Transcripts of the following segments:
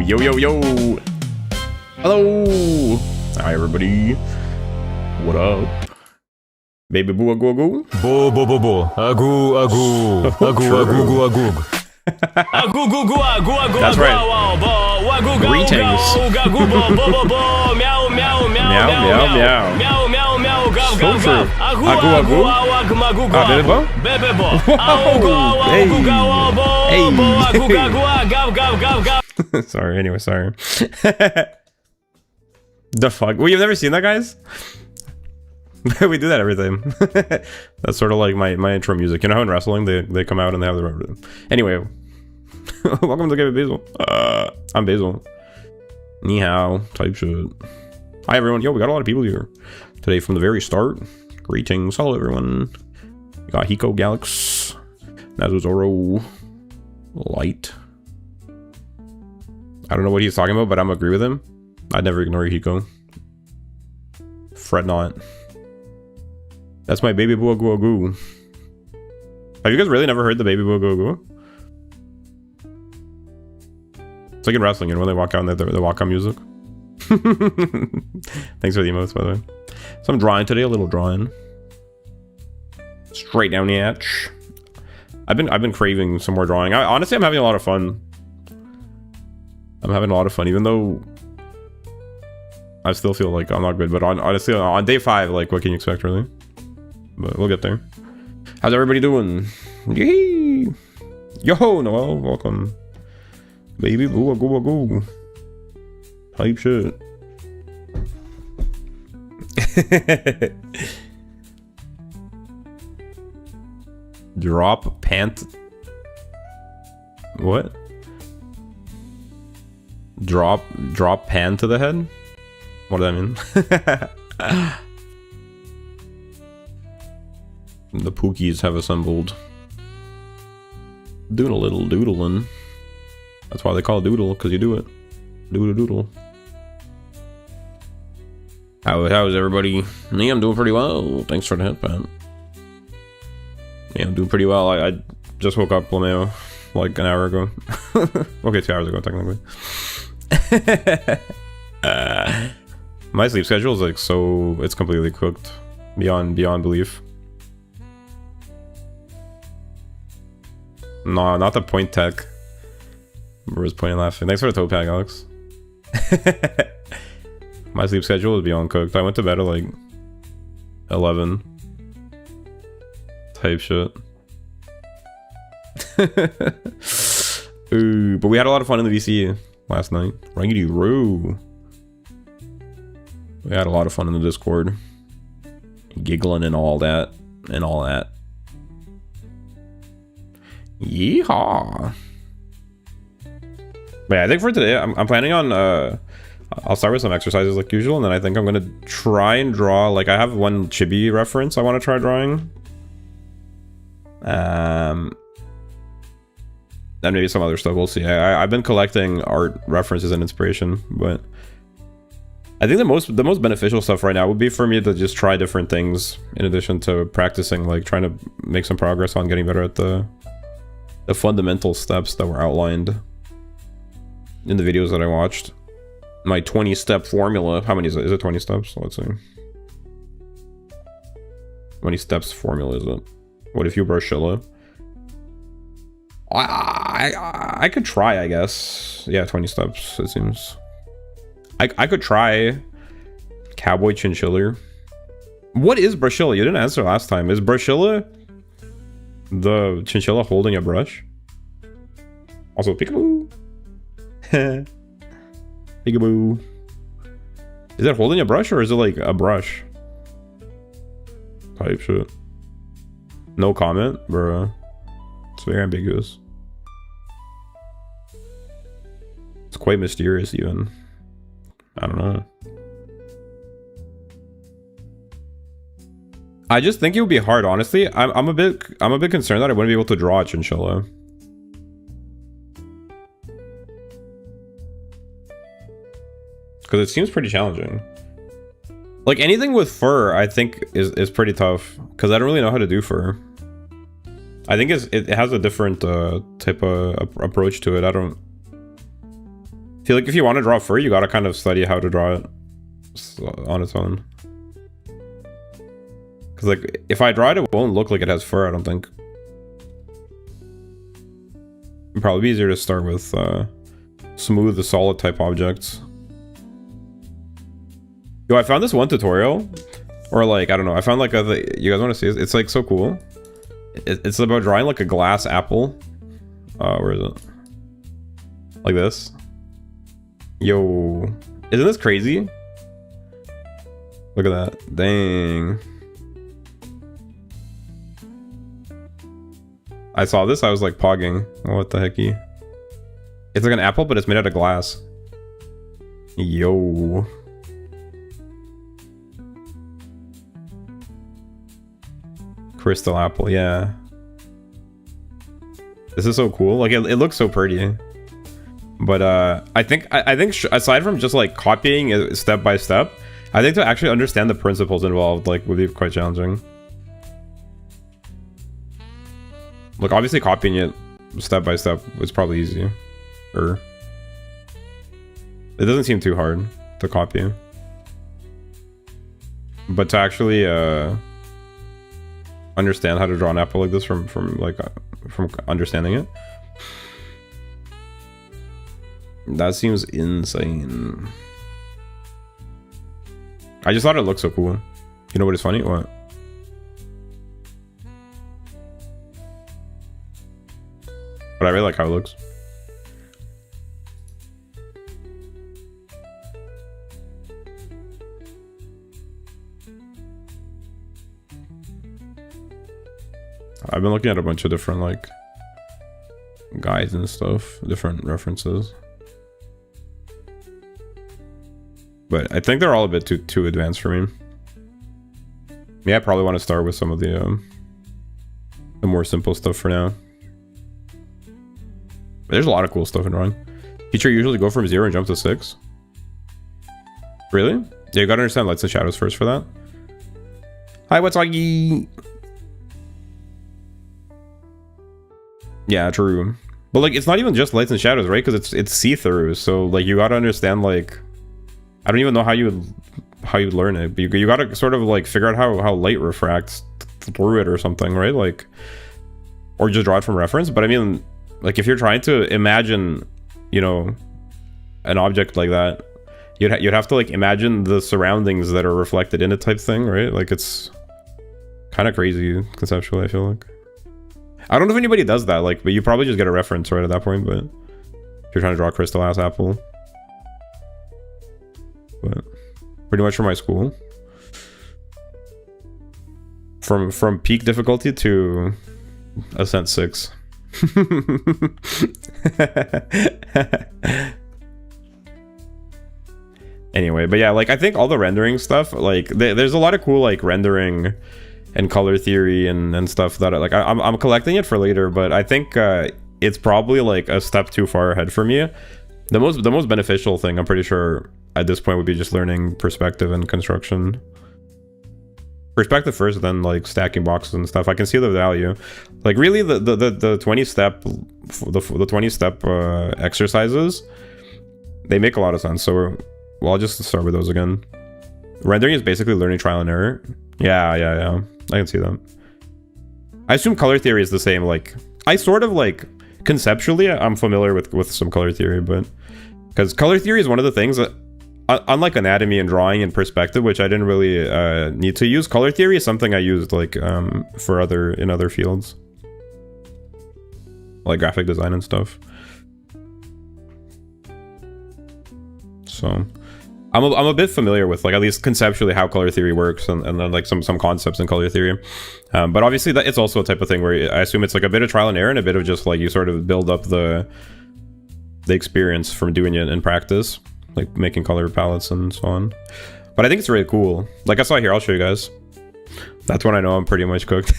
Yo, yo, yo. Hello. Hi, everybody. What up? Baby boo, agoo, agoo. Bo, bo, bo, bo. Agoo, agoo. Agoo, agoo, agoo. Agoo, goo, goo, agoo, agoo. That's right. Greetings. Meow, meow, meow, Meow, meow, meow. meow, meow, meow, gav, So gav, true. gav. Agoo, Agoo, agoo, agoo. agoo, Ah, baby bo? Bebe bo. Whoa. Hey. Hey. Agoo, agoo, gav, gav, gav, gav. Sorry, anyway, sorry. The fuck? Well, you've never seen that, guys? We do that every time. That's sort of like my intro music. You know how in wrestling they come out and they have the... Anyway. Welcome to Cape of Basil. I'm Basil. Ni hao. Type shit. Hi, everyone. Yo, we got a lot of people here today from the very start. Greetings. Hello, everyone. We got Hiko, Galax, Nazuzoro, Light. I don't know what he's talking about, but I'm agree with him. I'd never ignore Hiko. Fret not. That's my baby boo agoo agoo. Have you guys really never heard the baby boo agoo agoo? It's like in wrestling, you know, when they walk out and they walk out music. Thanks for the emotes, by the way. So I'm drawing today, a little drawing. Straight down the hatch. I've been craving some more drawing. Honestly, I'm having a lot of fun. I'm having a lot of fun, even though I still feel like I'm not good. But honestly, on day 5, like, what can you expect, really? But we'll get there. How's everybody doing? Yee! Yo, Noel, welcome. Baby, boo, agoo, agoo. Hype shit. Drop pant. What? Drop pan to the head? What does that mean? The Pookies have assembled. Doing a little doodling. That's why they call it doodle, because you do it. Doodle doodle. How's everybody? Me, I'm doing pretty well. Thanks for the headband. Yeah, I'm doing pretty well. I just woke up, Lameo, like an hour ago. Okay, 2 hours ago, technically. My sleep schedule is like so... It's completely cooked. Beyond belief. No, not the point tech. Where's pointing laughing? Thanks for the toe pack, Alex. My sleep schedule is beyond cooked. I went to bed at like 11. Type shit. Ooh, but we had a lot of fun in the VC last night. Rangity Roo. We had a lot of fun in the Discord. Giggling and all that. Yeehaw. But yeah, I think for today, I'm planning on, I'll start with some exercises like usual, and then I think I'm going to try and draw, like, I have one chibi reference I want to try drawing. And maybe some other stuff, we'll see. I've been collecting art references and inspiration, but I think the most beneficial stuff right now would be for me to just try different things in addition to practicing, like trying to make some progress on getting better at the fundamental steps that were outlined in the videos that I watched. My 20-step formula. How many is it? Is it 20 steps? Let's see. How many steps formula is it? What if you brushilla? I could try, I guess. Yeah, 20 steps, it seems. I could try cowboy chinchilla. What is brushilla? You didn't answer last time. Is brushilla the chinchilla holding a brush? Also, peekaboo. Peekaboo. Is it holding a brush or is it like a brush? Type shit. No comment, bro. It's very ambiguous. It's quite mysterious, even. I don't know. I just think it would be hard, honestly. I'm a bit concerned that I wouldn't be able to draw a chinchilla. Because it seems pretty challenging. Like anything with fur, I think is pretty tough. Because I don't really know how to do fur. I think it has a different type of approach to it. I don't I feel like if you want to draw fur, you gotta kind of study how to draw it on its own. Because like, if I draw it, it won't look like it has fur, I don't think. It'd probably be easier to start with smooth, solid type objects. Yo, I found this one tutorial, or like, I don't know, I found like you guys want to see it? It's like so cool. It's about drawing like a glass apple. Where is it? Like this. Yo, isn't this crazy? Look at that, dang. I saw this, I was like pogging. What the hecky? It's like an apple, but it's made out of glass. Yo. Crystal apple, yeah. This is so cool. Like it looks so pretty. But I think aside from just like copying it step by step, I think to actually understand the principles involved like would be quite challenging. Like obviously copying it step by step was probably easy. Or it doesn't seem too hard to copy. But to actually understand how to draw an apple like this from understanding it, that seems insane. I just thought it looked so cool. You know what is funny? What? But I really like how it looks. I've been looking at a bunch of different like guides and stuff, different references. But I think they're all a bit too advanced for me. Yeah, I probably want to start with some of the more simple stuff for now. But there's a lot of cool stuff in drawing. Teacher usually go from 0 and jump to 6. Really? Yeah, you gotta understand lights and shadows first for that. Hi, what's Augie? Yeah, true. But like, it's not even just lights and shadows, right? Because it's see-through. So like, you gotta understand like, I don't even know how you would learn it. But you gotta sort of like figure out how light refracts through it or something, right? Like, or just draw it from reference. But I mean, like if you're trying to imagine, you know, an object like that, you'd have to like imagine the surroundings that are reflected in it type thing, right? Like it's kind of crazy conceptually, I feel like. I don't know if anybody does that, like, but you probably just get a reference right at that point. But if you're trying to draw a crystal ass apple, but pretty much for my school, from peak difficulty to Ascent 6. Anyway, but yeah, like I think all the rendering stuff, like there's a lot of cool like rendering and color theory and stuff that like I'm collecting it for later, but I think it's probably like a step too far ahead for me. The most beneficial thing, I'm pretty sure at this point, would be just learning perspective and construction. Perspective first, then like stacking boxes and stuff. I can see the value. Like really, the 20 step exercises, they make a lot of sense. So well, I'll just start with those again. Rendering is basically learning trial and error. Yeah. I can see that. I assume color theory is the same. Like I sort of like conceptually, I'm familiar with some color theory, but because color theory is one of the things that, unlike anatomy and drawing and perspective, which I didn't really need to use, color theory is something I used like for in other fields, like graphic design and stuff. So I'm a bit familiar with like at least conceptually how color theory works and then like some concepts in color theory. But obviously that it's also a type of thing where I assume it's like a bit of trial and error and a bit of just like you sort of build up the experience from doing it in practice, like making color palettes and so on. But I think it's really cool. Like I saw here, I'll show you guys. That's when I know I'm pretty much cooked.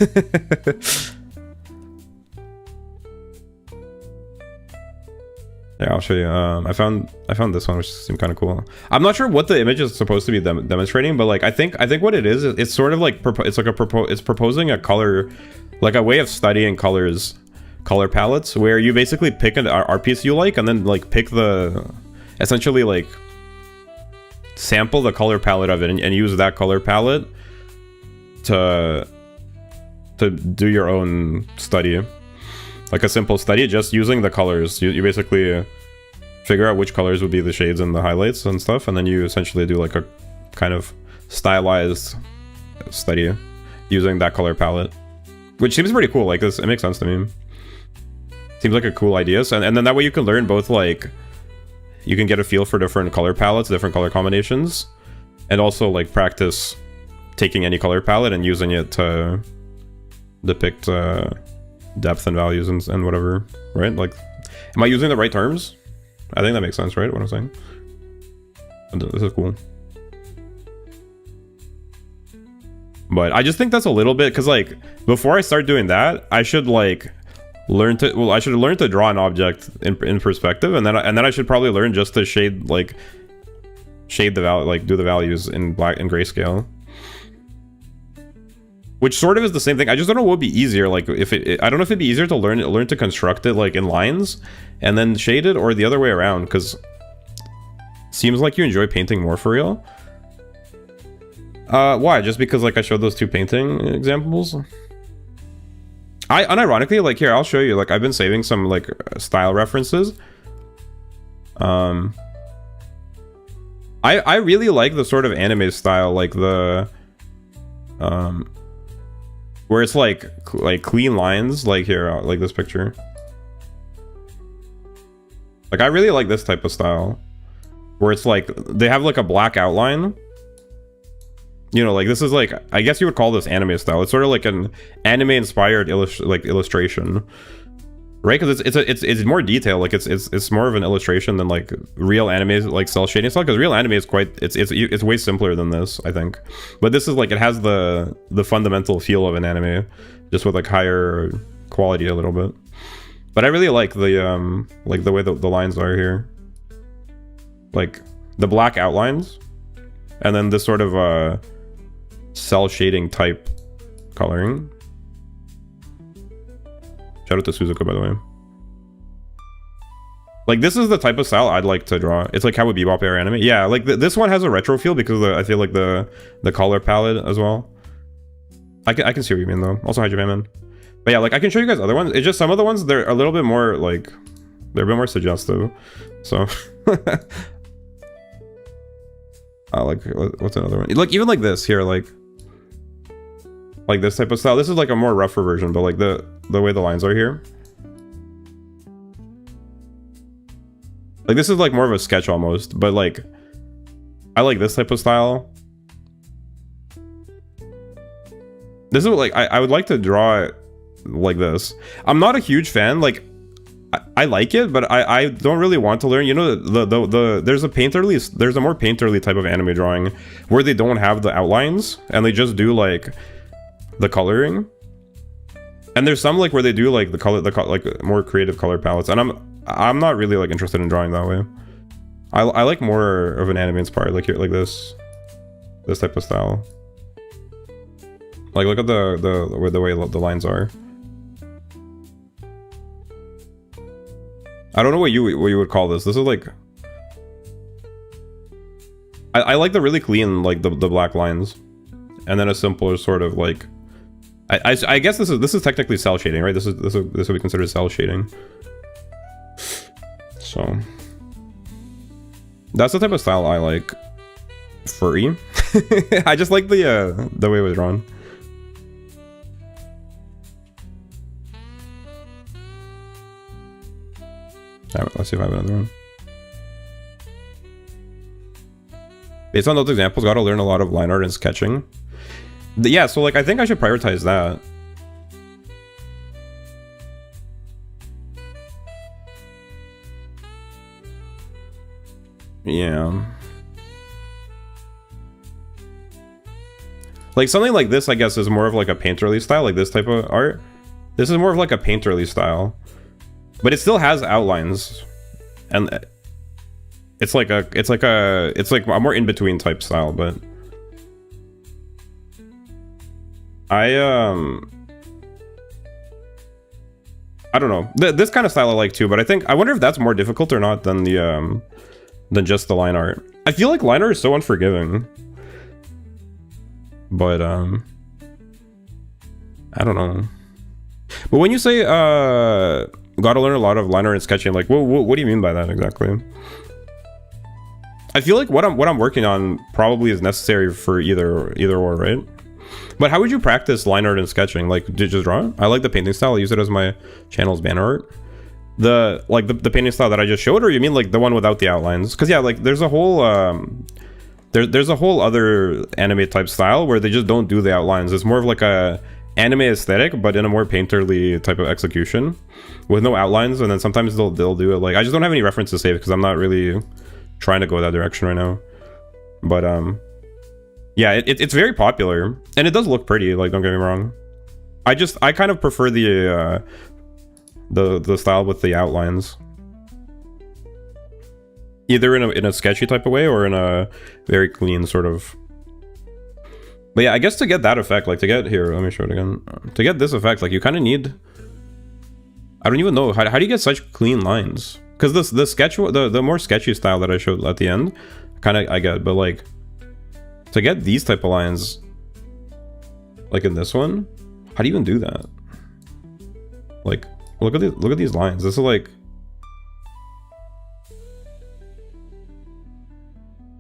Yeah, I'll show you. I found this one, which seemed kind of cool. I'm not sure what the image is supposed to be demonstrating, but like I think what it is, it's sort of like it's proposing a color, like a way of studying color palettes, where you basically pick an art piece you like, and then like pick the essentially like sample the color palette of it and use that color palette to do your own study, like a simple study just using the colors. You basically figure out which colors would be the shades and the highlights and stuff, and then you essentially do like a kind of stylized study using that color palette, which seems pretty cool. Like this, it makes sense to me. Seems like a cool idea. And then that way you can learn both, like you can get a feel for different color palettes, different color combinations, and also like practice taking any color palette and using it to depict depth and values and whatever, right? Like, am I using the right terms? I think that makes sense, right? What I'm saying. This is cool. But I just think that's a little bit, because like before I start doing that, I should like learn to, well, I should learn to draw an object in perspective, and then I should probably learn just to shade the value, like do the values in black and grayscale. Which sort of is the same thing. I just don't know what would be easier. Like if I don't know if it'd be easier to learn to construct it like in lines and then shade it, or the other way around, because seems like you enjoy painting more for real. Why? Just because like I showed those two painting examples? I unironically, like here, I'll show you, like I've been saving some like style references. I really like the sort of anime style, like the where it's like clean lines, like here, like this picture. Like I really like this type of style where it's like they have like a black outline. You know, like this is like, I guess you would call this anime style. It's sort of like an anime inspired illustration, right? Because it's more detailed. Like it's more of an illustration than like real anime, like cell shading style. Because real anime is quite, it's way simpler than this, I think. But this is like, it has the fundamental feel of an anime, just with like higher quality a little bit. But I really like the way the lines are here, like the black outlines, and then this sort of cell shading type coloring. Shout out to Suzuka, by the way. Like this is the type of style I'd like to draw. It's like Cowboy Bebop era anime. Yeah, like this one has a retro feel because I feel like the color palette as well. I can see what you mean though. Also, hi Japan man. But yeah, like I can show you guys other ones. It's just some of the ones, they're a little bit more like, they're a bit more suggestive. So like what's another one? Like even like this here, like this type of style. This is like a more rougher version, but like the way the lines are here, like this is like more of a sketch almost, but like I like this type of style. This is what, like I would like to draw it like this. I'm not a huge fan, like I like it, but I don't really want to learn. You know, there's a more painterly type of anime drawing where they don't have the outlines and they just do like the coloring. And there's some like where they do like like more creative color palettes, and I'm not really like interested in drawing that way. I like more of an anime inspired, like here, like this type of style. Like look at the way the lines are. I don't know what you would call this. This is like, I like the really clean, like the black lines, and then a simpler sort of like, I guess this is technically cell shading, right? This would be considered cell shading. So that's the type of style I like. Furry. I just like the way it was drawn. Alright, let's see if I have another one. Based on those examples, gotta learn a lot of line art and sketching. Yeah, so like I think I should prioritize that. Yeah. Like something like this, I guess, is more of like a painterly style, like this type of art. This is more of like a painterly style. But it still has outlines, and it's like a more in between type style. But I don't know. This kind of style I like too. But I wonder if that's more difficult or not than the than just the line art. I feel like line art is so unforgiving. But, I don't know. But when you say, gotta learn a lot of line art and sketching, like, what do you mean by that exactly? I feel like what I'm working on probably is necessary for either or, right? But how would you practice line art and sketching? Like, did you just draw it? I like the painting style. I use it as my channel's banner art. The painting style that I just showed, or you mean like the one without the outlines? Because yeah, like there's a whole there's a whole other anime type style where they just don't do the outlines. It's more of like a anime aesthetic, but in a more painterly type of execution with no outlines. And then sometimes they'll do it. Like, I just don't have any reference to save because I'm not really trying to go that direction right now. But yeah, it's very popular and it does look pretty, like, don't get me wrong. I kind of prefer the style with the outlines, either in a sketchy type of way or in a very clean sort of. But yeah, I guess to get that effect, like to get here, let me show it again. To get this effect, like you kind of need, I don't even know, how do you get such clean lines? Because the more sketchy style that I showed at the end, kind of I get, but like to get these type of lines, like in this one, how do you even do that? Like, look at these lines. This is like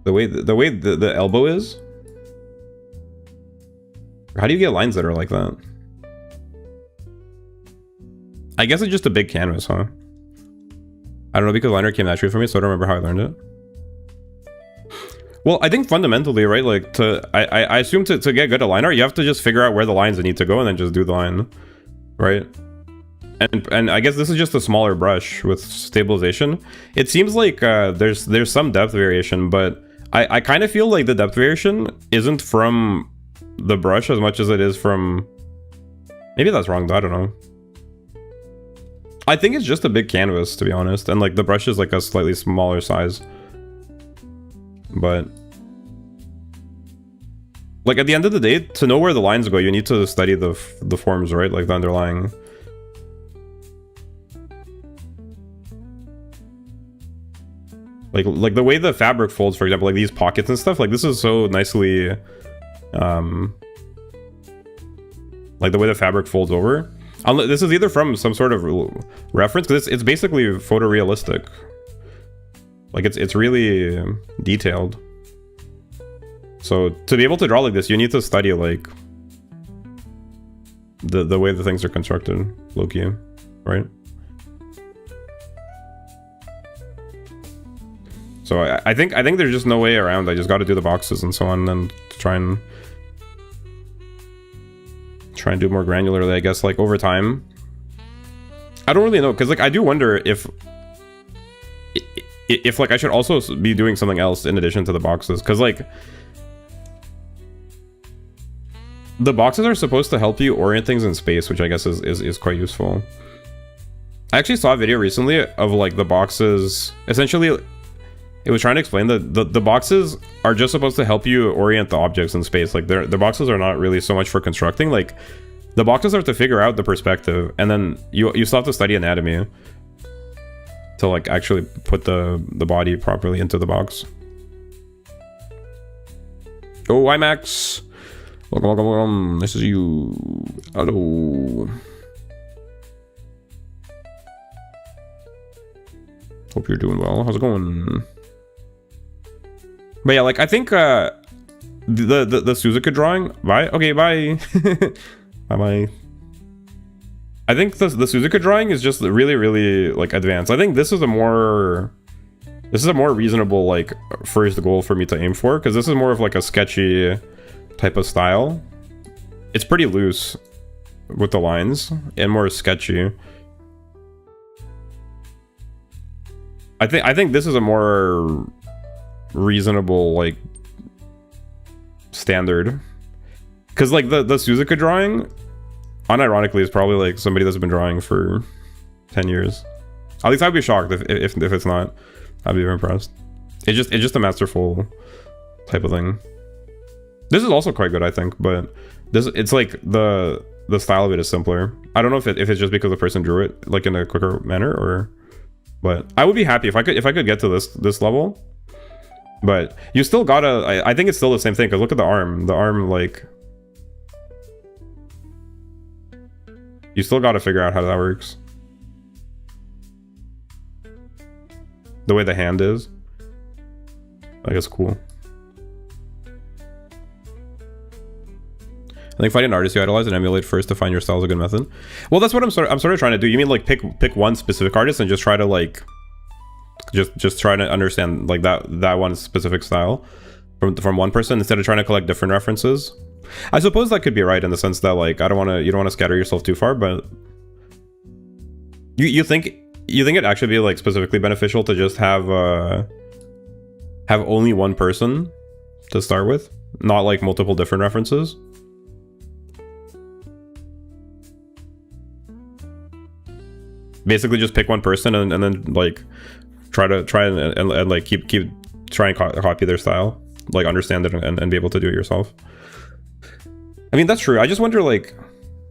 the way the elbow is. How do you get lines that are like that? I guess it's just a big canvas, huh? I don't know, because liner came naturally for me, so I don't remember how I learned it. Well, I think fundamentally, right, like I assume to get good at line art, you have to just figure out where the lines need to go and then just do the line, right? And I guess this is just a smaller brush with stabilization. It seems like there's some depth variation, but I kind of feel like the depth variation isn't from the brush as much as it is from, maybe that's wrong though, I don't know. I think it's just a big canvas, to be honest, and like the brush is like a slightly smaller size. But like at the end of the day, to know where the lines go, you need to study the forms, right? Like the underlying. Like the way the fabric folds, for example, like these pockets and stuff, like this is so nicely, like the way the fabric folds over. This is either from some sort of reference, because it's basically photorealistic. Like it's really detailed. So to be able to draw like this, you need to study like the way the things are constructed, low-key, right? So I think there's just no way around. I just got to do the boxes and so on, and try and do more granularly, I guess, like over time. I don't really know, because like I do wonder if like I should also be doing something else in addition to the boxes, because like the boxes are supposed to help you orient things in space, which I guess is quite useful. I actually saw a video recently of like the boxes. Essentially, it was trying to explain that the boxes are just supposed to help you orient the objects in space. Like the boxes are not really so much for constructing. Like the boxes are to figure out the perspective, and then you still have to study anatomy to like actually put the body properly into the box. Oh, IMAX. Welcome. This is you. Hello. Hope you're doing well. How's it going? But yeah, like I think the Suzuka drawing. Bye. Okay, bye. Bye. I think the Suzuka drawing is just really like advanced. I think this is a more reasonable like first goal for me to aim for, because this is more of like a sketchy type of style. It's pretty loose with the lines and more sketchy. I think this is a more reasonable like standard, because like the Suzuka drawing, unironically, is probably like somebody that's been drawing for 10 years. At least I'd be shocked if it's not. I'd be very impressed. It's just a masterful type of thing. This is also quite good, I think, but it's like the style of it is simpler. I don't know if it's just because the person drew it like in a quicker manner, or, but I would be happy if I could get to this level But you still gotta, I think it's still the same thing, because look at the arm. The arm, like... You still gotta figure out how that works. The way the hand is. I guess cool. I think finding an artist you idolize and emulate first to find your style is a good method. Well, that's what I'm sort of trying to do. You mean like pick one specific artist and just try to like just try to understand like that one specific style from one person instead of trying to collect different references. I suppose that could be right in the sense that like you don't want to scatter yourself too far, but you think it'd actually be like specifically beneficial to just have only one person to start with, not like multiple different references? Basically just pick one person and then like try and like keep trying to copy their style, like understand it and be able to do it yourself. I mean, that's true. I just wonder, like,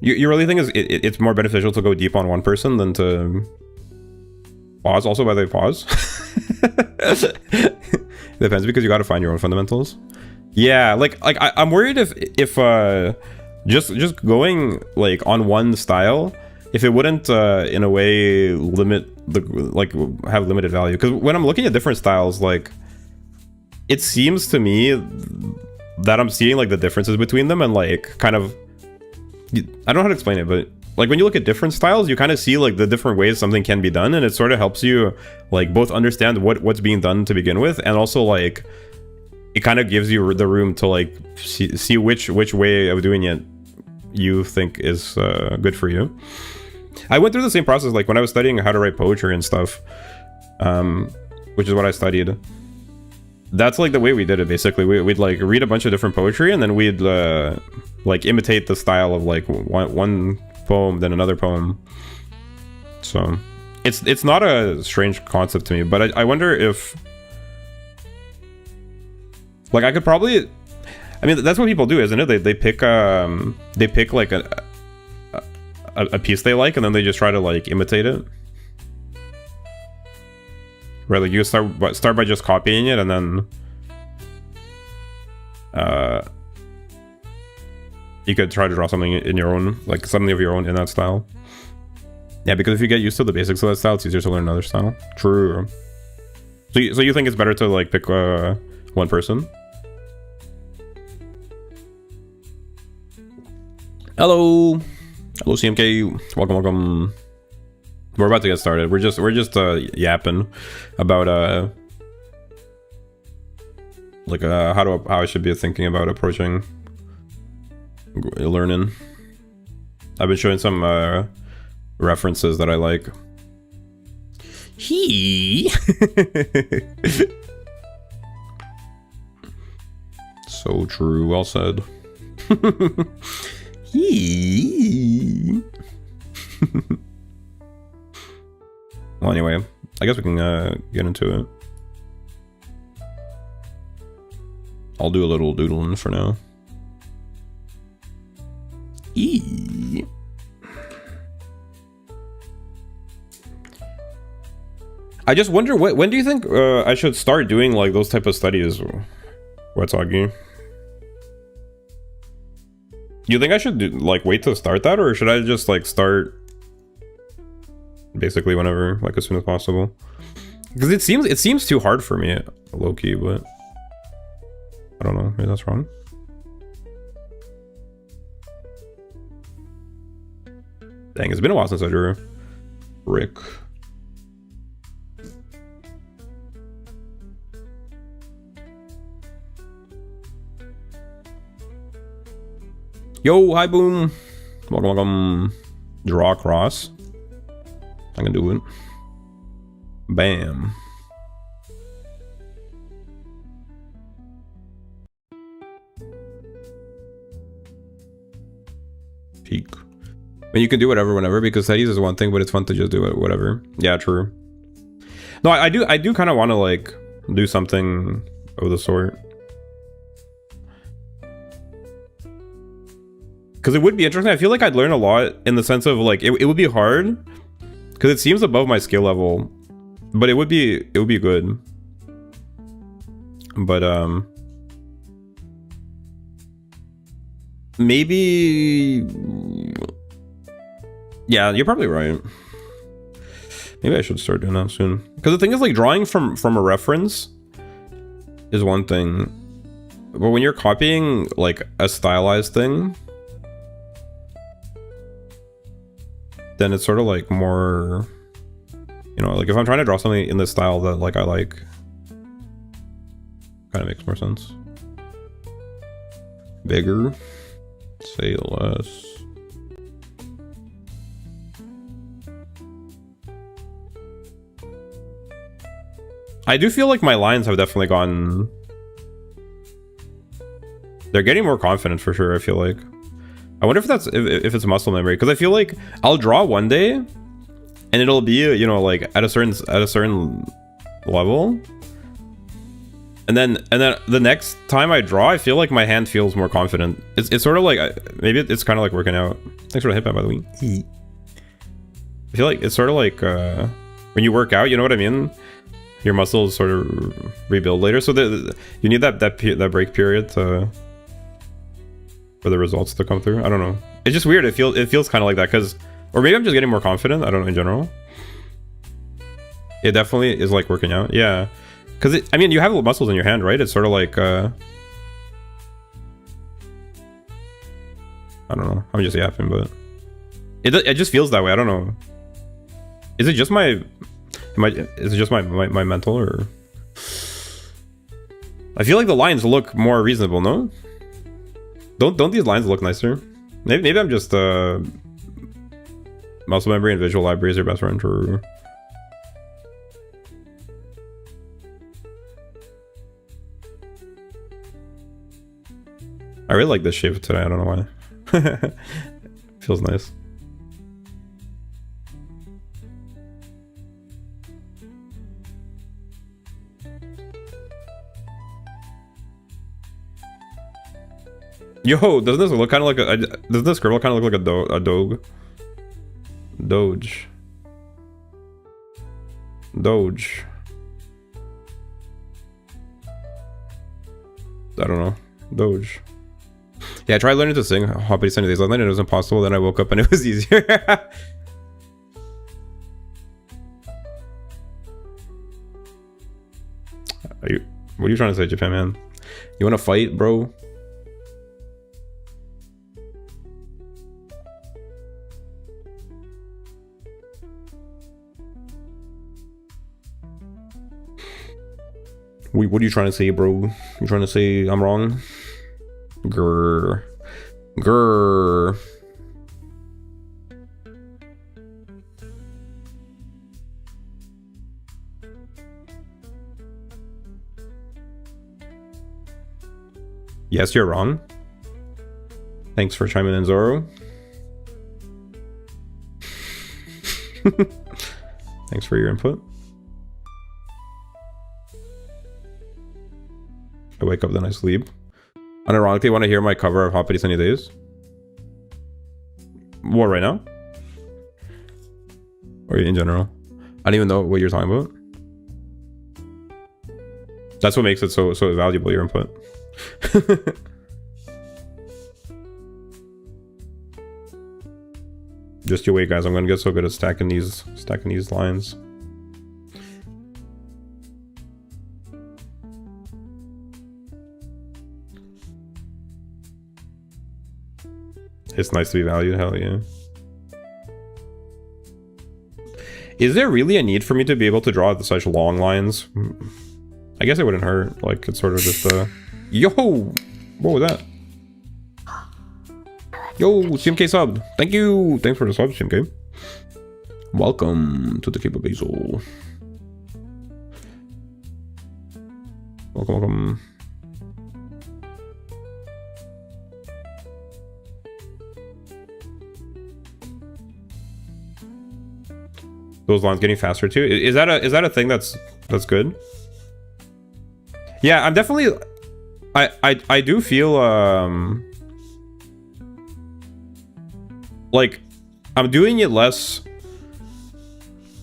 you really think it's more beneficial to go deep on one person than to pause? Also, by the way, pause. Depends, because you got to find your own fundamentals. Yeah, like I'm worried if just going like on one style, if it wouldn't in a way limit have limited value. Because when I'm looking at different styles, like it seems to me that I'm seeing like the differences between them and like kind of, I don't know how to explain it, but like when you look at different styles, you kind of see like the different ways something can be done, and it sort of helps you like both understand what's being done to begin with, and also like it kind of gives you the room to like see which way of doing it you think is good for you. I went through the same process like when I was studying how to write poetry and stuff, which is what I studied. That's like the way we did it. Basically, we'd like read a bunch of different poetry, and then we'd like imitate the style of like one poem, then another poem. So it's not a strange concept to me, but I wonder if like I could probably, I mean that's what people do, isn't it? They pick like a piece they like, and then they just try to like imitate it. Right, like you start by just copying it, and then you could try to draw something in your own, like something of your own in that style. Yeah, because if you get used to the basics of that style, it's easier to learn another style. True. So you think it's better to like pick one person? Hello CMK, welcome. We're about to get started. We're just yapping about like how I should be thinking about approaching learning. I've been showing some references that I like. So true, well said. Well, anyway, I guess we can get into it. I'll do a little doodling for now. I just wonder, when do you think I should start doing like those type of studies? Watagi? You think I should do, like wait to start that, or should I just like start basically whenever, like as soon as possible? Because it seems too hard for me, low-key, but I don't know, maybe that's wrong. Dang, it's been a while since I drew Rick. Yo, hi Boom, welcome. Draw across. I can do it. Bam. Peak. I mean, you can do whatever whenever, because studies is one thing, but it's fun to just do it whatever. Yeah, true. No, I do kind of want to like do something of the sort. Because it would be interesting. I feel like I'd learn a lot in the sense of like it would be hard because it seems above my skill level, but it would be good. But maybe, yeah, you're probably right. Maybe I should start doing that soon. Because the thing is, like, drawing from a reference is one thing, but when you're copying like a stylized thing, then it's sort of like more, you know, like if I'm trying to draw something in the style that like I like, kind of makes more sense. Bigger, say less. I do feel like my lines have definitely gone... They're getting more confident for sure, I feel like. I wonder if that's if it's muscle memory, because I feel like I'll draw one day and it'll be, you know, like at a certain level. And then the next time I draw, I feel like my hand feels more confident. It's sort of like, maybe it's kind of like working out. Thanks for the hit back, by the way. I feel like it's sort of like when you work out, you know what I mean? Your muscles sort of rebuild later, so you need that break period to, for the results to come through. I don't know. It's just weird. It feels kind of like that, because, or maybe I'm just getting more confident. I don't know, in general. It definitely is like working out. Yeah, because I mean, you have muscles in your hand, right? It's sort of like I don't know. I'm just yapping, but it just feels that way. I don't know. Is it just my mental, or I feel like the lines look more reasonable, no? Don't these lines look nicer? Maybe I'm just muscle memory and visual libraries are best friend for. I really like this shape today. I don't know why. Feels nice. Yo, doesn't this look kind of like a? Doesn't this scribble kind of look like a doge? Doge. I don't know. Doge. Yeah, I tried learning to sing Hoppity Sunny Days last night and it was impossible. Then I woke up and it was easier. What are you trying to say, Japan man? You want to fight, bro? What are you trying to say, bro? You trying to say I'm wrong? Grr. Grr. Yes, you're wrong. Thanks for chiming in, Zoro. Thanks for your input. I wake up, then I sleep. Unironically, want to hear my cover of Hoppity Sunny Days? What, right now? Or in general? I don't even know what you're talking about. That's what makes it so valuable, your input. Just you wait, guys. I'm gonna get so good at stacking these lines. It's nice to be valued, hell yeah. Is there really a need for me to be able to draw such long lines? I guess it wouldn't hurt. Like, it's sort of just Yo! What was that? Yo, CMK sub. Thank you. Thanks for the sub, CMK. Welcome to the Cape of Basil. Welcome. Those lines getting faster too. Is that a thing that's good? Yeah, I'm definitely. I do feel like I'm doing it less.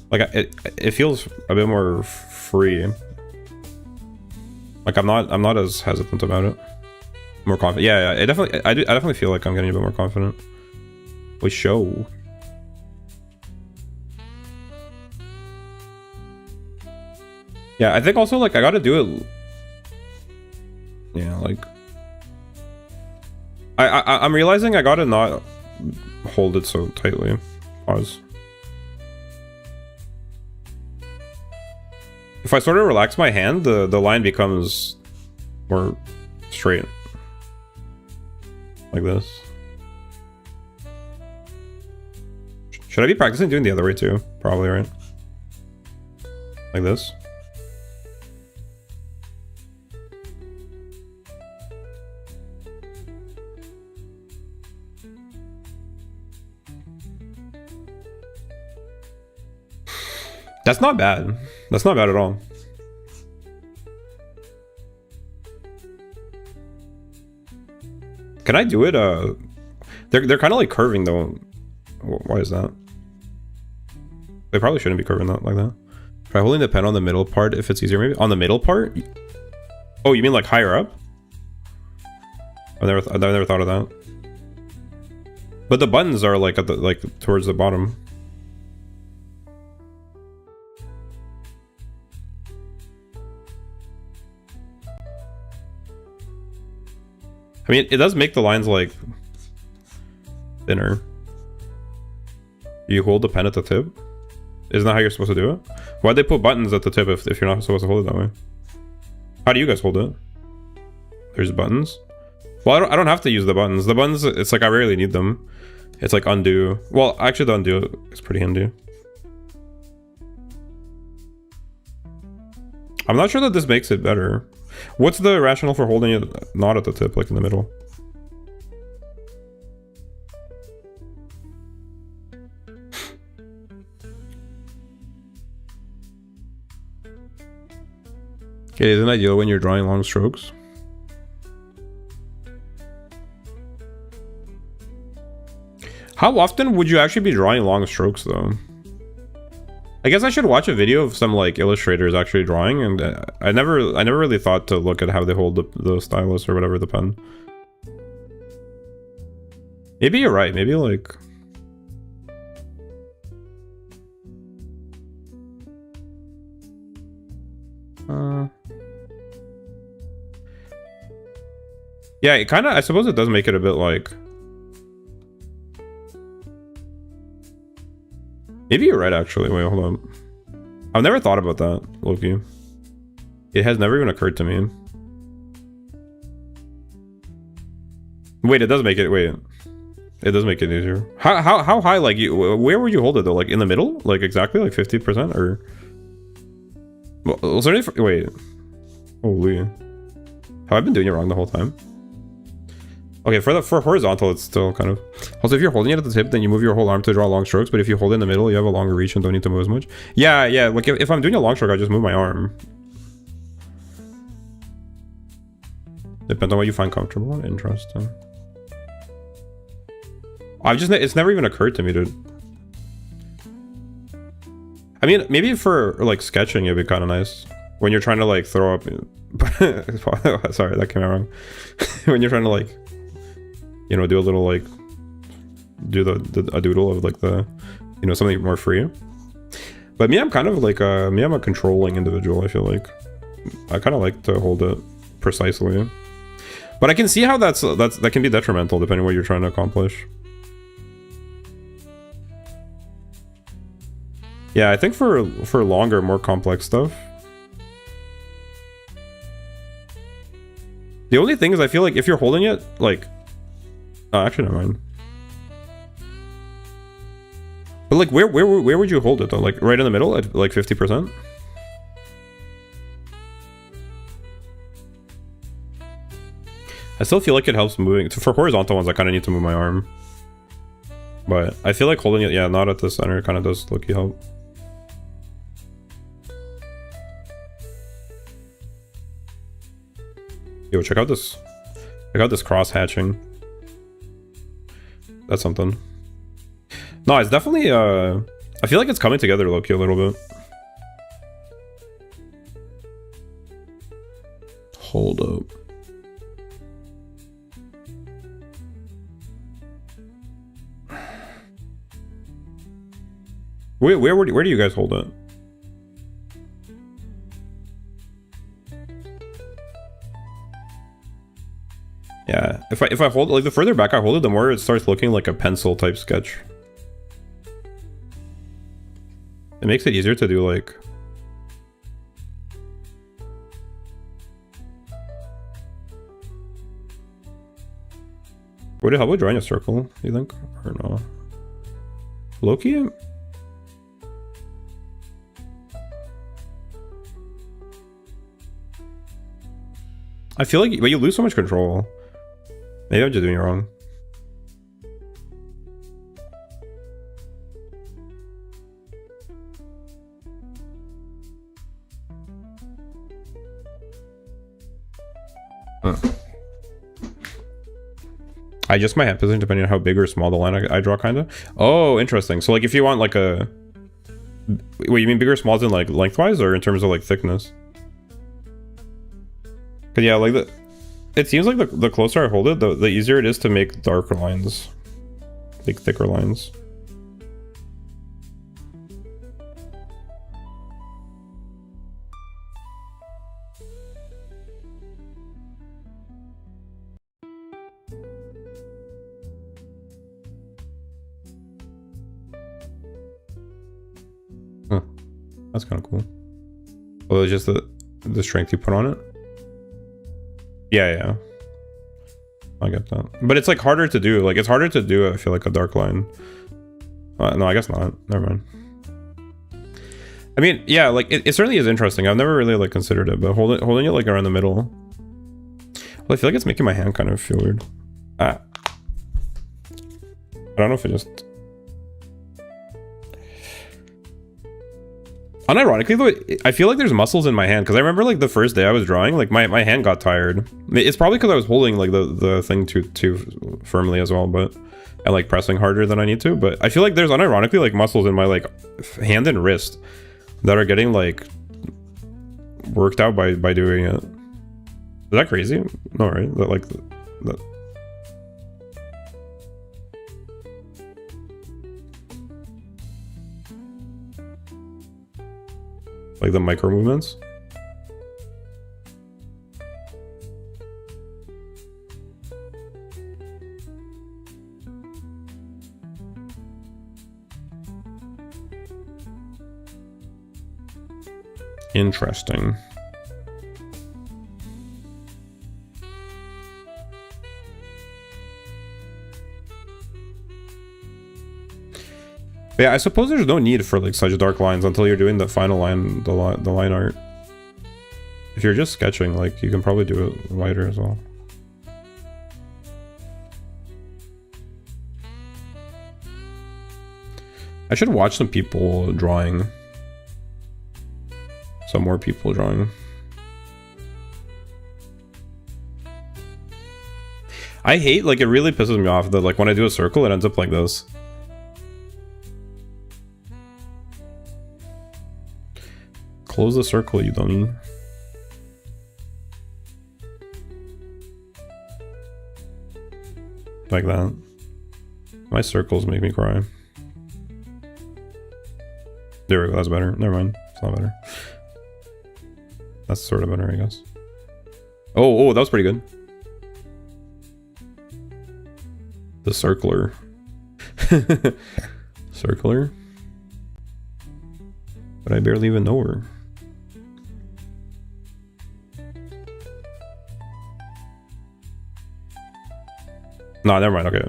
Like it feels a bit more free. Like I'm not as hesitant about it. More confident. Yeah, I definitely feel like I'm getting a bit more confident. We show. Yeah, I think also like I gotta do it. Yeah, like I'm realizing I gotta not hold it so tightly. Pause. If I sort of relax my hand, the line becomes more straight. Like this. Should I be practicing doing the other way too? Probably, right? Like this. That's not bad. That's not bad at all. Can I do it? They're kind of like curving though. Why is that? They probably shouldn't be curving that like that. Try holding the pen on the middle part if it's easier, maybe on the middle part. Oh, you mean like higher up? I've never thought of that. But the buttons are like at the towards the bottom. I mean, it does make the lines like thinner. You hold the pen at the tip? Isn't that how you're supposed to do it? Why'd they put buttons at the tip if you're not supposed to hold it that way? How do you guys hold it? There's buttons? Well, I don't have to use the buttons. The buttons, it's like I rarely need them. It's like undo. Well, actually the undo is pretty handy. I'm not sure that this makes it better. What's the rationale for holding it not at the tip, like in the middle? Okay, isn't it ideal when you're drawing long strokes? How often would you actually be drawing long strokes though? I guess I should watch a video of some like illustrators actually drawing, and I never really thought to look at how they hold the stylus or whatever, the pen. Maybe you're right. Maybe like yeah, it kind of, I suppose it does make it a bit like, maybe you're right actually. Wait, hold on. I've never thought about that, Loki. It has never even occurred to me. Wait, it does make it, wait. It does make it easier. How high, like, where would you hold it though? Like in the middle? Like exactly like 50% or? Well, was there any, wait. Holy. Have I been doing it wrong the whole time? Okay, for horizontal, it's still kind of... Also, if you're holding it at the tip, then you move your whole arm to draw long strokes, but if you hold it in the middle, you have a longer reach and don't need to move as much. Yeah, like if I'm doing a long stroke, I just move my arm. Depends on what you find comfortable. Interesting. It's never even occurred to me to... I mean, maybe for like sketching, it'd be kind of nice. When you're trying to like throw up... Sorry, that came out wrong. When you're trying to like... You know, do a little like, do a doodle of like the, you know, something more free. But me, I'm kind of like I'm a controlling individual. I feel like I kind of like to hold it precisely. But I can see how that can be detrimental depending on what you're trying to accomplish. Yeah, I think for longer, more complex stuff. The only thing is, I feel like if you're holding it like. Oh, actually, never mind. But like, where would you hold it though? Like right in the middle at like 50%? I still feel like it helps moving. For horizontal ones, I kind of need to move my arm. But I feel like holding it, yeah, not at the center, kind of does look help. Yo, check out this cross hatching. That's something. No, it's definitely I feel like it's coming together low-key a little bit. Hold up. Where do you guys hold it? Yeah, if I hold it, like the further back I hold it, the more it starts looking like a pencil type sketch. It makes it easier to do like... Would it help with drawing a circle, do you think? Or no? Loki? I feel like, but you lose so much control. Maybe I'm just doing it wrong. I adjust my hand position depending on how big or small the line I draw, kind of. Oh, interesting. So like if you want like a... Wait, you mean bigger or small than like lengthwise or in terms of like thickness? Cause yeah, like it seems like the closer I hold it, the easier it is to make darker lines. Like thicker lines. Huh. That's kind of cool. Oh, it's just the strength you put on it. Yeah. I get that. But it's like harder to do. Like it's harder to do, I feel like, a dark line. No, I guess not. Never mind. I mean, yeah, like it certainly is interesting. I've never really like considered it, but holding it like around the middle. Well, I feel like it's making my hand kind of feel weird. I don't know if it just... Unironically though, I feel like there's muscles in my hand because I remember like the first day I was drawing, like my hand got tired. It's probably because I was holding like the thing too firmly as well, but and like pressing harder than I need to. But I feel like there's unironically like muscles in my like hand and wrist that are getting like worked out by doing it. Is that crazy? No, right? That like that. Like the micro movements. Interesting. Yeah, I suppose there's no need for like such dark lines until you're doing the final line, the line art. If you're just sketching, like you can probably do it wider as well. I should watch some people drawing. Some more people drawing. I hate, like it really pisses me off that like when I do a circle it ends up like this. Close the circle, you dummy. Like that. My circles make me cry. There we go, that's better. Never mind, it's not better. That's sort of better, I guess. Oh, that was pretty good. The circular. Circular? But I barely even know her. No, never mind. Okay,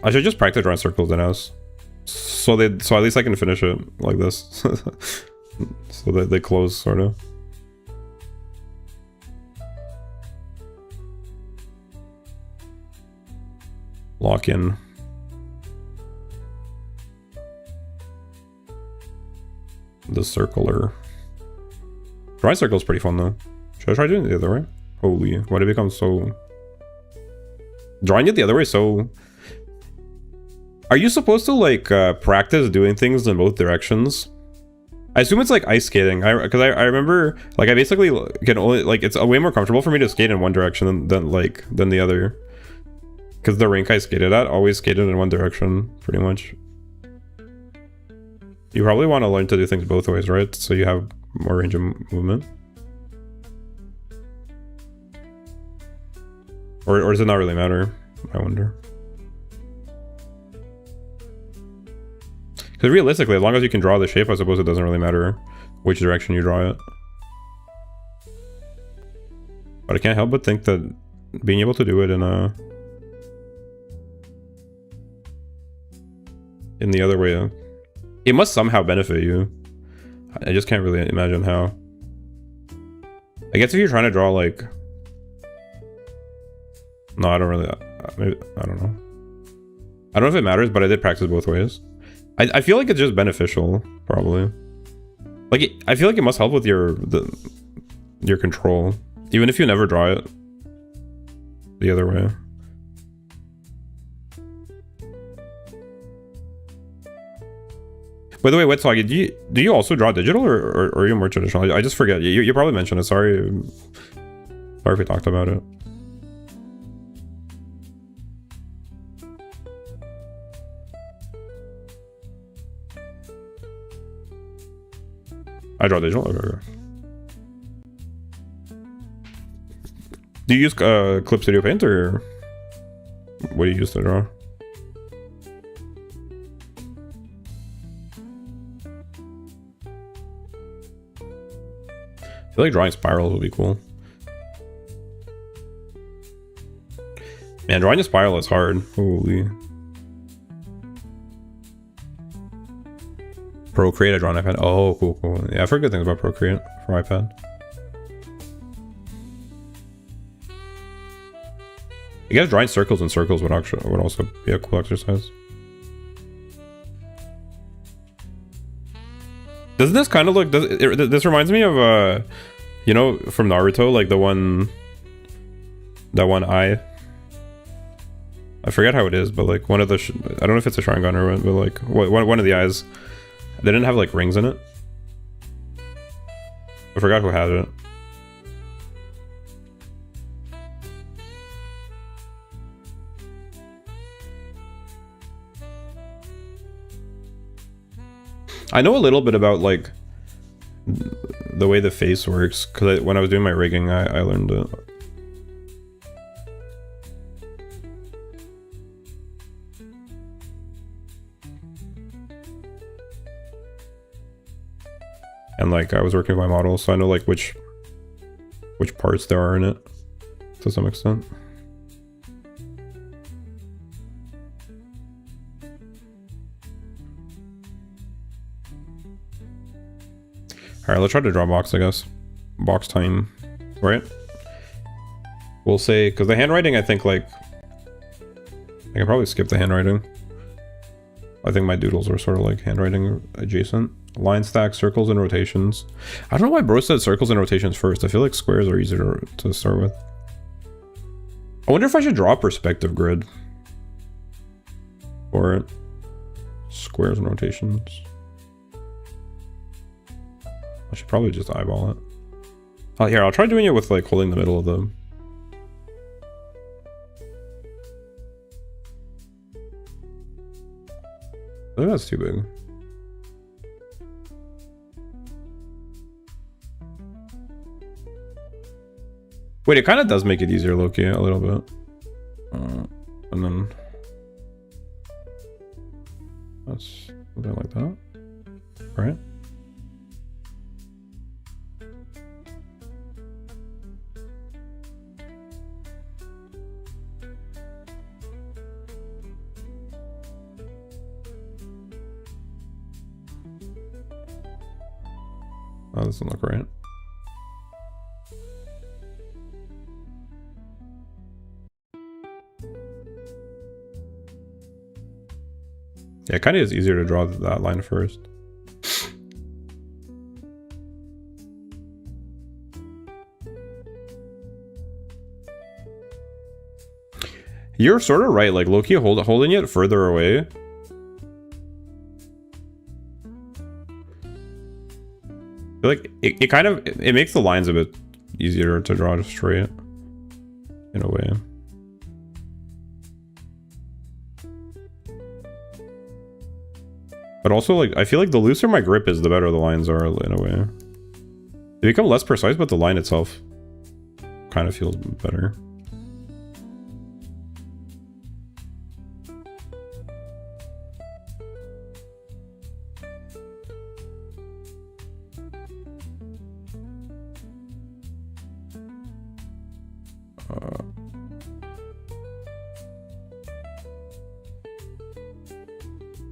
I should just practice drawing circles then, so at least I can finish it like this, so that they close sort of. Lock in. The circular. Drawing circle is pretty fun though. Should I try doing it the other way? Holy, why did it become so... Drawing it the other way so... Are you supposed to like practice doing things in both directions? I assume it's like ice skating. Because I remember like I basically can only like it's way more comfortable for me to skate in one direction than the other. Because the rink I skated at always skated in one direction, pretty much. You probably want to learn to do things both ways, right? So you have more range of movement. Or does it not really matter? I wonder. Because realistically, as long as you can draw the shape, I suppose it doesn't really matter which direction you draw it. But I can't help but think that being able to do it in the other way, it must somehow benefit you. I just can't really imagine how. I guess if you're trying to draw like... No, I don't really... Maybe, I don't know. I don't know if it matters, but I did practice both ways. I feel like it's just beneficial, probably. Like, I feel like it must help with your control. Even if you never draw it the other way. By the way, Wetsoggy, do you also draw digital or are you more traditional? I just forget. You probably mentioned it. Sorry if we talked about it. I draw digital. Okay. Do you use Clip Studio Paint or what do you use to draw? I feel like drawing spirals would be cool. Man, drawing a spiral is hard. Holy. Procreate, I draw on iPad. Oh, cool. Yeah, I've heard good things about Procreate for iPad. I guess drawing circles in circles would also be a cool exercise. Doesn't this kind of look... This reminds me of, you know, from Naruto, like that one eye. I forget how it is, but like one of the... I don't know if it's a Sharingan or what, but like one of the eyes... They didn't have like rings in it. I forgot who had it. I know a little bit about like the way the face works because when I was doing my rigging, I learned it. And like I was working with my model, so I know like which parts there are in it to some extent. Alright, let's try to draw a box, I guess. Box time, right? We'll say, because the handwriting, I think like... I can probably skip the handwriting. I think my doodles are sort of like handwriting adjacent. Line stack, circles, and rotations. I don't know why bro said circles and rotations first. I feel like squares are easier to start with. I wonder if I should draw a perspective grid for it. Squares and rotations. I should probably just eyeball it. Oh, here, I'll try doing it with like holding the middle of them. I think that's too big. Wait, it kind of does make it easier, Loki, a little bit. And then... That's something like that. Right? Oh, that doesn't look right. Yeah, it kind of is easier to draw that line first. You're sort of right, like Loki holding it further away. I feel like it kind of, it makes the lines a bit easier to draw straight, in a way. But also, like, I feel like the looser my grip is, the better the lines are, in a way. They become less precise, but the line itself kind of feels better.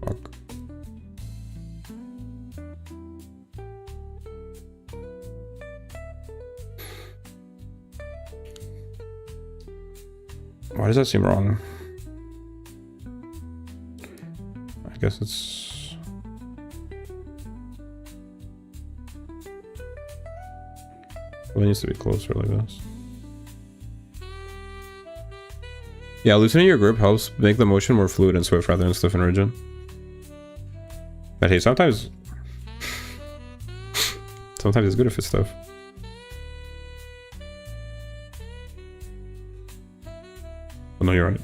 Fuck. Why does that seem wrong? I guess it's... Well, it needs to be closer like this. Yeah, loosening your grip helps make the motion more fluid and swift rather than stiff and rigid. But hey, sometimes it's good if it's stiff. Oh, no, you're right.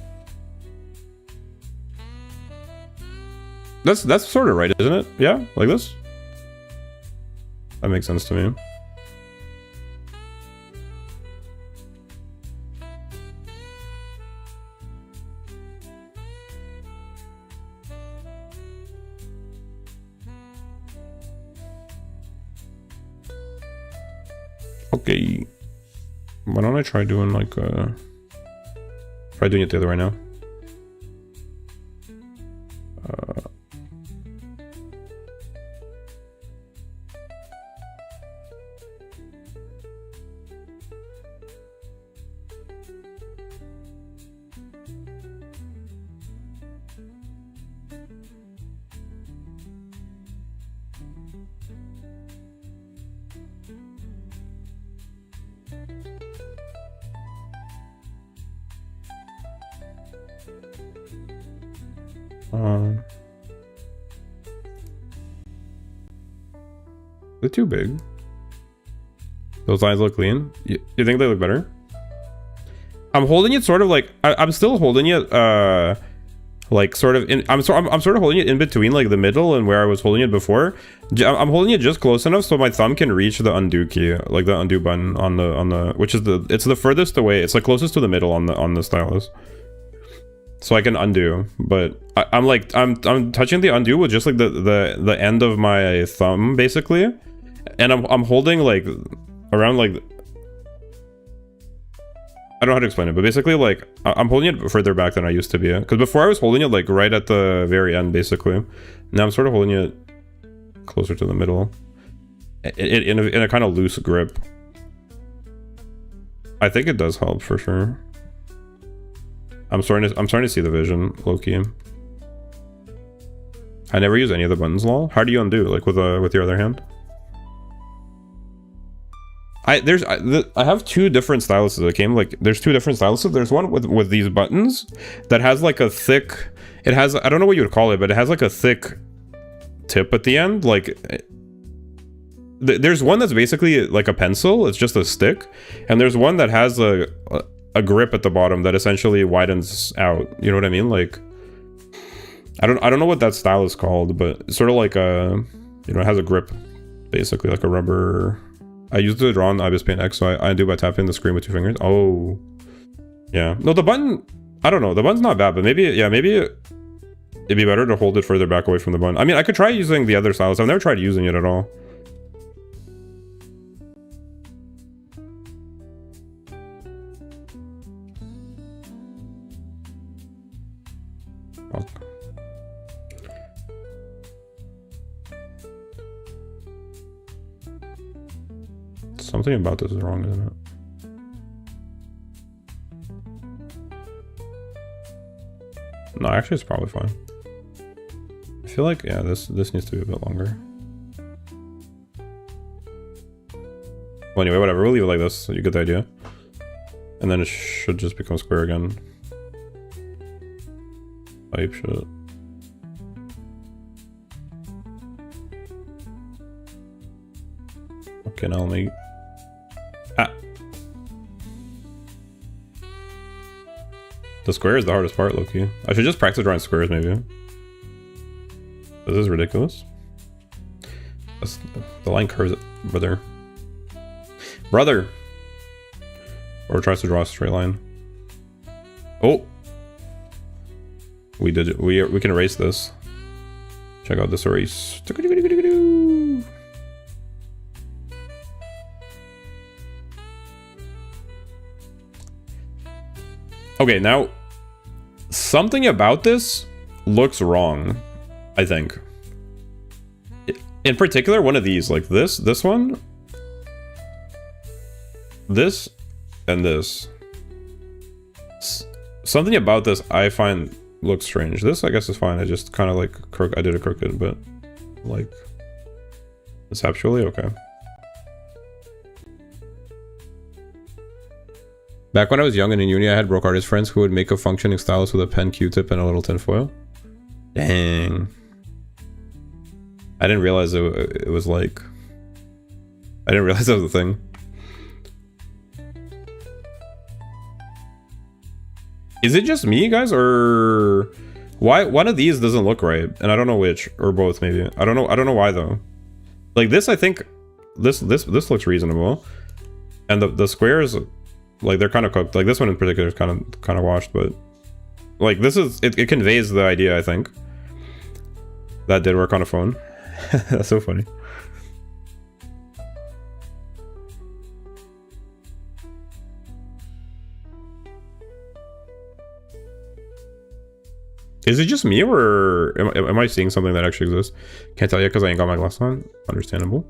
That's sort of right, isn't it? Yeah, like this. That makes sense to me. Okay, why don't I try doing like try doing it the other way now. They're too big. Those lines look clean. You think they look better? I'm holding it sort of like I'm still holding it like sort of in I'm sort of holding it in between like the middle and where I was holding it before. I'm holding it just close enough so my thumb can reach the undo key, like the undo button on the which is it's the furthest away. It's like closest to the middle on the stylus. So I can undo, but I'm touching the undo with just like the end of my thumb basically, and I'm holding like around like, I don't know how to explain it, but basically like I'm holding it further back than I used to be, because before I was holding it like right at the very end basically. Now I'm sort of holding it closer to the middle, in a kind of loose grip. I think it does help for sure. I'm starting to see the vision, low-key. I never use any of the buttons, lol. How do you undo, like with your other hand? I have two different styluses that came, like there's two different styluses. There's one with these buttons that has like a thick, it has, I don't know what you would call it, but it has like a thick tip at the end. Like there's one that's basically like a pencil, it's just a stick, and there's one that has a grip at the bottom that essentially widens out. You know what I mean? Like I don't know what that style is called, but it's sort of like a, you know, it has a grip basically like a rubber. I used it to draw on Ibis Paint X, so I do by tapping the screen with 2 fingers. Oh yeah, no, the button, I don't know, the button's not bad, but maybe, yeah, maybe it'd be better to hold it further back away from the button. I mean, I could try using the other stylus. I've never tried using it at all. Something about this is wrong, isn't it? No, actually it's probably fine. I feel like, yeah, this needs to be a bit longer. Well, anyway, whatever, we'll leave it like this, so you get the idea. And then it should just become square again. Type shit. Fucking hell, mate. Ah. The square is the hardest part, low-key. I should just practice drawing squares, maybe. This is ridiculous. The line curves it, brother. Brother! Or tries to draw a straight line. Oh! We did it. We can erase this. Check out this erase. Okay, now something about this looks wrong, I think. In particular, one of these, like this one, this, and this. Something about this I find looks strange. This, I guess, is fine. I just kind of like I did a crooked, but like conceptually, okay. Back when I was young and in uni, I had broke artist friends who would make a functioning stylus with a pen, Q-tip, and a little tin foil. Dang. I didn't realize it was like... I didn't realize that was a thing. Is it just me, guys, or... Why one of these doesn't look right? And I don't know which, or both, maybe. I don't know why, though. Like, this, I think... This looks reasonable. And the squares... Like, they're kind of cooked. Like, this one in particular is kind of washed, but... Like, this is... It conveys the idea, I think. That did work on a phone. That's so funny. Is it just me, or am I seeing something that actually exists? Can't tell you because I ain't got my glasses on. Understandable.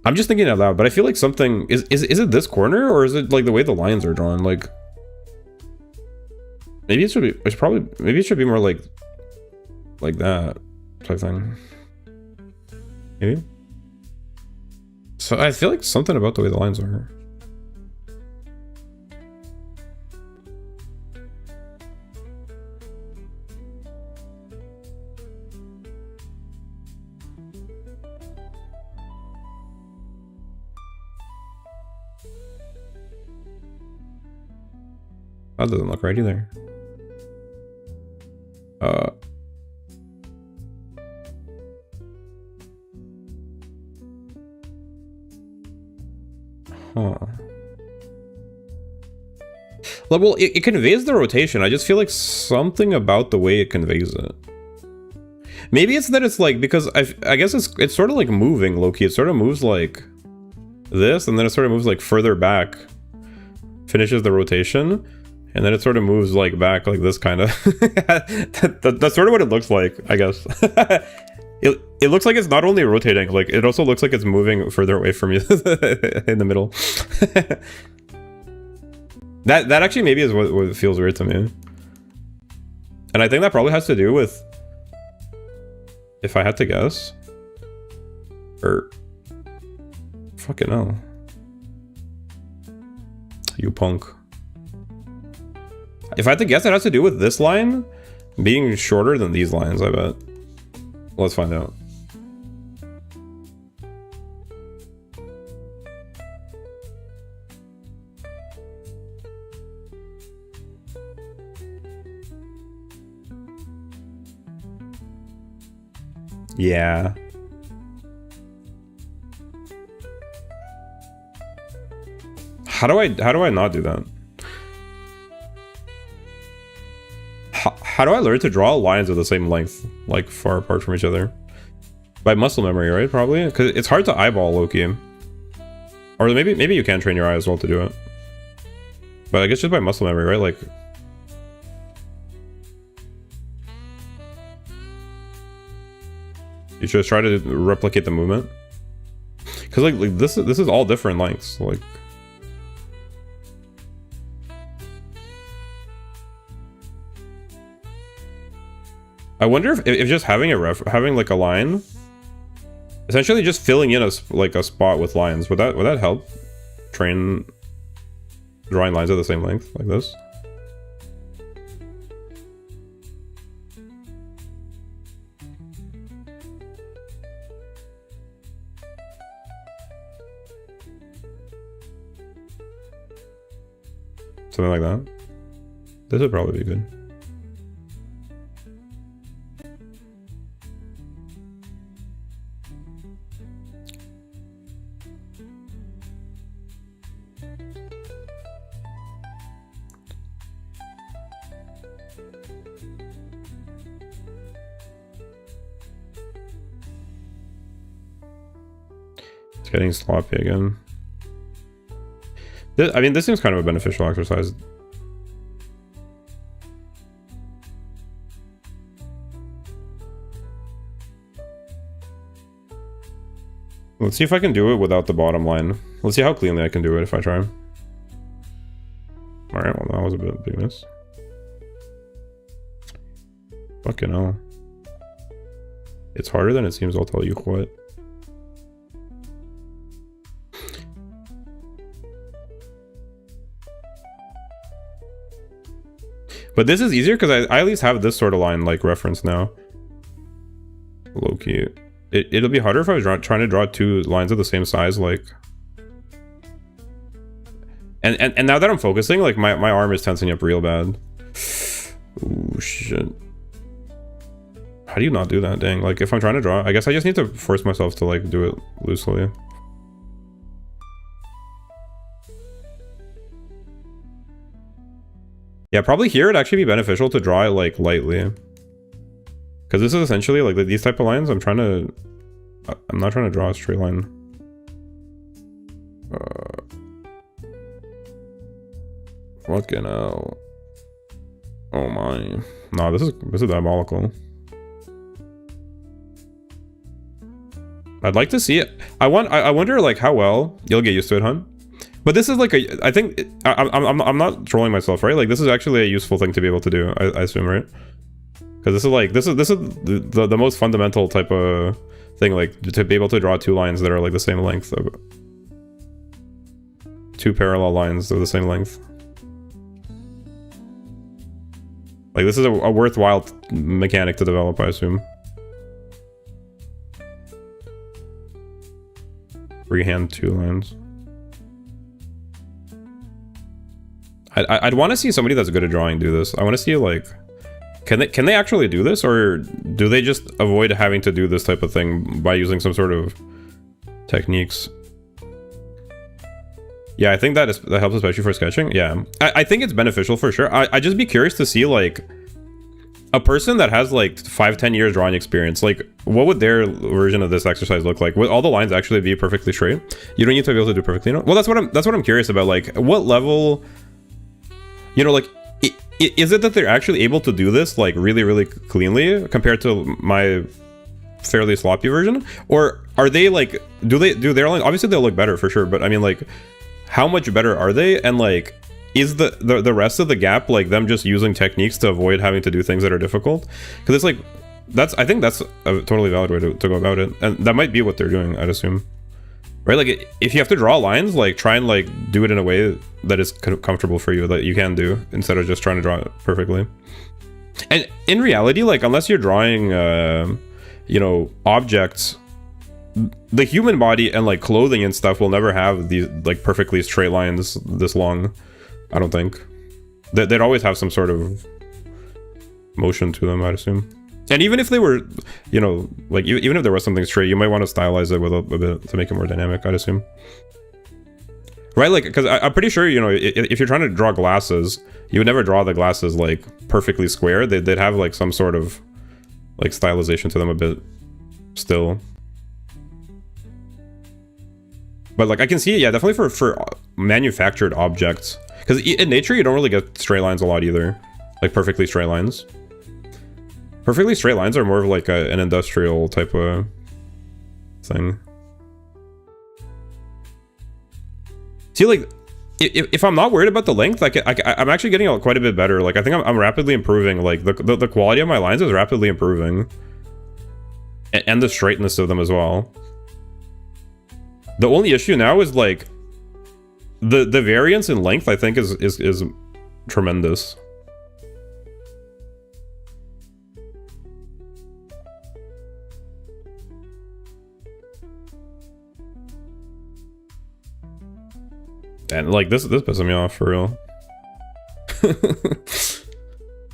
I'm just thinking out loud, but I feel like something is it this corner, or is it like the way the lines are drawn? Like, maybe it should be. Maybe it should be more like that type thing. Maybe. So I feel like something about the way the lines are. That doesn't look right either. Huh. Well, it conveys the rotation. I just feel like something about the way it conveys it. Maybe it's that it's like, because I guess it's sort of like moving low-key. It sort of moves like this, and then it sort of moves like further back. Finishes the rotation. And then it sort of moves like back like this kind of. That's sort of what it looks like, I guess. It looks like it's not only rotating, like it also looks like it's moving further away from you in the middle. That actually maybe is what feels weird to me. And I think that probably has to do with, if I had to guess, or fucking hell, you punk. If I had to guess, it has to do with this line being shorter than these lines, I bet. Let's find out. Yeah. How do I not do that? How do I learn to draw lines of the same length, like far apart from each other? By muscle memory, right? Probably, because it's hard to eyeball low-key. Or maybe you can train your eye as well to do it. But I guess just by muscle memory, right? Like, you just try to replicate the movement. Because like this is all different lengths. Like, I wonder if just having having like a line, essentially just filling in a spot with lines, would that help train drawing lines of the same length like this? Something like that. This would probably be good. It's getting sloppy again. I mean, this seems kind of a beneficial exercise. Let's see if I can do it without the bottom line. Let's see how cleanly I can do it if I try. Alright, well, that was a big miss. Fucking hell. It's harder than it seems, I'll tell you what. But this is easier because I at least have this sort of line like reference now. Low-key. It'll be harder if I was trying to draw two lines of the same size, like... And now that I'm focusing, like, my arm is tensing up real bad. Ooh, shit. How do you not do that, dang? Like, if I'm trying to draw, I guess I just need to force myself to, like, do it loosely. Yeah, probably here it'd actually be beneficial to draw it, like, lightly. Because this is essentially, like, these type of lines, I'm not trying to draw a straight line. Fucking hell. Oh my. No, this is diabolical. I'd like to see it. I wonder, like, how well you'll get used to it, huh? But this is like I think I'm not trolling myself, right? Like, this is actually a useful thing to be able to do, I assume, right? Because this is the most fundamental type of thing, like, to be able to draw two lines that are like the same length, of two parallel lines of the same length. Like, this is a worthwhile mechanic to develop, I assume. Freehand two lines. I'd want to see somebody that's good at drawing do this. I want to see, like, can they actually do this, or do they just avoid having to do this type of thing by using some sort of techniques? Yeah, I think that helps, especially for sketching. Yeah, I think it's beneficial for sure. I'd just be curious to see, like, a person that has like 5-10 years drawing experience, like, what would their version of this exercise look like? Would all the lines actually be perfectly straight? You don't need to be able to do perfectly, you know? Well, that's what I'm curious about. Like, what level, you know, like, is it that they're actually able to do this, like, really cleanly compared to my fairly sloppy version? Or are they, like, do their lines, obviously they'll look better for sure, but I mean, like, how much better are they? And, like, is the rest of the gap, like, them just using techniques to avoid having to do things that are difficult? Because it's like, I think that's a totally valid way to go about it, and that might be what they're doing, I'd assume, right? Like, if you have to draw lines, like, try and, like, do it in a way that is comfortable for you, that you can do, instead of just trying to draw it perfectly. And in reality, like, unless you're drawing you know, objects, the human body and, like, clothing and stuff will never have these, like, perfectly straight lines this long, I don't think. They'd always have some sort of motion to them, I'd assume. And even if they were, you know, like, even if there was something straight, you might want to stylize it with a bit to make it more dynamic, I'd assume. Right? Like, because I'm pretty sure, you know, if you're trying to draw glasses, you would never draw the glasses, like, perfectly square. They'd have, like, some sort of, like, stylization to them a bit still. But, like, I can see it, yeah, definitely for manufactured objects. Because in nature, you don't really get straight lines a lot either. Like, perfectly straight lines. Perfectly straight lines are more of, like, an industrial type of thing. See, like, if I'm not worried about the length, like, I'm actually getting quite a bit better. Like, I think I'm rapidly improving. Like, the quality of my lines is rapidly improving. And the straightness of them as well. The only issue now is, like, the variance in length, I think, is tremendous. And, like, this pisses me off for real.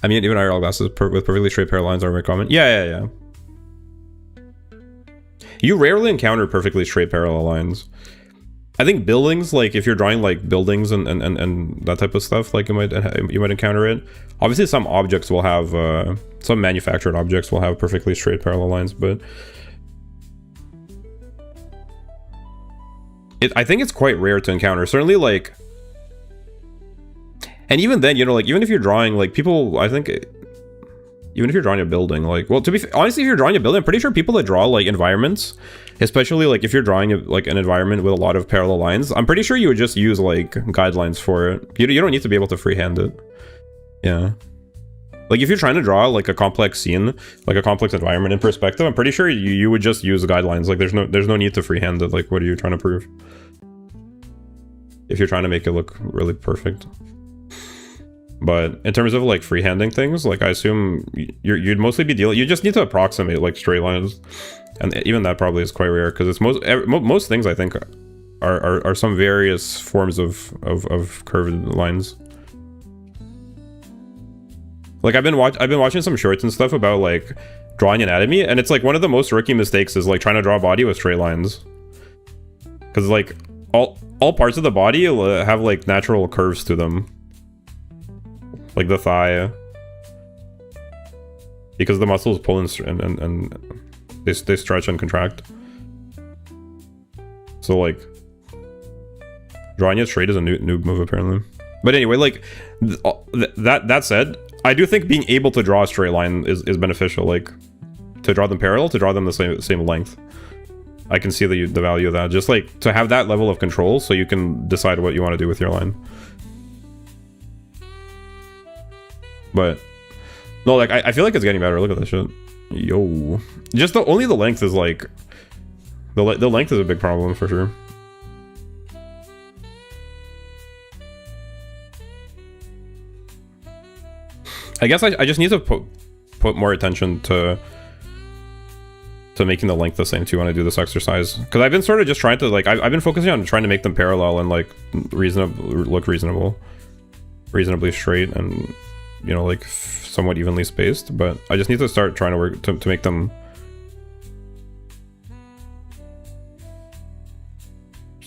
I mean, even IRL glasses with perfectly straight parallel lines are very common. Yeah. You rarely encounter perfectly straight parallel lines. I think buildings, like if you're drawing like buildings and that type of stuff, like you might encounter it. Obviously, some objects will have some manufactured objects will have perfectly straight parallel lines, but I think it's quite rare to encounter. Certainly, like, and even then, you know, like even if you're drawing like people, I think. Even if you're drawing a building, like, well, to be honestly, if you're drawing a building, I'm pretty sure people that draw like environments, especially like if you're drawing like an environment with a lot of parallel lines, I'm pretty sure you would just use like guidelines for it. You don't need to be able to freehand it. Yeah. Like if you're trying to draw like a complex scene, like a complex environment in perspective, I'm pretty sure you would just use guidelines. Like there's no need to freehand it. Like what are you trying to prove? If you're trying to make it look really perfect. But in terms of like freehanding things, like I assume you'd mostly be dealing. You just need to approximate like straight lines, and even that probably is quite rare because it's most things I think are some various forms of curved lines. Like I've been watching some shorts and stuff about like drawing anatomy, and it's like one of the most rookie mistakes is like trying to draw a body with straight lines, because like all parts of the body have like natural curves to them. Like the thigh, because the muscles pull and they stretch and contract. So like drawing it straight is a noob move apparently. But anyway, like that said, I do think being able to draw a straight line is beneficial. Like to draw them parallel, to draw them the same length. I can see the value of that. Just like to have that level of control, so you can decide what you want to do with your line. But no, like I feel like it's getting better. Look at this shit. Yo, just only the length is like the length is a big problem for sure. I guess I just need to put more attention to making the length the same too when I do this exercise, because I've been sort of just trying to like I've been focusing on trying to make them parallel and like reasonably straight and, you know, like somewhat evenly spaced, but I just need to start trying to work to make them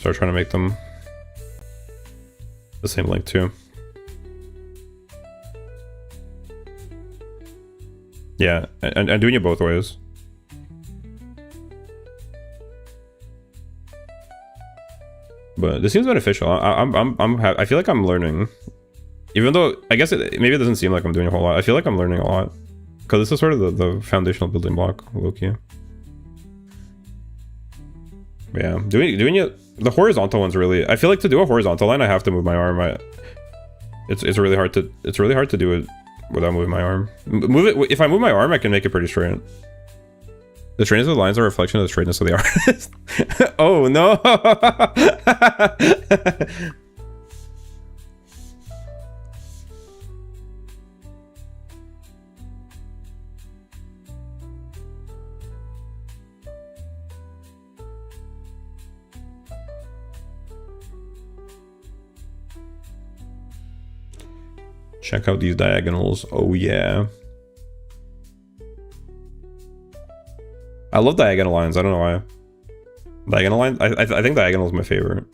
the same length too. Yeah, and doing it both ways. But this seems beneficial. I feel like I'm learning. Even though, I guess maybe it doesn't seem like I'm doing a whole lot. I feel like I'm learning a lot. Because this is sort of the foundational building block, low-key. Yeah, doing it... The horizontal one's really... I feel like to do a horizontal line, I have to move my arm. It's really hard to do it without moving my arm. If I move my arm, I can make it pretty straight. The straightness of the lines are a reflection of the straightness of the artist. Oh, no! Check out these diagonals. Oh yeah. I love diagonal lines. I don't know why. Diagonal lines? I think diagonal is my favorite.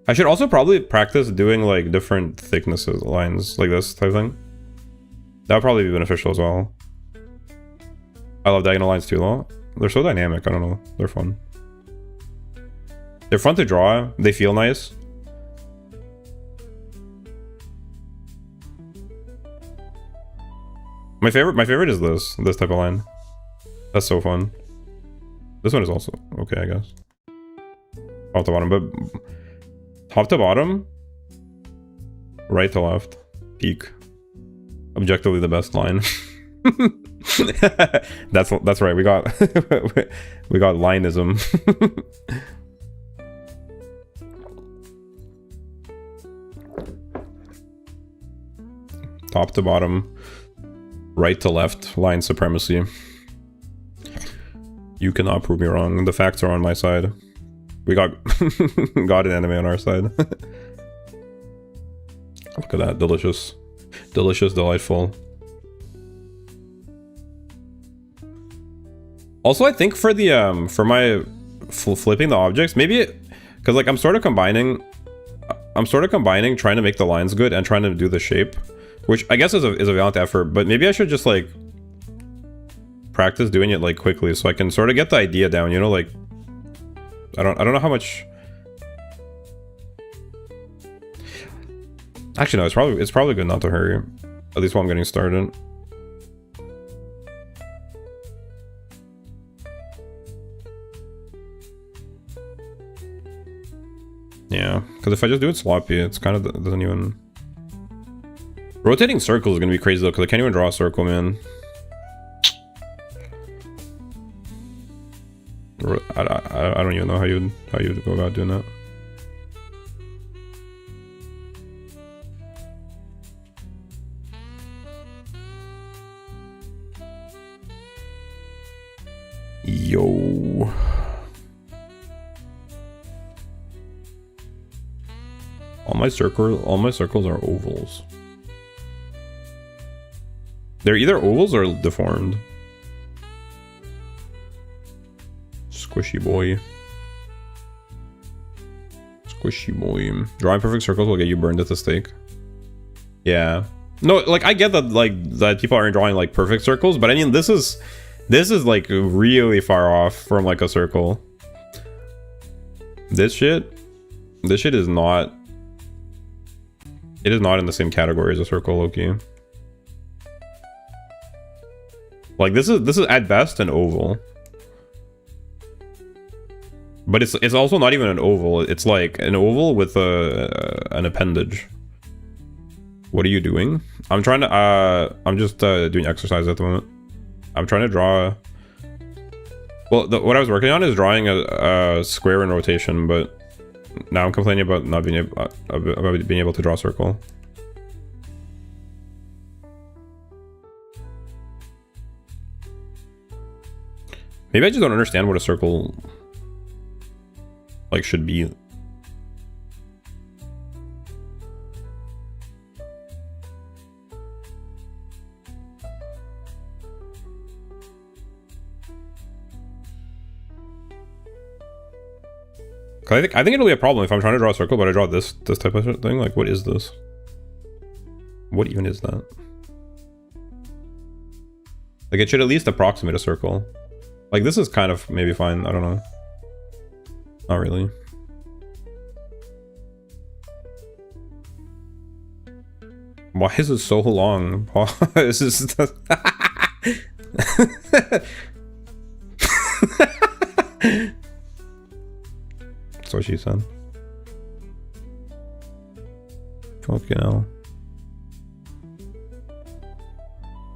I should also probably practice doing like different thicknesses lines, like this type of thing. That would probably be beneficial as well. I love diagonal lines too, though. They're so dynamic. I don't know. They're fun. They're fun to draw. They feel nice. My favorite is this type of line. That's so fun. This one is also okay, I guess. Top to bottom, but top to bottom, right to left, peak. Objectively the best line. That's right. We got we got lineism. Top to bottom, right to left, line supremacy. You cannot prove me wrong. The facts are on my side. We got got an anime on our side. Look at that, delicious, delicious, delightful. Also, I think for the for my flipping the objects, maybe because like I'm sort of combining trying to make the lines good and trying to do the shape, which I guess is a valiant effort. But maybe I should just like practice doing it like quickly so I can sort of get the idea down. You know, like I don't know how much. Actually, no. It's probably good not to hurry. At least while I'm getting started. Yeah, because if I just do it sloppy, it's kind of doesn't even. Rotating circles is gonna be crazy though, because I can't even draw a circle, man. I don't even know how you'd go about doing that. Yo. All my circles are ovals. They're either ovals or deformed. Squishy boy. Squishy boy. Drawing perfect circles will get you burned at the stake. Yeah. No, like I get that that people aren't drawing like perfect circles, but I mean this is like really far off from like a circle. This shit is not. It is not in the same category as a circle, Loki. Like this is at best an oval. But it's also not even an oval. It's like an oval with an appendage. What are you doing? I'm trying to I'm just doing exercise at the moment. I'm trying to draw. Well, what I was working on is drawing a square in rotation, but now I'm complaining about not being able to draw a circle. Maybe I just don't understand what a circle like should be. I think it'll be a problem if I'm trying to draw a circle, but I draw this type of thing. Like, what is this? What even is that? Like, it should at least approximate a circle. Like, this is kind of maybe fine. I don't know. Not really. Why is it so long? This is. That's what she said. Fucking hell.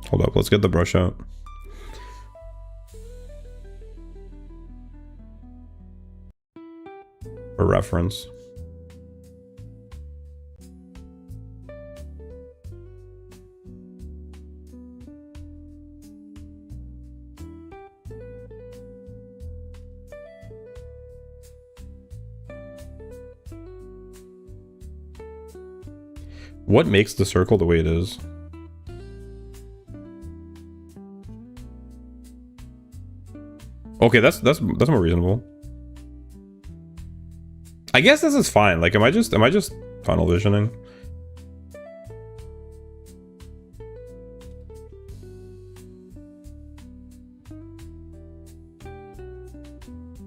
Hold up, let's get the brush out. For reference. What makes the circle the way it is? Okay, that's more reasonable. I guess this is fine. Like, am I just tunnel visioning?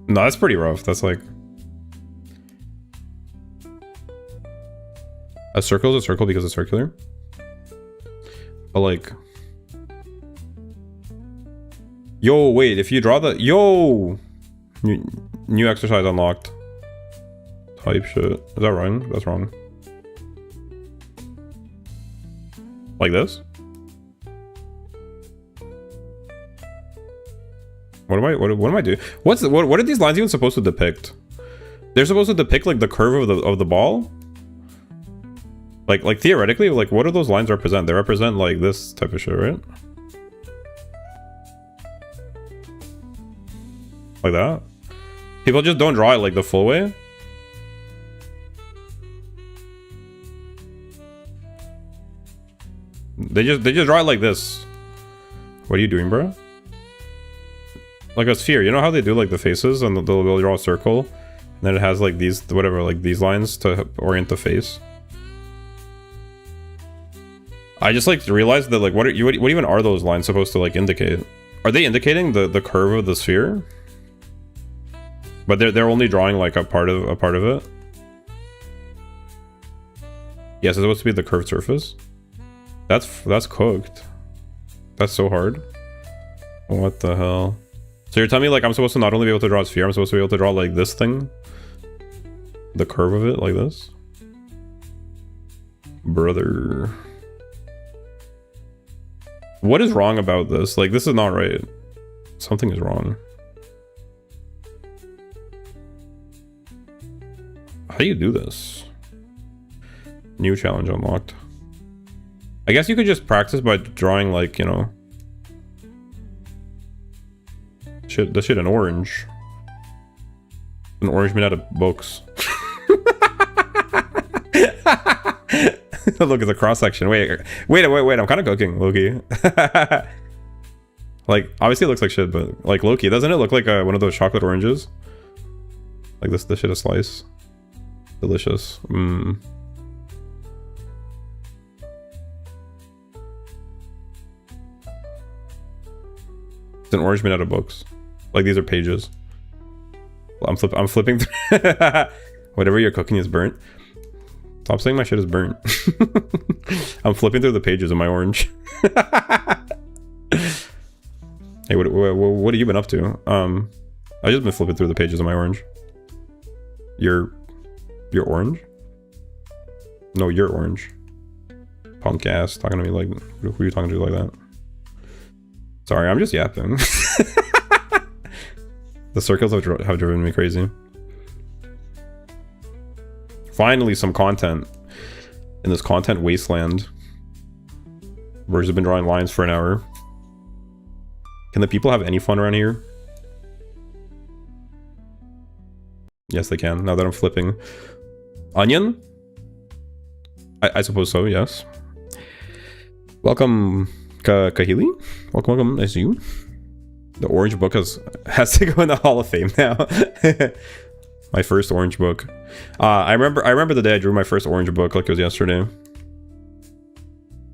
No, that's pretty rough. That's like a circle is a circle because it's circular. But like, yo, wait, if you draw the new exercise unlocked. Type shit. Is that wrong? That's wrong. Like this? What am I doing? What are these lines even supposed to depict? They're supposed to depict like the curve of the ball? Like theoretically, like what do those lines represent? They represent like this type of shit, right? Like that? People just don't draw it like the full way? They just draw it like this. What are you doing, bro? Like a sphere. You know how they do like the faces and they'll draw a circle? And then it has like these, whatever, like these lines to orient the face. I just like realized that like what even are those lines supposed to like indicate? Are they indicating the curve of the sphere? But they're only drawing like a part of it. Yes, it's supposed to be the curved surface. That's cooked. That's so hard. What the hell? So you're telling me like I'm supposed to not only be able to draw a sphere, I'm supposed to be able to draw like this thing? The curve of it like this? Brother. What is wrong about this? Like, this is not right. Something is wrong. How do you do this? New challenge unlocked. I guess you could just practice by drawing, like, you know... This shit in orange. An orange made out of books. Look, it's a cross section. Wait, I'm kind of cooking, Loki. Like, obviously it looks like shit, but like Loki, doesn't it look like one of those chocolate oranges? Like this shit a slice. Delicious. Mmm. It's an orange made out of books. Like these are pages. I'm flipping through. Whatever you're cooking is burnt. Stop saying my shit is burnt. I'm flipping through the pages of my orange. Hey, what have you been up to? I've just been flipping through the pages of my orange. You're orange? No, you're orange. Punk ass talking to me like, who are you talking to like that? Sorry, I'm just yapping. The circles have driven me crazy. Finally, some content in this content wasteland. Birds have been drawing lines for an hour. Can the people have any fun around here? Yes, they can. Now that I'm flipping. Onion? I suppose so, yes. Welcome, Kahili. Welcome, nice to you. The orange book has to go in the Hall of Fame now. My first orange book. I remember the day I drew my first orange book like it was yesterday.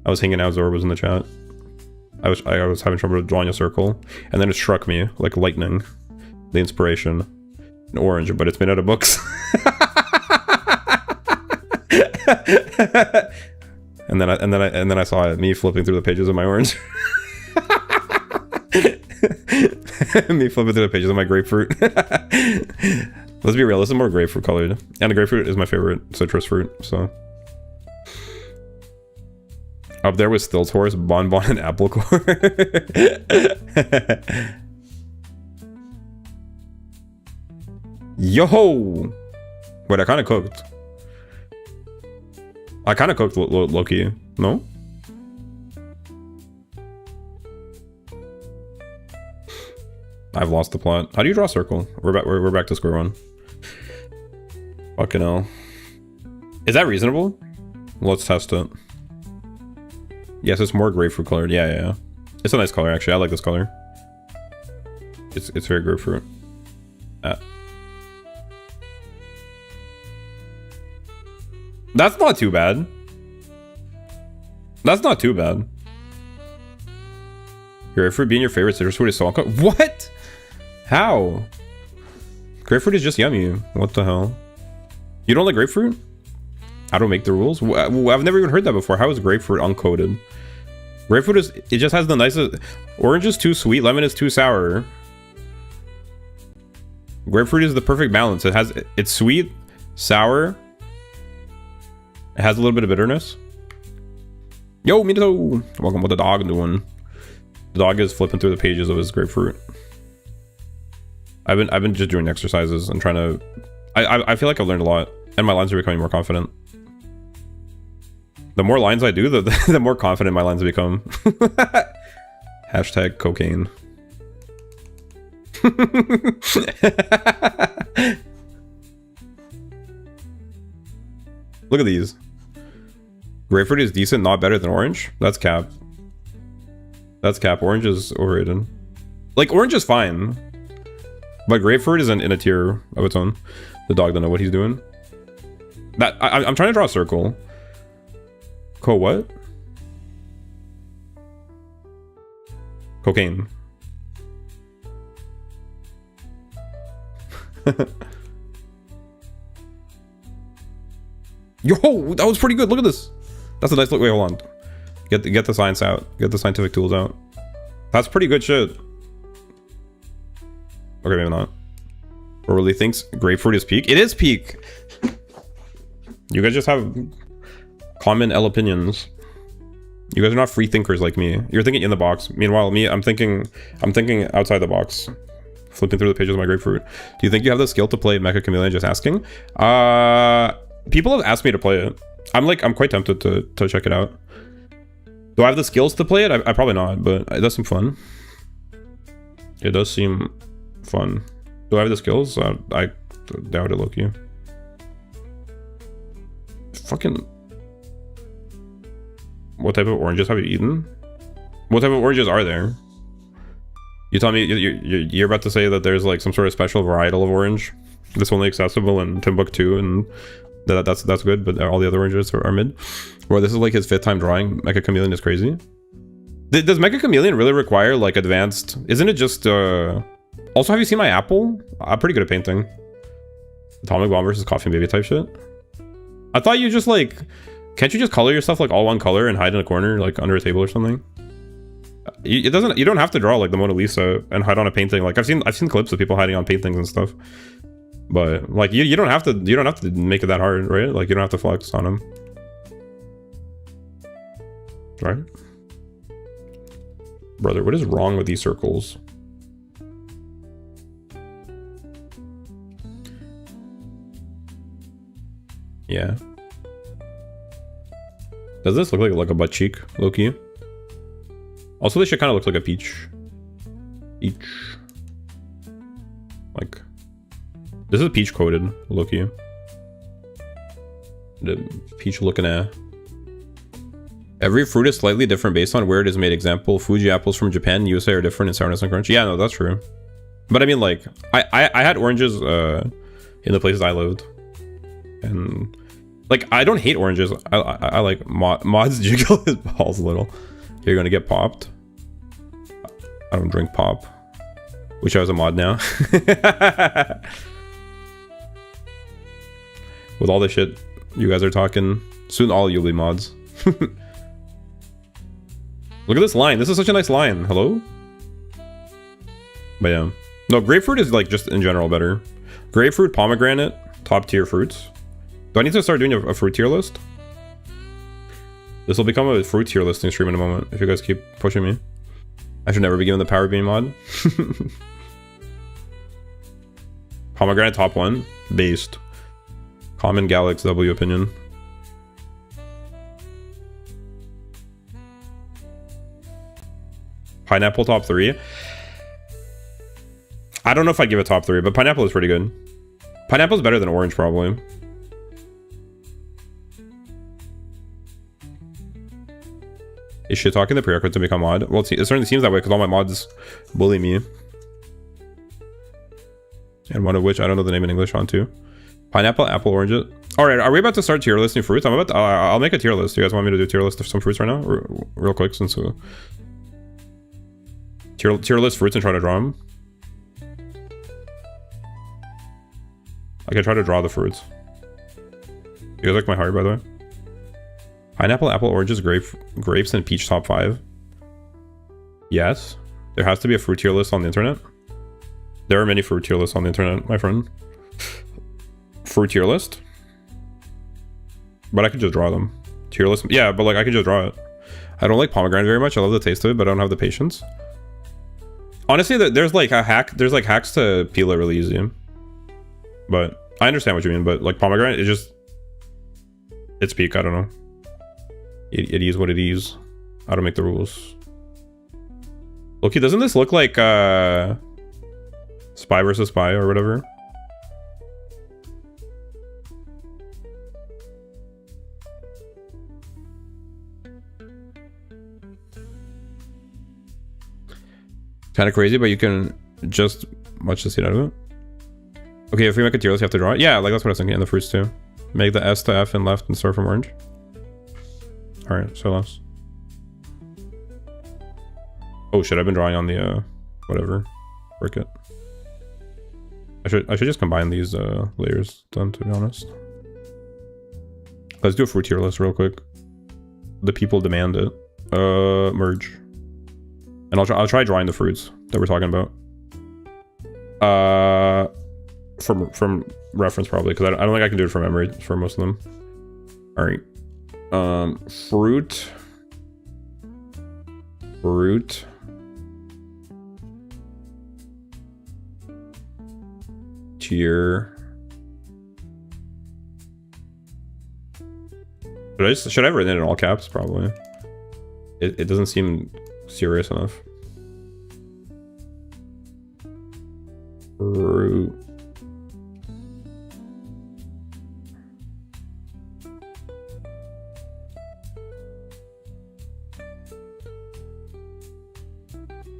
I was hanging out, Zora was in the chat. I was having trouble drawing a circle, and then it struck me like lightning. The inspiration. An orange, but it's made out of books. and then I saw me flipping through the pages of my orange. Me flipping through the pages of my grapefruit. Let's be real, this is more grapefruit colored. And the grapefruit is my favorite citrus fruit, so. Up there with Stiltor's, Bonbon, and Apple Core. Yo! Wait, I kind of cooked. I kind of cooked Loki. No? I've lost the plot. How do you draw a circle? We're back to square one. Fucking hell. Is that reasonable? Let's test it. Yes, it's more grapefruit colored. Yeah. It's a nice color, actually. I like this color. It's very grapefruit. That's not too bad. That's not too bad. Grapefruit being your favorite citrus fruit is so uncooked. What? How? Grapefruit is just yummy. What the hell? You don't like grapefruit? I don't make the rules? I've never even heard that before. How is grapefruit uncoated? Grapefruit is... It just has the nicest... Orange is too sweet. Lemon is too sour. Grapefruit is the perfect balance. It's sweet, sour. It has a little bit of bitterness. Yo, Mito! Welcome. What the dog doing? The dog is flipping through the pages of his grapefruit. I've been just doing exercises and trying to... I feel like I've learned a lot, and my lines are becoming more confident. The more lines I do, the more confident my lines become. Hashtag cocaine. Look at these. Grapefruit is decent, not better than orange. That's cap. That's cap. Orange is overrated. Like, orange is fine, but grapefruit is in a tier of its own. The dog don't know what he's doing. That I'm trying to draw a circle. What? Cocaine. Yo, that was pretty good. Look at this. That's a nice look. Wait, hold on. Get the science out. Get the scientific tools out. That's pretty good shit. Okay, maybe not. Or really thinks grapefruit is peak. It is peak. You guys just have common L opinions. You guys are not free thinkers like me. You're thinking in the box. Meanwhile, me, I'm thinking outside the box. Flipping through the pages of my grapefruit. Do you think you have the skill to play Mecha Chameleon? Just asking. People have asked me to play it. I'm quite tempted to check it out. Do I have the skills to play it? I probably not, but it does seem fun. It does seem fun. Do I have the skills? I doubt it, Loki. Fucking... What type of oranges have you eaten? What type of oranges are there? You tell me you're about to say that there's like some sort of special varietal of orange that's only accessible in Timbuktu, and that's good, but all the other oranges are mid. Bro, this is like his 5th time drawing. Mecha Chameleon is crazy. Does Mecha Chameleon really require like advanced? Isn't it just Also, have you seen my apple? I'm pretty good at painting. Atomic Bomb versus Coffee and Baby type shit. I thought you just like, can't you just color yourself like all one color and hide in a corner like under a table or something? You don't have to draw like the Mona Lisa and hide on a painting. Like I've seen clips of people hiding on paintings and stuff. But like you don't have to make it that hard, right? Like you don't have to flex on them. Right? Brother, what is wrong with these circles? Yeah. Does this look like a butt cheek, low-key? Also, this shit kind of looks like a peach. Peach. Like, this is peach coated, low-key. The peach looking at. Every fruit is slightly different based on where it is made. Example, Fuji apples from Japan, USA are different in sourness and crunch. Yeah, no, that's true. But I mean, like, I had oranges in the places I lived. And, like, I don't hate oranges. I like mods jiggle his balls a little. You're gonna get popped. I don't drink pop. Wish I was a mod now. With all the shit you guys are talking, soon all you'll be mods. Look at this line. This is such a nice line. Hello? But yeah. No, grapefruit is like just in general better. Grapefruit, pomegranate, top tier fruits. Do I need to start doing a fruit tier list? This will become a fruit tier listing stream in a moment if you guys keep pushing me. I should never be given the power beam mod. Pomegranate top 1. Based. Common Galax W opinion. Pineapple top 3. I don't know if I'd give it top 3, but pineapple is pretty good. Pineapple is better than orange, probably. Is shit talking the prerequisite to become mod? Well, it certainly seems that way because all my mods bully me. And one of which I don't know the name in English on too. Pineapple, apple, orange. Alright, are we about to start tier listing fruits? I'll make a tier list. Do you guys want me to do a tier list of some fruits right now? Real quick, since tier list fruits and try to draw them. I can try to draw the fruits. You guys like my heart, by the way? Pineapple, apple, oranges, grapes, and peach top 5. Yes. There has to be a fruit tier list on the internet. There are many fruit tier lists on the internet, my friend. Fruit tier list. But I could just draw them. Tier list. Yeah, but like I could just draw it. I don't like pomegranate very much. I love the taste of it, but I don't have the patience. Honestly, there's like a hack. There's like hacks to peel it really easy. But I understand what you mean. But like pomegranate, it's peak. I don't know. It is what it is. I don't make the rules. Okay, doesn't this look like Spy versus spy or whatever. Kind of crazy, but you can just watch the seed out of it. Okay, if we make a tier list, you have to draw it. Yeah, like that's what I was thinking. And the fruits too. Make the S to F and left and start from orange. All right, so less. Oh shit! I've been drawing on the whatever, work it. I should just combine these layers then, to be honest. Let's do a fruit tier list real quick. The people demand it. Merge. And I'll try drawing the fruits that we're talking about. From reference probably, because I don't think I can do it from memory for most of them. All right. Fruit. Tier. Should I have written it in all caps? Probably. It doesn't seem serious enough. Fruit.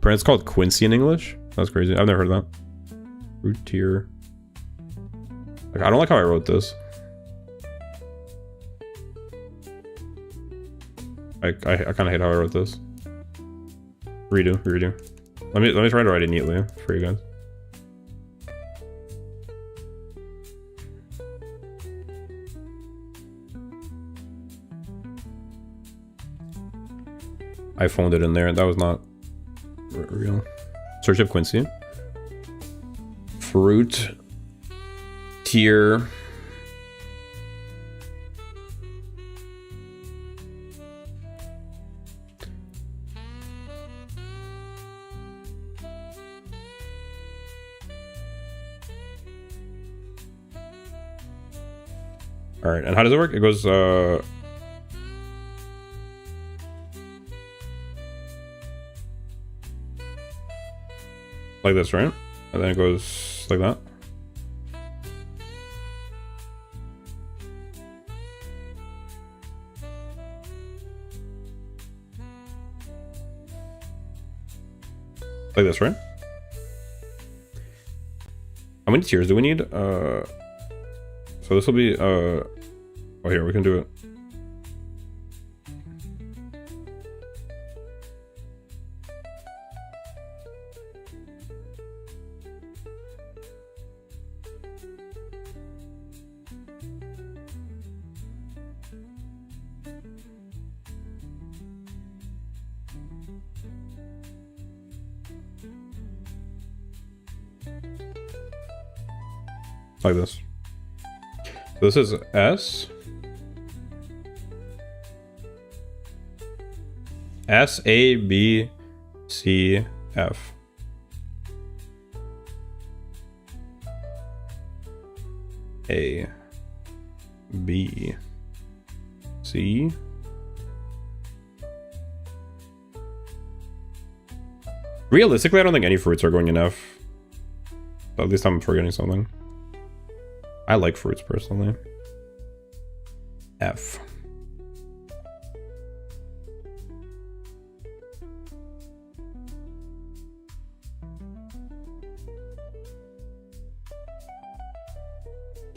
It's called Quincy in English. That's crazy. I've never heard of that. Fruit tier. Like, I don't like how I wrote this. I kind of hate how I wrote this. Redo. Let me try to write it neatly for you guys. I phoned it in there. That was not real. Search up Quincy. Fruit tier. All right, and how does it work? It goes like this, right? And then it goes like that. Like this, right? How many tiers do we need? So this will be oh, here, we can do it. Like this. So this is S. S, A, B, C, F. A, B, C. Realistically, I don't think any fruits are going in F. At least I'm forgetting something. I like fruits personally. F.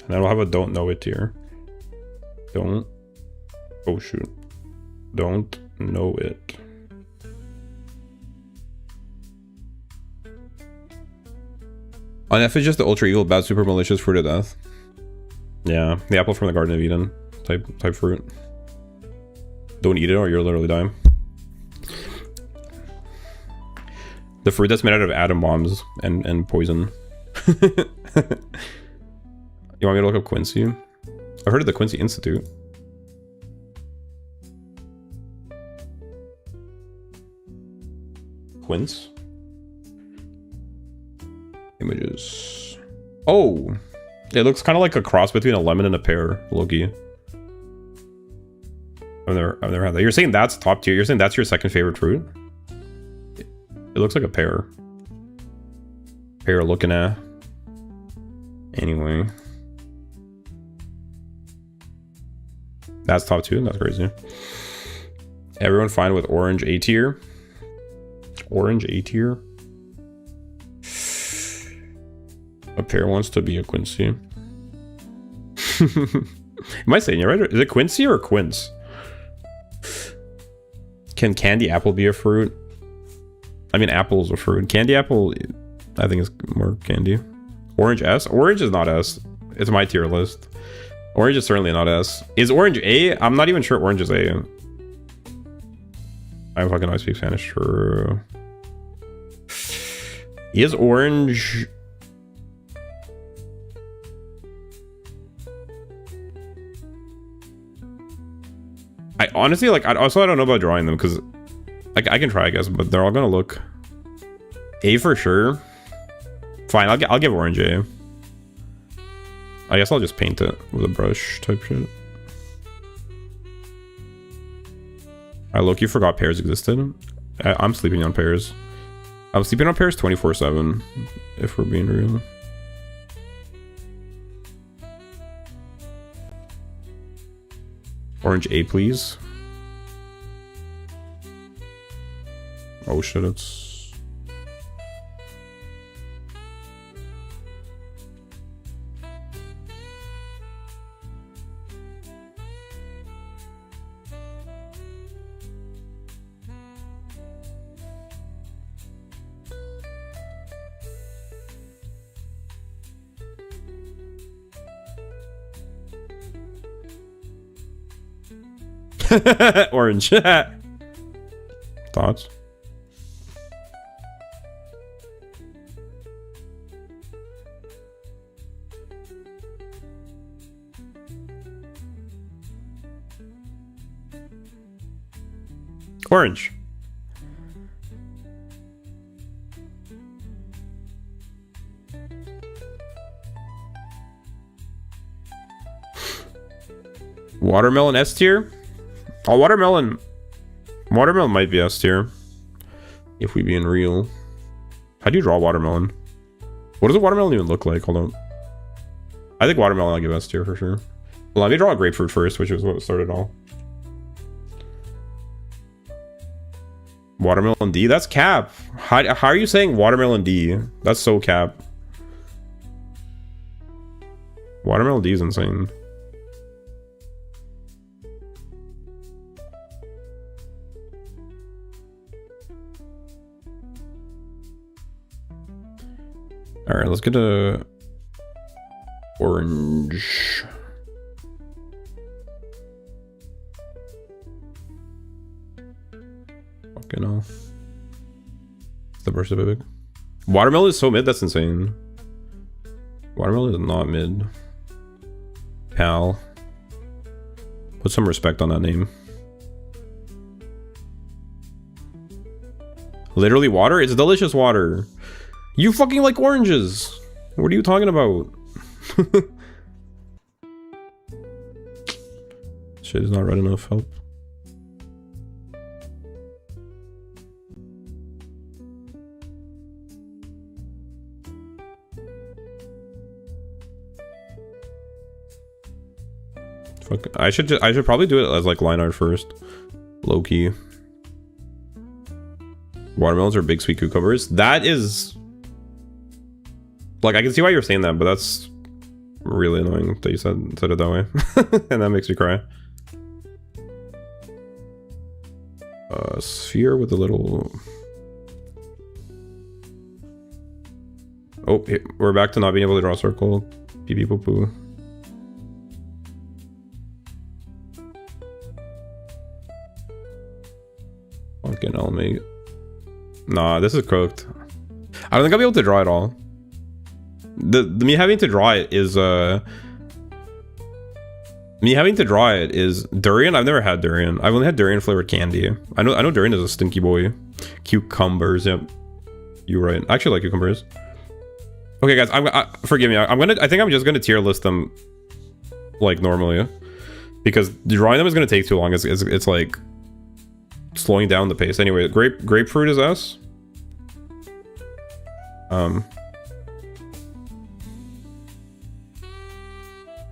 And I will have a don't know it tier. Don't. Oh shoot. Don't know it. On F is just the ultra evil, bad, super malicious fruit of death. Yeah, the apple from the Garden of Eden type fruit. Don't eat it or you'll literally die. The fruit that's made out of atom bombs and poison. You want me to look up Quincy? I've heard of the Quincy Institute. Quince? Images. Oh! It looks kind of like a cross between a lemon and a pear, Loki. I've never had that. You're saying that's top tier? You're saying that's your second favorite fruit? It looks like a pear. pair looking at. Anyway. That's top 2. That's crazy. Everyone fine with orange A tier? Orange A tier? A pair wants to be a Quincy. Am I saying it right? Is it Quincy or Quince? Can candy apple be a fruit? I mean, apple is a fruit. Candy apple, I think is more candy. Orange S? Orange is not S. It's my tier list. Orange is certainly not S. Is orange A? I'm not even sure orange is A. I fucking always speak Spanish. True. Is orange... I honestly, like, I don't know about drawing them, because I can try, I guess, but they're all gonna look A for sure. Fine, I'll give orange A. I guess I'll just paint it with a brush type shit. I low-key forgot pears existed. I'm sleeping on pears. I'm sleeping on pears 24/7, if we're being real. Orange A, please. Oh shit, it's... Orange. Thoughts? Orange. Watermelon S tier? Oh, watermelon might be S tier. If we being real. How do you draw watermelon? What does a watermelon even look like? Hold on. I think watermelon I'll give S tier for sure. Well, let me draw a grapefruit first, which is what started all. Watermelon D? That's cap. How are you saying watermelon D? That's so cap. Watermelon D is insane. All right, let's get a orange. Fucking hell. The burst of big. Watermelon is so mid, that's insane. Watermelon is not mid. Pal. Put some respect on that name. Literally water? It's delicious water. You fucking like oranges. What are you talking about? Shit is not red enough. Help. Fuck. I should probably do it as like line art first. Low key. Watermelons are big sweet cucumbers. That is... Like, I can see why you're saying that, but that's really annoying that you said it that way. And that makes me cry. Sphere with a little... Oh, we're back to not being able to draw a circle. Pee pee poo poo. Fucking hell, mate. Nah, this is cooked. I don't think I'll be able to draw it all. The me having to draw it is durian. I've never had durian. I've only had durian flavored candy. I know durian is a stinky boy. Cucumbers, yep. You're right. I actually like cucumbers. Okay, guys, forgive me. I think I'm just gonna tier list them like normally, because drawing them is gonna take too long. It's like slowing down the pace. Anyway, grapefruit is S.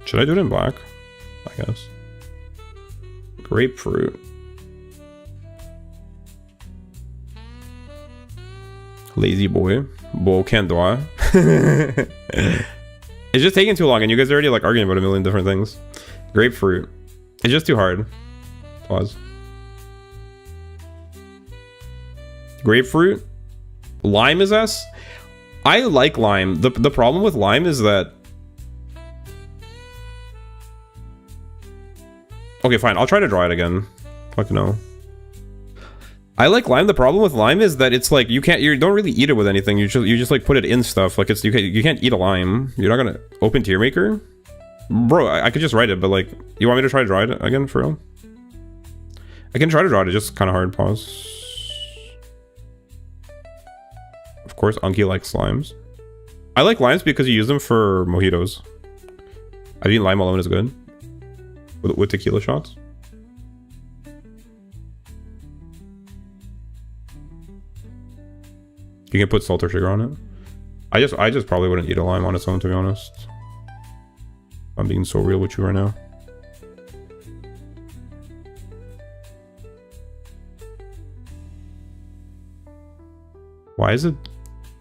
Should I do it in black? I guess. Grapefruit. Lazy boy. Bull can't do it. It's just taking too long, and you guys are already like arguing about a million different things. Grapefruit. It's just too hard. Pause. Grapefruit. Lime is S. I like lime. The problem with lime is that... Okay, fine. I'll try to draw it again. Fuck no. I like lime. The problem with lime is that it's like you don't really eat it with anything. You just like put it in stuff. Like you can't eat a lime. You're not gonna open tier maker, bro. I could just write it, but like, you want me to try to draw it again for real? I can try to draw it. It's just kind of hard. Pause. Of course, Unky likes limes. I like limes because you use them for mojitos. I think lime alone is good with tequila shots. You can put salt or sugar on it. I just probably wouldn't eat a lime on its own, to be honest. I'm being so real with you right now. Why is it?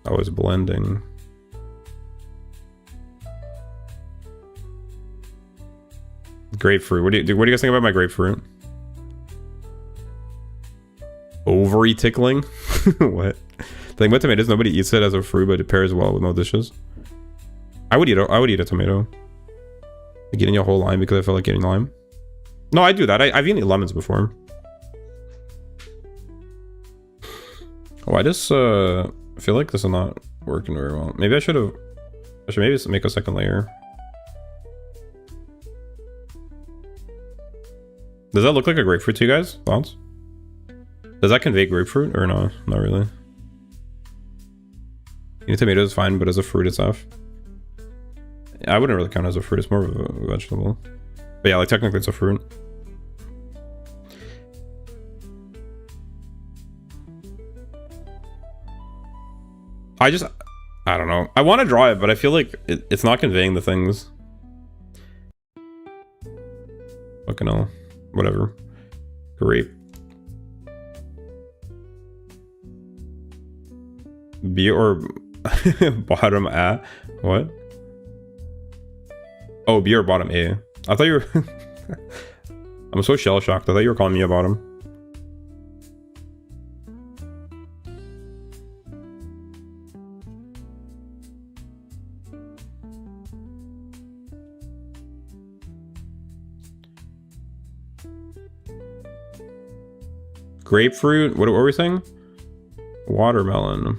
Oh, it's blending. Grapefruit. What do you guys think about my grapefruit? Ovary tickling? What? The thing with tomatoes, nobody eats it as a fruit, but it pairs well with most dishes. I would eat a tomato. Like eating a whole lime because I feel like eating lime. No, I do that. I've eaten lemons before. Oh, I just feel like this is not working very well. Maybe I should maybe make a second layer. Does that look like a grapefruit to you guys? Thoughts? Does that convey grapefruit or no? Not really. Tomato is fine, but as a fruit itself, I wouldn't really count it as a fruit. It's more of a vegetable. But yeah, like technically it's a fruit. I don't know. I want to draw it, but I feel like it's not conveying the things. Fucking hell. Whatever. Grape. B or bottom A? What? Oh, B or bottom A. I thought you were... I'm so shell shocked. I thought you were calling me a bottom. Grapefruit? What were we saying? Watermelon.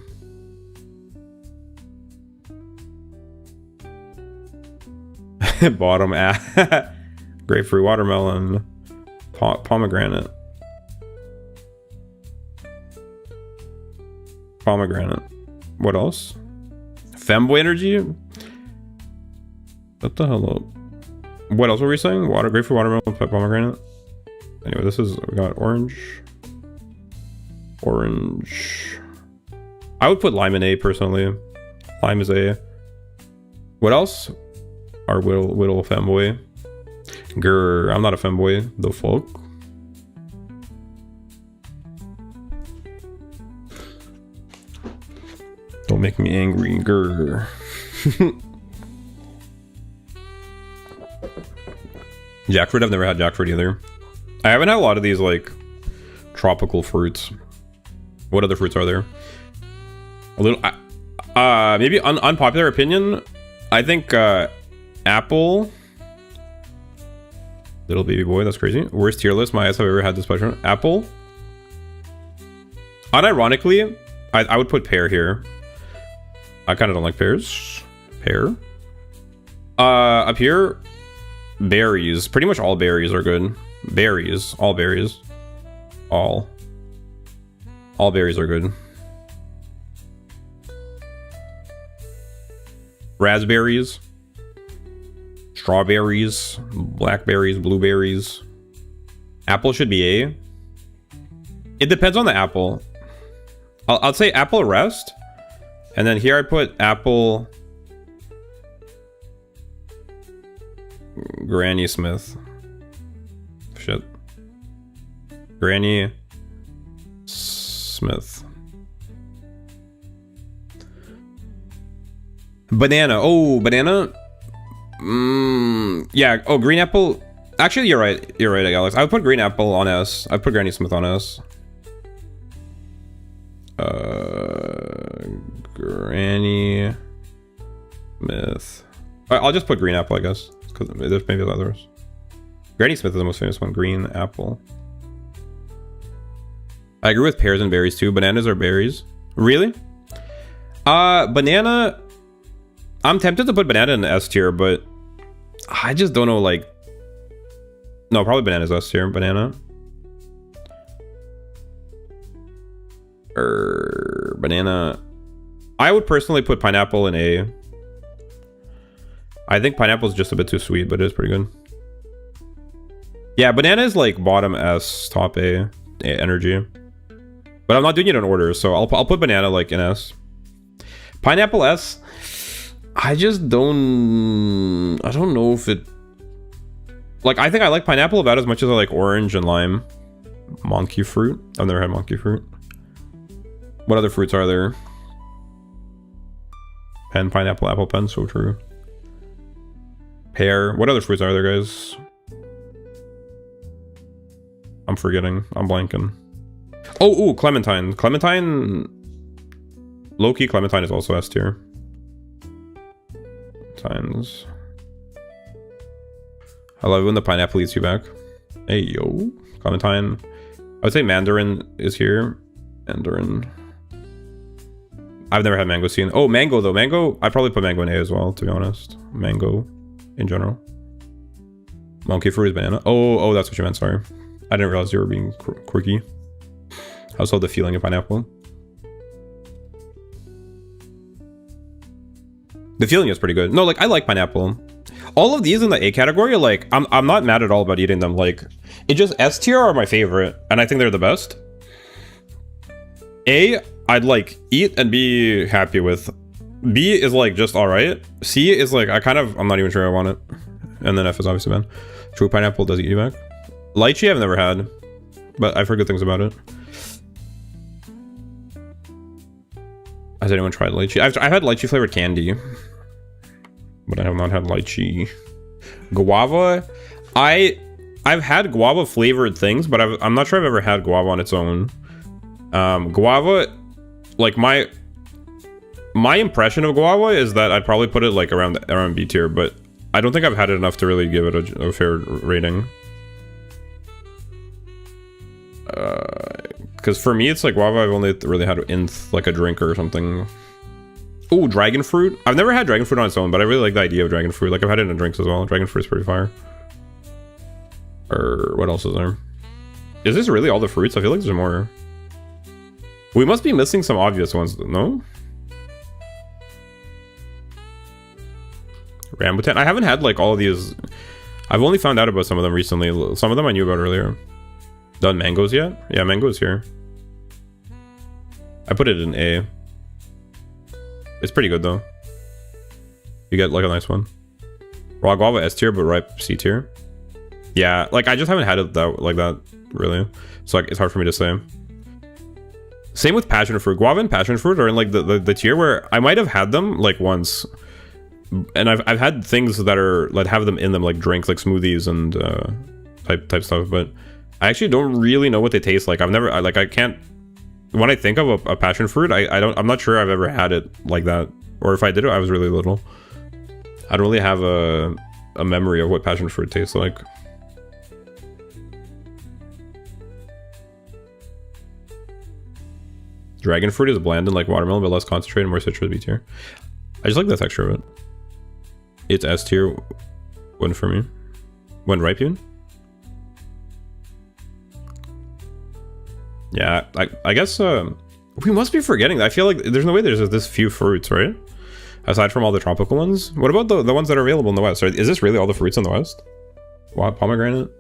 Bottom A. Grapefruit, watermelon, pomegranate. Pomegranate. What else? Femboy energy? What the hell up? What else were we saying? Grapefruit, watermelon, pomegranate. Anyway, we got orange. Orange. I would put lime in A personally. Lime is A. What else? Our whittle femboy. Grr, I'm not a femboy. The fuck? Don't make me angry. Grr. Jackfruit, I've never had jackfruit either. I haven't had a lot of these like tropical fruits. What other fruits are there? A little maybe unpopular opinion. I think apple. Little baby boy, that's crazy. Worst tier list my ass have ever had this pleasure. Apple. Unironically, I would put pear here. I kind of don't like pears. Pear. Up here, berries. Pretty much all berries are good. Berries. All berries. All berries are good. Raspberries. Strawberries. Blackberries. Blueberries. Apple should be A. It depends on the apple. I'll say apple rest. And then here I put apple. Granny Smith. Shit. Granny Smith. Banana. Oh, banana. Yeah. Oh, green apple. Actually, you're right. You're right, Alex. I would put green apple on S. I'd put Granny Smith on S. Granny Smith. I'll just put green apple, I guess, because there's maybe others. Granny Smith is the most famous one. Green apple. I agree with pears and berries too. Bananas are berries. Really? Banana. I'm tempted to put banana in the S tier, but I just don't know, like... No, probably banana's S tier. Banana. Banana. I would personally put pineapple in A. I think pineapple is just a bit too sweet, but it is pretty good. Yeah, banana is like bottom S, top A energy. But I'm not doing it in order, so I'll put banana like in S. Pineapple S. I just don't... I don't know if it... Like, I think I like pineapple about as much as I like orange and lime. Monkey fruit. I've never had monkey fruit. What other fruits are there? Pen, pineapple, apple, pen. So true. Pear. What other fruits are there, guys? I'm forgetting. I'm blanking. Oh, ooh, clementine. Clementine... Low-key clementine is also S tier. Times. I love it when the pineapple eats you back. Hey, yo. Clementine. I would say mandarin is here. Mandarin. I've never had mangosteen. Oh, mango though. Mango. I'd probably put mango in A as well, to be honest. Mango in general. Monkey fruit is banana. Oh, that's what you meant. Sorry. I didn't realize you were being quirky. I also have the feeling of pineapple. The feeling is pretty good. No, like, I like pineapple. All of these in the A category, like, I'm not mad at all about eating them. Like, it just S tier are my favorite, and I think they're the best. A, I'd like eat and be happy with. B is like just alright. C is like I'm not even sure I want it. And then F is obviously bad. True pineapple does eat you back. Lychee I've never had, but I've heard good things about it. Has anyone tried lychee? I've had lychee flavored candy, but I have not had lychee. Guava, I've had guava flavored things, but I'm not sure I've ever had guava on its own. Guava, like my impression of guava is that I'd probably put it like around B tier, but I don't think I've had it enough to really give it a fair rating. Because for me, it's like guava I've only really had in like a drink or something. Oh, dragon fruit. I've never had dragon fruit on its own, but I really like the idea of dragon fruit. Like, I've had it in drinks as well. Dragon fruit's pretty fire. Or what else is there? Is this really all the fruits? I feel like there's more. We must be missing some obvious ones, no? Rambutan. I haven't had like all of these. I've only found out about some of them recently. Some of them I knew about earlier. Done mangoes yet? Yeah, mango's here. I put it in A. It's pretty good though. You get like a nice one. Raw guava S tier, but ripe C tier. Yeah, like I just haven't had it like that really. So like it's hard for me to say. Same with passion fruit. Guava and passion fruit are in like the tier where I might have had them like once. And I've had things that are like have them in them like drinks, like smoothies and type stuff, but I actually don't really know what they taste like. I can't. When I think of a passion fruit, I'm not sure I've ever had it like that, or if I did it, I was really little. I don't really have a memory of what passion fruit tastes like. Dragon fruit is bland and like watermelon, but less concentrated, more citrus B tier. I just like the texture of it. It's S tier when for me. When ripe even. Yeah, I guess we must be forgetting. I feel like there's no way there's this few fruits, right? Aside from all the tropical ones. What about the ones that are available in the West? Is this really all the fruits in the West? Wow, pomegranate.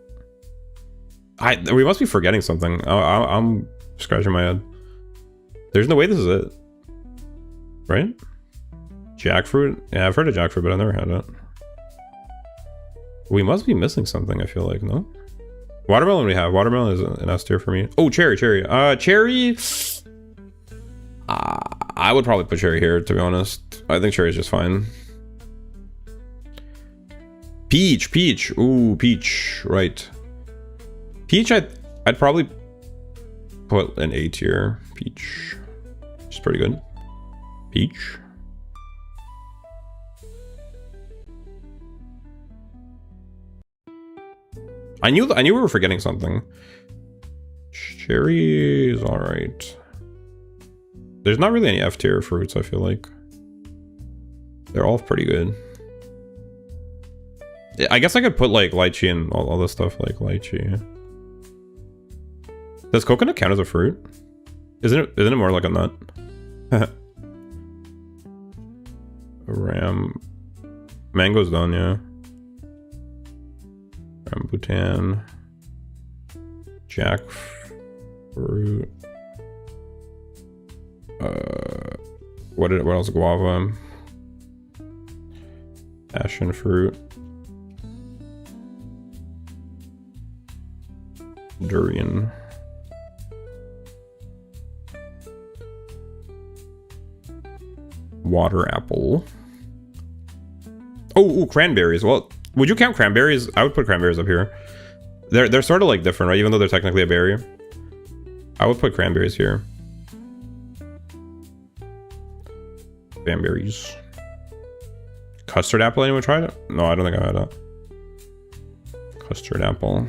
We must be forgetting something. I'm scratching my head. There's no way this is it. Right? Jackfruit? Yeah, I've heard of jackfruit, but I've never had it. We must be missing something, I feel like, no? Watermelon we have. Watermelon is an S tier for me. Oh, cherry. Cherry. I would probably put cherry here, to be honest. I think cherry is just fine. Peach. Ooh, peach. Right. Peach, I'd probably put an A tier. Peach. It's pretty good. Peach. I knew we were forgetting something. Cherry is alright. There's not really any F tier fruits, I feel like. They're all pretty good. Yeah, I guess I could put like lychee and all this stuff, like lychee. Does coconut count as a fruit? Isn't it more like a nut? Mango's done, yeah. Rambutan. Jackfruit. What else? Guava. Passion fruit. Durian. Water apple. Oh, cranberries. Well, would you count cranberries? I would put cranberries up here. They're sort of like different, right? Even though they're technically a berry. I would put cranberries here. Cranberries. Custard apple, anyone tried it? No, I don't think I had that. Custard apple.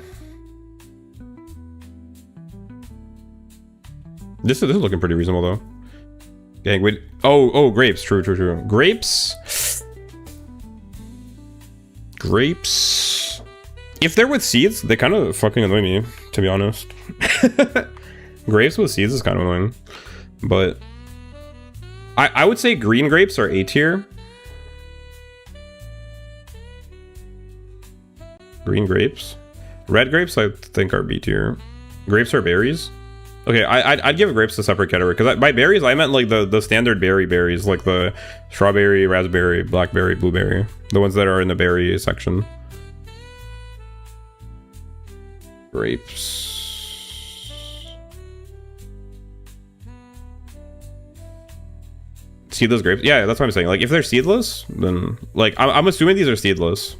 This is looking pretty reasonable though. Gang, wait. Oh, grapes. True. Grapes. If they're with seeds, they kind of fucking annoy me, to be honest. Grapes with seeds is kind of annoying. But I would say green grapes are A tier. Green grapes. Red grapes, I think, are B tier. Grapes are berries. Okay, I'd give grapes a separate category, because by berries I meant like the standard berries, like the strawberry, raspberry, blackberry, blueberry, the ones that are in the berry section. Grapes. Seedless grapes? Yeah, that's what I'm saying. Like if they're seedless, then like I'm assuming these are seedless.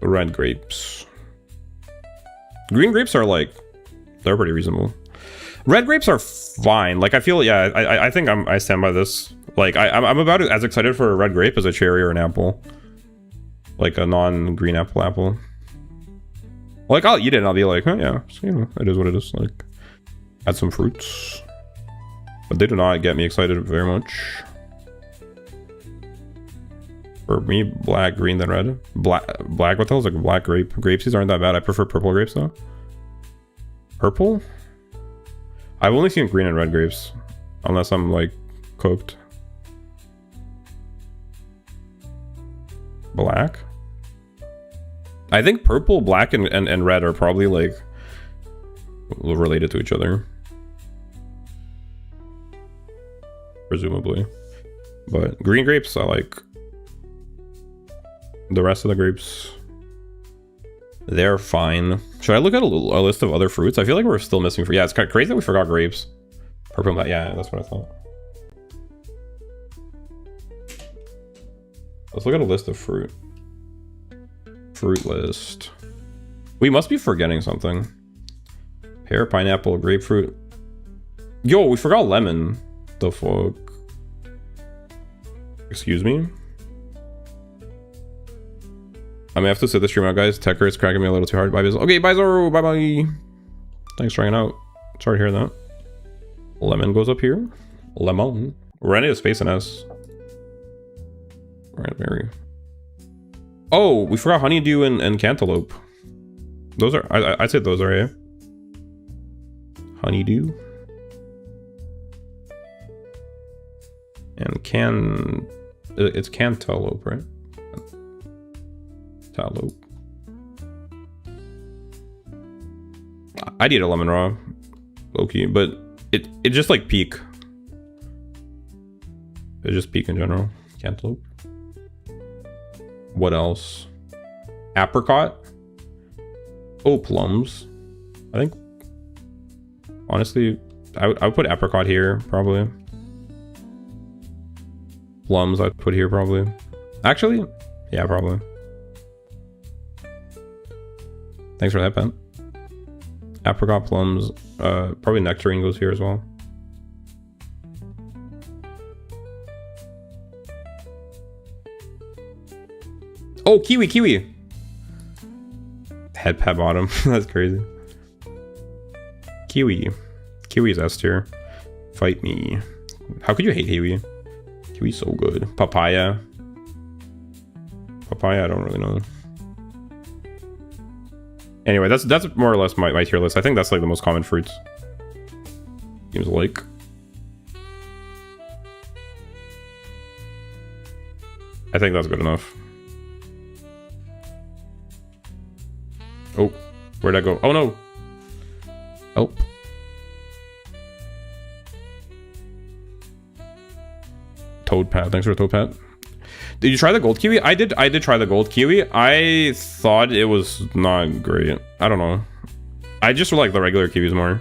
Red grapes. Green grapes are like, they're pretty reasonable. Red grapes are fine. Like I feel, yeah, I think I stand by this. Like I'm about as excited for a red grape as a cherry or an apple. Like a non-green apple. Like I'll eat it and I'll be like, oh yeah, so, you know, it is what it is. Like, add some fruits. But they do not get me excited very much. For me, black, green, then red. Black, what the hell is like black grape? Grapes, these aren't that bad. I prefer purple grapes though. Purple? I've only seen green and red grapes. Unless I'm like cooked. Black? I think purple, black, and red are probably like related to each other. Presumably. But green grapes, I like. The rest of the grapes, they're fine. Should I look at a list of other fruits? I feel like we're still missing fruit. Yeah, it's kind of crazy that we forgot grapes. Purple, yeah, that's what I thought. Let's look at a list of fruit. Fruit list. We must be forgetting something. Pear, pineapple, grapefruit. Yo, we forgot lemon. The fuck? Excuse me? I may have to sit the stream out, guys. Tecker is cracking me a little too hard. Bye, Basil. Okay, bye, Zoro. Bye-bye. Thanks for hanging out. Sorry to hear that. Lemon goes up here. Lemon. We're running out of space in S. Raspberry. Oh, we forgot honeydew and cantaloupe. Those are... I'd say those are, yeah. Honeydew. And it's cantaloupe, right? Cantaloupe. I'd eat a lemon raw. Okay, but it just like peak. It's just peak in general. Cantaloupe. What else? Apricot. Oh, plums. I think, honestly, I would put apricot here, probably. Plums I'd put here, probably. Actually, yeah, probably. Thanks for that, Ben. Apricot, plums, probably nectarine goes here as well. Oh, kiwi. Head pad bottom. That's crazy. Kiwi's S tier. Fight me. How could you hate kiwi? Kiwi's so good. Papaya. I don't really know. Anyway, that's more or less my tier list. I think that's like the most common fruits. Seems like. I think that's good enough. Oh, where'd I go? Oh no! Oh. Toadpad, thanks for the Toadpad. Did you try the gold kiwi? I did try the gold kiwi. I thought it was not great. I don't know. I just like the regular kiwis more.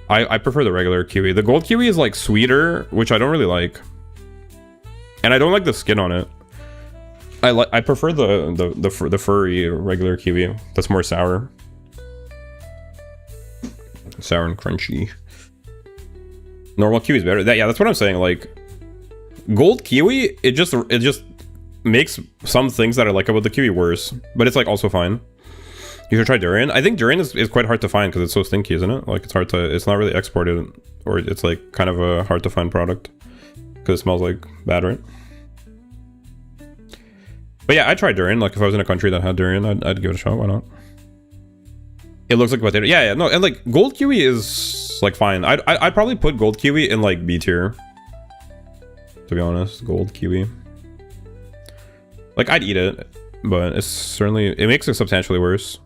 I prefer the regular kiwi. The gold kiwi is like sweeter, which I don't really like. And I don't like the skin on it. I prefer the furry regular kiwi. That's more sour. Sour and crunchy. Normal kiwi is better. Yeah, that's what I'm saying. Like, gold kiwi, it just makes some things that I like about the kiwi worse, but it's like also fine. You should try durian. I think durian is quite hard to find because it's so stinky, isn't it? Like, it's not really exported, or it's like kind of a hard to find product because it smells like bad, right? But yeah, I'd try durian. Like, if I was in a country that had durian, I'd give it a shot. Why not? It looks like potato. Yeah, no, and like gold kiwi is like fine. I'd probably put gold kiwi in like B tier. To be honest, gold kiwi. Like, I'd eat it, but it makes it substantially worse.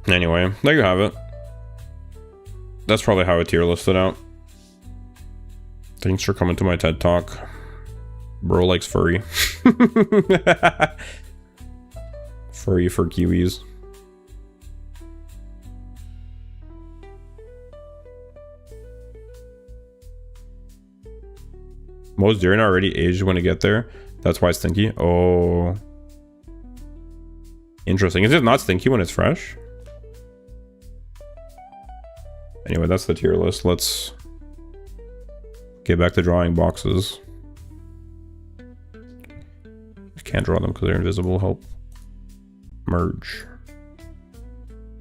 Anyway, there you have it. That's probably how a tier listed out. Thanks for coming to my TED Talk. Bro likes furry. Furry for kiwis. Most durian are already aged when you get there. That's why it's stinky. Oh. Interesting. Is it not stinky when it's fresh? Anyway, that's the tier list. Let's get back to drawing boxes. Can't draw them because they're invisible. Help. Merge.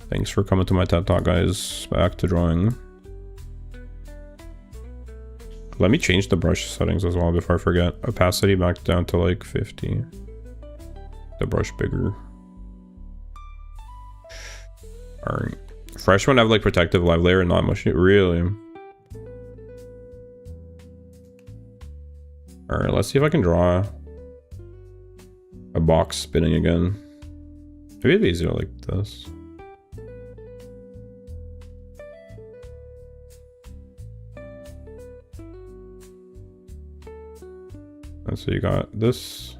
Thanks for coming to my TED Talk, guys. Back to drawing. Let me change the brush settings as well before I forget. Opacity back down to like 50. The brush bigger. Alright. Fresh one have like protective live layer and not much. Really? Alright, let's see if I can draw a box spinning again. Maybe it'd be easier like this. And so you got this.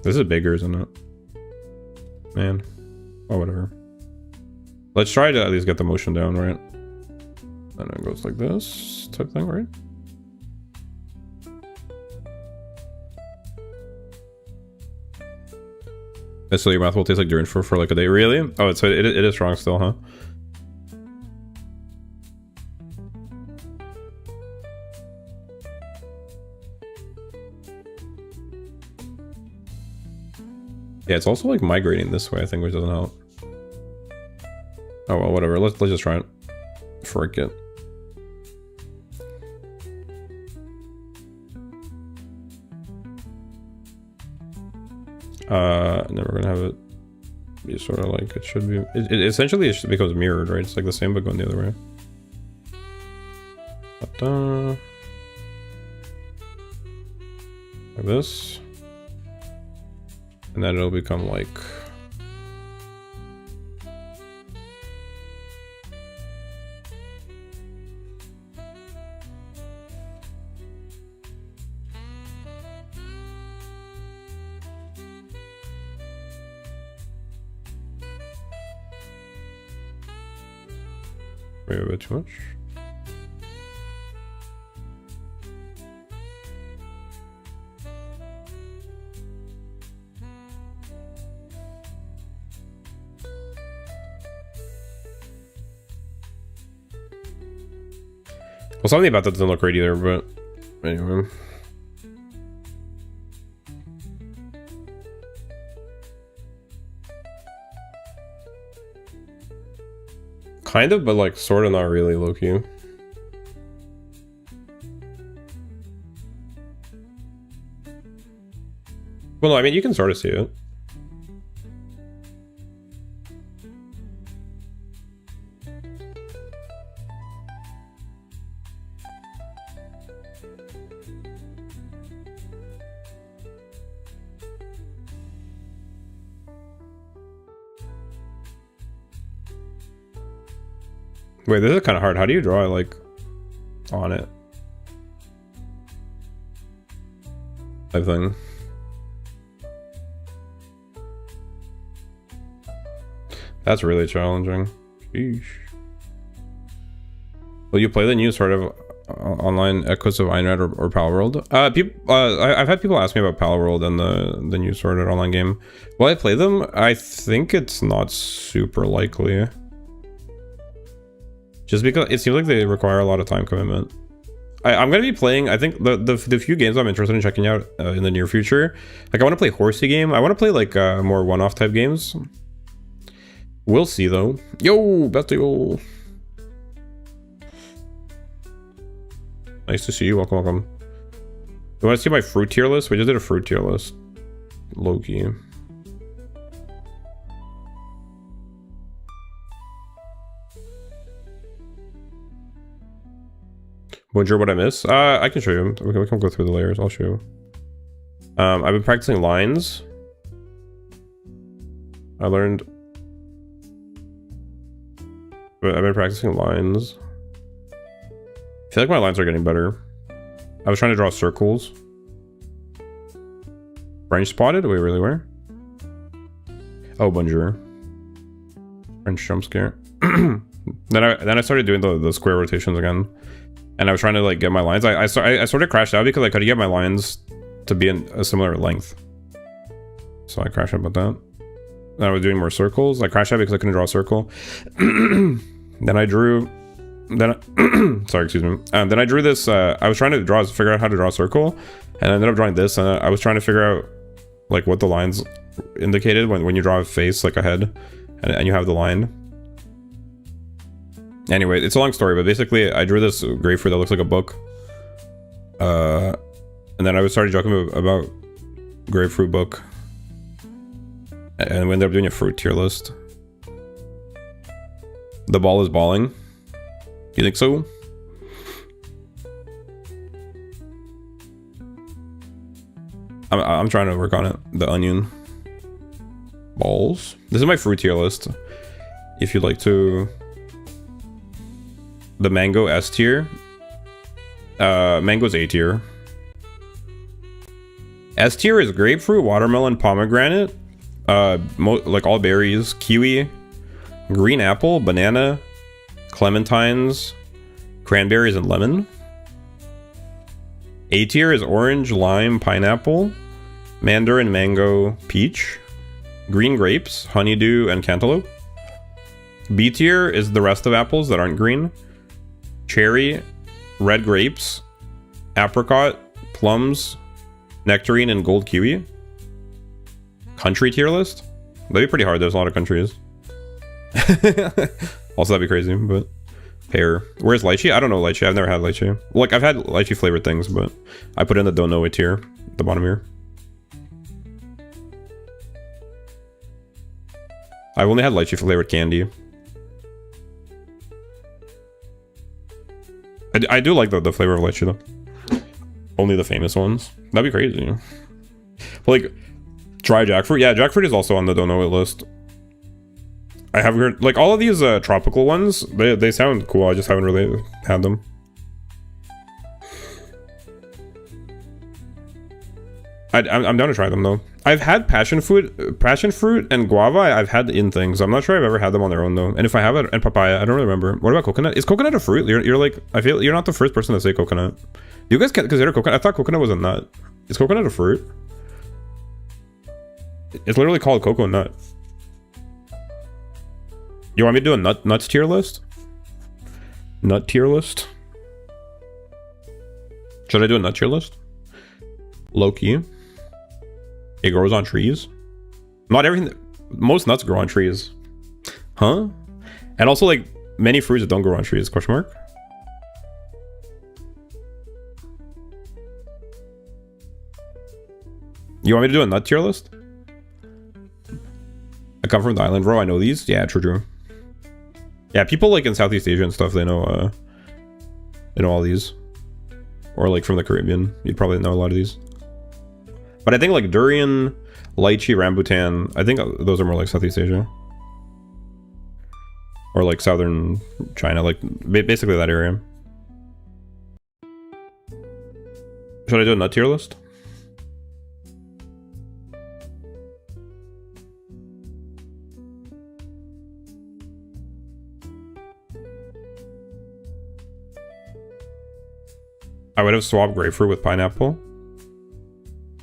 This is bigger, isn't it? Man. Oh, whatever. Let's try to at least get the motion down, right? And it goes like this type thing, right? So your mouth will taste like durian for like a day. Really? Oh, so it is strong still, huh? Yeah, it's also like migrating this way, I think, which doesn't help. Oh well, whatever. Let's just try it. Frick it. And then we're gonna have it be sort of like it should be. It essentially it becomes mirrored, right? It's like the same but going the other way. Da-da. Like this. And then it'll become like... maybe a bit too much. Well, something about that doesn't look right either, but anyway. Kind of, but like sort of not really, low-key. Well, no, I mean, you can sort of see it. Wait, this is kind of hard. How do you draw, like, on it? Type thing. That's really challenging. Sheesh. Will you play the new sort of online Echoes of Einrad or Palworld? I've had people ask me about Palworld and the new Sword Art Online game. Will I play them? I think it's not super likely. Just because it seems like they require a lot of time commitment. I'm going to be playing, I think, the few games I'm interested in checking out in the near future. Like, I want to play Horsey game. I want to play, like, more one-off type games. We'll see, though. Yo, Basil. Nice to see you. Welcome, welcome. You want to see my fruit tier list? We just did a fruit tier list. Low-key. Wonder what I miss? I can show you. We can go through the layers. I'll show you. I've been practicing lines. I've been practicing lines. I feel like my lines are getting better. I was trying to draw circles. French spotted? Wait, really, where? Oh, bonjour. French jump scare. Then I started doing the square rotations again. And I was trying to like get my lines. I sort of crashed out because I couldn't get my lines to be in a similar length. So I crashed out about that. Then I was doing more circles. I crashed out because I couldn't draw a circle. Then I drew. Sorry, excuse me. Then I drew this. I was trying to figure out how to draw a circle, and I ended up drawing this. And I was trying to figure out like what the lines indicated when you draw a face, like a head, and you have the line. Anyway, it's a long story, but basically I drew this grapefruit that looks like a book. And then I started joking about grapefruit book. And we ended up doing a fruit tier list. The ball is balling. You think so? I'm trying to work on it. The onion. Balls. This is my fruit tier list. If you'd like to... The mango S tier. Mango's A tier. S tier is grapefruit, watermelon, pomegranate, like all berries, kiwi, green apple, banana, clementines, cranberries, and lemon. A tier is orange, lime, pineapple, mandarin, mango, peach, green grapes, honeydew, and cantaloupe. B tier is the rest of apples that aren't green. Cherry, red grapes, apricot, plums, nectarine, and gold kiwi. Country tier list? That'd be pretty hard. There's a lot of countries. Also, that'd be crazy, but... Pear. Where's lychee? I don't know lychee. I've never had lychee. Like, I've had lychee flavored things, but I put in the don't know it tier at the bottom here. I've only had lychee flavored candy. I do like the flavor of lychee though. Only the famous ones. That'd be crazy. But like dry jackfruit. Yeah, jackfruit is also on the don't know it list. I have heard like all of these tropical ones. They sound cool. I just haven't really had them. I'm down to try them though. I've had passion fruit and guava. I've had in things. I'm not sure I've ever had them on their own though. And if I have it, and papaya, I don't really remember. What about coconut? Is coconut a fruit? You're like, I feel you're not the first person to say coconut. Do you guys consider coconut? I thought coconut was a nut. Is coconut a fruit? It's literally called coconut. You want me to do a nuts tier list? Nut tier list? Should I do a nut tier list? Low key. It grows on trees. Not everything. Most nuts grow on trees. Huh? And also like many fruits that don't grow on trees. Question mark? You want me to do a nut tier list? I come from the island, bro. I know these. Yeah, true. Yeah, people like in Southeast Asia and stuff, they know all these. Or like from the Caribbean, you'd probably know a lot of these. But I think like durian, lychee, rambutan, I think those are more like Southeast Asia. Or like southern China, like basically that area. Should I do a nut tier list? I would have swapped grapefruit with pineapple.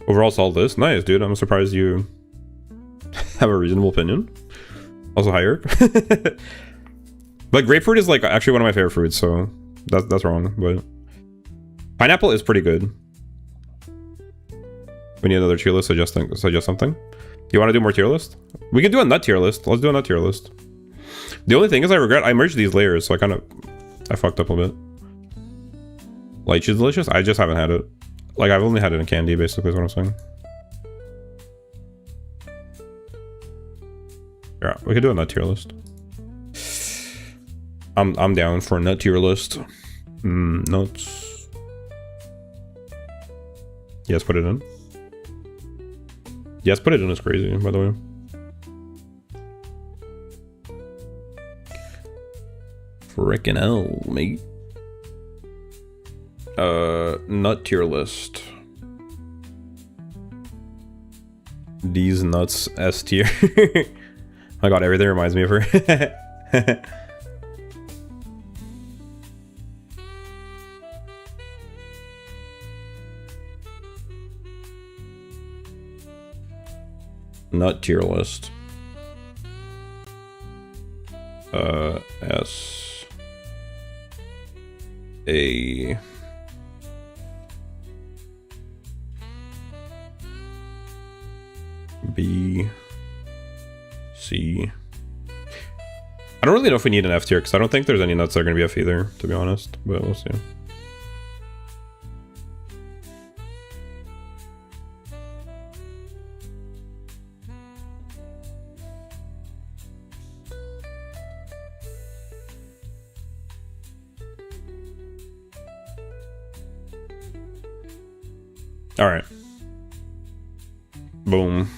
Overall solid list. Nice, dude. I'm surprised you have a reasonable opinion. Also higher. But grapefruit is like actually one of my favorite fruits, so that's wrong. But pineapple is pretty good. We need another tier list. Suggest something. You want to do more tier list? We can do a nut tier list. Let's do a nut tier list. The only thing is I regret I merged these layers, so I fucked up a bit. Lychee is delicious. I just haven't had it. Like I've only had it in candy, basically is what I'm saying. Yeah, we could do a nut tier list. I'm down for a nut tier list. Nuts. Yes, put it in. Yes, put it in is crazy, by the way. Frickin' hell, mate. Nut tier list. These nuts S tier. My god, everything reminds me of her. Nut tier list. S A B C. I don't really know if we need an F tier because I don't think there's any nuts that are going to be F either, to be honest, but we'll see. All right. Boom.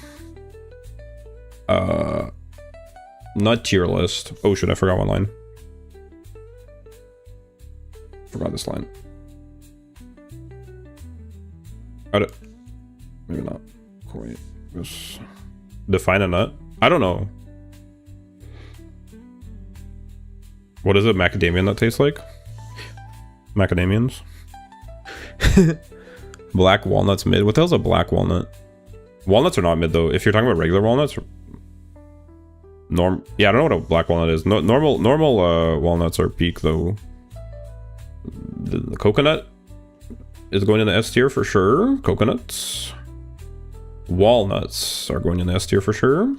Nut tier list. Oh shit, I forgot one line. Forgot this line. Got it. Maybe not quite. Just define a nut. I don't know. What does a macadamia nut taste like? Macadamians. Black walnuts mid. What the hell's a black walnut? Walnuts are not mid though. If you're talking about regular walnuts, yeah, I don't know what a black walnut is. Normal walnuts are peak though. The coconut is going in the S tier for sure. Coconuts. Walnuts are going in the S tier for sure.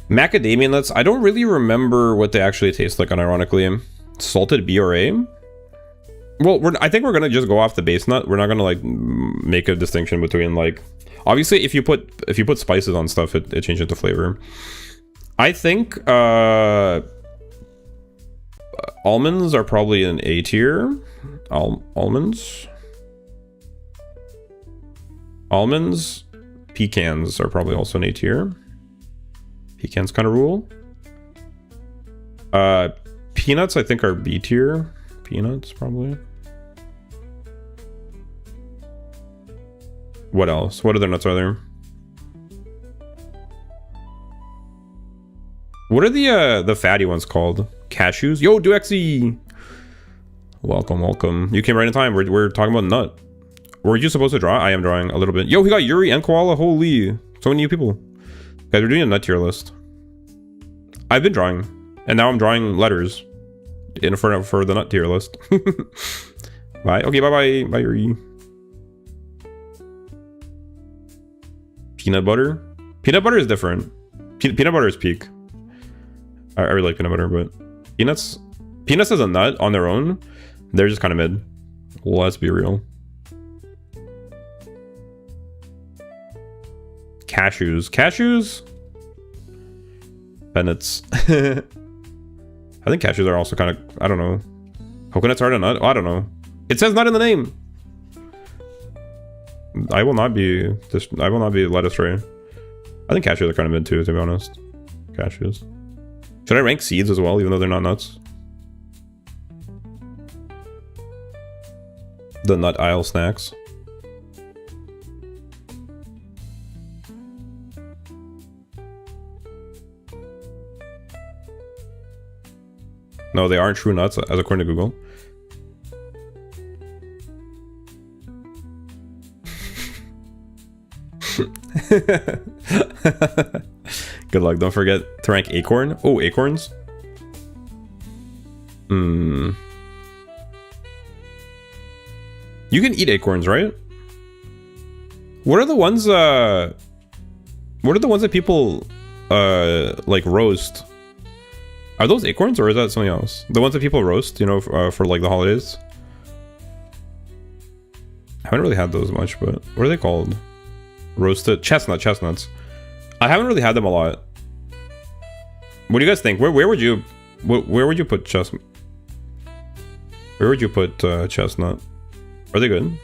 Macadamia nuts, I don't really remember what they actually taste like, unironically. Salted B or A? Well, I think we're gonna just go off the base nut. We're not gonna like make a distinction between like, obviously if you put spices on stuff, it changes the flavor. I think almonds are probably an A tier. Almonds. Almonds. Pecans are probably also an A tier. Pecans kind of rule. Peanuts I think are B tier. Peanuts probably. What else? What other nuts are there? What are the fatty ones called? Cashews? Yo, Duexy! Welcome, welcome. You came right in time. We're talking about nut. Were you supposed to draw? I am drawing a little bit. Yo, we got Yuri and Koala. Holy. So many new people. Guys, we're doing a nut tier list. I've been drawing. And now I'm drawing letters. In for the nut tier list. Bye. Okay, bye-bye. Bye, Yuri. Peanut butter? Peanut butter is different. Peanut butter is peak. I really like peanut butter, but peanuts as a nut on their own, they're just kind of mid. Let's be real. Cashews. Bennett's. I think cashews are also kind of, I don't know. Coconuts aren't a nut? Oh, I don't know. It says nut in the name. I will not be led astray. I think cashews are kind of mid too, to be honest. Cashews. Should I rank seeds as well, even though they're not nuts? The nut aisle snacks. No, they aren't true nuts, as according to Google. Good luck. Don't forget to rank acorn. Oh, acorns. You can eat acorns, right? What are the ones that people like roast? Are those acorns or is that something else? The ones that people roast, you know, for like the holidays. I haven't really had those much, but what are they called? Roasted chestnuts. I haven't really had them a lot. What do you guys think? Where would you put chestnut? Where would you put chestnut? Are they good?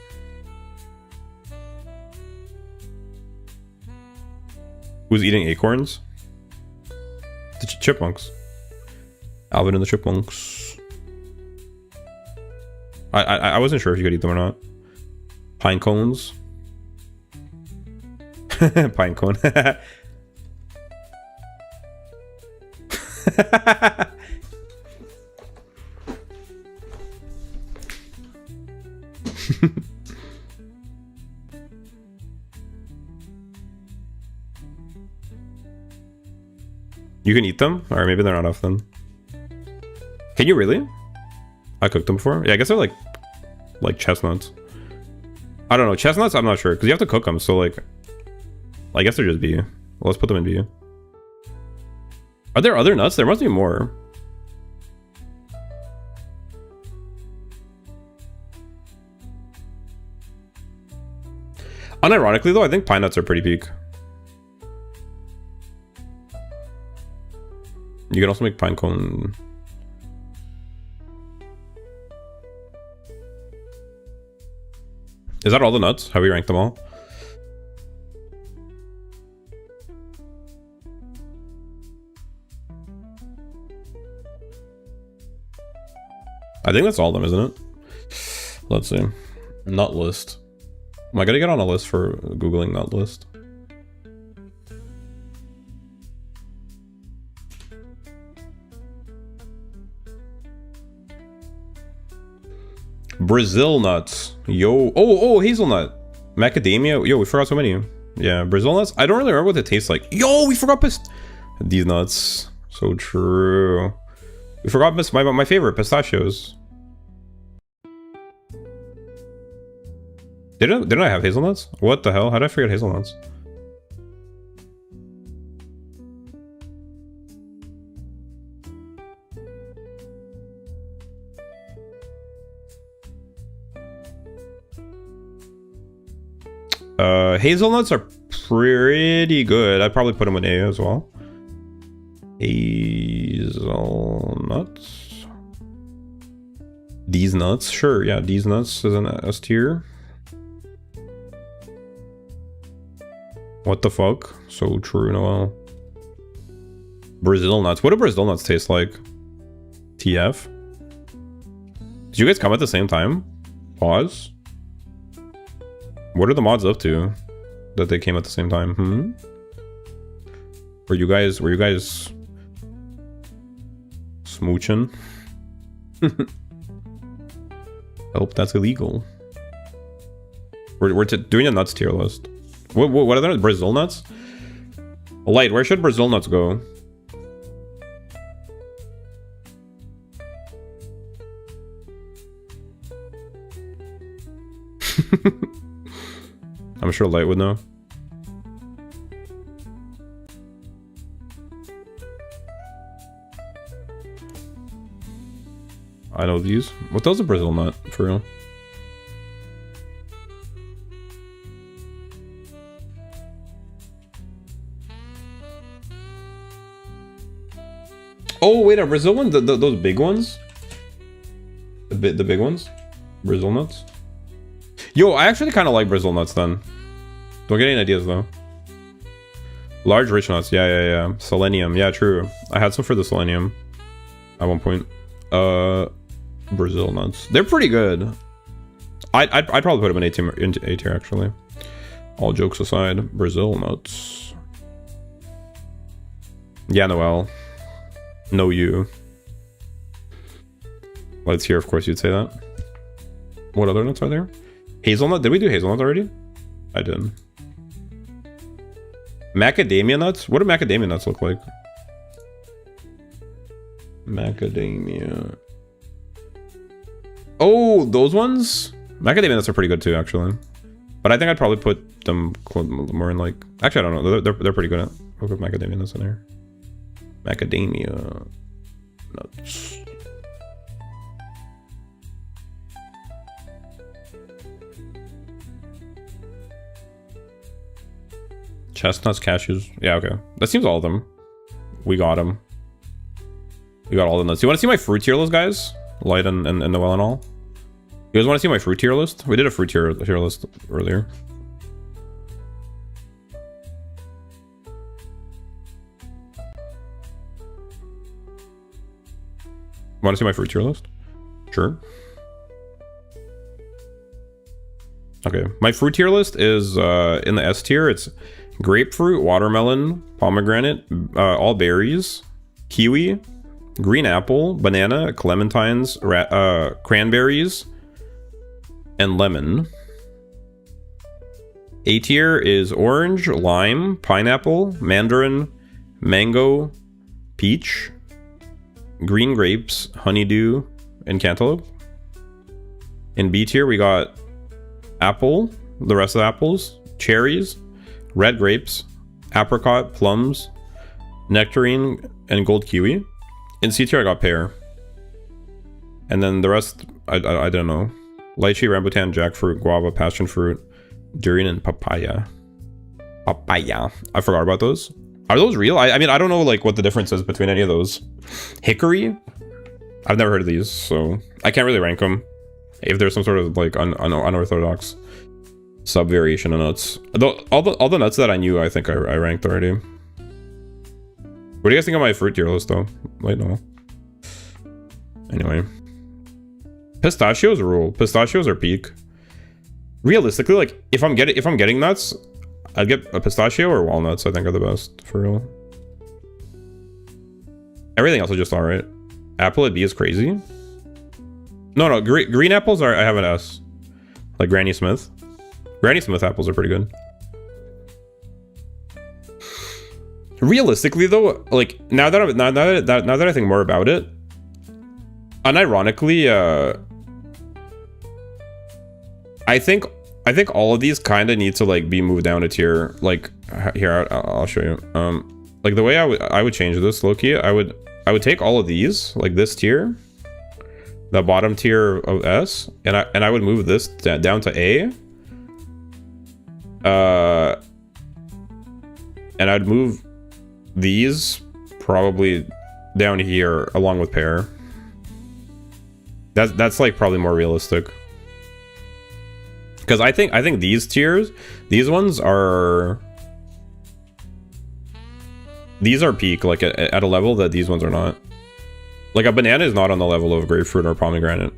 Who's eating acorns? The chipmunks. Alvin and the Chipmunks. I wasn't sure if you could eat them or not. Pine cones. Pine cone. You can eat them? Or maybe they're not off then. Can you really? I cooked them before. Yeah, I guess they're like chestnuts. I don't know. Chestnuts, I'm not sure. Because you have to cook them. So like, I guess they're just B. Well, let's put them in B. Are there other nuts? There must be more. Unironically though, I think pine nuts are pretty peak. You can also make pine cone. Is that all the nuts? Have we ranked them all? I think that's all of them, isn't it? Let's see. Nut list. Am I gonna get on a list for Googling nut list? Brazil nuts. Yo. Oh, hazelnut. Macadamia. Yo, we forgot so many. Yeah, Brazil nuts. I don't really remember what they taste like. Yo, we forgot these nuts. So true. We forgot my favorite, pistachios. Didn't I have hazelnuts? What the hell? How did I forget hazelnuts? Hazelnuts are pretty good. I'd probably put them in A as well. Hazelnuts. These nuts, sure, yeah, these nuts is an S tier. What the fuck? So true, Noel. Brazil nuts. What do Brazil nuts taste like? TF? Did you guys come at the same time? Pause. What are the mods up to that they came at the same time? Were you guys smooching? Hope that's illegal. We're doing a nuts tier list. What are there? Brazil nuts? Light, where should Brazil nuts go? I'm sure Light would know. I know these. What does a Brazil nut, for real? Oh, wait, a Brazil one? Those big ones? The big ones? Brazil nuts? Yo, I actually kind of like Brazil nuts then. Don't get any ideas though. Large rich nuts, yeah. Selenium, yeah, true. I had some for the selenium at one point. Brazil nuts. They're pretty good. I'd probably put them in A tier actually. All jokes aside, Brazil nuts. Yeah, Noel. No, you. Let's hear, of course, you'd say that. What other nuts are there? Hazelnut? Did we do hazelnut already? I didn't. Macadamia nuts? What do macadamia nuts look like? Macadamia. Oh, those ones? Macadamia nuts are pretty good too, actually. But I think I'd probably put them more in like... Actually, I don't know. They're pretty good at... I'll put macadamia nuts in there. Macadamia nuts. Chestnuts, cashews. Yeah, okay. That seems all of them. We got them. We got all the nuts. You want to see my fruit tier list, guys? Light and Noel and all? You guys want to see my fruit tier list? We did a fruit tier list earlier. Want to see my fruit tier list? Sure. Okay, my fruit tier list is in the S tier. It's grapefruit, watermelon, pomegranate, all berries, kiwi, green apple, banana, clementines, cranberries, and lemon. A tier is orange, lime, pineapple, mandarin, mango, peach, green grapes, honeydew, and cantaloupe. In B tier, we got apple, the rest of the apples, cherries, red grapes, apricot, plums, nectarine, and gold kiwi. In C tier, I got pear. And then the rest, I don't know. Lychee, rambutan, jackfruit, guava, passion fruit, durian, and papaya. Papaya. I forgot about those. Are those real? I mean, I don't know like what the difference is between any of those. Hickory? I've never heard of these, so I can't really rank them. If there's some sort of like unorthodox sub variation of nuts. All the nuts that I knew, I think I ranked already. What do you guys think of my fruit tier list though? Wait, no. Anyway. Pistachios rule. Pistachios are peak. Realistically, like if I'm getting nuts, I'd get a pistachio or walnuts, I think are the best, for real. Everything else is just alright. Apple at B is crazy. No, green apples are, I have an S. Like Granny Smith. Granny Smith apples are pretty good. Realistically though, like now that I think more about it, unironically, I think all of these kind of need to like be moved down a tier. Like here, I'll show you. Like the way I would change this, low-key, I would take all of these, like this tier, the bottom tier of S, and I would move this down to A. And I'd move these probably down here along with pear. That's like probably more realistic. Because I think these tiers, these ones are... These are peak, like at a level that these ones are not. Like a banana is not on the level of grapefruit or pomegranate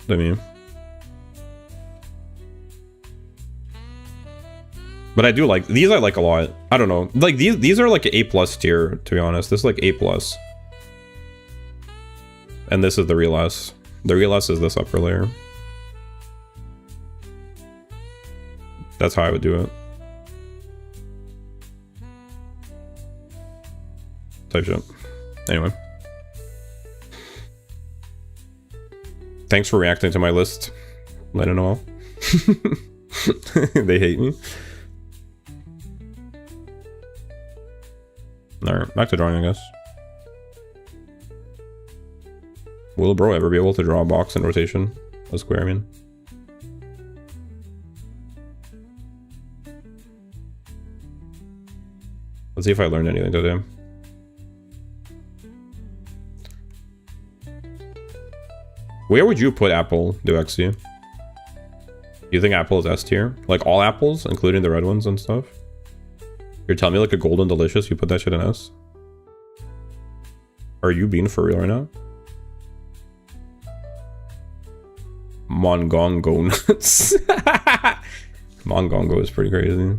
to me. But I do like these. I like a lot. I don't know. Like these are like an A+ tier, to be honest. This is like A+. And this is the real S. The real S is this upper layer. That's how I would do it. Type shit. Anyway. Thanks for reacting to my list. Let it know. They hate me. Alright, back to drawing, I guess. Will a bro ever be able to draw a box in rotation? A square, I mean. Let's see if I learned anything today. Where would you put Apple, Duxy? Do you think Apple is S tier? Like all apples, including the red ones and stuff? You're telling me like a golden delicious, you put that shit in S? Are you being for real right now? Mongongo nuts. Mongongo is pretty crazy.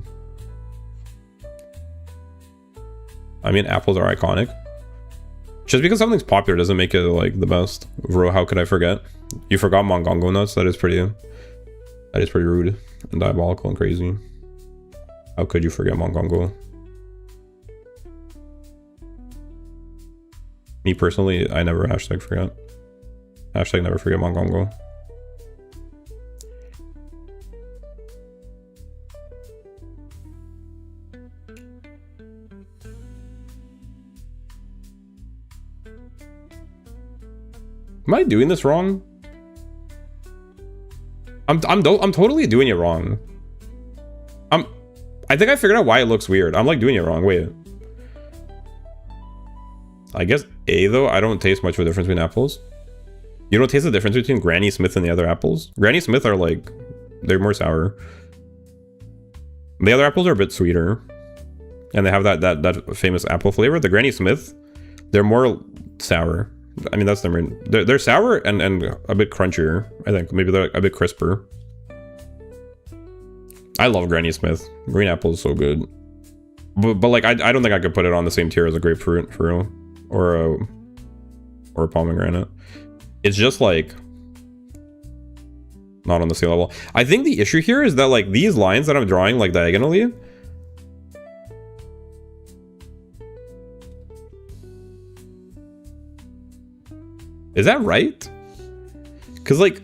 I mean, apples are iconic. Just because something's popular doesn't make it like the best. Bro, how could I forget? You forgot Mongongo nuts? That is pretty rude and diabolical and crazy. How could you forget Mongongo? Me personally, I never hashtag forget. Hashtag never forget Mongongo. Am I doing this wrong? I'm totally doing it wrong. I think I figured out why it looks weird. I'm like doing it wrong. Wait. I guess A though, I don't taste much of a difference between apples. You don't taste the difference between Granny Smith and the other apples? Granny Smith are like, they're more sour. The other apples are a bit sweeter. And they have that famous apple flavor. The Granny Smith, they're more sour. I mean, that's their main. They're sour and a bit crunchier, I think. Maybe they're a bit crisper. I love Granny Smith. Green apple is so good. But like, I don't think I could put it on the same tier as a grapefruit, for real. Or a pomegranate. It's just like... not on the same level. I think the issue here is that like, these lines that I'm drawing like diagonally... Is that right? Because like...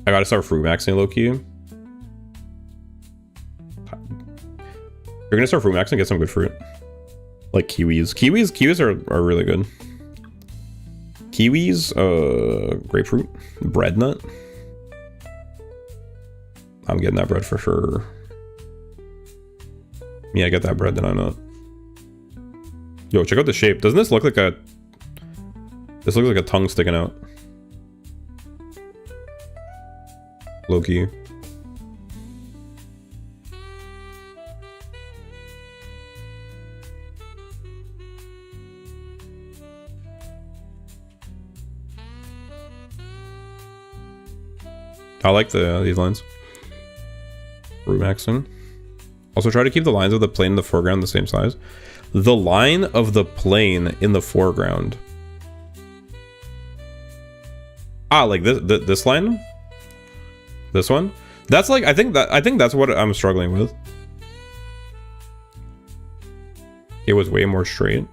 I gotta start fruit maxing low-key. You're gonna start fruit maxing and get some good fruit. Like kiwis. Kiwis are really good. Kiwis, grapefruit, bread nut. I'm getting that bread for sure. Yeah, I get that bread, then I'm not. Yo, check out the shape. Doesn't this look like a... This looks like a tongue sticking out. Low-key. I like these lines. Root maxing. Also try to keep the lines of the plane in the foreground the same size. The line of the plane in the foreground. Ah, like this line? This one? That's like, I think that's what I'm struggling with. It was way more straight.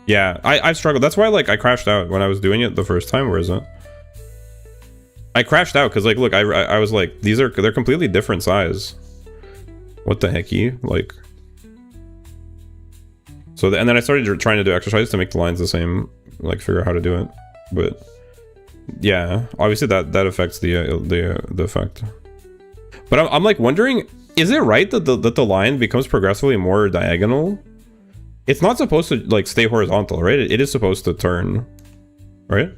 Yeah, I struggled. That's why like I crashed out when I was doing it the first time. Where is it? I crashed out because like, look, I was like, they're completely different size. What the hecky? Like, so and then I started trying to do exercises to make the lines the same, like figure out how to do it. But Yeah, obviously that affects the effect. But I'm like wondering, is it right that the line becomes progressively more diagonal? It's not supposed to like stay horizontal, right? It is supposed to turn, right?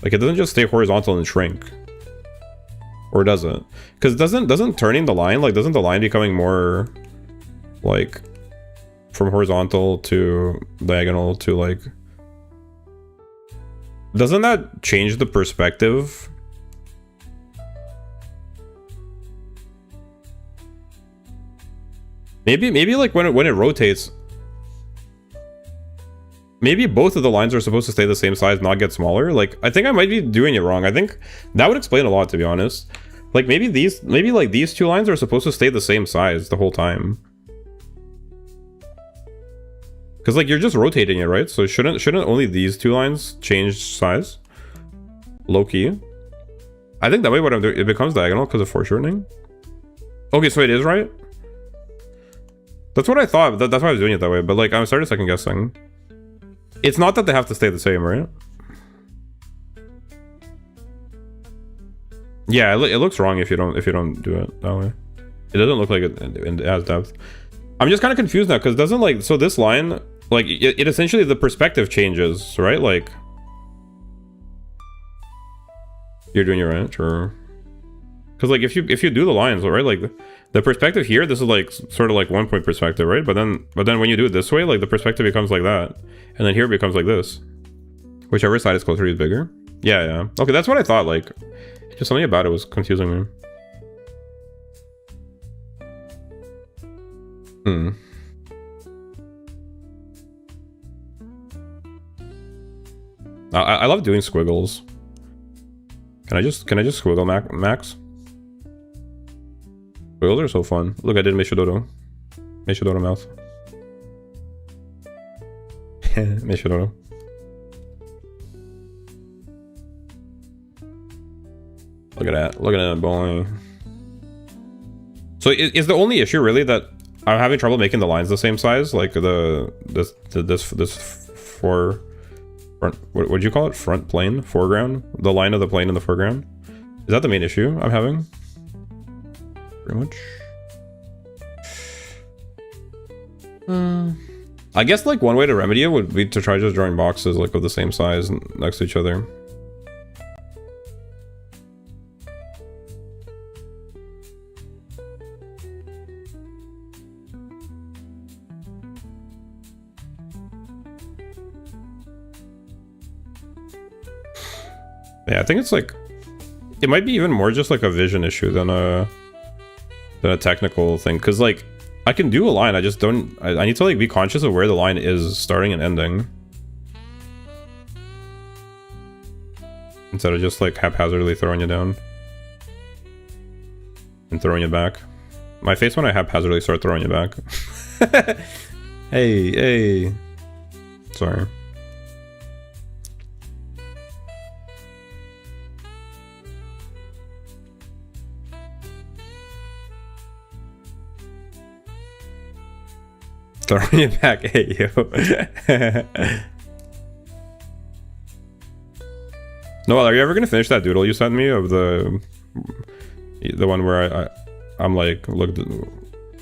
Like it doesn't just stay horizontal and shrink, or does it? Because doesn't turning the line, like doesn't the line becoming more like from horizontal to diagonal to like, doesn't that change the perspective? Maybe like when it rotates, maybe both of the lines are supposed to stay the same size, not get smaller. Like I think I might be doing it wrong. I think that would explain a lot, to be honest. Like maybe like these two lines are supposed to stay the same size the whole time. Because like you're just rotating it, right? So shouldn't only these two lines change size? Low key. I think that way what I'm doing, it becomes diagonal because of foreshortening. Okay, so it is right. That's what I thought. That's why I was doing it that way. But like I'm starting second guessing. It's not that they have to stay the same, right? Yeah, it looks wrong if you don't do it that way. It doesn't look like it has depth. I'm just kind of confused now because it doesn't like, so this line, like it essentially, the perspective changes, right? Like you're doing it right, or because like if you do the lines, right, like the perspective here, this is like sort of like 1 point perspective, right? But then when you do it this way, like the perspective becomes like that, and then here it becomes like this. Whichever side is closer is bigger. Yeah. Okay, that's what I thought. Like, just something about it was confusing me. I love doing squiggles. Can I just squiggle max? Squiggles are so fun. Look, I did Meishidodo. Meishidodo mouth. Meishidodo. Look at that. Look at that boy. So is the only issue really that I'm having trouble making the lines the same size? Like this for front, what would you call it? Front plane? Foreground? The line of the plane in the foreground? Is that the main issue I'm having? Pretty much. I guess like one way to remedy it would be to try just drawing boxes like of the same size next to each other. Yeah, I think it's like, it might be even more just like a vision issue than a technical thing. Cause like I can do a line, I just don't, I need to like be conscious of where the line is starting and ending. Instead of just like haphazardly throwing you down. And throwing you back. My face when I haphazardly start throwing you back. Hey. Sorry. Throwing it back at you. Noel, are you ever gonna finish that doodle you sent me of the one where I'm like, look,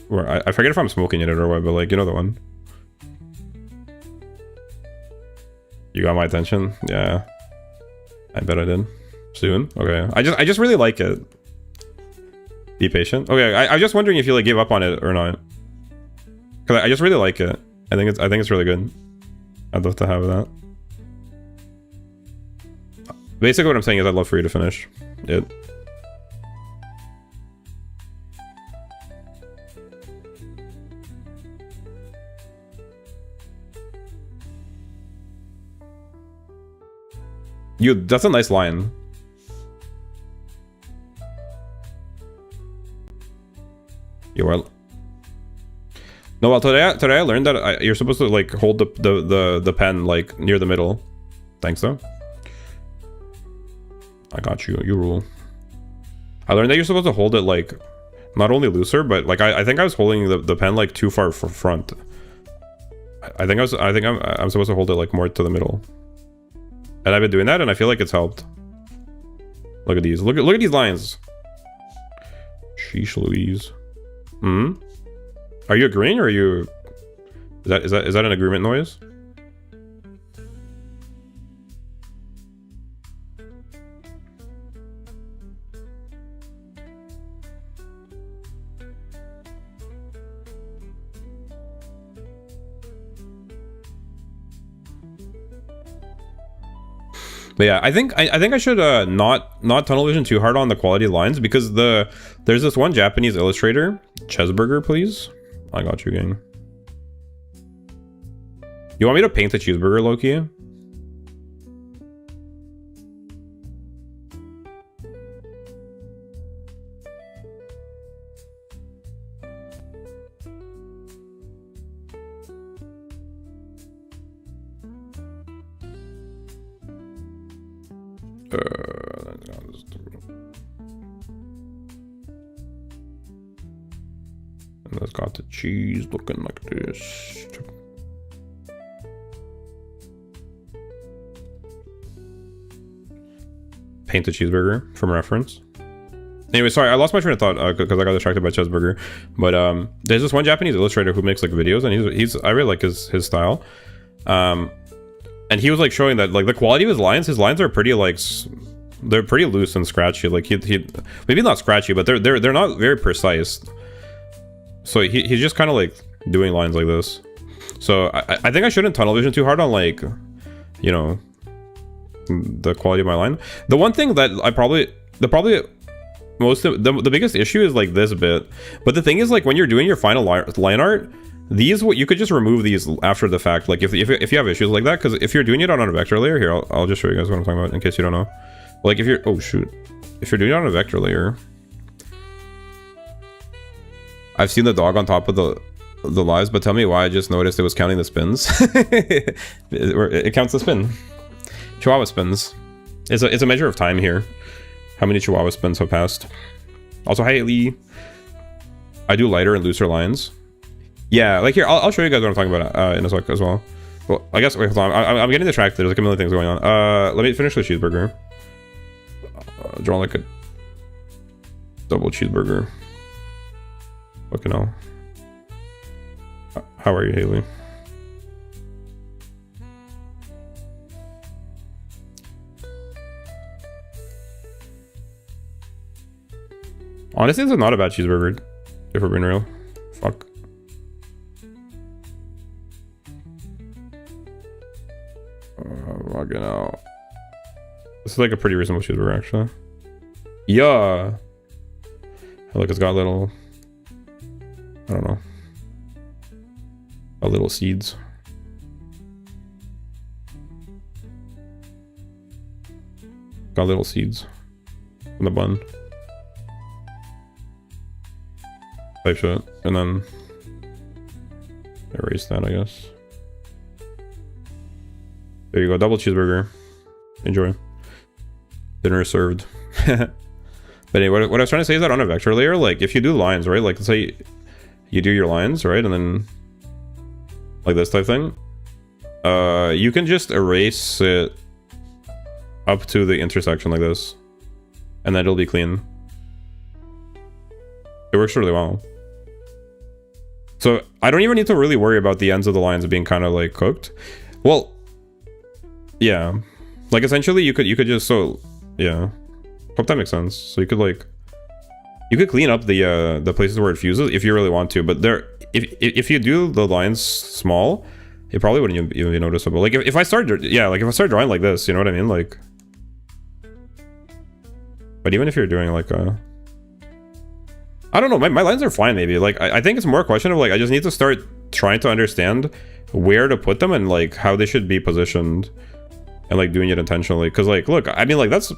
where I forget if I'm smoking in it or what, but like, you know the one. You got my attention? Yeah. I bet I did. Soon? Okay. I just really like it. Be patient. Okay, I'm just wondering if you like gave up on it or not. Cause I just really like it. I think it's really good. I'd love to have that. Basically what I'm saying is I'd love for you to finish it. That's a nice line. You are. No, well, today I learned that you're supposed to like hold the pen like near the middle. Thanks though. I got you. You rule. I learned that you're supposed to hold it like not only looser, but like I think I was holding the pen like too far front. I think I'm supposed to hold it like more to the middle. And I've been doing that, and I feel like it's helped. Look at these. Look at these lines. Sheesh Louise. Hmm? Are you agreeing, or are you... Is that an agreement noise? But yeah, I think I should not tunnel vision too hard on the quality lines, because there's this one Japanese illustrator, Cheeseburger, please. I got you, gang. You want me to paint the cheeseburger, Loki? And it's got the cheese looking like this. Paint the cheeseburger from reference. Anyway, sorry, I lost my train of thought because I got distracted by cheeseburger. But there's this one Japanese illustrator who makes like videos, and he's I really like his style. And he was like showing that like the quality of his lines are pretty like they're pretty loose and scratchy. Like he maybe not scratchy, but they're not very precise. So he's just kind of like doing lines like this. So I think I shouldn't tunnel vision too hard on like, you know, the quality of my line. The one thing that the biggest issue is like this bit. But the thing is, like when you're doing your final line art, what you could just remove these after the fact. Like if you have issues like that, because if you're doing it on a vector layer, here I'll just show you guys what I'm talking about in case you don't know. Like if you're if you're doing it on a vector layer, I've seen the dog on top of the lives, but tell me why I just noticed it was counting the spins. It counts the spin. Chihuahua spins. It's a measure of time here. How many Chihuahua spins have passed? Also, hi Lee. I do lighter and looser lines. Yeah, like here, I'll show you guys what I'm talking about in a sec as well. Well, I guess, wait, hold on. I'm getting distracted. There's like a million things going on. Let me finish the cheeseburger. Draw like a double cheeseburger. Fucking hell. How are you, Haley? Honestly, this is not a bad cheeseburger, if we're being real. Fuck. Fucking hell. This is like a pretty reasonable cheeseburger, actually. Yeah. Look, it's got little... I don't know. Little seeds. Got little seeds in the bun. Type shit. And then erase that, I guess. There you go, double cheeseburger. Enjoy. Dinner is served. But anyway, what I was trying to say is that on a vector layer, like if you do lines, right? Like let's say you do your lines, right? And then like this type thing. You can just erase it up to the intersection like this. And then it'll be clean. It works really well. So I don't even need to really worry about the ends of the lines being kind of like cooked. Well, yeah. Like essentially you could just, so yeah. Hope that makes sense. So you could like, you could clean up the places where it fuses if you really want to, but there, if you do the lines small, it probably wouldn't even be noticeable. Like if I start, yeah, like if I start drawing like this, you know what I mean? Like, but even if you're doing like a, I don't know, my lines are fine maybe. Like I think it's more a question of like, I just need to start trying to understand where to put them and like how they should be positioned and like doing it intentionally. Cause like, look, I mean like that's,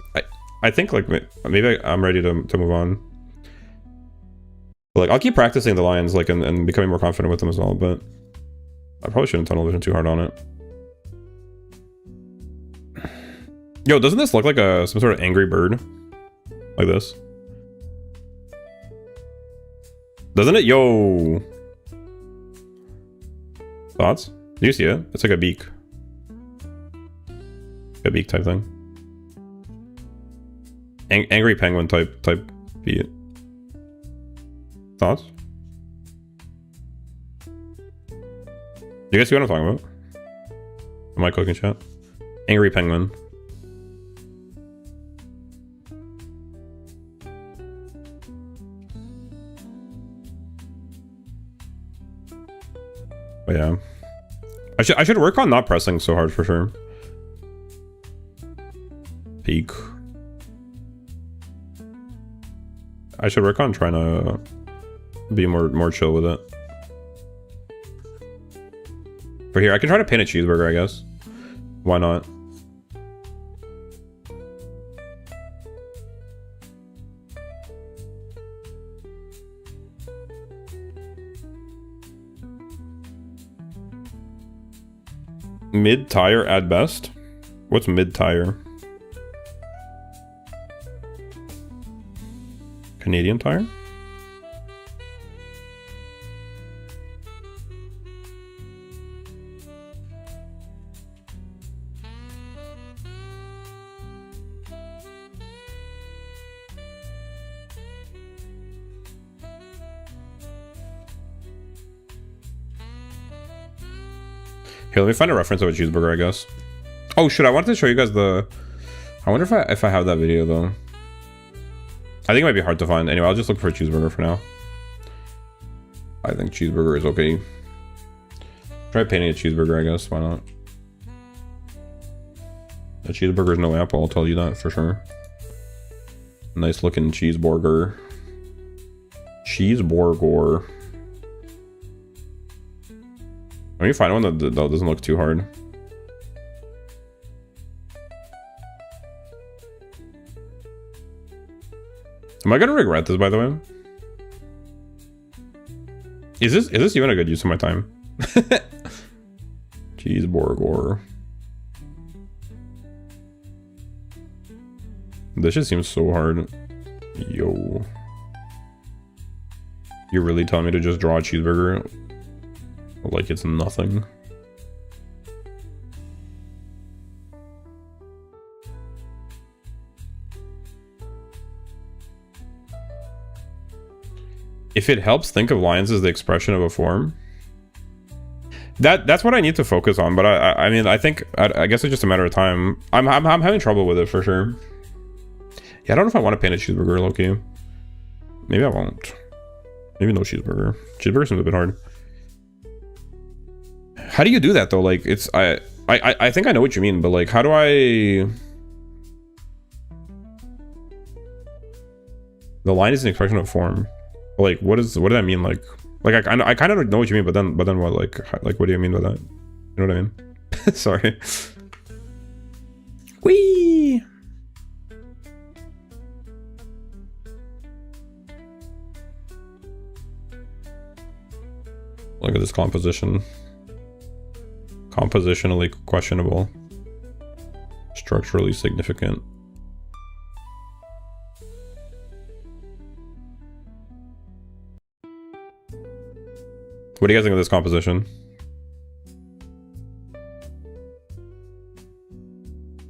I think like maybe I'm ready to move on. But, like I'll keep practicing the lines like and becoming more confident with them as well, but I probably shouldn't tunnel vision too hard on it. Yo, doesn't this look like some sort of angry bird? Like this? Doesn't it? Yo! Thoughts? Do you see it? It's like a beak. a beak type thing. Angry penguin type beat. Thoughts? You guys see what I'm talking about? Am I cooking chat? Angry penguin. But yeah. I should work on not pressing so hard for sure. Peak. I should work on trying to be more chill with it. For here, I can try to paint a cheeseburger, I guess. Why not? Mid-tire at best? What's mid-tire? Canadian tire? Here, let me find a reference of a cheeseburger, I guess. Oh shit, I wanted to show you guys the... I wonder if I have that video though. I think it might be hard to find. Anyway, I'll just look for a cheeseburger for now. I think cheeseburger is okay. Try painting a cheeseburger, I guess. Why not? A cheeseburger is no apple, I'll tell you that for sure. Nice looking cheeseburger. Cheeseburger. Let me find one that doesn't look too hard. Am I gonna regret this, by the way? Is this even a good use of my time? Cheeseburger. This just seems so hard. Yo. You're really telling me to just draw a cheeseburger? Like it's nothing. If it helps, think of lines as the expression of a form. That's what I need to focus on. But I mean, I think I guess it's just a matter of time. I'm having trouble with it for sure. Yeah, I don't know if I want to paint a cheeseburger, low-key. Maybe I won't. Maybe no cheeseburger. Cheeseburger seems a bit hard. How do you do that though? Like it's I think I know what you mean, but like how do I... The line is an expression of form. Like what does that mean? Like I kind of know what you mean, but then what? Like what do you mean by that? You know what I mean? Sorry. Whee! Look at this composition. Compositionally questionable. Structurally significant. What do you guys think of this composition?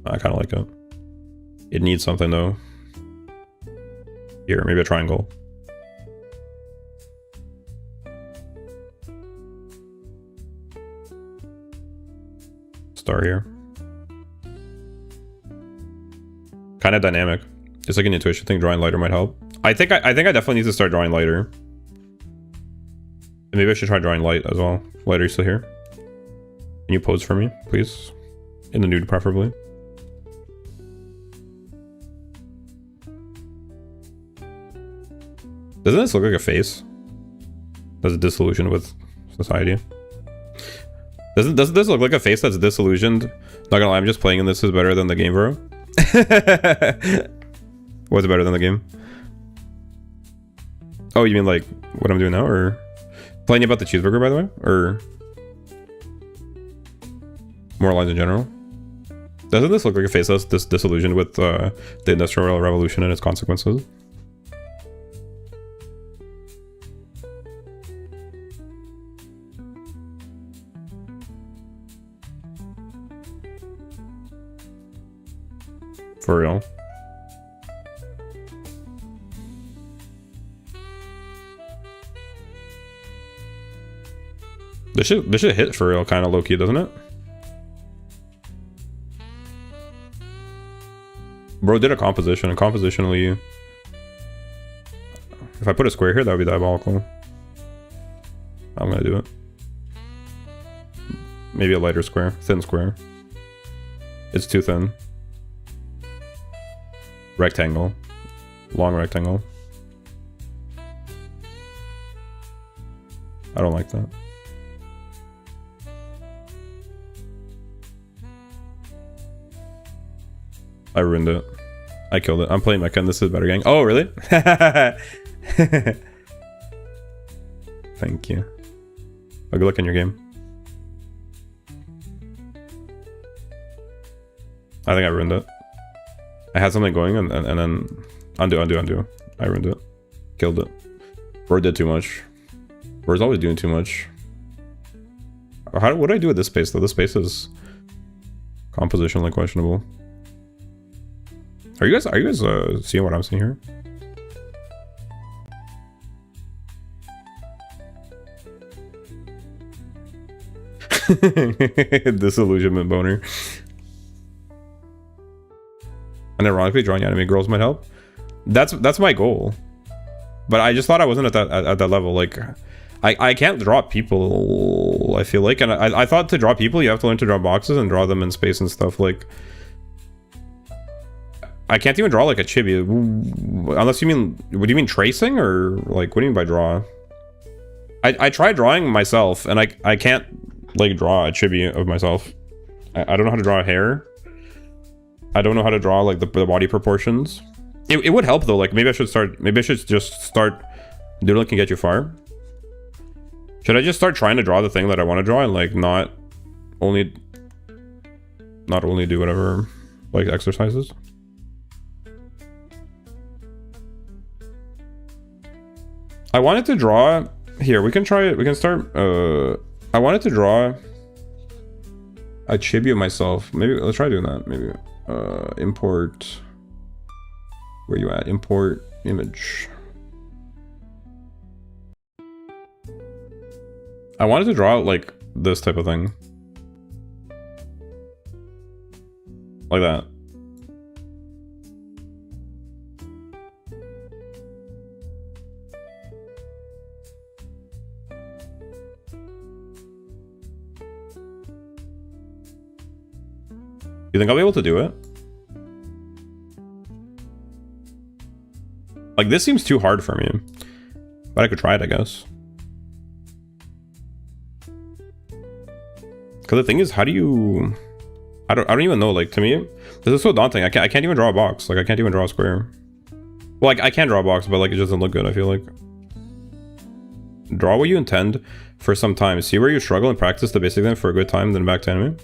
I kind of like it. It needs something though. Here, maybe a triangle. Star here. Kind of dynamic. It's like an intuition thing. Drawing lighter might help. I think I definitely need to start drawing lighter. And maybe I should try drawing light as well. Light, are you still here? Can you pose for me, please? In the nude, preferably. Doesn't this look like a face? That's a disillusion with society. Doesn't this look like a face that's disillusioned? Not gonna lie, I'm just playing and this is better than the game, bro. What's better than the game? Oh, you mean like what I'm doing now, or playing about the cheeseburger, by the way, or more lines in general? Doesn't this look like a face that's disillusioned with the Industrial Revolution and its consequences? For real. This should hit for real, kind of low key, doesn't it? Bro did a composition, and compositionally, if I put a square here, that would be diabolical. I'm gonna do it. Maybe a lighter square, thin square. It's too thin. Rectangle, long rectangle. I don't like that. I ruined it. I killed it. I'm playing Mecha and this is better, gang. Oh, really? Thank you. Oh, good luck in your game. I think I ruined it. I had something going and then undo. I ruined it. Killed it. Bro did too much. Bro's always doing too much. What do I do with this space though? This space is compositionally questionable. Are you guys seeing what I'm seeing here? Disillusionment boner. And ironically, drawing anime girls might help. That's my goal. But I just thought I wasn't at that level. Like, I can't draw people, I feel like, and I thought to draw people you have to learn to draw boxes and draw them in space and stuff. Like, I can't even draw like a chibi, unless you mean, what do you mean, tracing, or like, what do you mean by draw? I tried drawing myself and I can't like draw a chibi of myself. I don't know how to draw hair. I don't know how to draw like the body proportions. It would help though. Like maybe I should just start doodling can get you far. Should I just start trying to draw the thing that I want to draw and like not only do whatever like exercises? I wanted to draw here. We can try it. We can start. I wanted to draw a chibi of myself. Maybe let's try doing that. Maybe import. Where you at? Import image. I wanted to draw like this type of thing. Like that. You think I'll be able to do it? Like, this seems too hard for me. But I could try it, I guess. Because the thing is, how do you... I don't even know, like, to me, this is so daunting. I can't even draw a box. Like, I can't even draw a square. Well, like, I can draw a box, but, like, it doesn't look good, I feel like. Draw what you intend for some time. See where you struggle and practice the basic thing for a good time, then back to anime.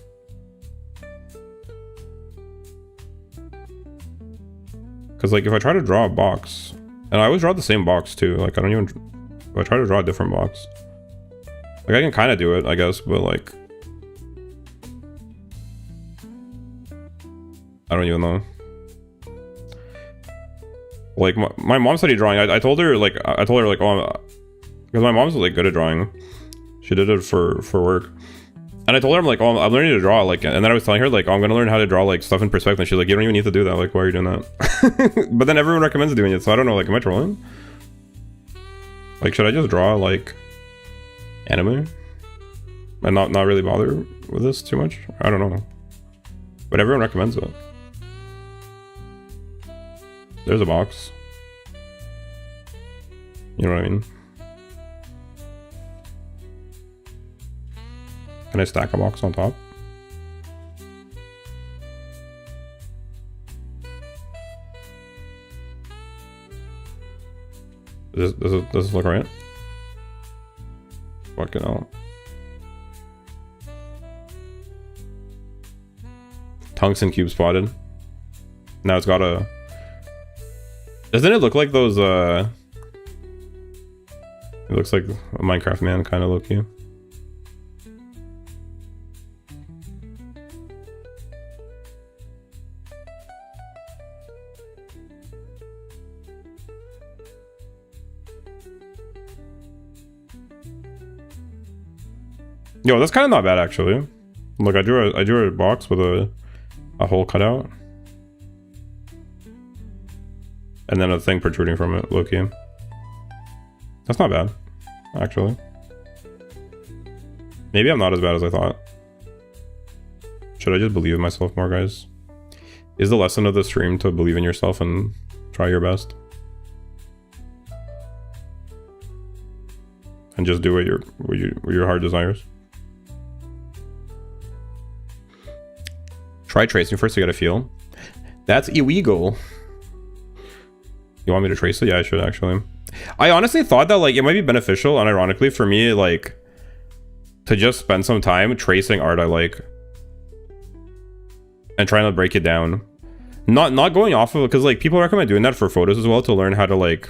Because, like, if I try to draw a box, and I always draw the same box, too. Like, I don't even... If I try to draw a different box. Like, I can kind of do it, I guess, but, like... I don't even know. Like, my mom studied drawing. I told her, like, oh, because my mom's, like, good at drawing. She did it for work. And I told her, I'm like, oh, I'm learning to draw, like, and then I was telling her, like, oh, I'm gonna learn how to draw, like, stuff in perspective. And she's like, you don't even need to do that. Like, why are you doing that? But then everyone recommends doing it, so I don't know, like, am I trolling? Like, should I just draw, like, anime? And not really bother with this too much? I don't know. But everyone recommends it. There's a box. You know what I mean? Can I stack a box on top? Does this look right? Fucking hell. Tungsten cube spotted. Now it's got a... Doesn't it look like those, It looks like a Minecraft man, kind of low-key. Yo, that's kind of not bad actually. Look, I drew a box with a hole cut out. And then a thing protruding from it, low-key. That's not bad, actually. Maybe I'm not as bad as I thought. Should I just believe in myself more, guys? Is the lesson of the stream to believe in yourself and try your best? And just do what your heart desires. Try tracing first to get a feel. That's illegal. You want me to trace it? Yeah, I should actually. I honestly thought that like it might be beneficial, and ironically for me, like to just spend some time tracing art I like and trying to break it down. Not going off of it, because like people recommend doing that for photos as well, to learn how to like,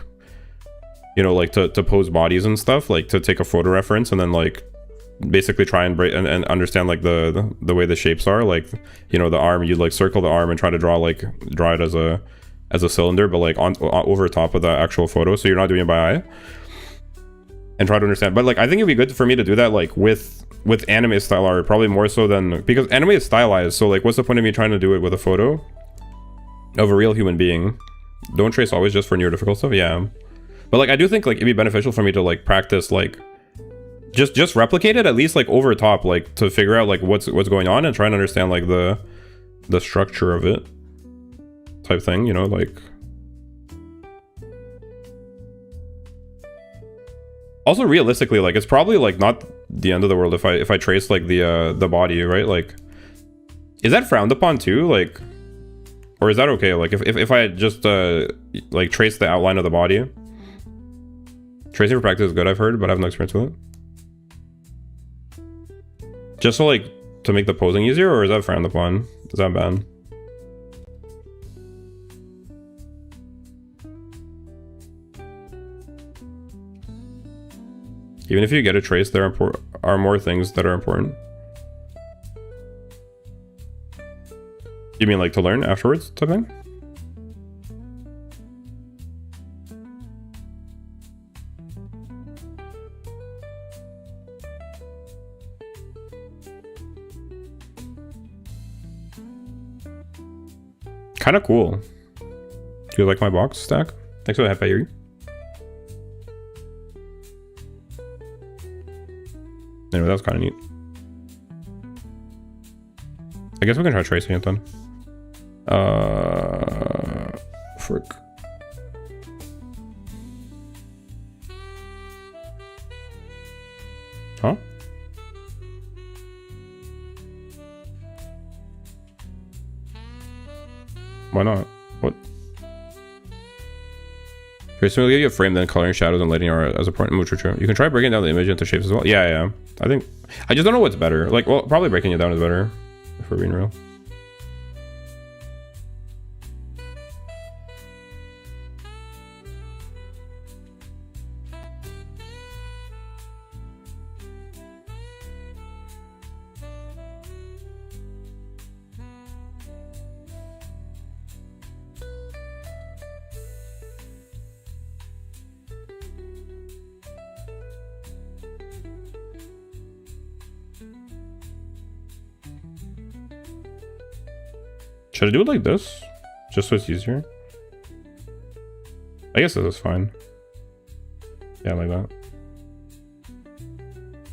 you know, like to pose bodies and stuff, like to take a photo reference and then like basically try and break and understand like the way the shapes are. Like, you know, the arm, you like circle the arm and try to draw it as a cylinder, but like on over top of the actual photo, so you're not doing it by eye, and try to understand. But like I think it'd be good for me to do that like with anime style art, probably more so than, because anime is stylized, so like what's the point of me trying to do it with a photo of a real human being? Don't trace always just for near difficult stuff. Yeah, but like I do think like it'd be beneficial for me to like practice like just replicate it at least like over top, like to figure out like what's going on and try and understand like the structure of it type thing, you know, like. Also realistically, like it's probably like not the end of the world if I trace like the body, right? Like, is that frowned upon too? Like, or is that okay? Like if I just like trace the outline of the body. Tracing for practice is good, I've heard, but I have no experience with it. Just so like to make the posing easier, or is that frowned upon? Is that bad? Even if you get a trace, there are more things that are important. You mean like to learn afterwards type thing? Kind of cool. Do you like my box stack? Thanks for the happy. Anyway, that was kind of neat. I guess we can try tracing it then. Frick. Huh? Why not? What? Tracing will give you a frame, then coloring shadows and lighting are as important. True. You can try breaking down the image into shapes as well. Yeah. I think I just don't know what's better. Like, well, probably breaking it down is better, if we're being real. Should I do it like this? Just so it's easier? I guess this is fine. Yeah, like that.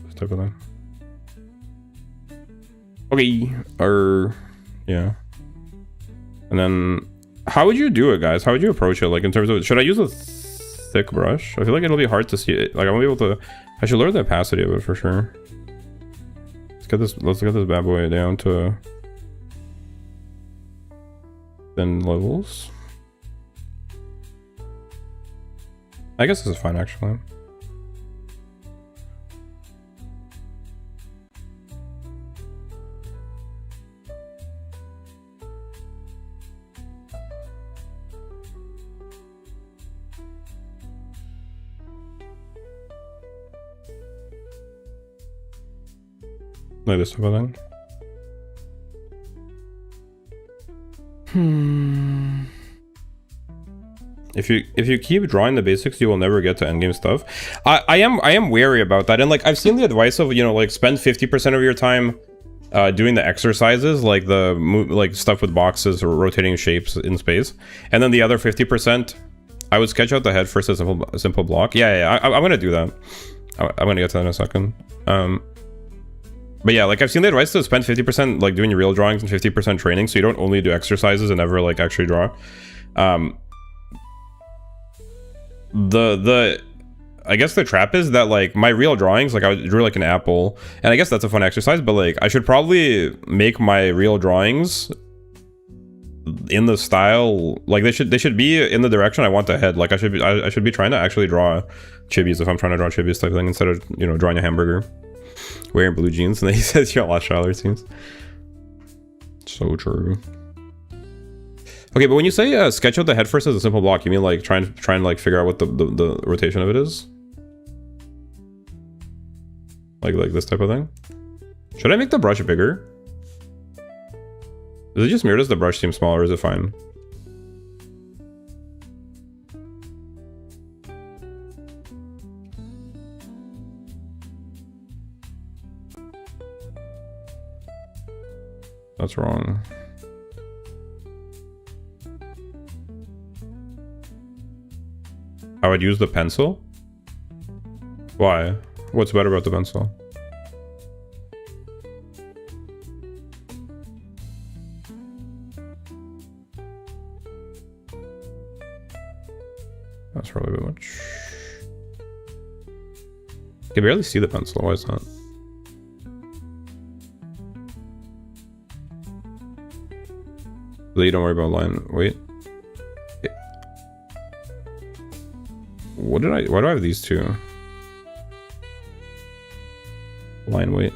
This type of thing. Okay. Yeah. And then, how would you do it, guys? How would you approach it? Like in terms of, should I use a thick brush? I feel like it'll be hard to see it. Like I won't be able to, I should lower the opacity of it for sure. Let's get this bad boy down to thin levels. I guess this is fine actually. Like this type of thing. If you keep drawing the basics, you will never get to endgame stuff. I am wary about that, and like I've seen the advice of, you know, like spend 50% of your time doing the exercises, like like stuff with boxes or rotating shapes in space, and then the other 50% I would sketch out the head first, a simple block. Yeah, I'm gonna do that. I'm gonna get to that in a second. But yeah, like I've seen the advice to spend 50% like doing your real drawings and 50% training, so you don't only do exercises and never like actually draw. I guess the trap is that like my real drawings, like I drew like an apple, and I guess that's a fun exercise, but like I should probably make my real drawings in the style, like they should be in the direction I want the head. Like I should be trying to actually draw chibis if I'm trying to draw chibis type thing, instead of, you know, drawing a hamburger wearing blue jeans. And then he says you're a lot shallower, it seems. So true. Okay, but when you say sketch out the head first as a simple block, you mean like try and like figure out what the rotation of it is? Like this type of thing? Should I make the brush bigger? Is it just me, or does the brush seem smaller, or is it fine? That's wrong. I would use the pencil? Why? What's better about the pencil? That's probably a bit much. I can barely see the pencil. Why is that? Lee, don't worry about line. Wait. Why do I have these two? Line weight.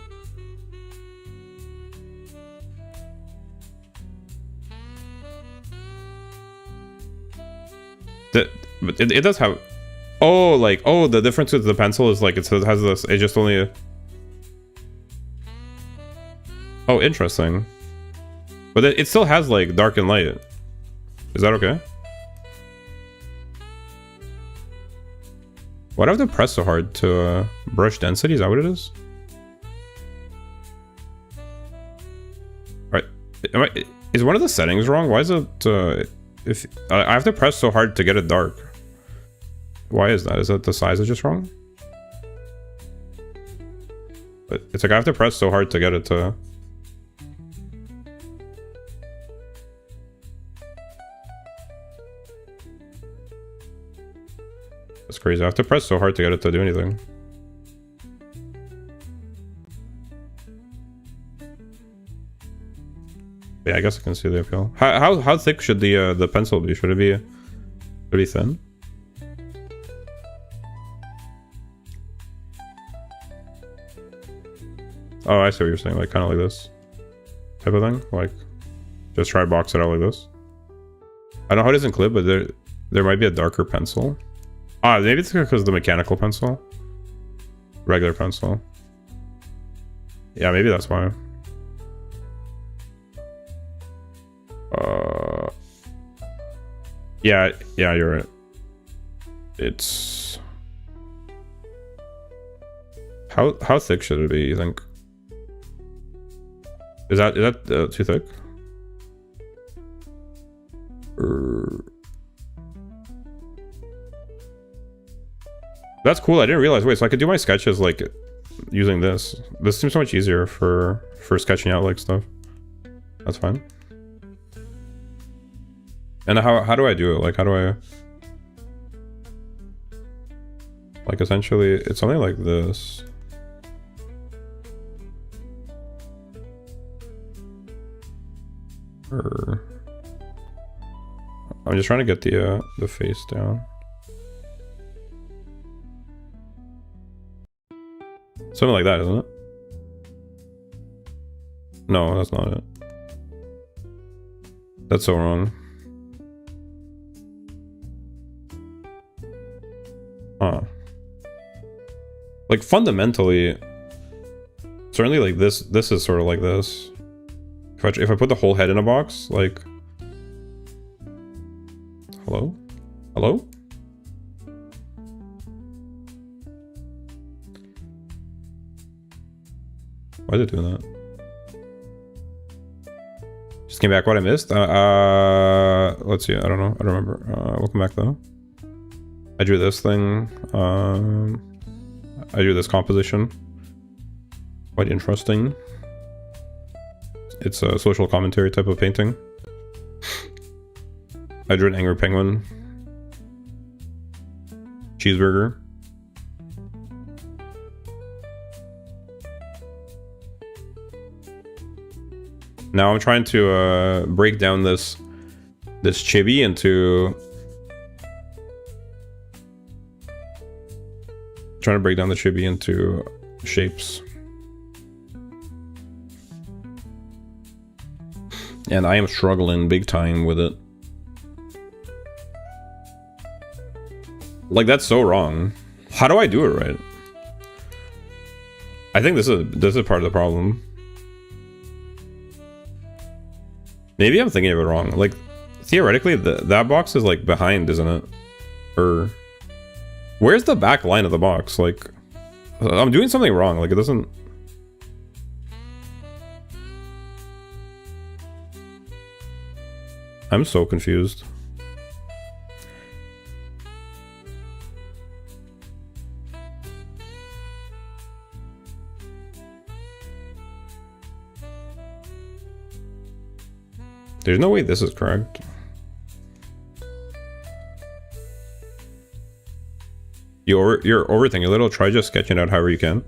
But it does have, oh, like, oh, the difference with the pencil is like it has this, it just only, oh, interesting. But it still has like dark and light. Is that okay? Why do I have to press so hard to brush density? Is that what it is? Right. Is one of the settings wrong? Why is it, if I have to press so hard to get it dark? Why is that? Is that the size is just wrong? But it's like I have to press so hard to get it to... That's crazy. I have to press so hard to get it to do anything. Yeah, I guess I can see the appeal. How thick should the pencil be? Should it be thin? Oh, I see what you're saying. Like kind of like this type of thing. Like just try box it out like this. I don't know how it doesn't clip, but there might be a darker pencil. Ah, maybe it's because of the mechanical pencil. Regular pencil. Yeah, maybe that's why. Yeah, you're right. It's... How thick should it be, you think? Is that too thick? That's cool. I didn't realize. Wait, so I could do my sketches like using this. This seems so much easier for sketching out like stuff. That's fine. And how do I do it? Like how do I... Like essentially, it's something like this. I'm just trying to get the face down. Something like that, isn't it? No, that's not it. That's so wrong. Huh. Like fundamentally, certainly like this is sort of like this. If I put the whole head in a box, like... Hello? Hello? Why is it doing that? Just came back. What I missed? Let's see. I don't know. I don't remember. Welcome back though. I drew this thing. I drew this composition. Quite interesting. It's a social commentary type of painting. I drew an angry penguin. Cheeseburger. Now I'm trying to break down this chibi into... Trying to break down the chibi into shapes. And I am struggling big time with it. Like, that's so wrong. How do I do it right? I think this is part of the problem. Maybe I'm thinking of it wrong. Like, theoretically, that box is like behind, isn't it? Or where's the back line of the box? Like, I'm doing something wrong. Like, it doesn't. I'm so confused. There's no way this is correct. You're overthinking a little. Try just sketching out however you can.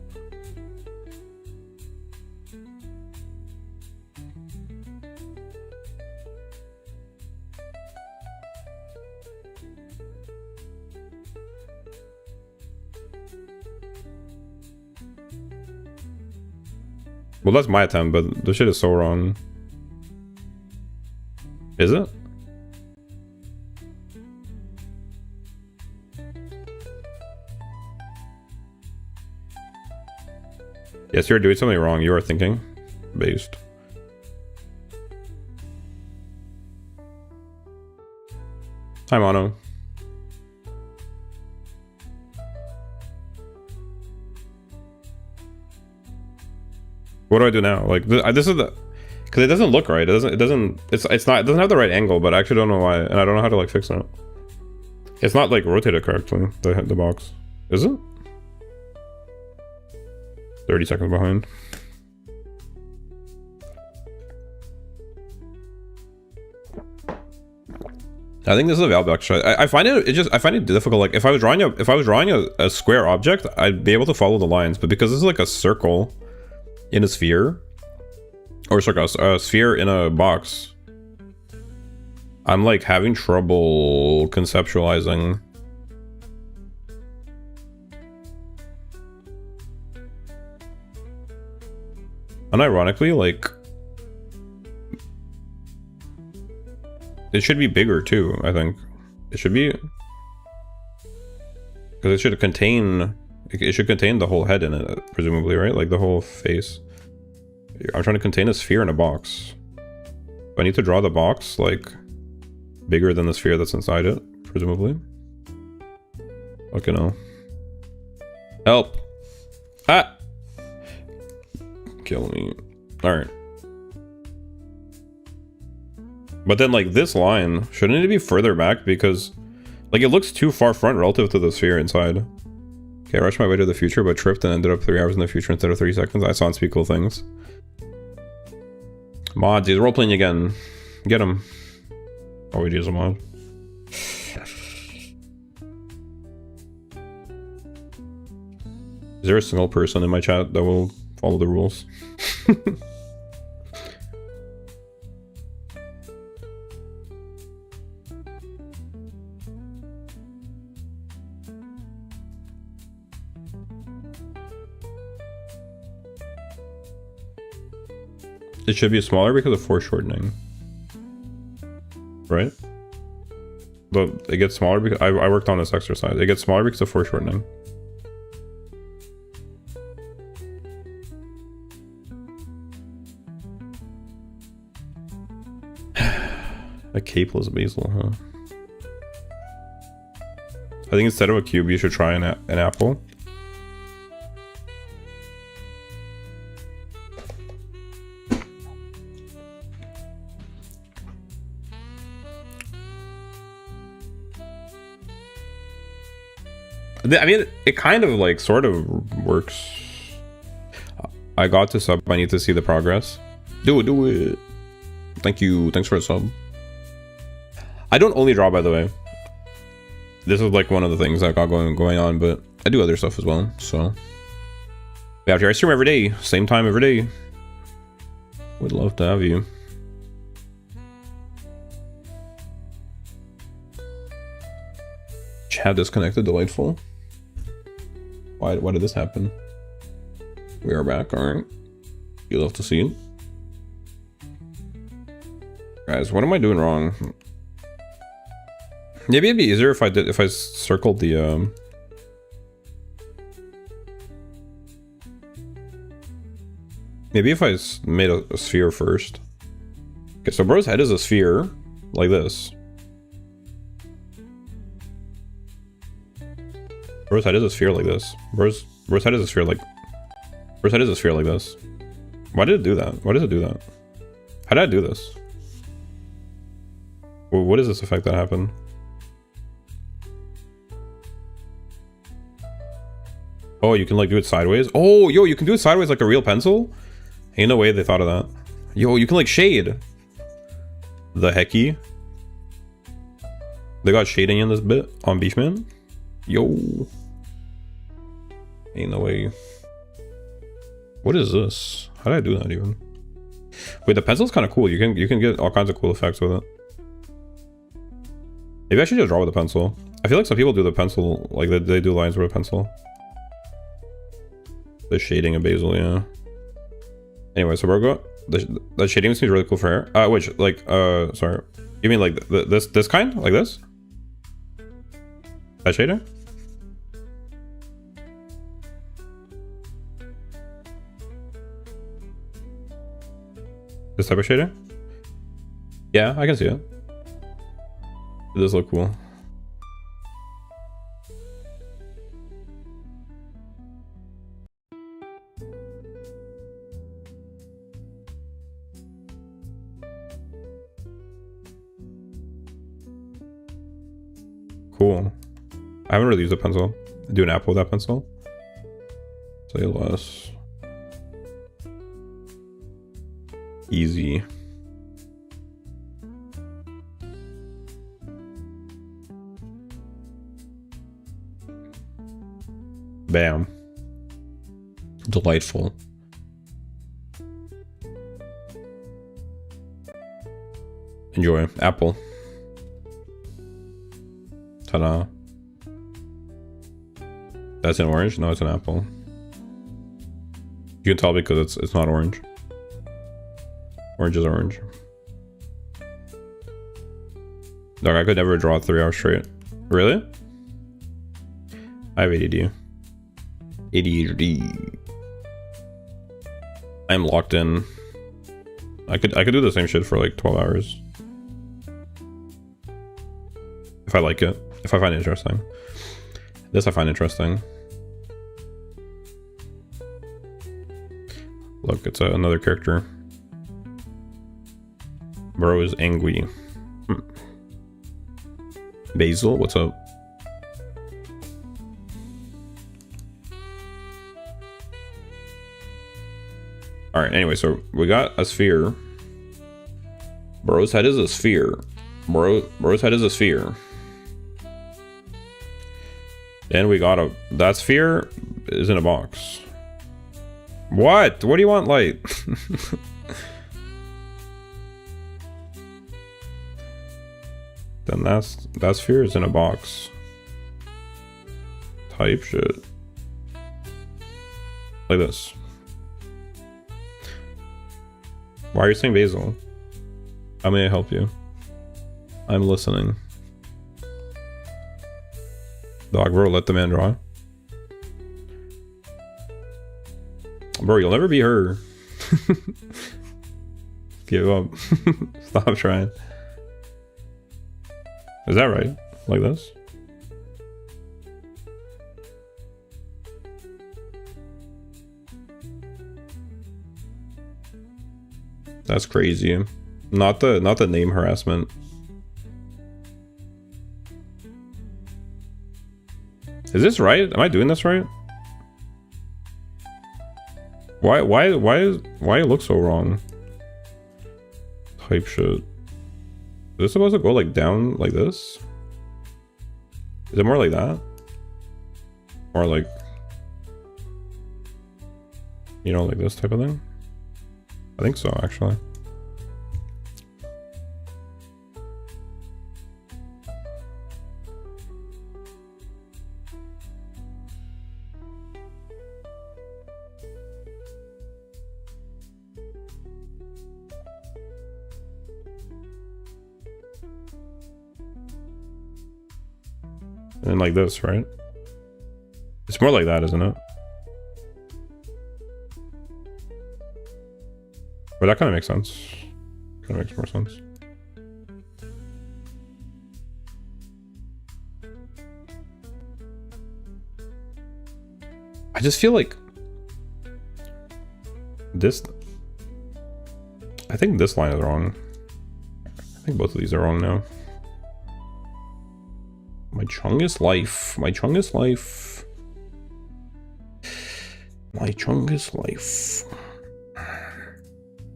Well, that's my attempt, but the shit is so wrong. Is it? Yes, you're doing something wrong. You are thinking based. Hi, Mono. What do I do now? Like, this is the... Because it doesn't look right. It doesn't have the right angle, but I actually don't know why, and I don't know how to like fix it. It's not like rotated correctly, the box. Is it? 30 seconds behind. I think this is a Valbeck shot. I find it difficult. Like, if I was drawing a square object, I'd be able to follow the lines, but because this is like a circle in a sphere, or a sphere in a box, I'm like having trouble conceptualizing. Unironically, like, it should be bigger too, I think. It should be, because it should contain the whole head in it, presumably, right? Like the whole face. I'm trying to contain a sphere in a box. I need to draw the box like bigger than the sphere that's inside it, presumably. Okay, no. Help! Ah! Kill me. Alright. But then, like, this line, shouldn't it be further back? Because, like, it looks too far front relative to the sphere inside. Okay, I rushed my way to the future, but tripped and ended up 3 hours in the future instead of 30 seconds. I saw unspeakable things. Mods, he's role-playing again. Get him. Oh, he is a mod. Is there a single person in my chat that will follow the rules? It should be smaller because of foreshortening, right? But it gets smaller because I worked on this exercise. It gets smaller because of foreshortening. A capeless Basil, huh? I think instead of a cube, you should try an apple. I mean, it kind of like sort of works. I got to sub. I need to see the progress. Do it. Thank you. Thanks for a sub. I don't only draw, by the way. This is like one of the things I got going on, but I do other stuff as well. So we out here. I stream every day, same time every day. Would love to have you. Chat disconnected. Delightful. Why did this happen? We are back. All right. You love to see it, guys. What am I doing wrong? Maybe it'd be easier if I circled the maybe if I made a sphere first. Okay, so bro's head is a sphere like this. Bro's head is a sphere like this. Bro's head is a sphere like. Bro's head is a sphere like this. Why did it do that? Why does it do that? How did I do this? Well, what is this effect that happened? Oh, you can like do it sideways. Oh, yo, you can do it sideways like a real pencil. Ain't no way they thought of that. Yo, you can like shade. The hecky. They got shading in this bit on Beachman. Yo. Ain't no way. What is this? How did I do that even? Wait, the pencil's kind of cool. You can get all kinds of cool effects with it. Maybe I should just draw with a pencil. I feel like some people do the pencil, like they do lines with a pencil. The shading of Basil, yeah. Anyway, so Virgo, the shading seems really cool for hair. Which, like, sorry. You mean like this kind? Like this? That shading? This type of shading? Yeah, I can see it. It does look cool. Cool. I haven't really used a pencil. I do an apple with that pencil. Say less. Easy. Bam. Delightful. Enjoy. Apple. Ta-da. That's an orange? No, it's an apple. You can tell because it's not orange. Orange is orange. Dog, I could never draw 3 hours straight. Really? I have ADD. ADHD. I'm locked in. I could do the same shit for like 12 hours. If I like it. If I find it interesting. This I find interesting. Look, it's another character. Bro is angry. Basil, what's up? Alright, anyway, so we got a sphere. Bro's head is a sphere. Bro's head is a sphere. Then we got that sphere is in a box. What? What do you want, light? Then that sphere is in a box. Type shit. Like this. Why are you saying Basil? How may I help you? I'm listening. Dog, bro, let the man draw. Bro, you'll never be her. Give up. Stop trying. Is that right? Like this? That's crazy. Not the name harassment. Is this right? Am I doing this right? Why it look so wrong? Type shit. Is this supposed to go like down like this? Is it more like that? Or like, you know, like this type of thing? I think so, actually. And like this, right? It's more like that, isn't it? But that kind of makes sense. Kind of makes more sense. I just feel like this. I think this line is wrong. I think both of these are wrong now. My Chungus life. My Chungus life. My Chungus life.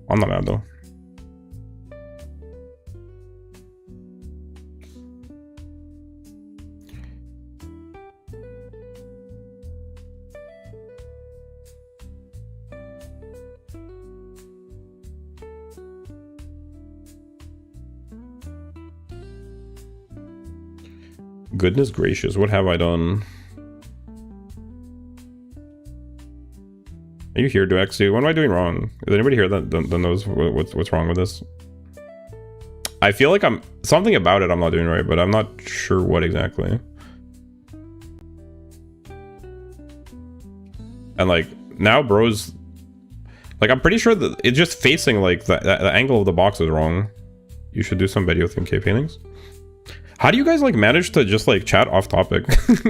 I'm not mad though. Goodness gracious, what have I done? Are you here, Duexu? What am I doing wrong? Is anybody here that knows what's wrong with this? I feel like something about it I'm not doing right, but I'm not sure what exactly. And like now bro's like, I'm pretty sure that it's just facing like the angle of the box is wrong. You should do some video theme cave paintings. How do you guys like manage to just like chat off topic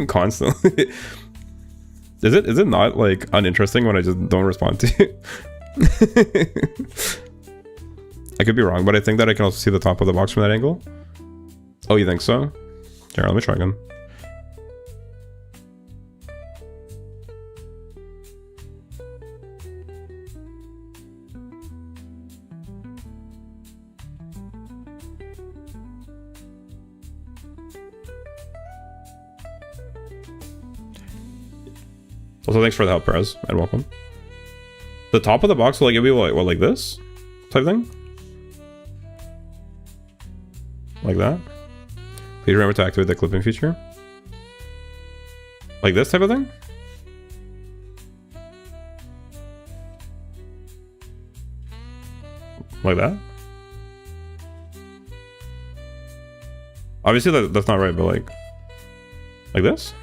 constantly? Is it not like uninteresting when I just don't respond to you? I could be wrong, but I think that I can also see the top of the box from that angle. Oh, you think so? Here, let me try again. Also, thanks for the help, Perez, and welcome. The top of the box will like, it'll be what, like this type thing? Like that? Please remember to activate the clipping feature. Like this type of thing? Like that? Obviously that's not right, but like this?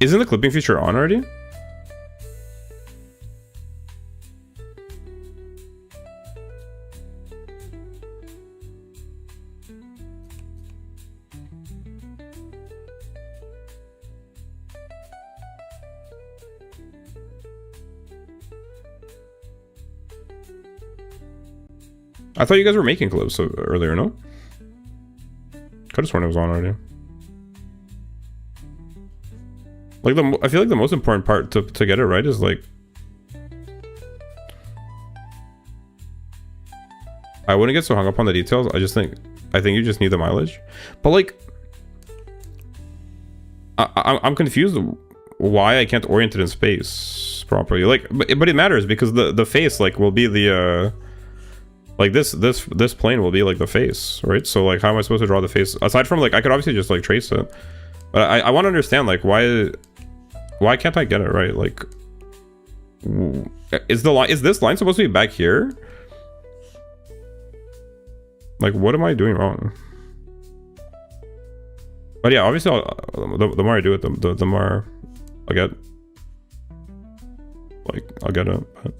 Isn't the clipping feature on already? I thought you guys were making clips earlier, no? Could have sworn it was on already. Like I feel like the most important part to get it right is like, I wouldn't get so hung up on the details. I think you just need the mileage. But like, I'm confused why I can't orient it in space properly. Like, but it matters because the face like will be the like this plane will be like the face, right? So like, how am I supposed to draw the face aside from like, I could obviously just like trace it, but I want to understand like why can't I get it right? Like, is this line supposed to be back here? Like, what am I doing wrong? But yeah, obviously, the more I do it, the more I get. Like, I'll get it. But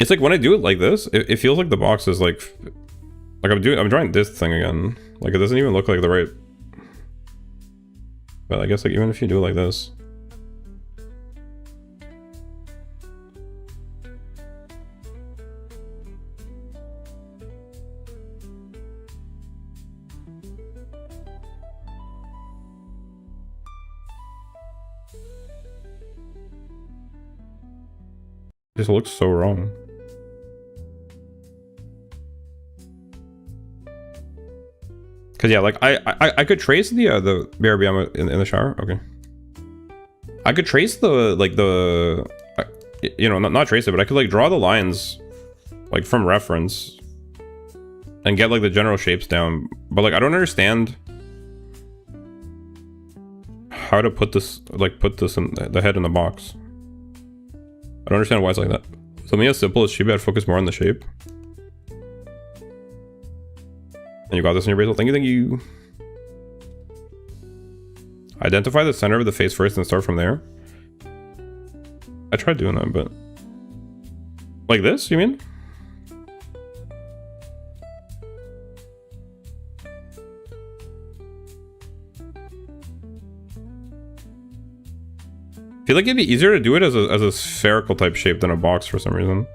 It's like when I do it like this, it feels like the box is like I'm drawing this thing again. Like it doesn't even look like the right. But I guess like even if you do it like this. This looks so wrong. Cause yeah, like I could trace the BRB in the shower. Okay. I could trace the like the you know, not trace it, but I could like draw the lines like from reference and get like the general shapes down. But like I don't understand how to put this in the head in the box. I don't understand why it's like that. Something as simple as shape, I'd focus more on the shape. And you got this in your Basil. Thank you, thank you. Identify the center of the face first and start from there. I tried doing that, but... Like this, you mean? I feel like it'd be easier to do it as a spherical type shape than a box for some reason.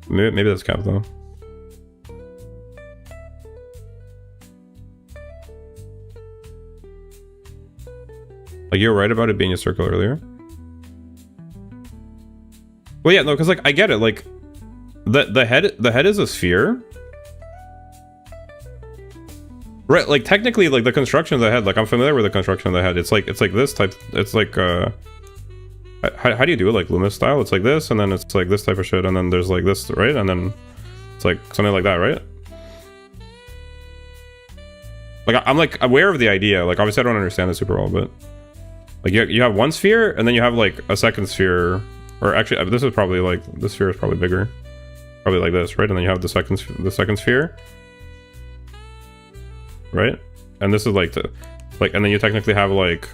Maybe that's cap though. Like you were right about it being a circle earlier. Well, yeah, no, because like I get it. Like the head is a sphere. Right, like technically, like the construction of the head, like I'm familiar with the construction of the head. It's like this type. It's like how do you do it? Like Loomis style? It's like this, and then it's like this type of shit, and then there's like this, right? And then it's like something like that, right? Like I'm like aware of the idea. Like obviously I don't understand it super well, but like you have one sphere, and then you have like a second sphere, or actually this is probably like this sphere is probably bigger, probably like this, right? And then you have the second sphere. Right, and this is like and then you technically have like,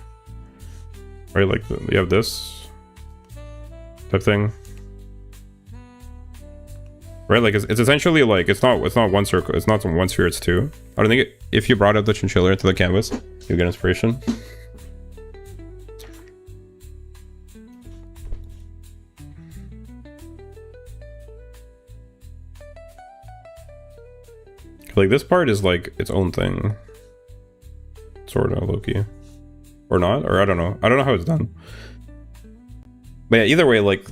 right, like you have this type thing, right? Like it's essentially like it's not one circle, it's not one sphere, it's two. I don't think if you brought up the chinchilla into the canvas, you get inspiration. Like this part is like its own thing, sort of low-key, or not, or I don't know how it's done. But yeah, either way, like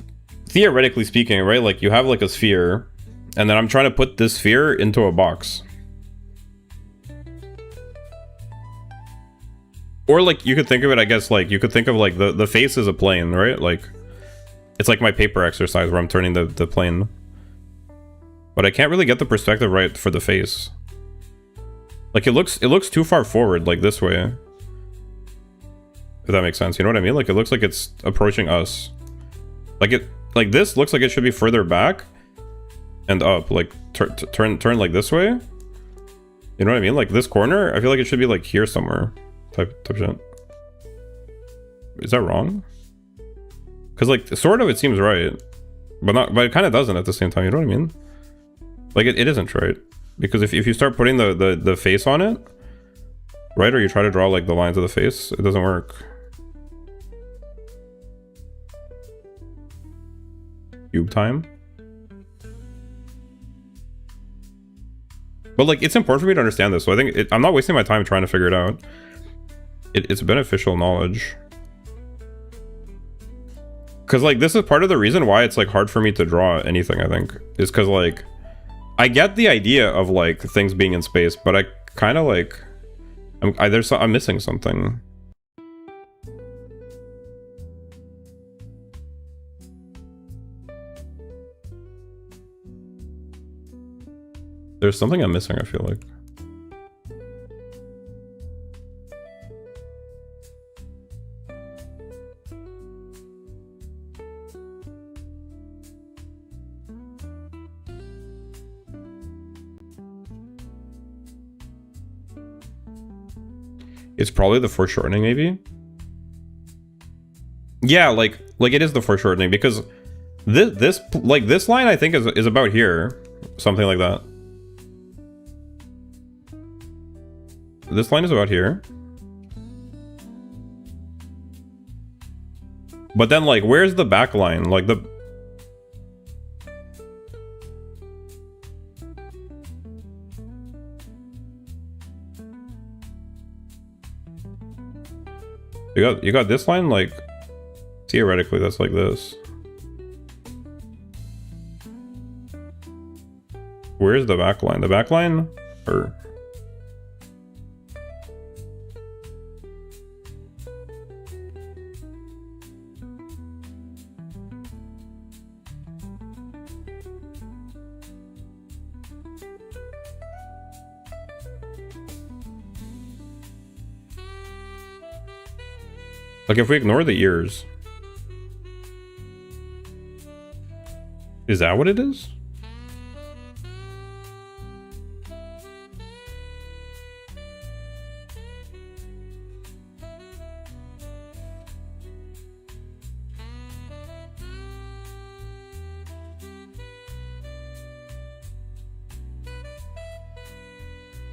theoretically speaking, right, like you have like a sphere, and then I'm trying to put this sphere into a box, or like you could think of it, I guess, like you could think of like the face as a plane, right? Like it's like my paper exercise where I'm turning the plane, but I can't really get the perspective right for the face. Like it looks too far forward, like this way. If that makes sense, you know what I mean? Like it looks like it's approaching us. Like this looks like it should be further back and up. Like turn like this way. You know what I mean? Like this corner, I feel like it should be like here somewhere. Type shit. Is that wrong? Because like sort of it seems right, but it kind of doesn't at the same time. You know what I mean? Like it isn't right. Because if you start putting the face on it, right, or you try to draw like the lines of the face, it doesn't work. Cube time. But like it's important for me to understand this, so I think I'm not wasting my time trying to figure it out. It's beneficial knowledge. Because like this is part of the reason why it's like hard for me to draw anything, I think, is because like I get the idea of like things being in space, but I kind of like I'm missing something. There's something I'm missing, I feel like. It's probably the foreshortening, maybe. Yeah, like it is the foreshortening, because this line I think is about here, something like that. This line is about here. But then, like, where's the back line? Like, the... You got this line, like, theoretically, that's like this. Where's the back line? The back line? Or... like, if we ignore the ears... Is that what it is?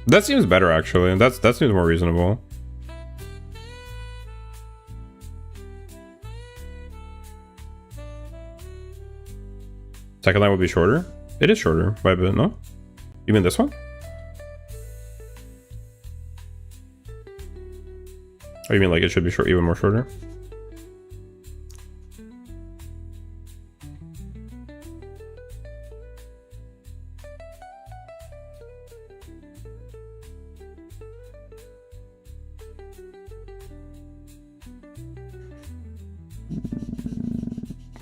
That seems better, actually. That seems more reasonable. Second line would be shorter. It is shorter by a bit, no? You mean this one? Oh, you mean like it should be short, even more shorter?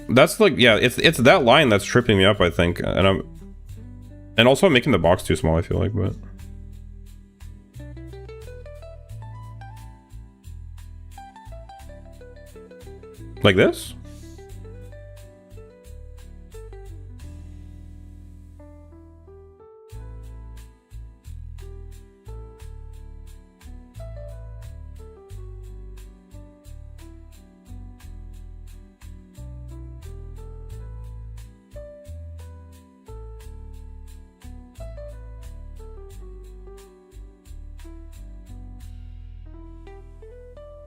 That's like, yeah, it's that line that's tripping me up, I think, and also I'm making the box too small, I feel like, but like this.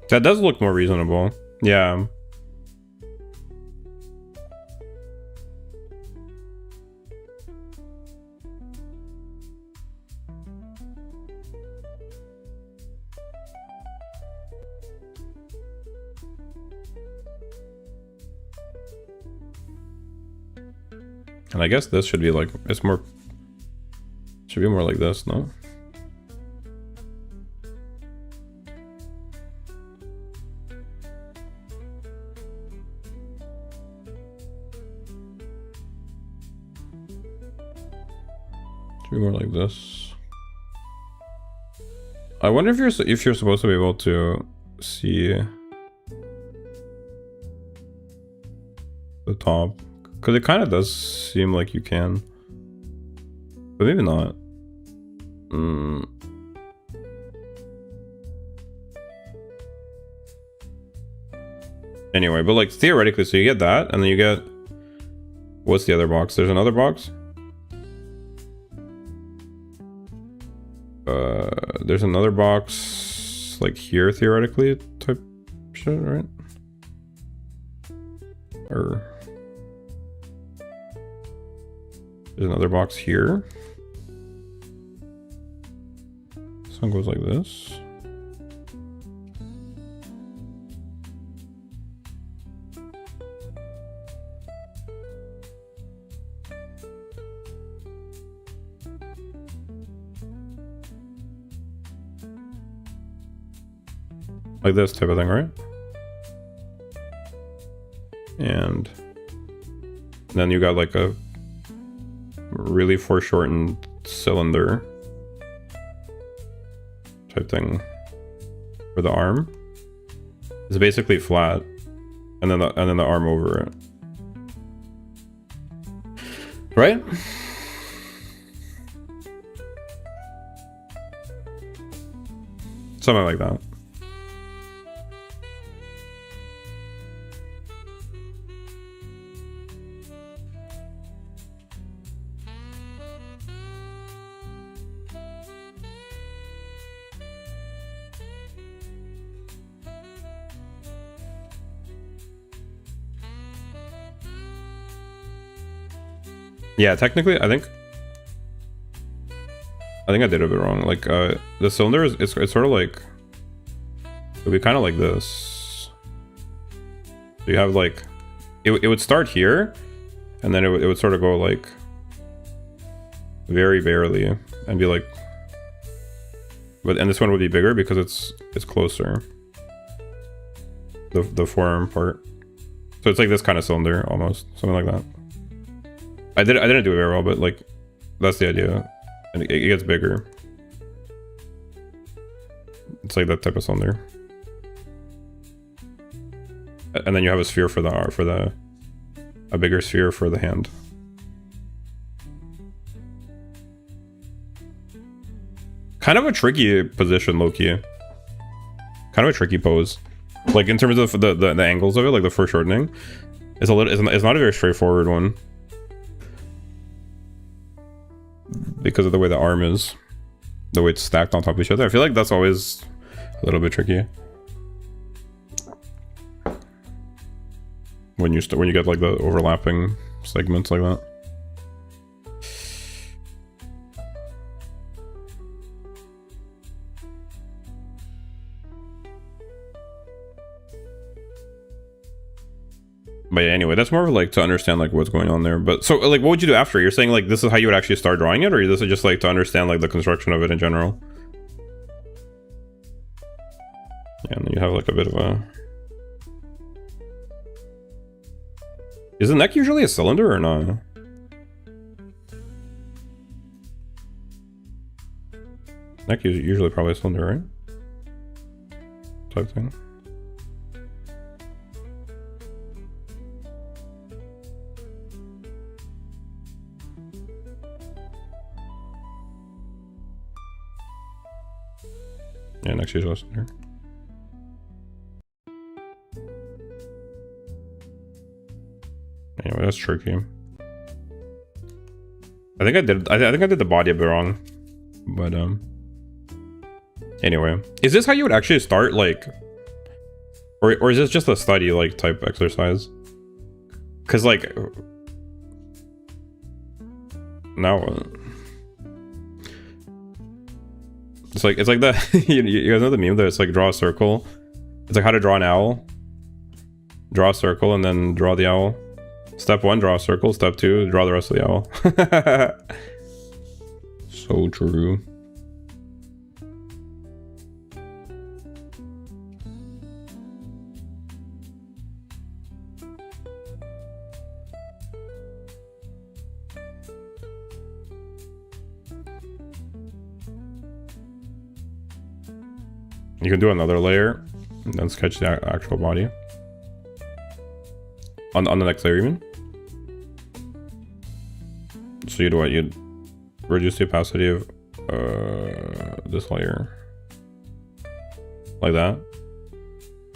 That does look more reasonable. Yeah. And I guess this should be like, it's more, should be more like this, no? Should be more like this. I wonder if you're supposed to be able to see the top, because it kind of does seem like you can, but maybe not. Anyway, but like theoretically, so you get that, and then you get, what's the other box? There's another box. There's another box like here, theoretically, type shit, right? Or there's another box here. This one goes like this. Like this type of thing, right? And then you got like a really foreshortened cylinder type thing for the arm. It's basically flat, and then the arm over it, right? Something like that. Yeah, technically, I think I did it a bit wrong. Like, the cylinder is it's sort of like it would be kind of like this. So you have like it would start here, and then it would sort of go like very barely and be like, and this one would be bigger because it's closer. The forearm part. So it's like this kind of cylinder almost, something like that. I didn't do it very well, but like that's the idea. And it gets bigger. It's like that type of cylinder. And then you have a sphere for a bigger sphere for the hand. Kind of a tricky position, low-key. Kind of a tricky pose. Like in terms of the angles of it, like the foreshortening, it's not a very straightforward one. Because of the way the arm is, the way it's stacked on top of each other. I feel like that's always a little bit tricky. When you get like the overlapping segments like that. But yeah, anyway, that's more of like to understand like what's going on there. But so like, what would you do after? You're saying like this is how you would actually start drawing it, or this is just like to understand like the construction of it in general? Yeah, and then you have like a bit of a. Is the neck usually a cylinder or not? Neck is usually probably a cylinder, right? Type thing. Yeah, next usually a cylinder. Anyway, that's tricky. I think I did the body a bit wrong, but anyway, is this how you would actually start, like, or is this just a study like type exercise? Because like now it's like the you guys know the meme that it's like draw a circle. It's like how to draw an owl. Draw a circle and then draw the owl. Step 1, draw a circle. Step 2, draw the rest of the owl. So true. You can do another layer and then sketch the actual body. On the next layer, you mean? So you'd what? You'd reduce the opacity of this layer. Like that.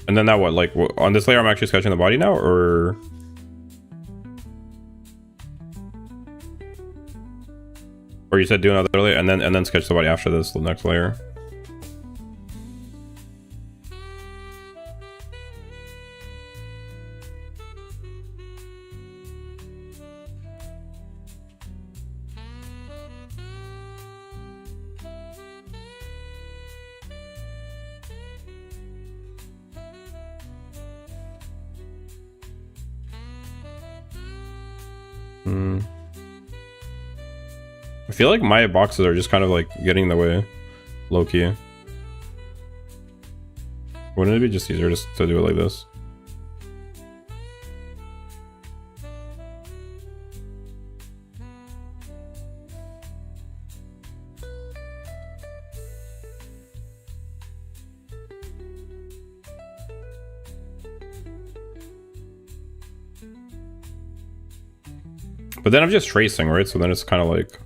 And then now what? Like on this layer I'm actually sketching the body now, or... Or you said do another layer and then sketch the body after this, the next layer. I feel like my boxes are just kind of like getting in the way, low-key. Wouldn't it be just easier just to do it like this? But then I'm just tracing, right? So then it's kind of like...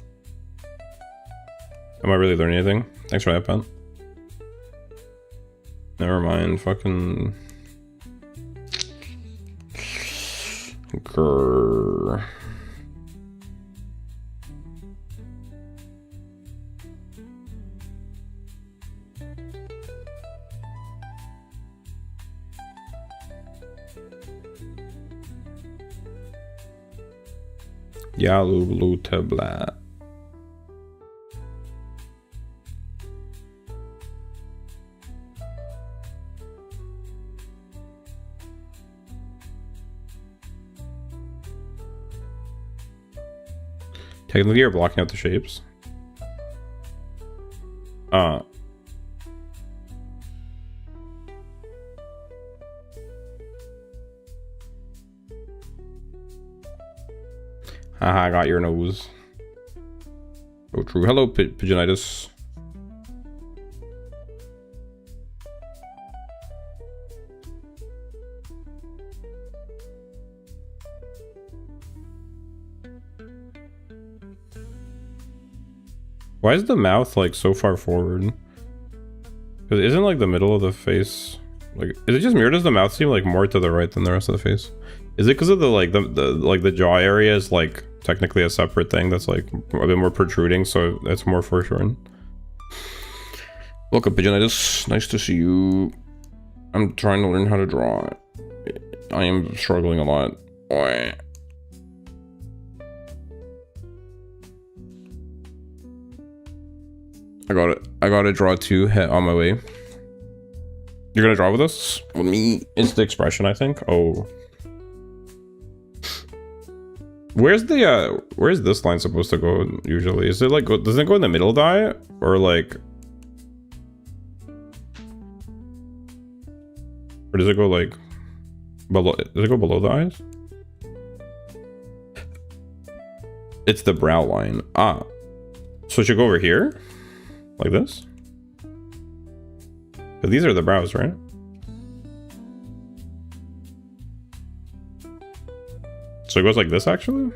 Am I really learning anything? Thanks for that, pen. Never mind, fucking... Grrr. Yalutabla. Technically, you're blocking out the shapes. Haha, I got your nose. Oh, true. Hello, Pigeonitis. Why is the mouth like so far forward? Because isn't like the middle of the face like, is it just me or does the mouth seem like more to the right than the rest of the face? Is it because of the like the jaw area is like technically a separate thing that's like a bit more protruding, so it's more foreshortened? Welcome, Pigeonitis. Nice to see you. I'm trying to learn how to draw. I am struggling a lot. I gotta draw two on my way. You're gonna draw with us? With me? It's the expression, I think. Oh. Where's this line supposed to go usually? Is it like, does it go in the middle of the eye? Or like... Or does it go like... below? Does it go below the eyes? It's the brow line. Ah. So it should go over here? Like this? But these are the brows, right? So it goes like this, actually?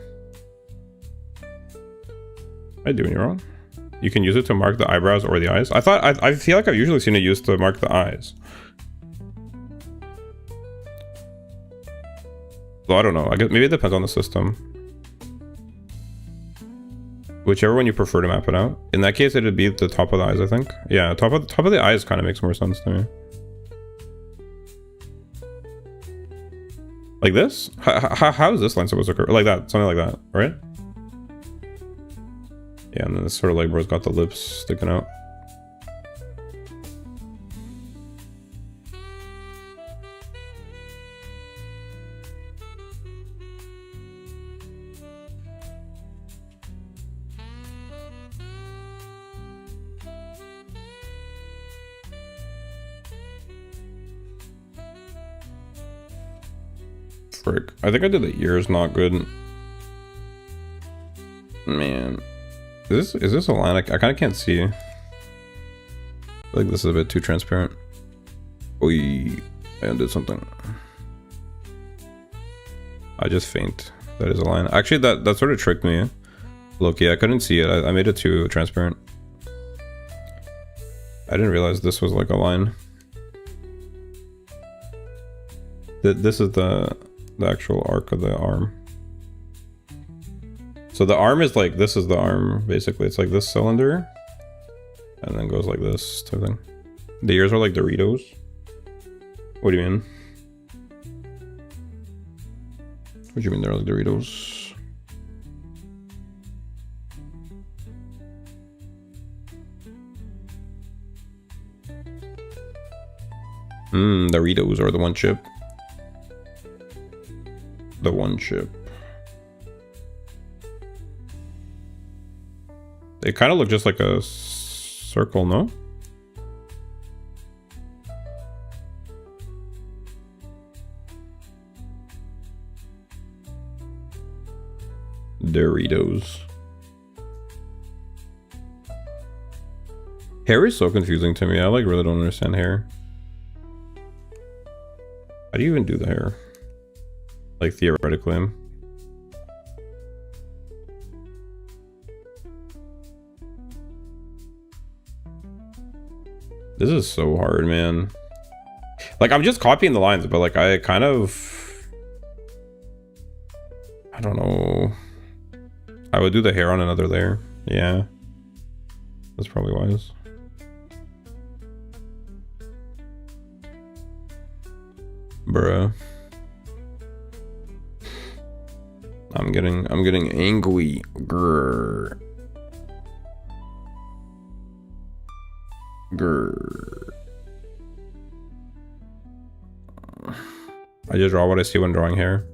Am I doing it wrong? You can use it to mark the eyebrows or the eyes. I feel like I've usually seen it used to mark the eyes. So I don't know. I guess maybe it depends on the system. Whichever one you prefer to map it out. In that case, it'd be the top of the eyes, I think. Yeah, top of the eyes kind of makes more sense to me. Like this? How is this line supposed to occur? Like that, something like that, right? Yeah, and then this sort of like bro's got the lips sticking out. Frick. I think I did the ears not good. Man. Is this a line? I kind of can't see. I feel like this is a bit too transparent. Oi, I undid something. I just faint. That is a line. Actually, that sort of tricked me. Loki, I couldn't see it. I made it too transparent. I didn't realize this was like a line. This is the actual arc of the arm. So the arm is like, this is the arm, basically. It's like this cylinder. And then goes like this type thing. The ears are like Doritos. What do you mean? What do you mean they're like Doritos? Doritos are the one chip. The one chip. They kind of look just like a circle, no? Doritos. Hair is so confusing to me. I like really don't understand hair. How do you even do the hair? Like theoretically. This is so hard, man. Like, I'm just copying the lines, but like I kind of... I don't know. I would do the hair on another layer. Yeah. That's probably wise. Bruh. I'm getting angry. Grr. Grr. I just draw what I see when drawing hair.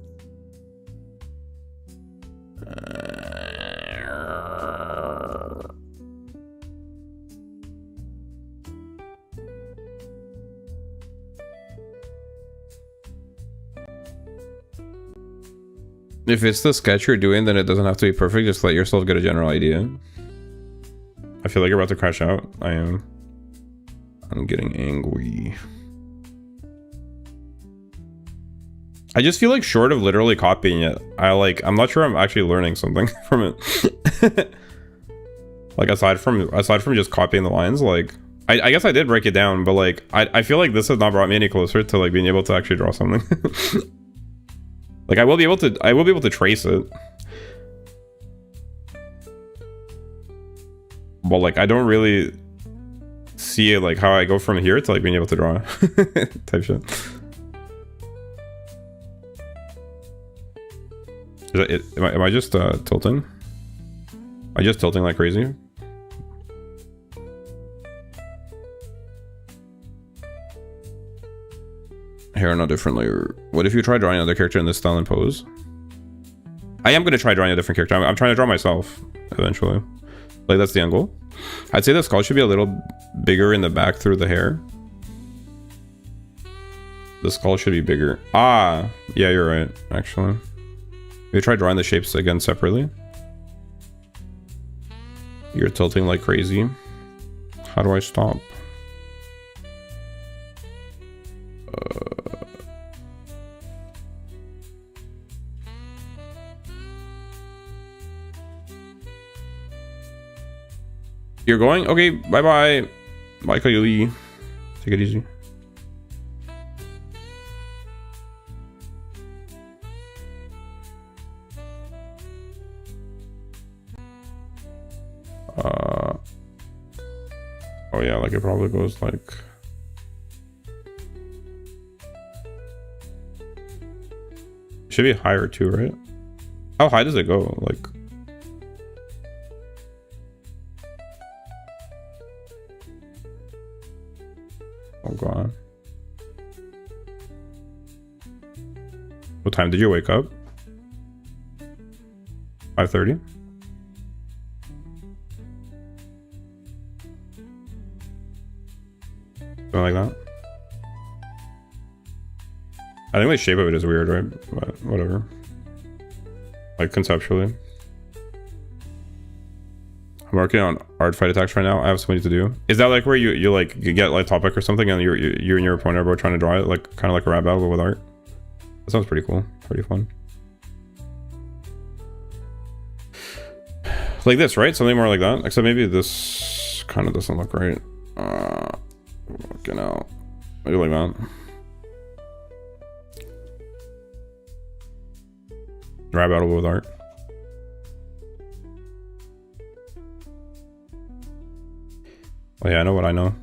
If it's the sketch you're doing, then it doesn't have to be perfect. Just let yourself get a general idea. I feel like you're about to crash out. I am. I'm getting angry. I just feel like short of literally copying it, I'm not sure I'm actually learning something from it. Like aside from just copying the lines, like I guess I did break it down, but like I feel like this has not brought me any closer to like being able to actually draw something. Like I will be able to trace it. But like I don't really see it, like how I go from here to like being able to draw type shit. Is that it? Am I just tilting? Am I just tilting like crazy? Hair on a different layer. What if you try drawing another character in this style and pose? I am going to try drawing a different character. I'm trying to draw myself eventually. Like that's the end goal. I'd say the skull should be a little bigger in the back through the hair. The skull should be bigger. Ah, yeah, you're right, actually. You try drawing the shapes again separately. You're tilting like crazy. How do I stop? You're going? Okay, bye-bye. Bye, Coyote. Take it easy. Oh yeah, like it probably goes like... Should be higher too, right? How high does it go? Like... Oh god. What time did you wake up? 5:30? Something like that. I think the shape of it is weird, right? But whatever. Like conceptually. I'm working on art fight attacks right now. I have something to do. Is that like where you like you get like topic or something and you and your opponent are both trying to draw it, like kind of like a rap battle with art? That sounds pretty cool. Pretty fun. Like this, right? Something more like that. Except maybe this kind of doesn't look right. Fucking out. I do like that. Rap battle with art. Oh yeah, I know what I know.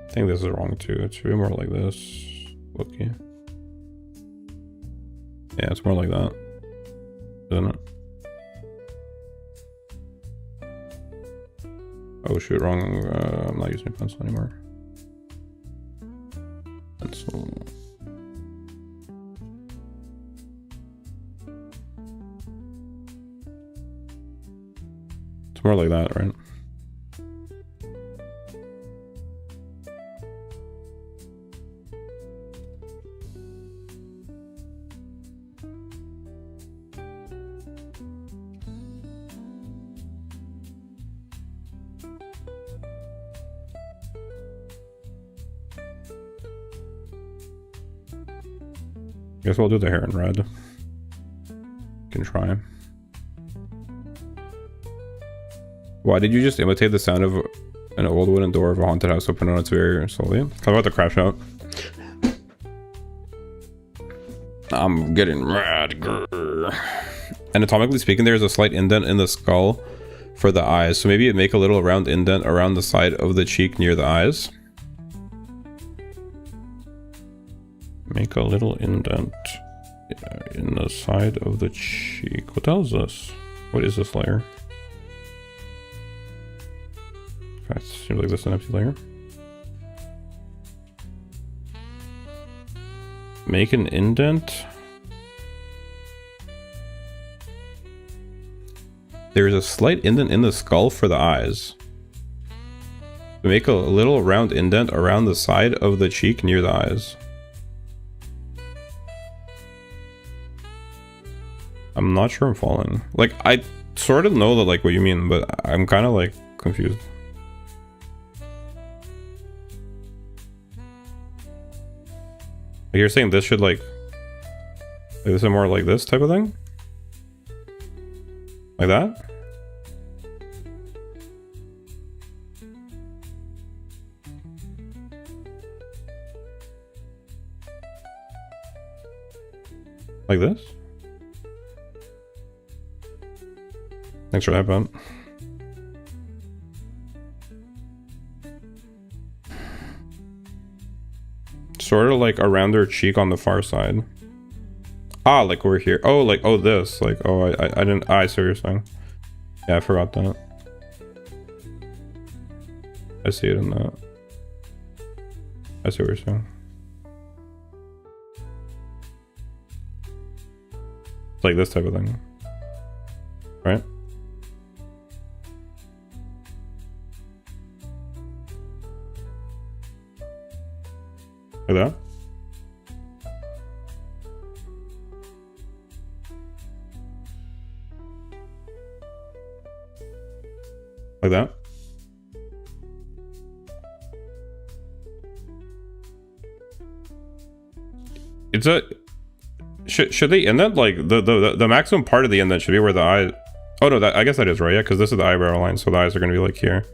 I think this is wrong too. It should be more like this. Looky. Yeah, it's more like that, isn't it? Oh shoot, wrong. I'm not using a pencil anymore. Pencil. It's more like that, right? Guess we'll do the hair in red. Can try. Why did you just imitate the sound of an old wooden door of a haunted house open on its very slowly? How about the crash out? I'm getting mad. Grr. Anatomically speaking, there's a slight indent in the skull for the eyes, so maybe it make a little round indent around the side of the cheek near the eyes. Make a little indent in the side of the cheek. What the hell is this? What is this layer? That seems like this is an empty layer. Make an indent. There's a slight indent in the skull for the eyes. Make a little round indent around the side of the cheek near the eyes. I'm not sure I'm following. Like, I sort of know that, like, what you mean, but I'm kind of, like, confused. Like, you're saying this should, like this is more like this type of thing? Like that? Like this? Thanks for that, bud. Sort of like around their cheek on the far side. Ah, like we're here. Oh, like, oh, this. Like, oh, I didn't. I see what you're saying. Yeah, I forgot that. I see it in that. I see what you're saying. It's like this type of thing. Right? Like that? Like that? It's a... Should they indent? Like, the maximum part of the indent should be where the eye... Oh no, that, I guess that is right, yeah, because this is the eyebrow line, so the eyes are going to be like here.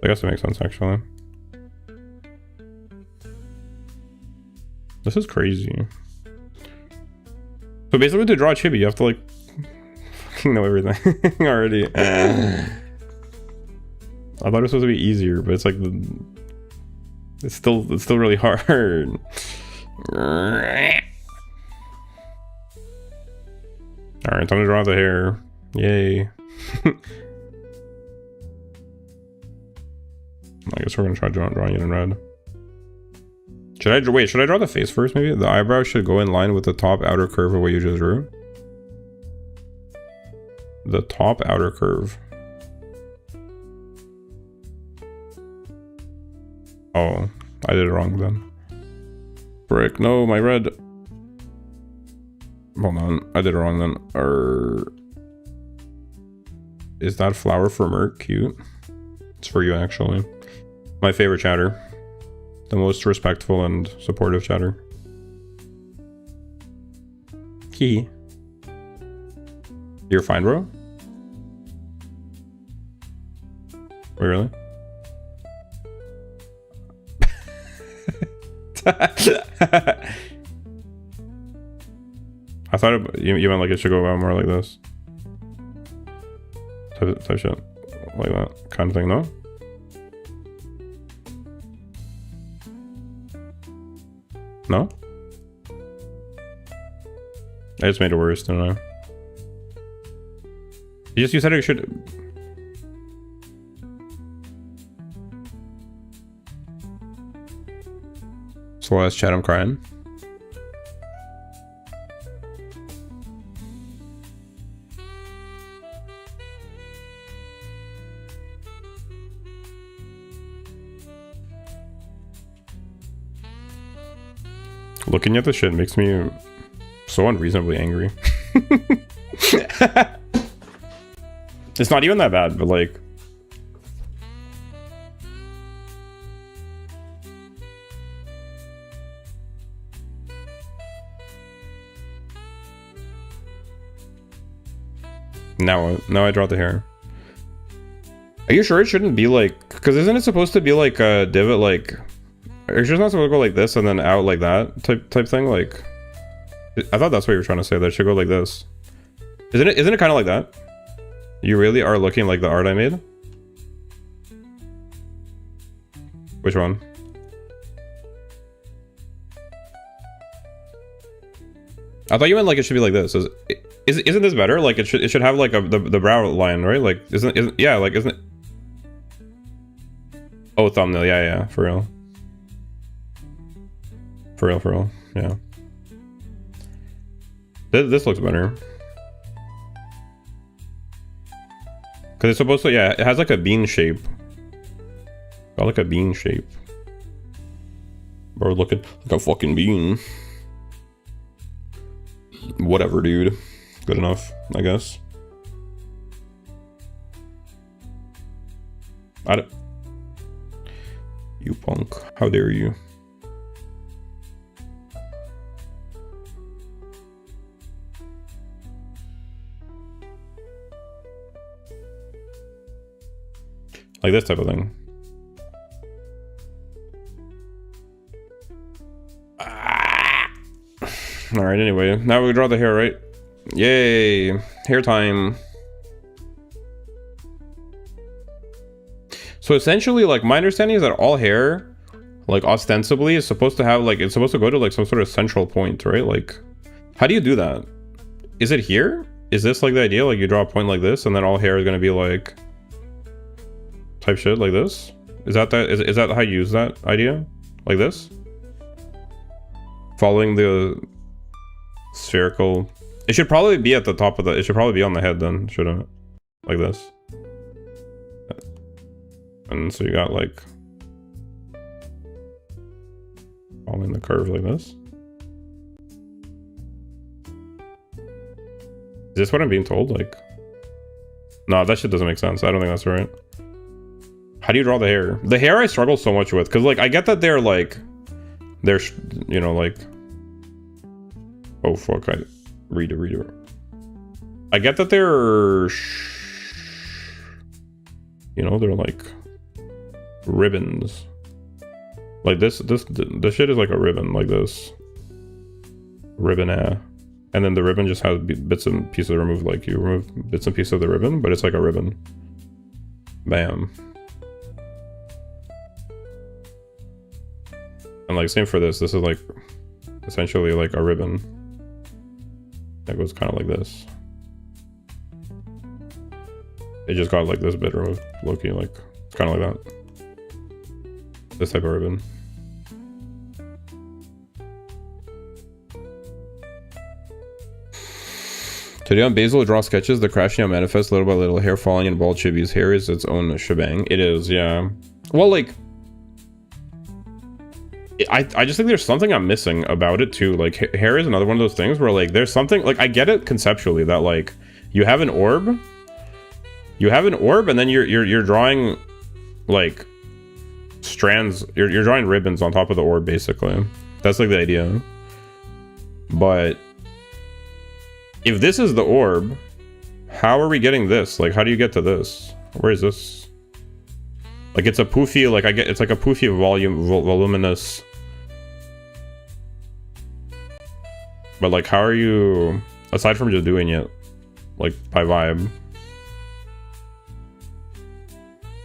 I guess that makes sense, actually. This is crazy. So basically to draw a chibi, you have to like fucking know everything already. I thought it was supposed to be easier, but it's like it's still really hard. Alright, time to draw the hair. Yay. I guess we're gonna try drawing it in red. Should I draw the face first, maybe? The eyebrow should go in line with the top outer curve of what you just drew. The top outer curve. Oh, I did it wrong then. Frick, no, my red. Hold on, I did it wrong then. Is that flower for Merc? Cute. It's for you, actually. My favorite chatter. The most respectful and supportive chatter. Hee. You're fine, bro? Wait, really? I thought you meant like it should go out more like this. Type shit. Like that kind of thing, no? No? I just made it worse, didn't I? You said it should... So last chat, I'm crying. Looking at this shit makes me so unreasonably angry. It's not even that bad, but like... Now I draw the hair. Are you sure it shouldn't be like, because isn't it supposed to be like a divot, like, are you sure it's not supposed to go like this and then out like that type thing? Like, I thought that's what you were trying to say, that it should go like this. Isn't it kind of like that? You really are looking like the art I made? Which one? I thought you meant like it should be like this. Isn't this better? Like it should have like the brow line, right? Like isn't it? Oh, thumbnail. Yeah, for real. For real. Yeah. This looks better. Because it's supposed to, yeah, it has like a bean shape. Got like a bean shape. Bro, looking like a fucking bean. Whatever, dude. Good enough, I guess. You punk. How dare you? Like this type of thing. All right, anyway, now we draw the hair, right? Yay, hair time. So essentially, like, my understanding is that all hair, like, ostensibly is supposed to have, like, it's supposed to go to, like, some sort of central point, right? Like, how do you do that? Is it here? Is this, like, the idea? Like, you draw a point like this, and then all hair is gonna be, like, type shit like this? Is that how you use that idea? Like this? Following the spherical, it should probably be at the top of it should probably be on the head then, shouldn't it? Like this. And so you got like following the curve like this. Is this what I'm being told? Like, no, that shit doesn't make sense. I don't think that's right. How do you draw the hair? The hair I struggle so much with, because like I get that they're like, you know, like, oh fuck, I read it. I get that they're, you know, they're like ribbons. Like this shit is like a ribbon, like this ribbon, and then the ribbon just has bits and pieces removed. Like you remove bits and pieces of the ribbon, but it's like a ribbon. Bam. And like same for this. This is like essentially like a ribbon that goes kind of like this. It just got like this bit removed, Loki, like it's kind of like that. This type of ribbon. Today on Basil draw sketches, the crashing out manifests little by little, hair falling in bald chibis. Hair is its own shebang. It is, yeah. Well, like, I just think there's something I'm missing about it too. Like hair is another one of those things where like there's something, like I get it conceptually that like you have an orb, and then you're drawing like strands, you're drawing ribbons on top of the orb basically. That's like the idea. But if this is the orb, how are we getting this? Like how do you get to this? Where is this? Like it's a poofy, like it's like a poofy voluminous. But like how are you, aside from just doing it like by vibe?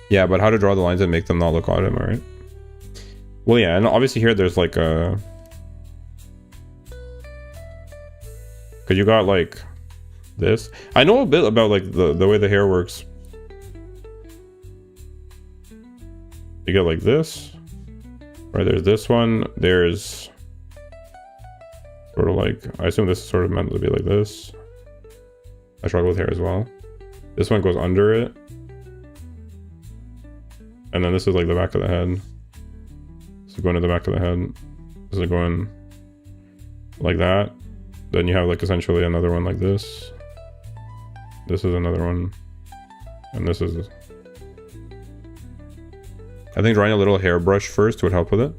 Yeah, but how to draw the lines and make them not look odd, am I right? Well, yeah, and obviously here there's like a, because you got like this. I know a bit about like the way the hair works. You get like this, right? There's this one. There's sort of like, I assume this is sort of meant to be like this. I struggle with hair as well. This one goes under it. And then this is like the back of the head. This is going to the back of the head. This is going like that. Then you have like essentially another one like this. This is another one. And this is, I think drawing a little hairbrush first would help with it.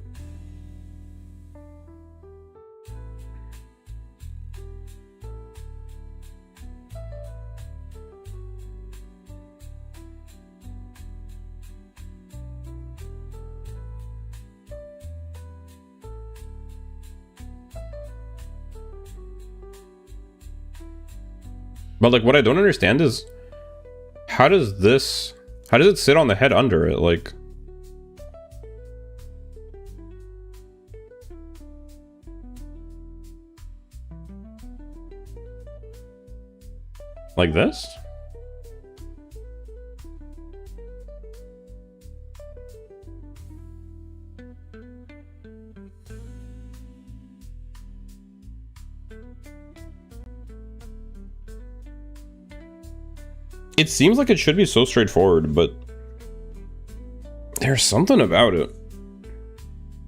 But like, what I don't understand is how does it sit on the head under it? Like this? It seems like it should be so straightforward, but there's something about it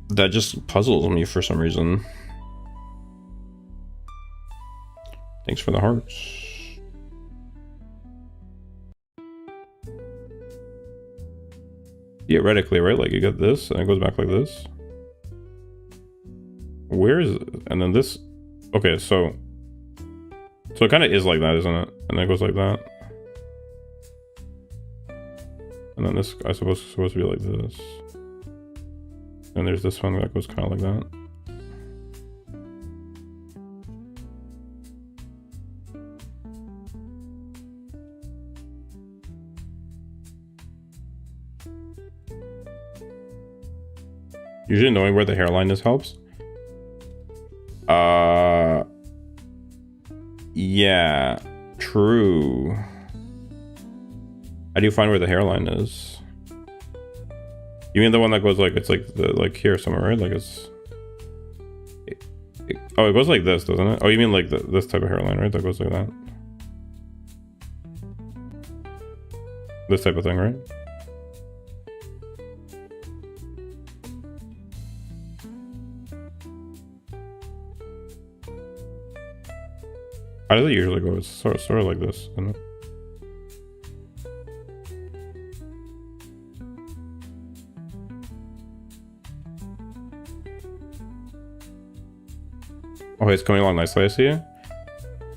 that just puzzles me for some reason. Thanks for the hearts. Theoretically, right? Like you get this and it goes back like this. Where is it? And then this. Okay, so it kind of is like that, isn't it? And then it goes like that. And then this, I suppose, is supposed to be like this. And there's this one that goes kind of like that. Usually knowing where the hairline is helps. Yeah, true. How do you find where the hairline is? You mean the one that goes like, it's like here somewhere, right? Like oh, it goes like this, doesn't it? Oh, you mean like this type of hairline, right? That goes like that. This type of thing, right? How does it usually go? It's sort of like this, isn't it? Oh, it's coming along nicely, I see.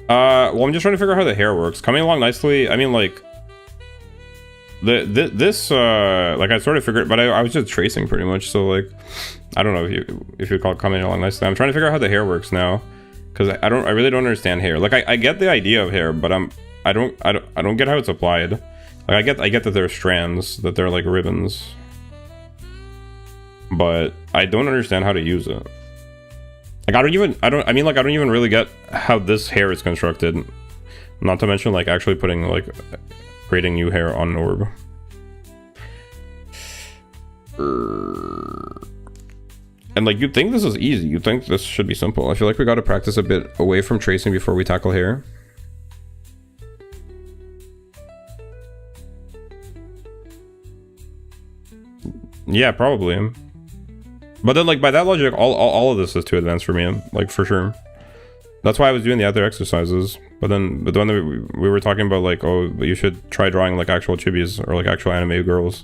Well, I'm just trying to figure out how the hair works. Coming along nicely, I mean, like, this, like, I sort of figured, but I was just tracing pretty much, so, like, I don't know if you call it coming along nicely. I'm trying to figure out how the hair works now, because I really don't understand hair. Like, I get the idea of hair, but I don't get how it's applied. Like, I get that there are strands, that they're like ribbons, but I don't understand how to use it. Like, I don't even really get how this hair is constructed. Not to mention, like, actually putting, like, creating new hair on an orb. And, like, you'd think this is easy. You'd think this should be simple. I feel like we gotta practice a bit away from tracing before we tackle hair. Yeah, probably. But then, like, by that logic, all of this is too advanced for me, like, for sure. That's why I was doing the other exercises. But then we were talking about, like, oh, but you should try drawing, like, actual chibis or, like, actual anime girls.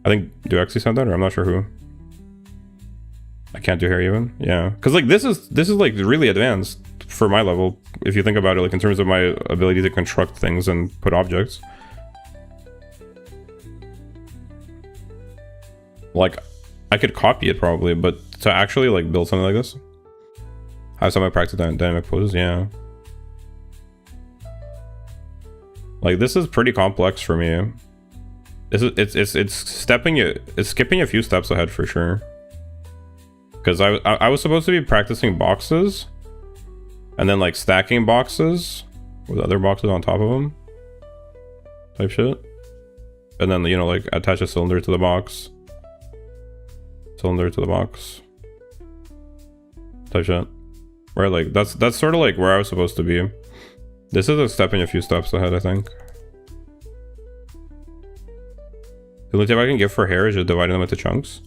I think Duexy said that, or I'm not sure who. I can't do hair even. Yeah, because, like, this is like really advanced for my level, if you think about it, like, in terms of my ability to construct things and put objects. Like, I could copy it probably, but to actually, like, build something like this, have some of my practice dynamic poses, yeah. Like, this is pretty complex for me. It's skipping a few steps ahead for sure. Because I was supposed to be practicing boxes, and then, like, stacking boxes with other boxes on top of them, type shit. And then, you know, like, attach a cylinder to the box. Cylinder to the box type shit, where, like, that's sort of like where I was supposed to be. This is a stepping a few steps ahead, I think. The only tip I can give for hair is just dividing them into chunks.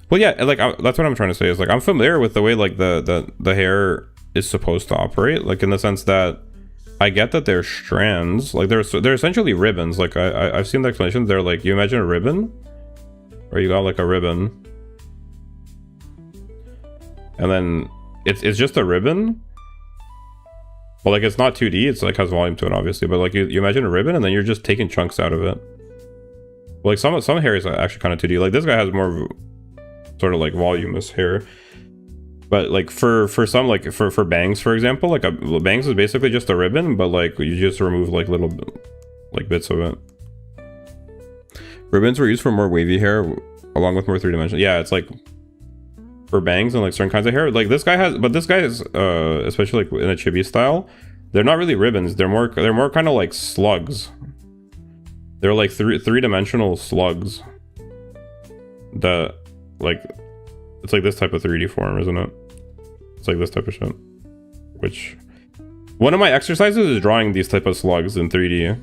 Well, yeah, like, that's what I'm trying to say, is, like, I'm familiar with the way, like, the hair is supposed to operate, like, in the sense that I get that they're strands, like, they're essentially ribbons. Like, I've seen the explanation. They're like, you imagine a ribbon, or you got, like, a ribbon, and then it's just a ribbon. Well, like, it's not 2D, it's, like, has volume to it, obviously, but, like, you imagine a ribbon, and then you're just taking chunks out of it. Well, like, some hair is actually kind of 2D. Like, this guy has more of sort of, like, voluminous hair. But like for some, like for bangs, for example, like bangs is basically just a ribbon, but like you just remove like little like bits of it. Ribbons were used for more wavy hair, along with more three-dimensional. Yeah, it's like for bangs and like certain kinds of hair. Like this guy has, but this guy is especially like in a chibi style. They're not really ribbons. They're more kind of like slugs. They're like three-dimensional slugs. That like it's like this type of 3D form, isn't it? It's like this type of shit. Which one of my exercises is drawing these type of slugs in 3D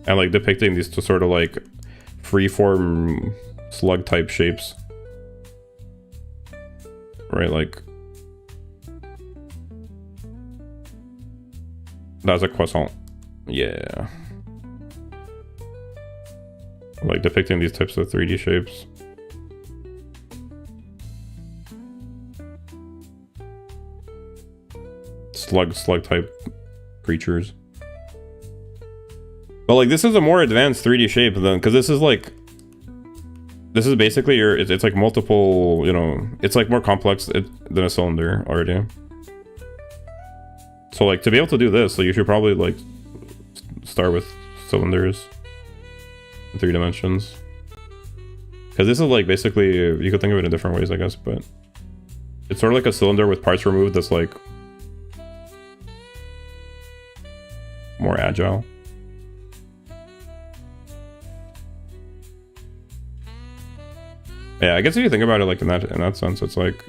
and like depicting these to sort of like freeform slug type shapes. Right, like that's a croissant. Yeah. Like depicting these types of 3D shapes. Slug type creatures. But like this is a more advanced 3D shape than, because this is basically your, it's like multiple, you know, it's like more complex than a cylinder already. So like to be able to do this, so you should probably like start with cylinders in 3 dimensions. Because this is like basically, you could think of it in different ways, I guess, but it's sort of like a cylinder with parts removed that's like more agile. Yeah, I guess if you think about it like in that sense, it's like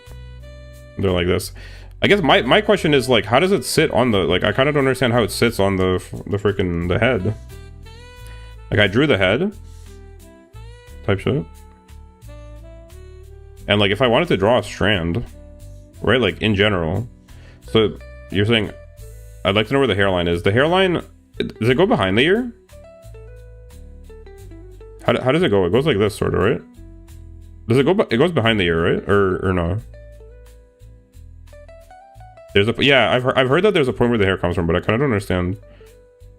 they're like this. I guess my question is like, how does it sit on the, like, I kind of don't understand how it sits on the freaking the head. Like I drew the head type shit. And like if I wanted to draw a strand, right, like in general. So you're saying I'd like to know where the hairline is. The hairline, does it go behind the ear? How does it go? It goes like this sort of, right? Does it go? It goes behind the ear, right? Or no? There's a, yeah, I've heard that there's a point where the hair comes from, but I kind of don't understand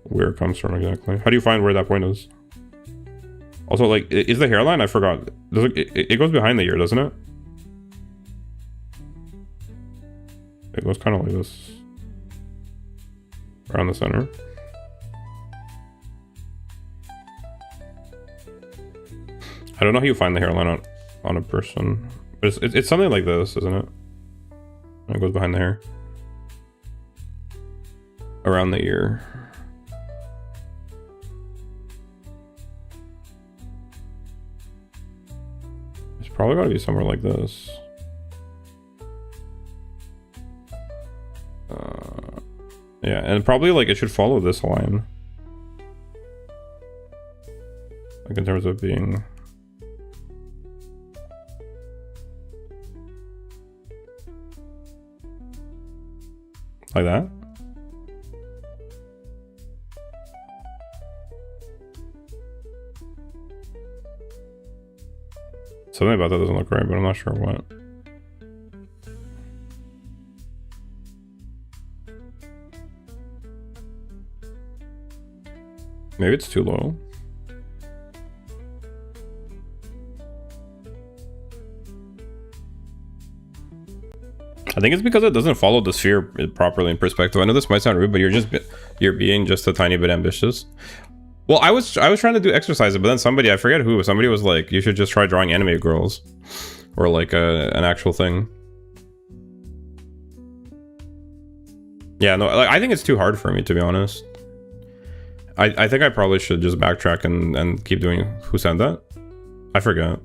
where it comes from exactly. How do you find where that point is? Also, like, is the hairline? I forgot. Does it goes behind the ear, doesn't it? It goes kind of like this, around the center. I don't know how you find the hairline on a person, but it's something like this, isn't it? It goes behind the hair, around the ear. It's probably got to be somewhere like this. Yeah, and probably like it should follow this line, like in terms of being like that. Something about that doesn't look right, but I'm not sure what. Maybe it's too low. I think it's because it doesn't follow the sphere properly in perspective. I know this might sound rude, but you're being just a tiny bit ambitious. Well, I was trying to do exercises, but then somebody, I forget who, somebody was like, you should just try drawing anime girls, or like an actual thing. Yeah, no, like, I think it's too hard for me, to be honest. I think I probably should just backtrack and keep doing. Who said that? I forgot.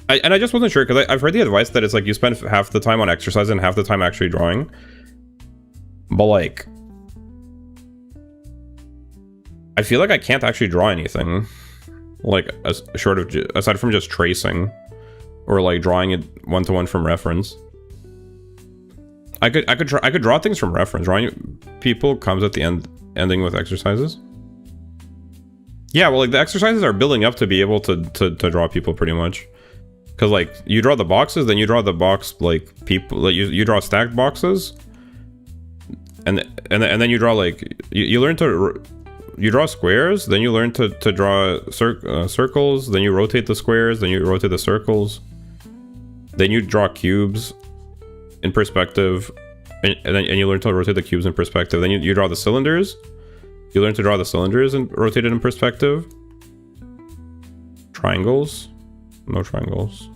And I just wasn't sure, because I've heard the advice that it's like you spend half the time on exercise and half the time actually drawing. But like, I feel like I can't actually draw anything, like aside from just tracing, or like drawing it one-to-one from reference. I could draw things from reference. Drawing people comes at the ending with exercises. Yeah, well, like the exercises are building up to be able to draw people pretty much. Because like you draw the boxes, then you draw the box like people. Like you draw stacked boxes, and then you draw like you learn to draw squares. Then you learn to draw circles. Then you rotate the squares. Then you rotate the circles. Then you draw cubes in perspective, and you learn to rotate the cubes in perspective. Then you draw the cylinders. You learn to draw the cylinders and rotate it in perspective. Triangles. No triangles.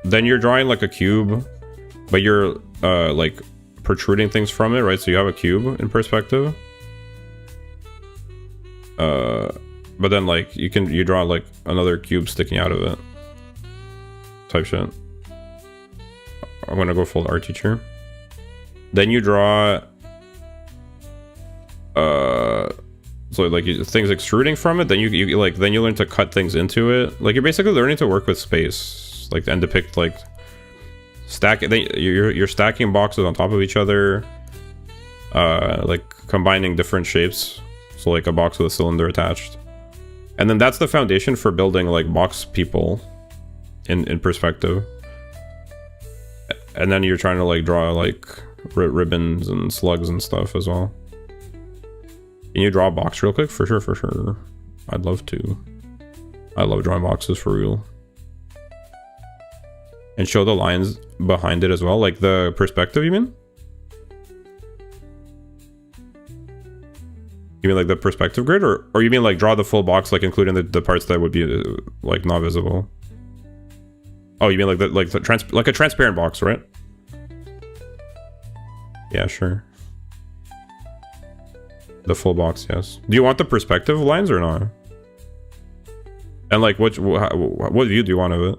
Then you're drawing like a cube, but you're like protruding things from it, right? So you have a cube in perspective. But then like you draw like another cube sticking out of it. Type shit. I'm gonna go full art teacher. Then you draw so like things extruding from it. Then you like then you learn to cut things into it. Like you're basically learning to work with space, like, and depict like you're stacking boxes on top of each other, like combining different shapes. So like a box with a cylinder attached, and then that's the foundation for building like box people in perspective. And then you're trying to like draw like ribbons and slugs and stuff as well. Can you draw a box real quick? For sure, for sure. I'd love to. I love drawing boxes for real. And show the lines behind it as well, like the perspective, you mean? You mean like the perspective grid, or you mean like draw the full box, like including the parts that would be like not visible? Oh, you mean like like a transparent box, right? Yeah, sure. The full box, yes. Do you want the perspective lines or not? And like what view do you want of it?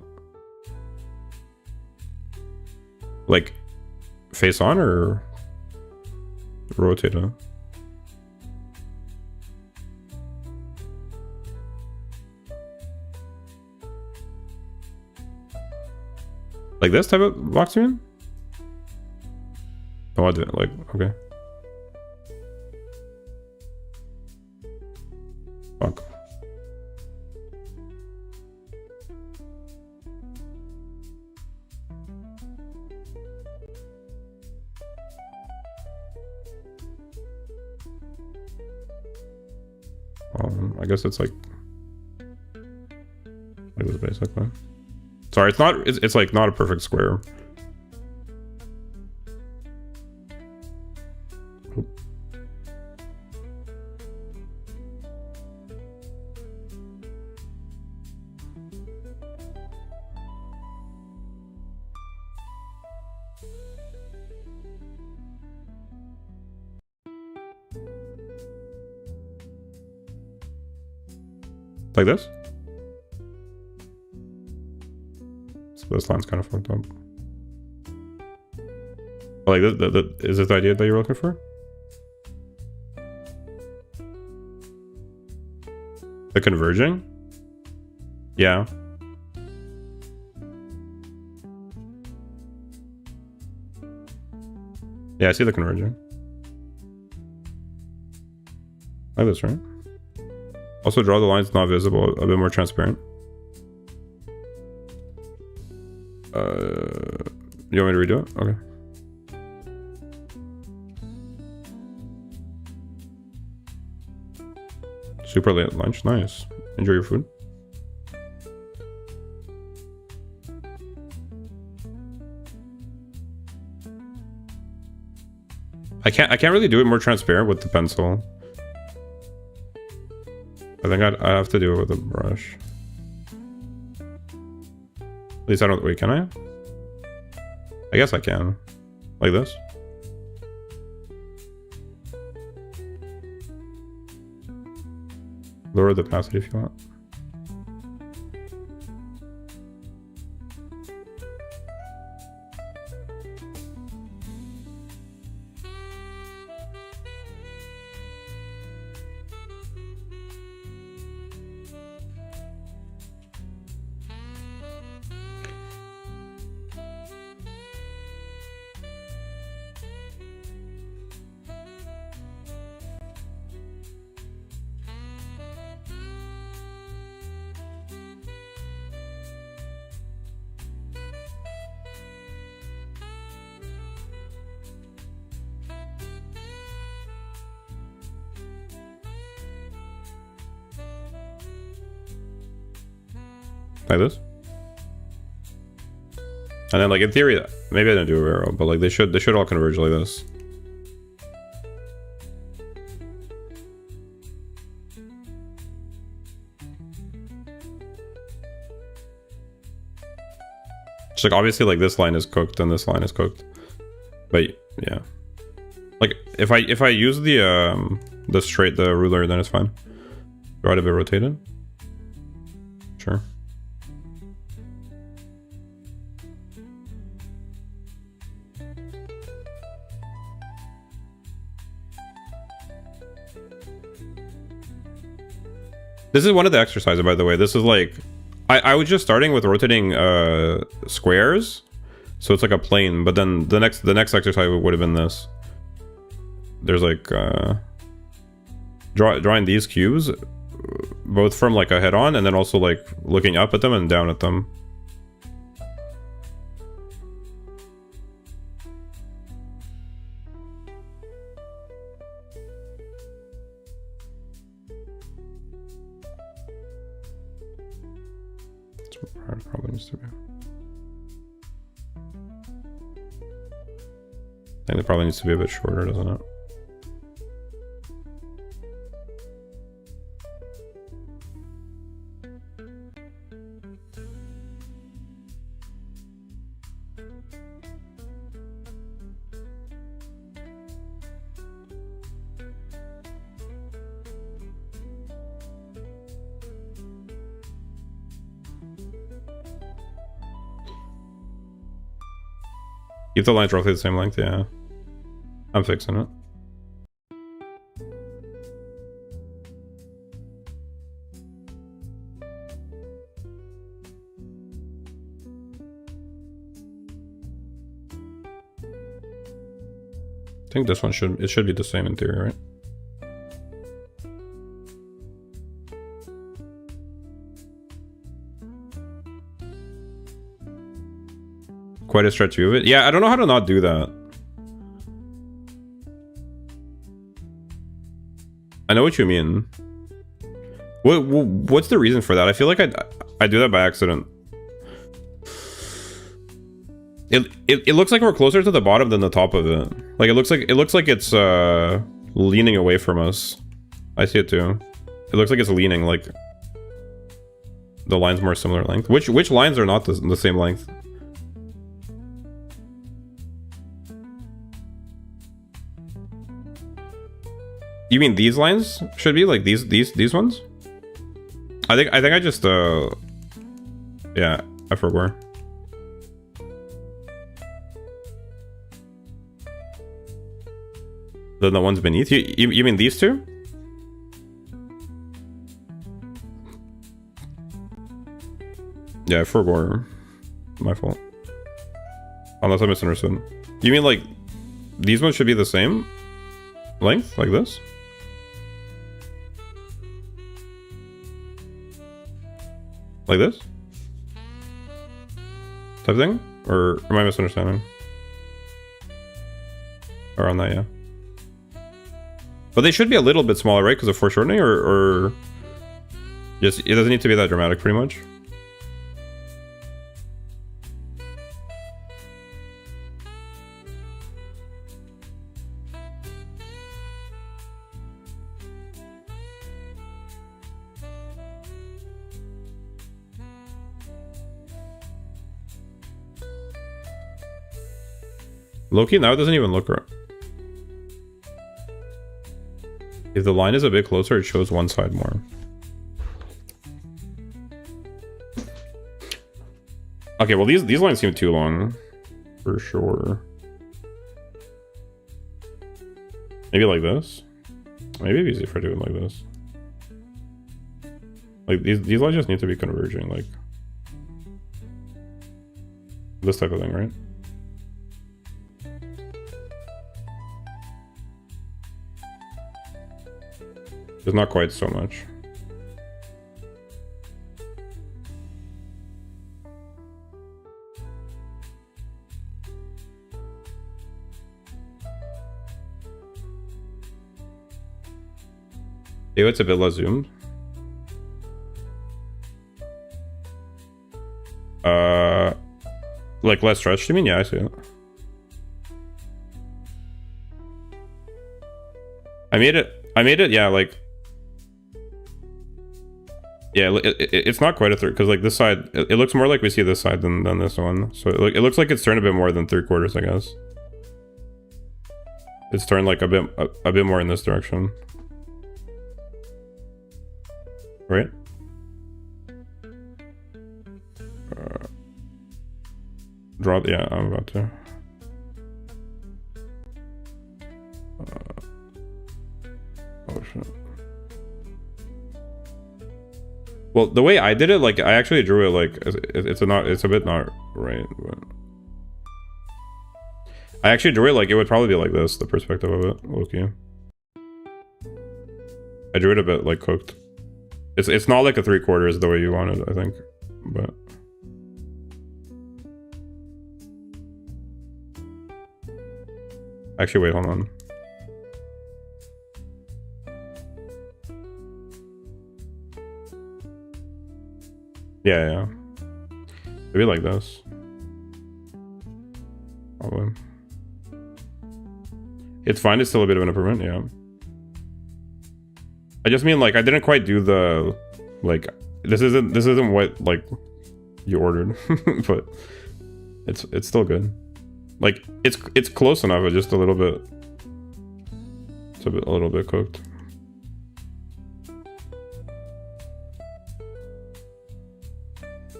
Like face on or rotate it? Like this type of box, you mean? Oh, I did. Like, okay. Fuck. I guess it's like this basically. Sorry, it's not. It's like not a perfect square. Like this? So this line's kind of fucked up. Like is this the idea that you're looking for? The converging? Yeah. Yeah, I see the converging. Like this, right? Also draw the lines not visible, a bit more transparent. You want me to redo it? Okay. Super late lunch, nice. Enjoy your food. I can't really do it more transparent with the pencil. I think I have to do it with a brush. At least I don't. Wait, can I? I guess I can. Like this. Lower the opacity if you want. Like this. And then like in theory, maybe I didn't do a arrow, but like they should all converge like this. It's like obviously like this line is cooked and this line is cooked. But yeah. Like if I use the ruler, then it's fine. Draw it a bit rotated. Sure. This is one of the exercises, by the way. This is like I was just starting with rotating squares, so it's like a plane. But then the next exercise would have been this. There's like drawing these cubes, both from like a head on, and then also like looking up at them and down at them. Probably needs to be. I think it probably needs to be a bit shorter, doesn't it? Keep the lines roughly the same length, yeah. I'm fixing it. I think this one should be the same in theory, right? Quite a stretch view of it. Yeah, I don't know how to not do that. I know what you mean. What's the reason for that? I feel like I do that by accident. It looks like we're closer to the bottom than the top of it. Like it looks like it's leaning away from us. I see it too. It looks like it's leaning, like the line's more similar length. Which lines are not the same length? You mean these lines should be like these ones? I think I just yeah, I forgot. Then the ones beneath you mean these two? Yeah, I forgot. My fault. Unless I misunderstood. You mean like these ones should be the same length, like this? Like this? Type thing? Or am I misunderstanding? Around that, yeah. But they should be a little bit smaller, right? Because of foreshortening, or just it doesn't need to be that dramatic, pretty much. Loki, now it doesn't even look right. If the line is a bit closer, it shows one side more. Okay, well these lines seem too long, for sure. Maybe like this. Maybe it'd be easy if I do it like this. Like these lines just need to be converging, like this type of thing, right? There's not quite so much. Ew, it's a bit less zoomed. Like less stretched, you mean? Yeah, I see it. I made it, yeah, like... Yeah, it's not quite a third, because like this side, it looks more like we see this side than this one. So it looks like it's turned a bit more than 3/4, I guess. It's turned like a bit more in this direction. Right? Draw, yeah, I'm about to. Oh shit. Well, the way I did it, like I actually drew it like it's a bit not right, but I actually drew it like it would probably be like this, the perspective of it. Okay. I drew it a bit like cooked. It's not like a 3/4 the way you wanted, I think, but. Actually, wait, hold on. Yeah. Maybe like this. Probably. It's fine, it's still a bit of an improvement, yeah. I just mean like I didn't quite do the like this isn't what like you ordered, but it's still good. Like it's close enough, but just a little bit. It's a little bit cooked.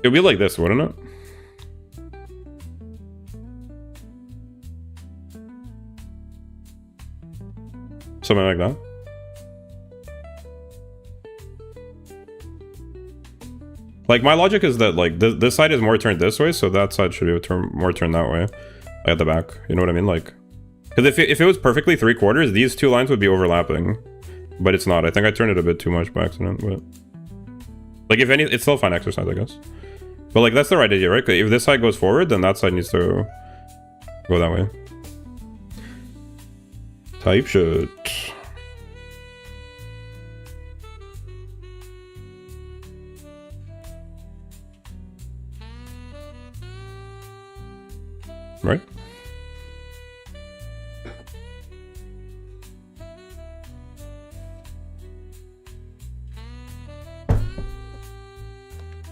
It'd be like this, wouldn't it? Something like that. Like my logic is that like this side is more turned this way, so that side should be more turned that way at the back. You know what I mean? Like, because if it was perfectly 3/4, these two lines would be overlapping, but it's not. I think I turned it a bit too much by accident, but like if any, it's still fun exercise, I guess. But like that's the right idea, right? If this side goes forward, then that side needs to go that way. Type shit. Right?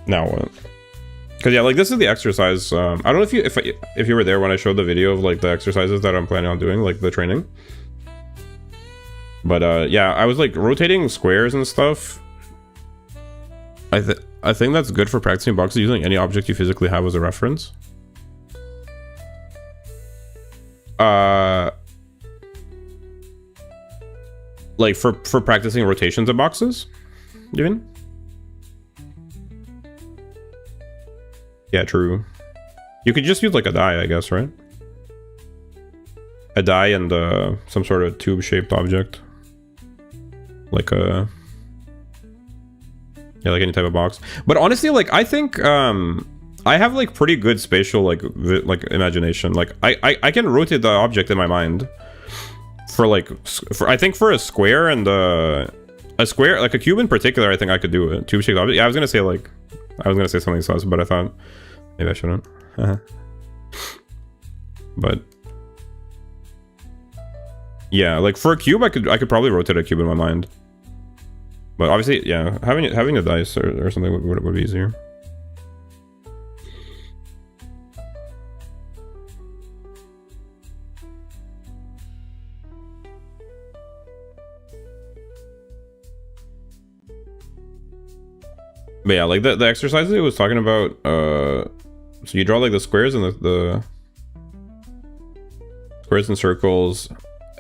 Now what? Because yeah, like this is the exercise. I don't know if you were there when I showed the video of like the exercises that I'm planning on doing, like the training. But yeah, I was like rotating squares and stuff. I think that's good for practicing boxes using any object you physically have as a reference. Like for practicing rotations of boxes, even. Yeah, true. You could just use like a die, I guess, right? A die and some sort of tube-shaped object, like a yeah, like any type of box. But honestly, like I think I have like pretty good spatial like imagination. Like I can rotate the object in my mind for like I think for a square and a square, like a cube in particular, I think I could do a tube-shaped object. Yeah, I was gonna say something sus, but I thought maybe I shouldn't. But yeah, like for a cube, I could probably rotate a cube in my mind. But obviously, yeah, having a dice or something would be easier. But yeah, like the exercises it was talking about, so you draw like the squares and the squares and circles,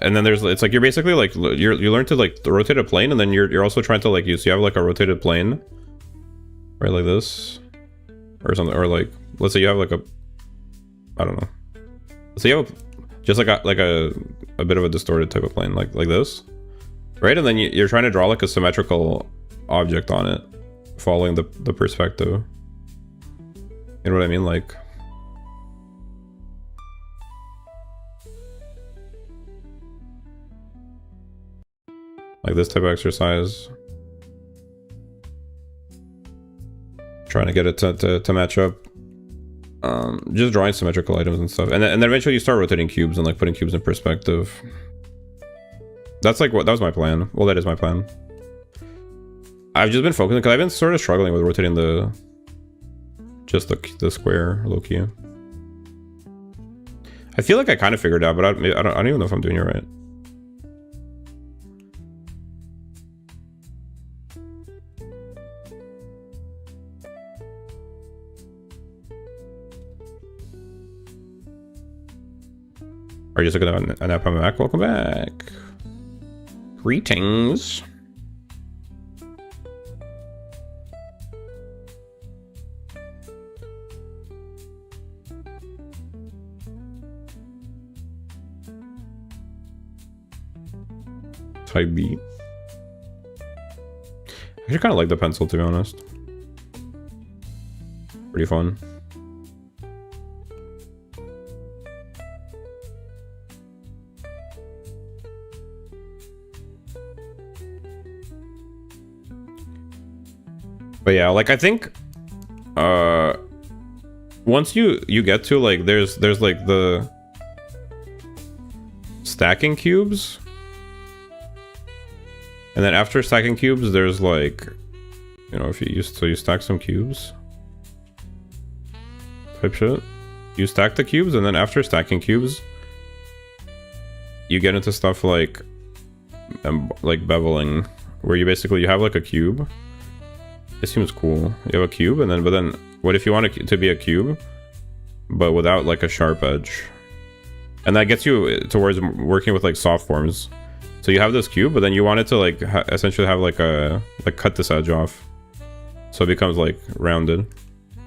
and then it's like you're basically like you learn to like rotate a plane, and then you're also trying to like you have like a rotated plane, right, like this or something, or like let's say you have like a, I don't know, let's say you have just like a bit of a distorted type of plane, like this, right, and then you're trying to draw like a symmetrical object on it, following the perspective. You know what I mean? Like this type of exercise. Trying to get it to match up. Just drawing symmetrical items and stuff, and then eventually you start rotating cubes and like putting cubes in perspective. That's like that was my plan. Well, that is my plan. I've just been focusing because I've been sort of struggling with rotating the square low key. I feel like I kind of figured it out, but I don't even know if I'm doing it right. Are you just looking at an app on my Mac? Welcome back. Greetings. Type B. I actually kind of like the pencil, to be honest. Pretty fun. But yeah, like I think once you get to like there's like the stacking cubes, and then after stacking cubes there's like, you know, if you stack some cubes type shit, you stack the cubes, and then after stacking cubes you get into stuff like beveling, where you basically you have like a cube. It seems cool. You have a cube, and then but then what if you want it to be a cube but without like a sharp edge? And that gets you towards working with like soft forms. So you have this cube, but then you want it to like essentially have like cut this edge off, so it becomes like rounded.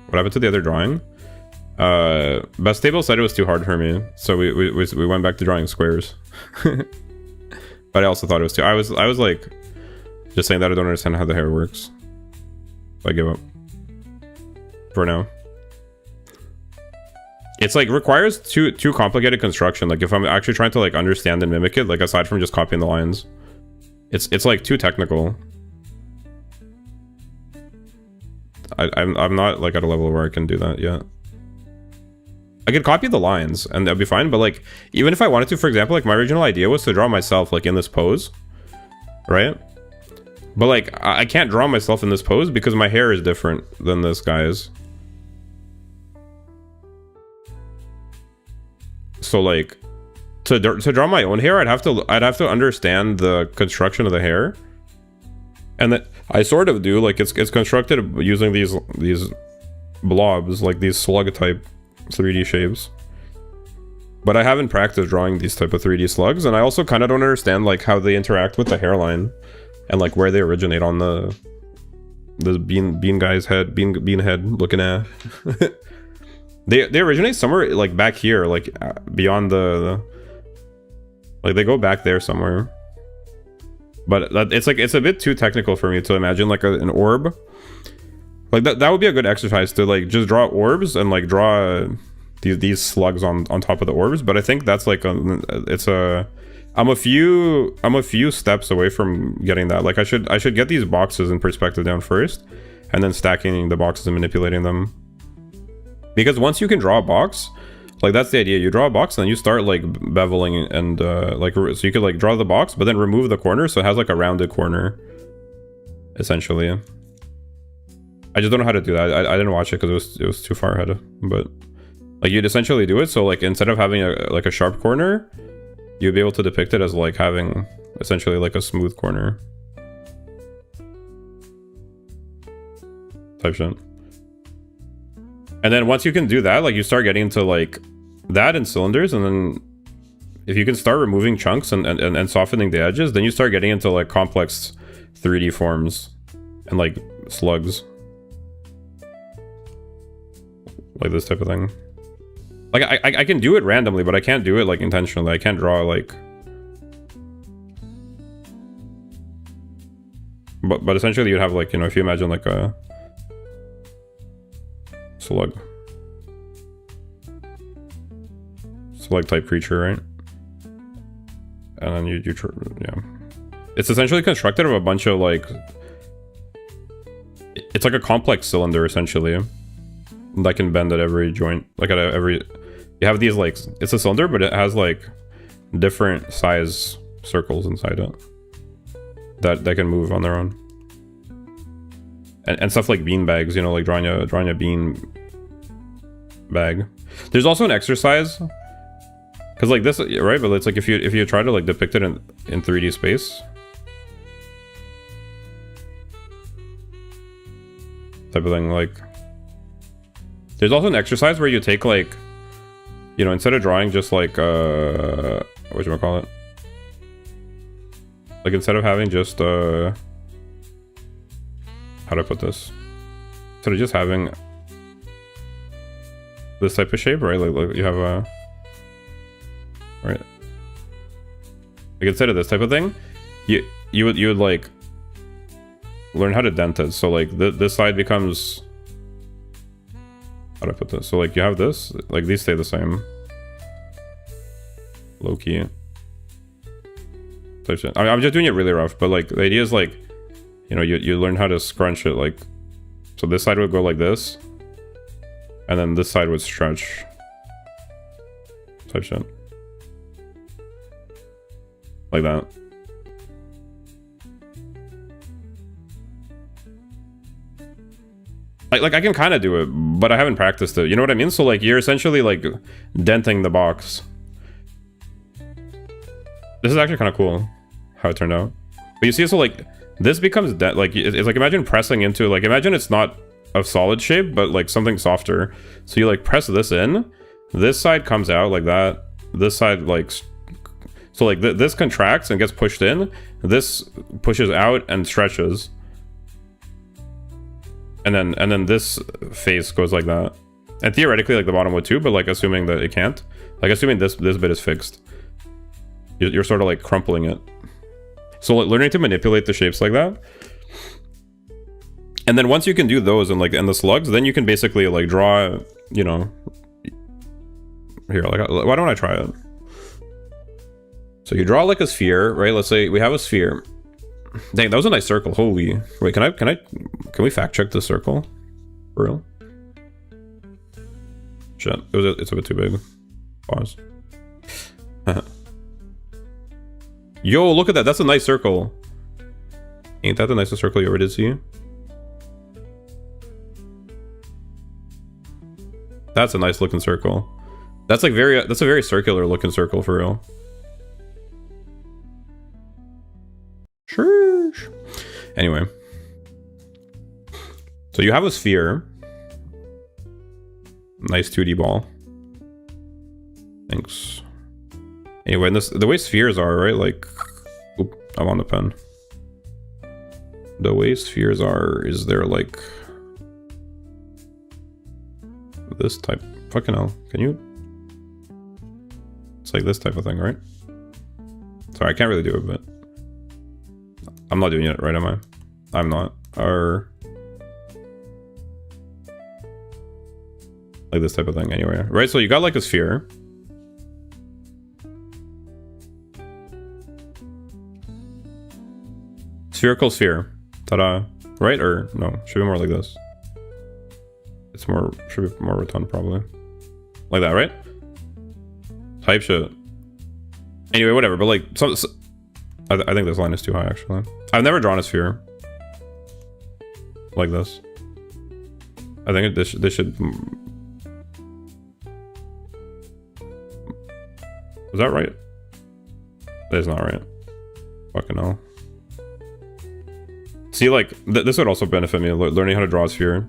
What happened to the other drawing? Best Table said it was too hard for me, so we went back to drawing squares. But I also thought it was too. I was like just saying that I don't understand how the hair works. I give up for now. It's like requires too complicated construction. Like if I'm actually trying to like understand and mimic it, like aside from just copying the lines, it's like too technical. I'm not like at a level where I can do that yet. I could copy the lines and that'd be fine, but like even if I wanted to, for example, like my original idea was to draw myself like in this pose, right? But like I can't draw myself in this pose because my hair is different than this guy's. So like to draw my own hair, I'd have to understand the construction of the hair, and that I sort of do. Like it's constructed using these blobs, like these slug type 3D shapes. But I haven't practiced drawing these type of 3D slugs, and I also kind of don't understand like how they interact with the hairline. And like where they originate on the bean guy's head, bean head looking at. they originate somewhere like back here, like beyond the like they go back there somewhere. But it's like it's a bit too technical for me to imagine like an orb. Like that would be a good exercise to like just draw orbs and like draw these slugs on top of the orbs. But I think that's like I'm a few steps away from getting that. Like I should get these boxes in perspective down first, and then stacking the boxes and manipulating them. Because once you can draw a box, like that's the idea. You draw a box and then you start like beveling and like so you could like draw the box, but then remove the corner so it has like a rounded corner, essentially. I just don't know how to do that. I didn't watch it because it was too far ahead. But like you'd essentially do it so like instead of having a sharp corner, you'd be able to depict it as like having essentially like a smooth corner type shit. And then once you can do that, like you start getting into like that in cylinders, and then if you can start removing chunks and softening the edges, then you start getting into like complex 3D forms and like slugs, like this type of thing. Like I can do it randomly, but I can't do it like intentionally. I can't draw like, but essentially you'd have like, you know, if you imagine like a slug type creature, right? And then you yeah, it's essentially constructed of a bunch of like, it's like a complex cylinder essentially. that can bend at every joint, like at every. You have these like it's a cylinder, but it has like different size circles inside it that can move on their own. And stuff like bean bags, you know, like drawing a bean bag. There's also an exercise, because like this, right? But it's like if you try to like depict it in 3D space, type of thing. Like there's also an exercise where you take like, you know, instead of drawing just like what you call it, like instead of having just how do I put this? Instead of just having this type of shape, right? Like you have a right. Like instead of this type of thing, you would like learn how to dent it. So like this side becomes, how do I put this? So like you have this, like these stay the same. Low key. I mean, I'm just doing it really rough, but like the idea is like, you know, you learn how to scrunch it, like, so this side would go like this, and then this side would stretch. Type shit. Like that. Like I can kind of do it, but I haven't practiced it. You know what I mean? So like you're essentially like denting the box. This is actually kind of cool how it turned out. But you see, so like this becomes like it's like, imagine pressing into, like, imagine it's not a solid shape, but like something softer. So you like press this in, this side comes out like that, this side like, so like this contracts and gets pushed in, this pushes out and stretches, and then this face goes like that. And theoretically like the bottom would too, but like assuming that it can't, like assuming this bit is fixed, you're sort of like crumpling it. So like learning to manipulate the shapes like that, and then once you can do those and like the slugs, then you can basically like draw, you know, here, like, why don't I try it? So you draw like a sphere, right? Let's say we have a sphere. Dang, that was a nice circle. Holy, wait, can we fact check this circle for real? Shit, it's a bit too big. Pause. Yo, look at that. That's a nice circle. Ain't that the nicest circle you ever did see? That's a nice looking circle. That's like that's a very circular looking circle for real. Sure. Anyway. So you have a sphere. Nice 2D ball. Thanks. Anyway, the way spheres are, right? Like, oop, I'm on the pen. The way spheres are, is there like this type? Fucking hell, can you? It's like this type of thing, right? Sorry, I can't really do it, but I'm not doing it right, am I? I'm not. Or like this type of thing, anyway, right? So you got like a sphere. Spherical sphere. Ta-da. Right? Or no, should be more like this. It's more, should be more rotund probably. Like that, right? Type shit. Anyway, whatever, but like, I think this line is too high actually. I've never drawn a sphere like this. I think this should. Is that right? That is not right. Fucking hell. See, like, this would also benefit me, learning how to draw a sphere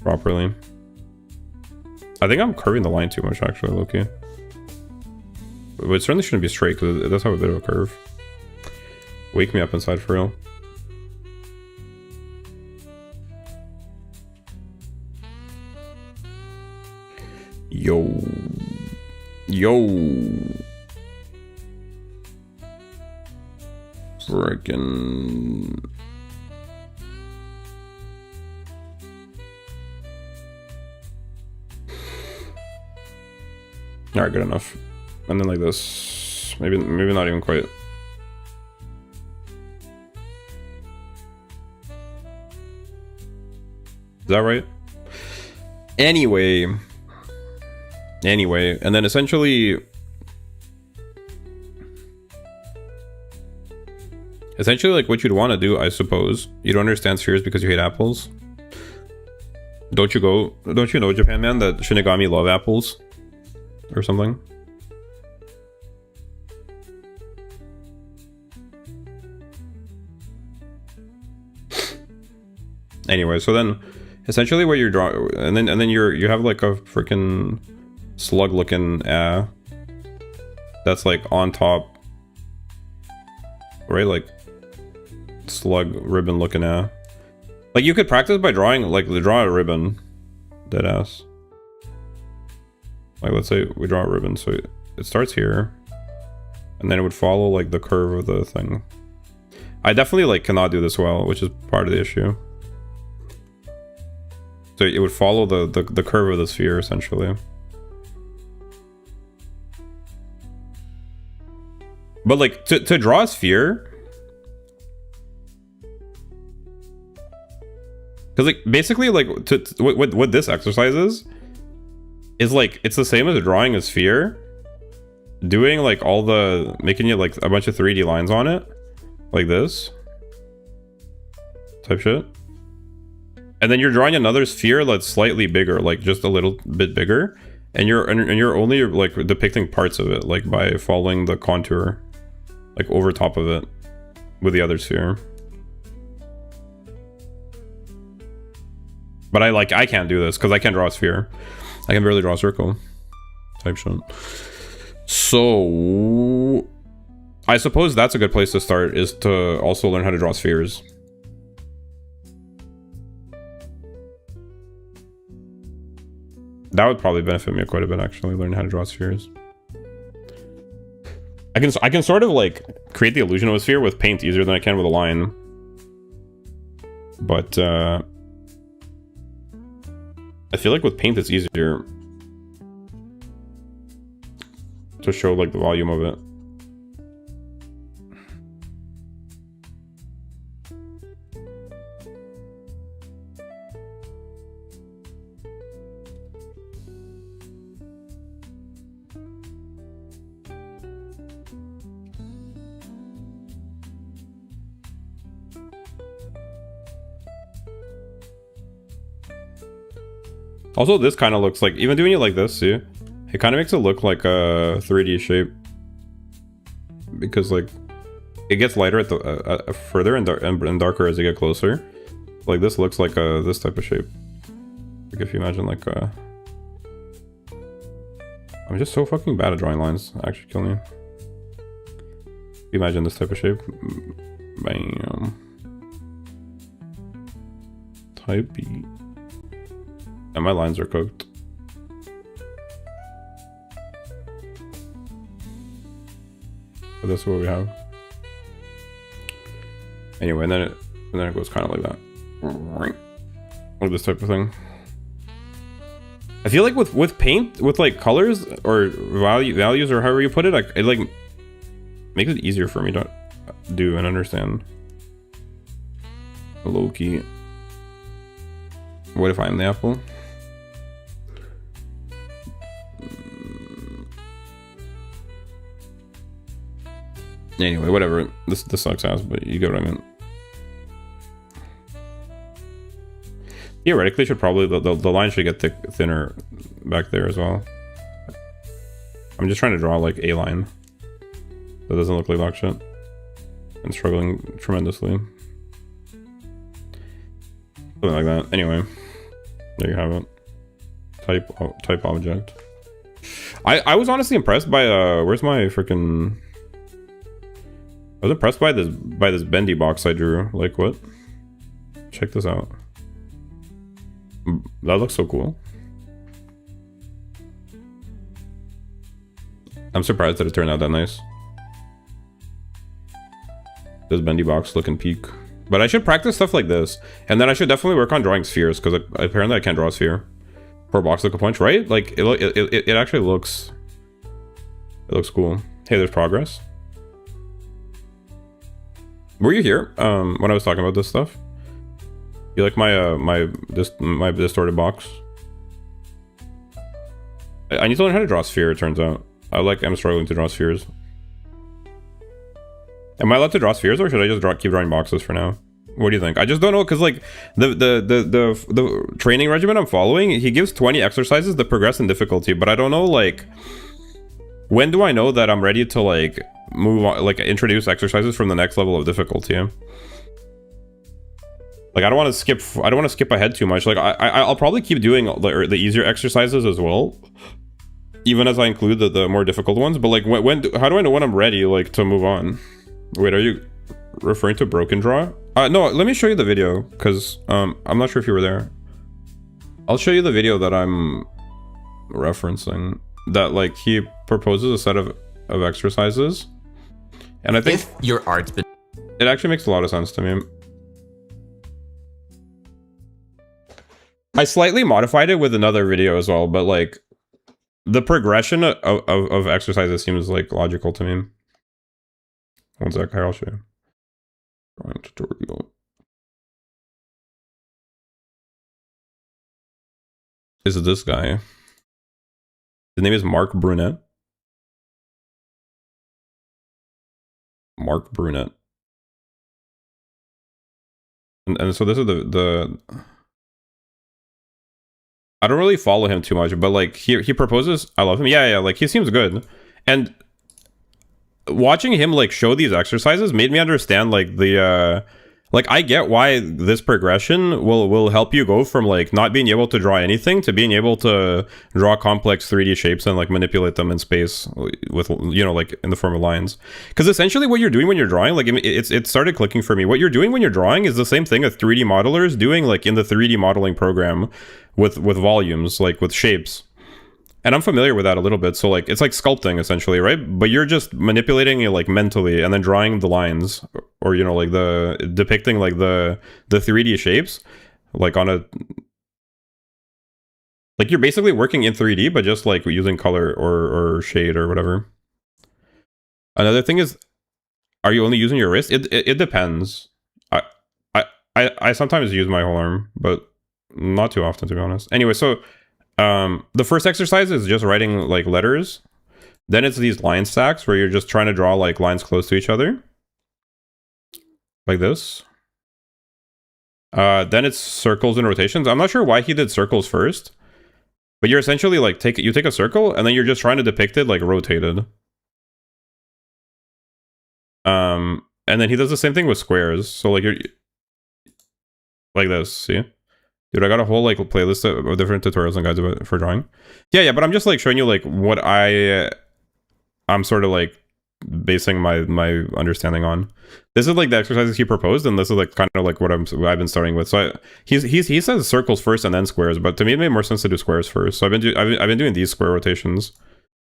properly. I think I'm curving the line too much, actually, low-key. But it certainly shouldn't be straight, because it does have a bit of a curve. Wake me up inside, for real. Yo. Frickin'. Alright, good enough. And then like this. Maybe not even quite. that right? Anyway, and then essentially like what you'd want to do, I suppose. You don't understand spheres because you hate apples. Don't you know, Japan man, that Shinigami love apples or something? Anyway, so then essentially what you're drawing, and then you have like a freaking slug looking that's like on top, right? Like slug ribbon looking like you could practice by drawing, like draw a ribbon, dead ass. Like let's say we draw a ribbon, so it starts here and then it would follow like the curve of the thing. I definitely like cannot do this well, which is part of the issue. So it would follow the curve of the sphere essentially. But like to draw a sphere, because like basically like what this exercise is like, it's the same as drawing a sphere, doing like all the, making it like a bunch of 3D lines on it, like this type shit. And then you're drawing another sphere that's slightly bigger, like just a little bit bigger, and you're only like depicting parts of it, like by following the contour, like over top of it, with the other sphere. But I can't do this because I can't draw a sphere. I can barely draw a circle, type shit. So I suppose that's a good place to start, is to also learn how to draw spheres. That would probably benefit me quite a bit, actually, learning how to draw spheres. I can sort of like create the illusion of a sphere with paint easier than I can with a line. But I feel like with paint it's easier to show like the volume of it. Also, this kind of looks like, even doing it like this, see? It kind of makes it look like a 3D shape. Because, like, it gets lighter at the further and darker as you get closer. Like, this looks like this type of shape. Like, if you imagine, like, I'm just so fucking bad at drawing lines. Actually killing me. If you imagine this type of shape. Bam. Type B. And my lines are cooked. But this is what we have. Anyway, and then it goes kind of like that. Like this type of thing. I feel like with paint, with like colors or values or however you put it, it like makes it easier for me to do and understand. Low key. What if I'm the apple? Anyway, whatever. This sucks ass, but you get what I mean. Theoretically, should probably the line should get thinner back there as well. I'm just trying to draw like a line that doesn't look like dog shit. I'm struggling tremendously. Something like that. Anyway, there you have it. Type object. I was honestly impressed by where's my freaking. I was impressed by this bendy box I drew. Like, what? Check this out. That looks so cool. I'm surprised that it turned out that nice. This bendy box looking peak. But I should practice stuff like this. And then I should definitely work on drawing spheres, because apparently I can't draw a sphere for a box like a punch, right? Like, it actually looks... It looks cool. Hey, there's progress. Were you here when I was talking about this stuff? You like my my distorted box? I need to learn how to draw a sphere, it turns out. I'm struggling to draw spheres. Am I allowed to draw spheres, or should I just keep drawing boxes for now? What do you think? I just don't know, because like the training regimen I'm following, he gives 20 exercises that progress in difficulty, but I don't know, like, when do I know that I'm ready to like move on, like introduce exercises from the next level of difficulty? Like, I don't want to skip ahead too much. Like, I'll probably keep doing the easier exercises as well, even as I include the more difficult ones. But like, how do I know when I'm ready, like, to move on? Wait, are you referring to Broken Draw? No, let me show you the video, because I'm not sure if you were there. I'll show you the video that I'm referencing. That, like, he proposes a set of exercises, and I think if your art's been, it actually makes a lot of sense to me. I slightly modified it with another video as well, but like the progression of exercises seems like logical to me. One sec, I'll show you. Drawing tutorial. Is it this guy? His name is Mark Brunet. Mark Brunet. And so this is the I don't really follow him too much, but like he proposes. I love him. Yeah, like he seems good. And watching him like show these exercises made me understand like the like, I get why this progression will help you go from like not being able to draw anything to being able to draw complex 3D shapes and like manipulate them in space with, you know, like in the form of lines. Because essentially what you're doing when you're drawing, like it started clicking for me. What you're doing when you're drawing is the same thing a 3D modeler is doing like in the 3D modeling program with volumes, like with shapes. And I'm familiar with that a little bit. So like, it's like sculpting essentially, right? But you're just manipulating it like mentally and then drawing the lines, or, you know, like depicting like the 3D shapes, like on a, like you're basically working in 3D, but just like using color or shade or whatever. Another thing is, are you only using your wrist? It depends. I sometimes use my whole arm, but not too often, to be honest. Anyway, so the first exercise is just writing like letters. Then it's these line stacks where you're just trying to draw like lines close to each other, like this. Then it's circles and rotations. I'm not sure why he did circles first, but you're essentially like you take a circle and then you're just trying to depict it like rotated. And then he does the same thing with squares. So like you're like this, see? Dude, I got a whole like playlist of different tutorials and guides for drawing. Yeah, but I'm just like showing you like what I'm sort of like basing my understanding on. This is like the exercises he proposed, and this is like kind of like what I've been starting with. So he says circles first and then squares, but to me it made more sense to do squares first. So I've been doing these square rotations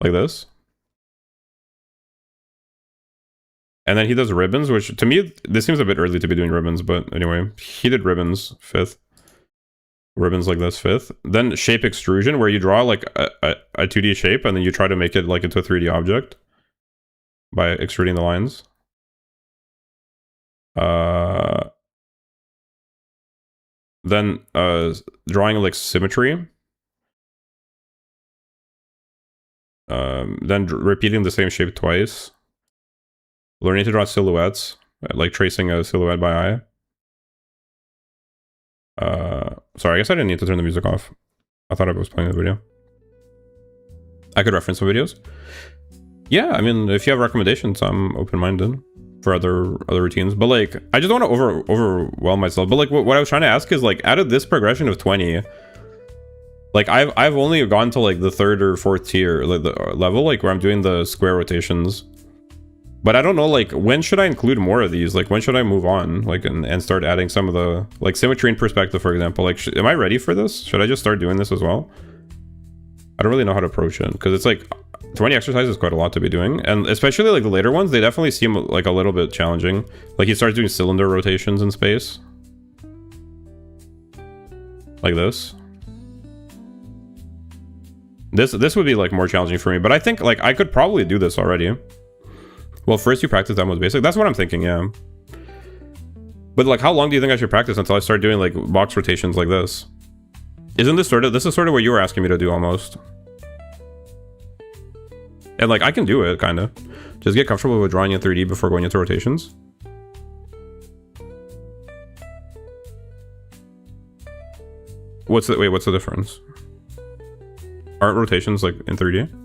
like this. And then he does ribbons, which to me this seems a bit early to be doing ribbons, but anyway, he did ribbons 5th. Ribbons like this 5th. Then shape extrusion, where you draw like a 2D shape and then you try to make it like into a 3D object by extruding the lines. Then drawing like symmetry. Then repeating the same shape twice. Learning to draw silhouettes, like tracing a silhouette by eye. Sorry, I guess I didn't need to turn the music off. I thought I was playing the video. I could reference some videos. Yeah, I mean, if you have recommendations, I'm open-minded for other routines. But like, I just don't want to overwhelm myself. But like, what I was trying to ask is like, out of this progression of 20, like I've only gone to like the 3rd or 4th tier, like the level, like where I'm doing the square rotations. But I don't know, like, when should I include more of these? Like, when should I move on, like, and start adding some of the, like, symmetry and perspective, for example? Like, am I ready for this? Should I just start doing this as well? I don't really know how to approach it, because it's like 20 exercises is quite a lot to be doing, and especially like the later ones, they definitely seem like a little bit challenging. Like, he starts doing cylinder rotations in space, like this. This would be like more challenging for me, but I think like I could probably do this already. Well, first you practice that most basic. That's what I'm thinking, yeah. But like, how long do you think I should practice until I start doing like box rotations like this? Isn't this sort of, this is sort of what you were asking me to do almost. And like, I can do it, kind of. Just get comfortable with drawing in 3D before going into rotations. What's the, wait, what's the difference? Aren't rotations like in 3D?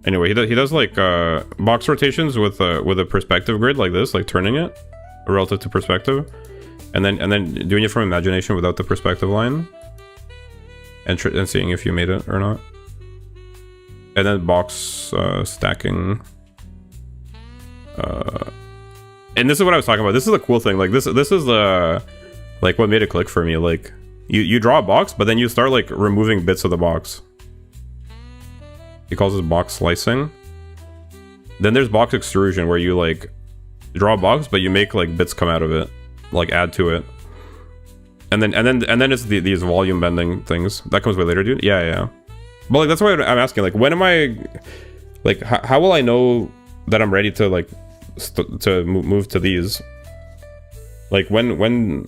Anyway, he does like box rotations with a perspective grid like this, like turning it relative to perspective, and then doing it from imagination without the perspective line, and seeing if you made it or not. And then box stacking. And this is what I was talking about. This is a cool thing. Like this is the like what made it click for me. Like you draw a box, but then you start like removing bits of the box. He calls this box slicing. Then there's box extrusion, where you like draw a box, but you make like bits come out of it, like add to it. And then it's these volume bending things that comes way later, dude. Yeah. But like that's why I'm asking. Like, when am I? Like, how will I know that I'm ready to like move to these? Like when?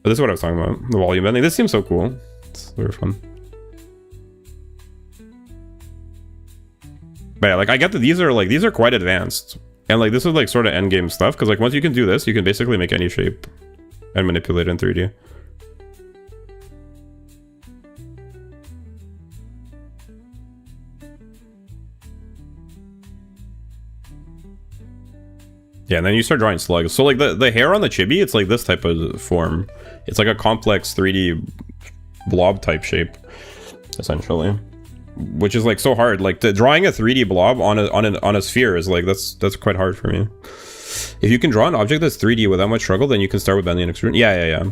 This is what I was talking about. The volume bending. This seems so cool. It's very fun. But yeah, like I get that these are quite advanced, and like this is like sort of end game stuff, because like once you can do this, you can basically make any shape and manipulate it in 3D. Yeah, and then you start drawing slugs. So like the hair on the chibi, it's like this type of form. It's like a complex 3D blob type shape, essentially. Which is like so hard. Like drawing a 3D blob on a sphere is like that's quite hard for me. If you can draw an object that's 3D without much struggle, then you can start with bending and extruding. Yeah.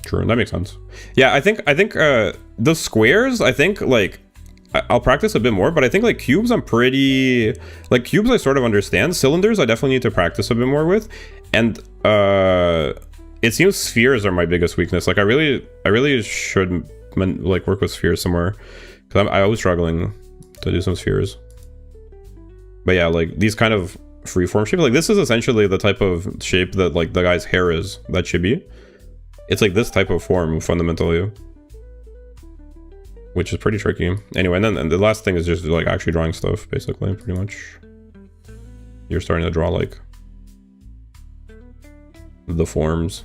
True, that makes sense. Yeah, I think the squares, I think like I'll practice a bit more, but I think like cubes I'm pretty like cubes I sort of understand. Cylinders I definitely need to practice a bit more with, and it seems spheres are my biggest weakness. Like I really should like work with spheres somewhere, because I was struggling to do some spheres. But yeah, like these kind of freeform shapes, like this is essentially the type of shape that like the guy's hair is, that chibi. It's like this type of form fundamentally, which is pretty tricky. Anyway, and then the last thing is just like actually drawing stuff, basically, pretty much. You're starting to draw like the forms.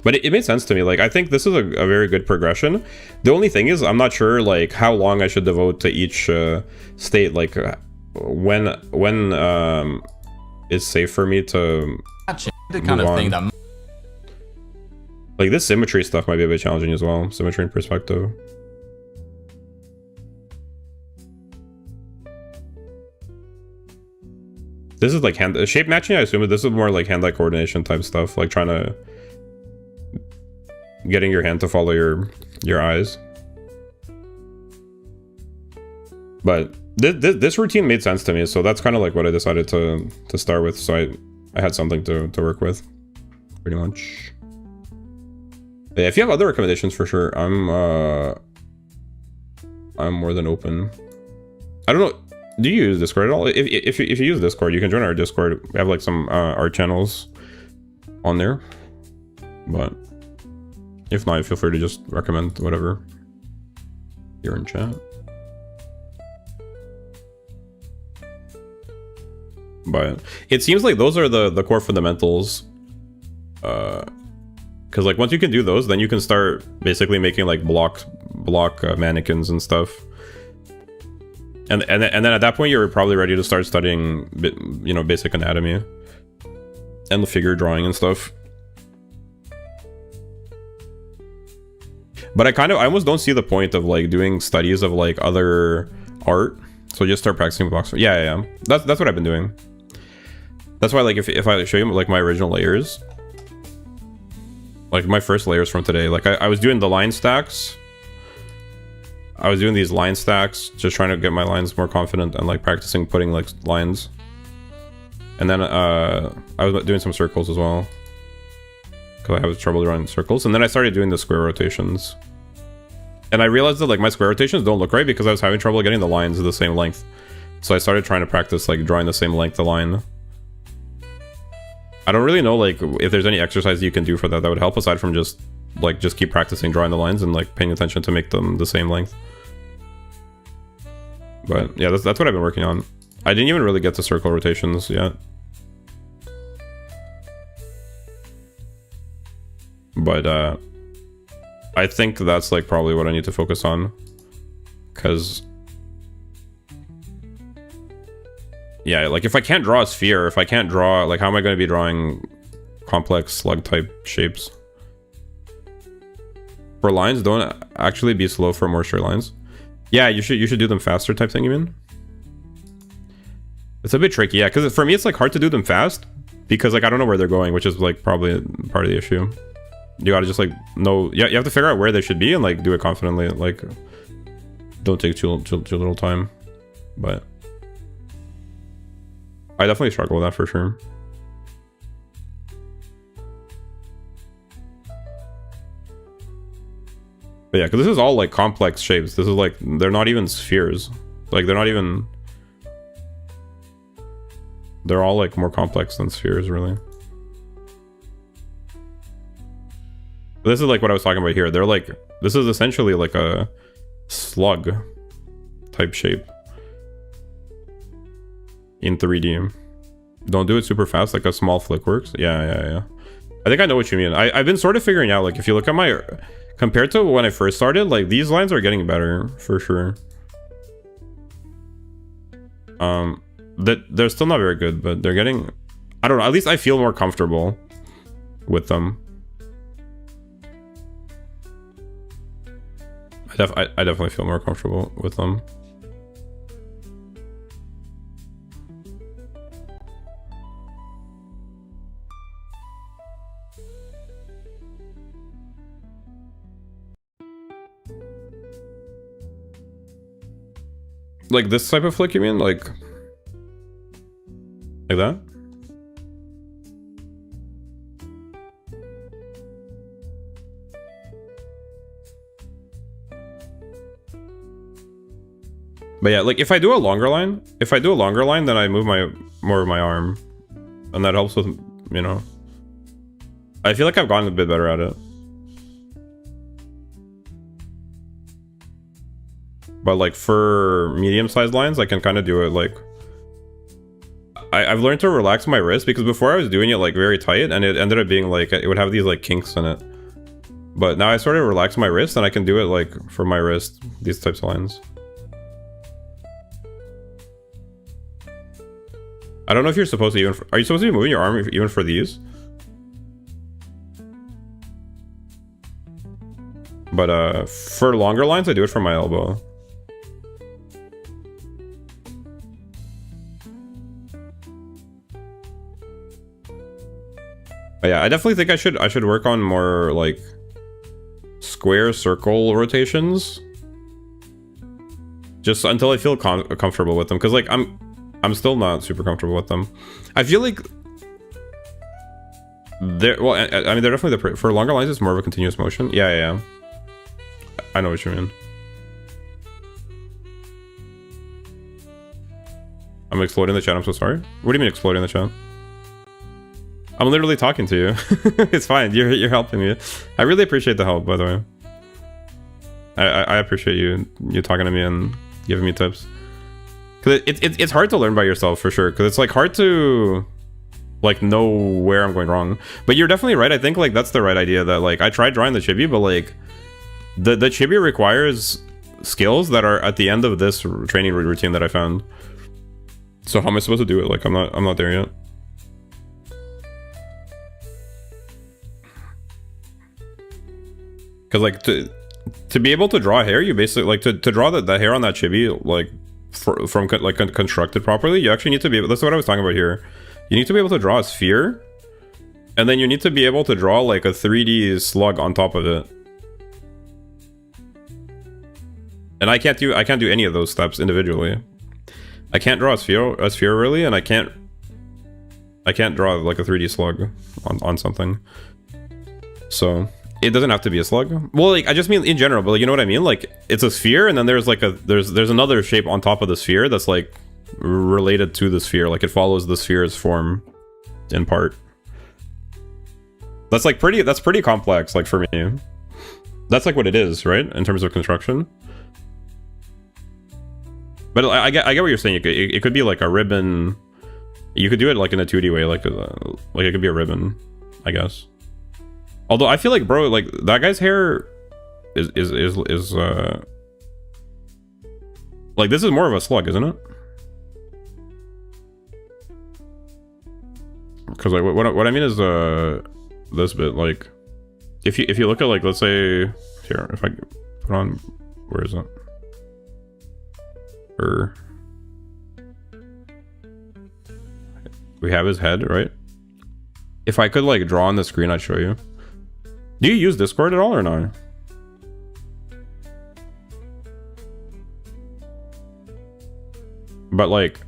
But it made sense to me. Like, I think this is a very good progression. The only thing is, I'm not sure like how long I should devote to each state. Like, when it's safe for me to the kind of thing that, like, this symmetry stuff might be a bit challenging as well. Symmetry and perspective. This is like shape matching, I assume, but this is more like hand-eye coordination type stuff, like trying to getting your hand to follow your eyes. But this routine made sense to me, so that's kind of like what I decided to start with. So I had something to work with, pretty much. But yeah, if you have other recommendations, for sure, I'm more than open. I don't know. Do you use Discord at all? If you use Discord, you can join our Discord. We have like some art channels on there. But if not, feel free to just recommend whatever you're in chat. But it seems like those are the core fundamentals. Because like once you can do those, then you can start basically making like block mannequins and stuff. And then at that point, you're probably ready to start studying, you know, basic anatomy and the figure drawing and stuff. But I almost don't see the point of like doing studies of like other art. So just start practicing box. Yeah. That's what I've been doing. That's why, like, if I show you like my original layers, like my first layers from today, like I was doing the line stacks. I was doing these line stacks, just trying to get my lines more confident and like practicing putting like lines. And then I was doing some circles as well, because I was trouble drawing circles. And then I started doing the square rotations. And I realized that like my square rotations don't look right because I was having trouble getting the lines of the same length. So I started trying to practice like drawing the same length of line. I don't really know like if there's any exercise you can do for that would help aside from just keep practicing drawing the lines and like paying attention to make them the same length. But yeah, that's what I've been working on. I didn't even really get to circle rotations yet. But I think that's like probably what I need to focus on. Cause yeah, like if I can't draw a sphere, if I can't draw, like how am I going to be drawing complex slug type shapes? For lines, don't actually be slow for more straight lines. Yeah, you should do them faster type thing, you mean? It's a bit tricky, yeah, because for me it's like hard to do them fast because like I don't know where they're going, which is like probably part of the issue. You gotta just like know, yeah, you have to figure out where they should be and like do it confidently, like don't take too little time. But I definitely struggle with that for sure. But yeah, because this is all like complex shapes. This is like, they're not even spheres. Like they're not even, they're all like more complex than spheres really. But this is like what I was talking about here. They're like, this is essentially like a slug type shape in 3D. Don't do it super fast, like a small flick works. Yeah. I think I know what you mean. I've been sort of figuring out, like if you look at my, compared to when I first started, like these lines are getting better for sure. They're still not very good, but they're getting, I don't know, at least I feel more comfortable with them. I definitely feel more comfortable with them. Like this type of flick, you mean? Like that? But yeah, like if I do a longer line, then I move more of my arm, and that helps with, you know. I feel like I've gotten a bit better at it. But like for medium-sized lines, I can kind of do it like, I've learned to relax my wrist, because before I was doing it like very tight and it ended up being like, it would have these like kinks in it. But now I sort of relax my wrist and I can do it like for my wrist, these types of lines. I don't know if you're supposed to even, are you supposed to be moving your arm even for these? But for longer lines, I do it from my elbow. But yeah, I definitely think I should work on more like square circle rotations, just until I feel comfortable with them, because like I'm still not super comfortable with them. I feel like they're, well, I mean they're definitely for longer lines it's more of a continuous motion. Yeah. I know what you mean. I'm exploding the chat, I'm so sorry. What do you mean exploding the chat? I'm literally talking to you. It's fine, you're helping me. I really appreciate the help, by the way. I appreciate you talking to me and giving me tips. Cause it's hard to learn by yourself for sure. Cause it's like hard to like know where I'm going wrong. But you're definitely right. I think like that's the right idea, that like I tried drawing the chibi, but like the chibi requires skills that are at the end of this training routine that I found. So how am I supposed to do it? Like I'm not there yet. Cause like to be able to draw hair, you basically like to draw the hair on that chibi like from like constructed properly, you actually need to be able, that's what I was talking about here. You need to be able to draw a sphere, and then you need to be able to draw like a 3D slug on top of it. And I can't do any of those steps individually. I can't draw a sphere really, and I can't draw like a 3D slug on something. So it doesn't have to be a slug. Well, like I just mean in general, but like, you know what I mean? Like it's a sphere, and then there's like there's another shape on top of the sphere that's like related to the sphere. Like it follows the sphere's form in part. That's like that's pretty complex, like for me. That's like what it is, right? In terms of construction. But I get what you're saying. It could be like a ribbon. You could do it like in a 2D way, like it could be a ribbon, I guess. Although I feel like, bro, like that guy's hair is like, this is more of a slug, isn't it? Because like what I mean is this bit, like if you look at, like, let's say here, if I put on, where is it? We have his head, right? If I could like draw on the screen, I'd show you. Do you use Discord at all or not? But like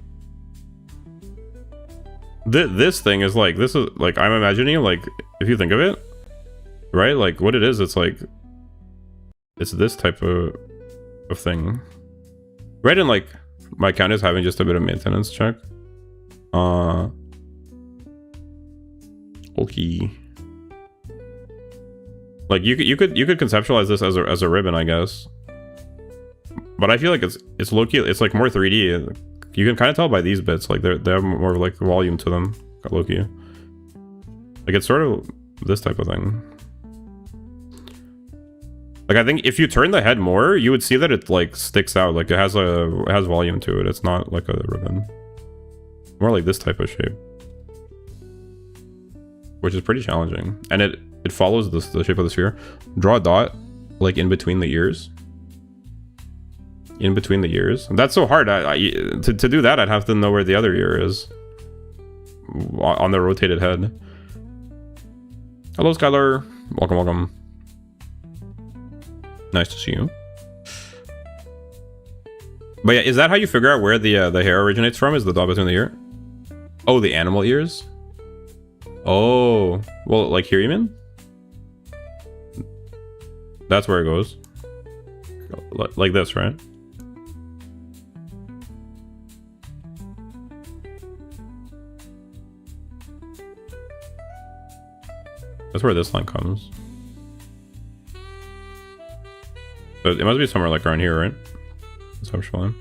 this thing is like, this is like, I'm imagining, like, if you think of it, right, like what it is, it's like, it's this type of thing, right? And like my account is having just a bit of maintenance check. Okay, like you could conceptualize this as a ribbon, I guess, but I feel like it's low-key, it's like more 3D. You can kind of tell by these bits, like they have more like volume to them, low-key. Like it's sort of this type of thing. Like I think if you turn the head more, you would see that it like sticks out, like it has volume to it. It's not like a ribbon. More like this type of shape, which is pretty challenging, and it follows the shape of the sphere. Draw a dot like in between the ears. In between the ears. That's so hard. To do that, I'd have to know where the other ear is on the rotated head. Hello, Skylar. Welcome, welcome. Nice to see you. But yeah, is that how you figure out where the hair originates from? Is the dot between the ear? Oh, the animal ears? Oh, well, like here, you mean? That's where it goes. Like this, right? That's where this line comes. So it must be somewhere like around here, right? Conceptually.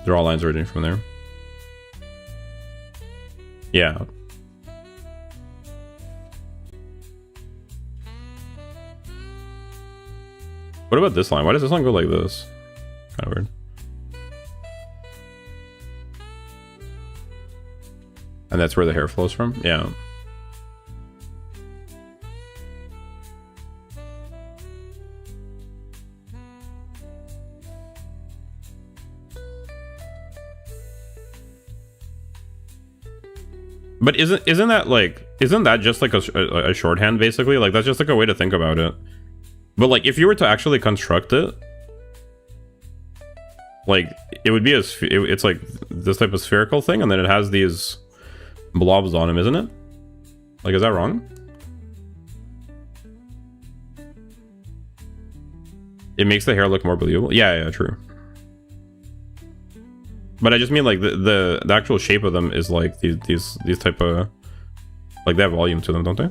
Draw lines originating from there. Yeah. What about this line? Why does this line go like this? Kind of weird. And that's where the hair flows from? Yeah. But isn't that just like a shorthand, basically? Like that's just like a way to think about it. But like if you were to actually construct it, like it would be it's like this type of spherical thing, and then it has these blobs on him, isn't it? Like, is that wrong? It makes the hair look more believable. Yeah, true. But I just mean like the actual shape of them is like these type of, like they have volume to them, don't they?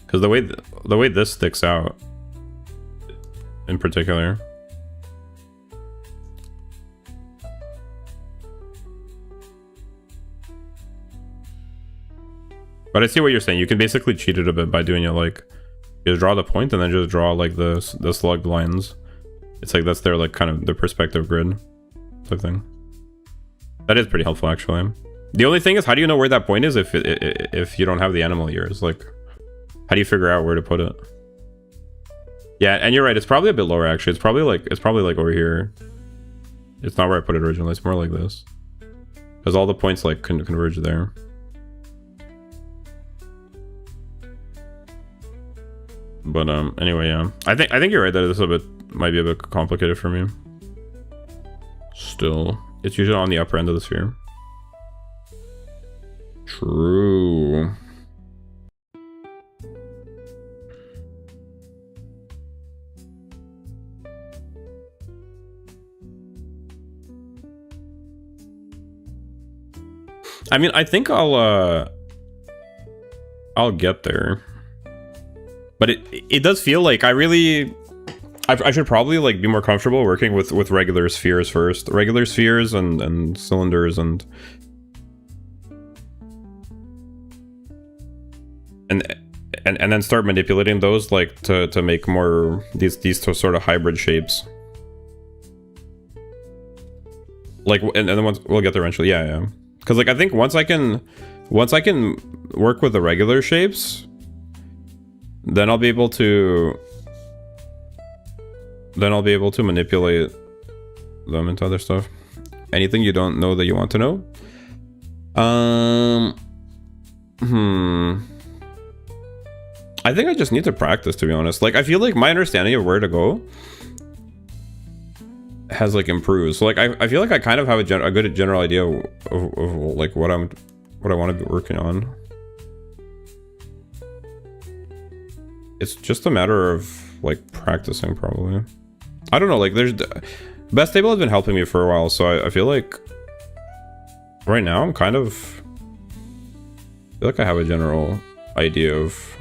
Because the way this sticks out, in particular. But I see what you're saying. You can basically cheat it a bit by doing it like, you just draw the point and then just draw like the slugged lines. It's like that's their like kind of their perspective grid type thing. That is pretty helpful actually. The only thing is, how do you know where that point is if you don't have the animal ears? Like, how do you figure out where to put it? Yeah, and you're right. It's probably a bit lower actually. It's probably like over here. It's not where I put it originally. It's more like this, because all the points like can converge there. But anyway, yeah. I think you're right that this might be a bit complicated for me. Still, it's usually on the upper end of the sphere. True. I mean, I think I'll get there. But it does feel like I should probably like be more comfortable working with regular spheres first. Regular spheres and cylinders and then start manipulating those like to make more these sort of hybrid shapes. Like and then once we'll get there eventually. Yeah. Because like I think once I can work with the regular shapes, then I'll be able to manipulate them into other stuff. Anything you don't know that you want to know? I think I just need to practice, to be honest. Like I feel like my understanding of where to go has like improved. So like I feel like I kind of have a good general idea of like what I want to be working on. It's just a matter of like practicing, probably. I don't know, like there's Best Table has been helping me for a while, so I feel like right now I'm kind of feel like I have a general idea of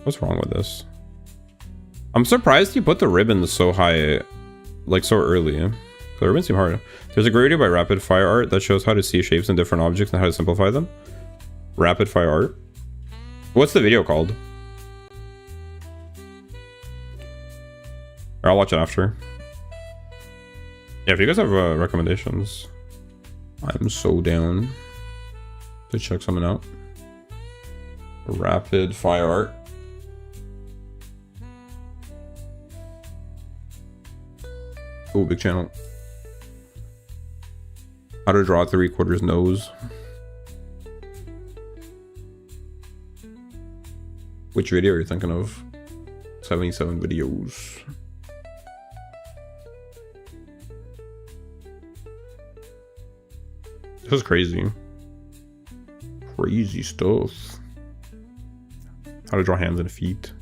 what's wrong with this. I'm surprised you put the ribbons so high, like so early. The ribbons seem hard. There's a great video by Rapid Fire Art that shows how to see shapes in different objects and how to simplify them. Rapid Fire Art. What's the video called? Or I'll watch it after. Yeah, if you guys have recommendations, I'm so down to check something out. Rapid Fire Art. Oh, big channel. How to draw a 3/4 nose. Which video are you thinking of? 77 videos. This is crazy. Crazy stuff. How to draw hands and feet.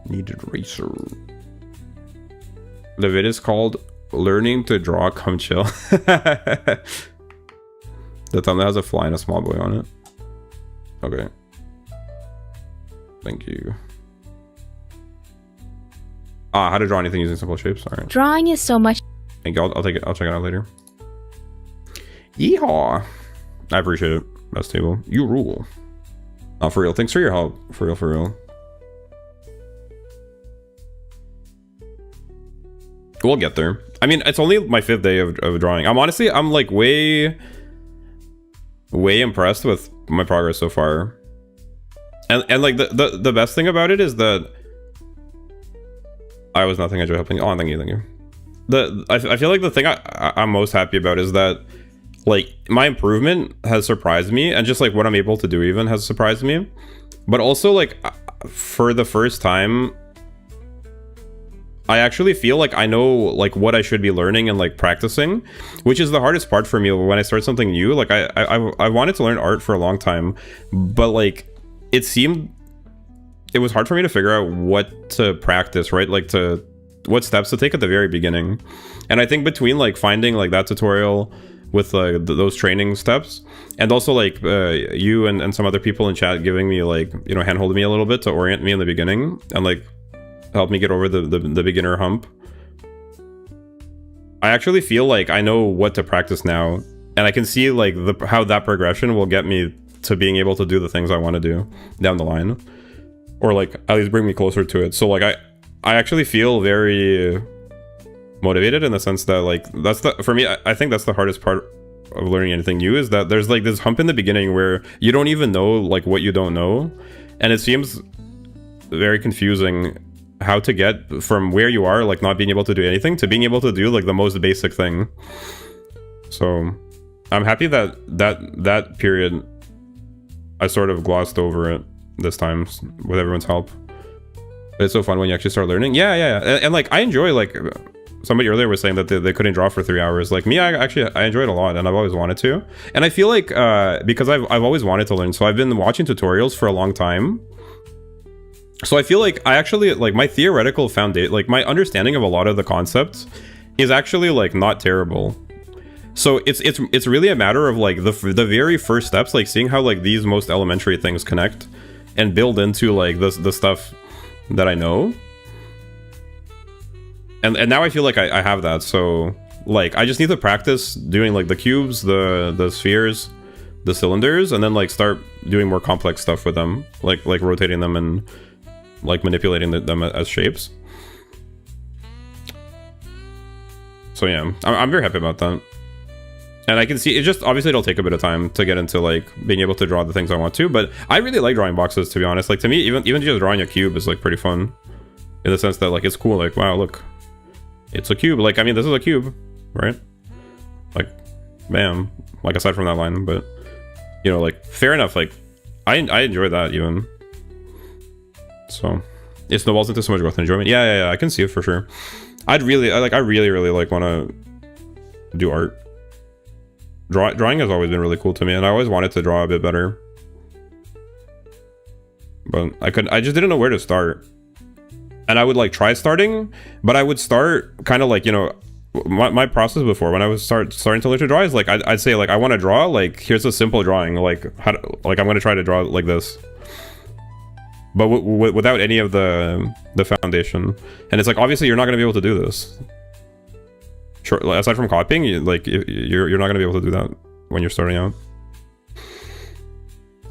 Needed eraser. The vid is called Learning to Draw Come Chill. The thumbnail has a fly and a small boy on it. Okay. Thank you. How to draw anything using simple shapes. Alright. Drawing is so much. Thank you. I'll take it. I'll check it out later. Yeehaw. I appreciate it. Best Table. You rule. For real. Thanks for your help. For real, for real. We'll get there. I mean, it's only my 5th day of drawing. I'm like way impressed with my progress so far. And like the best thing about it is that I was nothing. I enjoy helping. Oh, thank you. I feel like the thing I'm most happy about is that like my improvement has surprised me, and just like what I'm able to do even has surprised me. But also like for the first time, I actually feel like I know like what I should be learning and like practicing, which is the hardest part for me when I start something new. Like I wanted to learn art for a long time, but like it was hard for me to figure out what to practice, right? Like what steps to take at the very beginning. And I think between like finding like that tutorial with those training steps, and also like you and some other people in chat giving me like, you know, hand-holding me a little bit to orient me in the beginning and like help me get over the beginner hump, I actually feel like I know what to practice now, and I can see like how that progression will get me to being able to do the things I want to do down the line, or like at least bring me closer to it. So like I actually feel very motivated in the sense that like for me I think that's the hardest part of learning anything new, is that there's like this hump in the beginning where you don't even know like what you don't know, and it seems very confusing how to get from where you are, like not being able to do anything, to being able to do like the most basic thing. So I'm happy that period I sort of glossed over it this time with everyone's help. But it's so fun when you actually start learning. Yeah. And like, I enjoy, like, somebody earlier was saying that they couldn't draw for 3 hours. Like me, I enjoy it a lot, and I've always wanted to. And I feel like because I've always wanted to learn, so I've been watching tutorials for a long time. So I feel like I actually, like, my theoretical foundation, like my understanding of a lot of the concepts is actually like not terrible. So it's really a matter of like the very first steps, like seeing how like these most elementary things connect and build into like the stuff that I know. And now I feel like I have that. So like I just need to practice doing like the cubes, the spheres, the cylinders, and then like start doing more complex stuff with them, like rotating them and like manipulating them as shapes. So yeah, I'm very happy about that. And I can see it just, obviously it'll take a bit of time to get into like being able to draw the things I want to, but I really like drawing boxes, to be honest. Like to me, even just drawing a cube is like pretty fun in the sense that like it's cool. Like, wow, look, it's a cube. Like, I mean, this is a cube, right? Like, bam. Like aside from that line, but you know, like fair enough. Like I enjoy that even. So it snowballs into so much growth and enjoyment. Yeah, I can see it for sure. I really like want to do art. Drawing has always been really cool to me, and I always wanted to draw a bit better. But I just didn't know where to start. And I would like try starting, but I would start kind of like, you know, my process before when I was starting to learn to draw is like I'd say like I want to draw, like here's a simple drawing, like how to, like I'm going to try to draw like this. But without any of the foundation. And it's like, obviously you're not going to be able to do this. Sure, aside from copying, you're not going to be able to do that when you're starting out.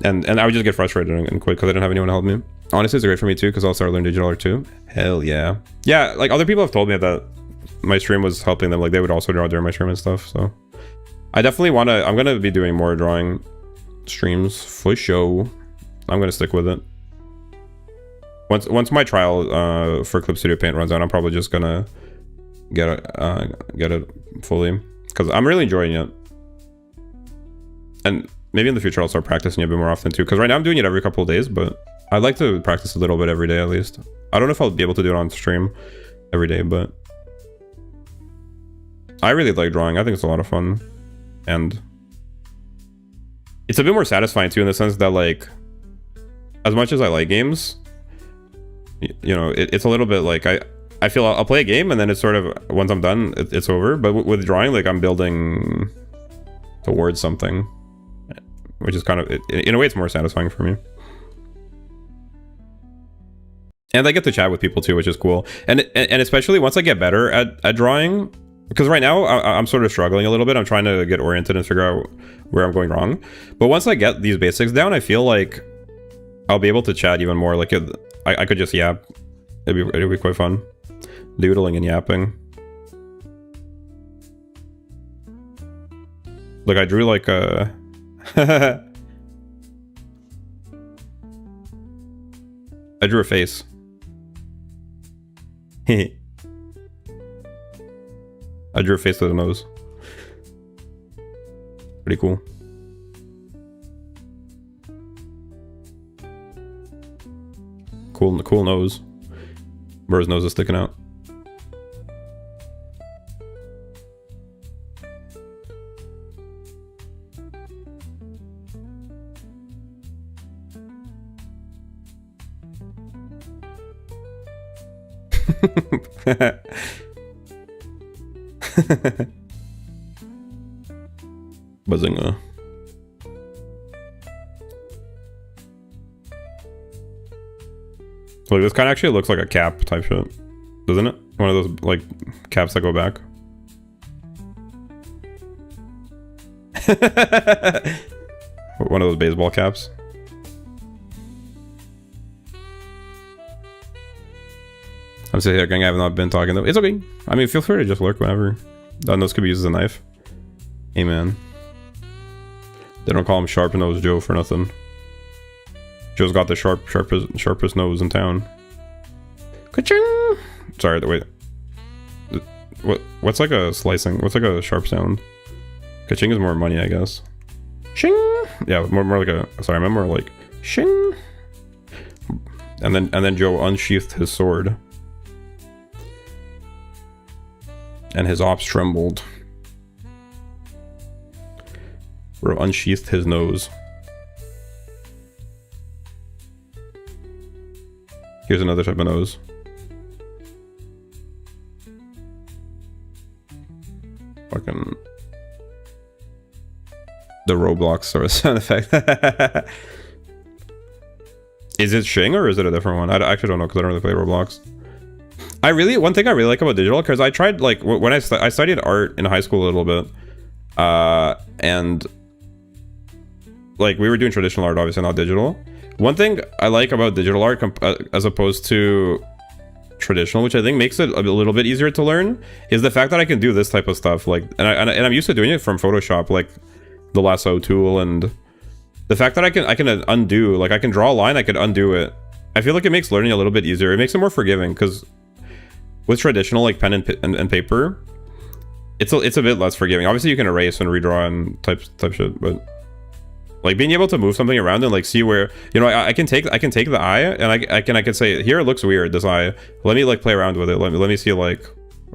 And I would just get frustrated and quit because I didn't have anyone to help me. Honestly, it's great for me too because I'll start learning digital art too. Hell yeah. Yeah, like other people have told me that my stream was helping them. Like they would also draw during my stream and stuff. So I definitely want to, I'm going to be doing more drawing streams for show. I'm going to stick with it. Once my trial for Clip Studio Paint runs out, I'm probably just going to get it fully because I'm really enjoying it. And maybe in the future I'll start practicing it a bit more often too, because right now I'm doing it every couple of days, but I'd like to practice a little bit every day at least. I don't know if I'll be able to do it on stream every day, but I really like drawing. I think it's a lot of fun, and it's a bit more satisfying too in the sense that like as much as I like games, you know, it's a little bit like I feel I'll play a game and then it's sort of, once I'm done, it's over. But with drawing, like I'm building towards something, which is kind of, in a way, it's more satisfying for me. And I get to chat with people too, which is cool. And especially once I get better at drawing, because right now I'm sort of struggling a little bit. I'm trying to get oriented and figure out where I'm going wrong. But once I get these basics down, I feel like I'll be able to chat even more. Like I could just yap. It'd be quite fun. Doodling and yapping. Look, I drew like a I drew a face. I drew a face with a nose. Pretty cool. Cool nose. Where his nose is sticking out. Bazinga. Look, this kind of actually looks like a cap type shit, doesn't it? One of those like caps that go back. One of those baseball caps. I'm saying I have not been talking though. It's okay. I mean, feel free to just lurk whenever. Those could be used as a knife. Hey man. They don't call him Sharp Nose Joe for nothing. Joe's got the sharpest nose in town. Ka-ching! Sorry, wait. What's like a slicing? What's like a sharp sound? Ka-ching is more money, I guess. Shing! Yeah, more like a, sorry, I meant more like shing. And then Joe unsheathed his sword. And his ops trembled. Bro unsheathed his nose. Here's another type of nose. Fucking the Roblox sort of sound effect. Is it Shing or is it a different one? I actually don't know because I don't really play Roblox. One thing I really like about digital, because I tried, like, when I studied art in high school a little bit, and like we were doing traditional art, obviously not digital. One thing I like about digital art as opposed to traditional, which I think makes it a little bit easier to learn, is the fact that I can do this type of stuff. Like, and I'm used to doing it from Photoshop, like the lasso tool, and the fact that I can undo, like I can draw a line, I can undo it. I feel like it makes learning a little bit easier. It makes it more forgiving, because with traditional like pen and paper, it's a bit less forgiving. Obviously you can erase and redraw and type shit, but like being able to move something around and like see where, you know, I can take the eye and I can say, here it looks weird, this eye, let me like play around with it, let me see, like,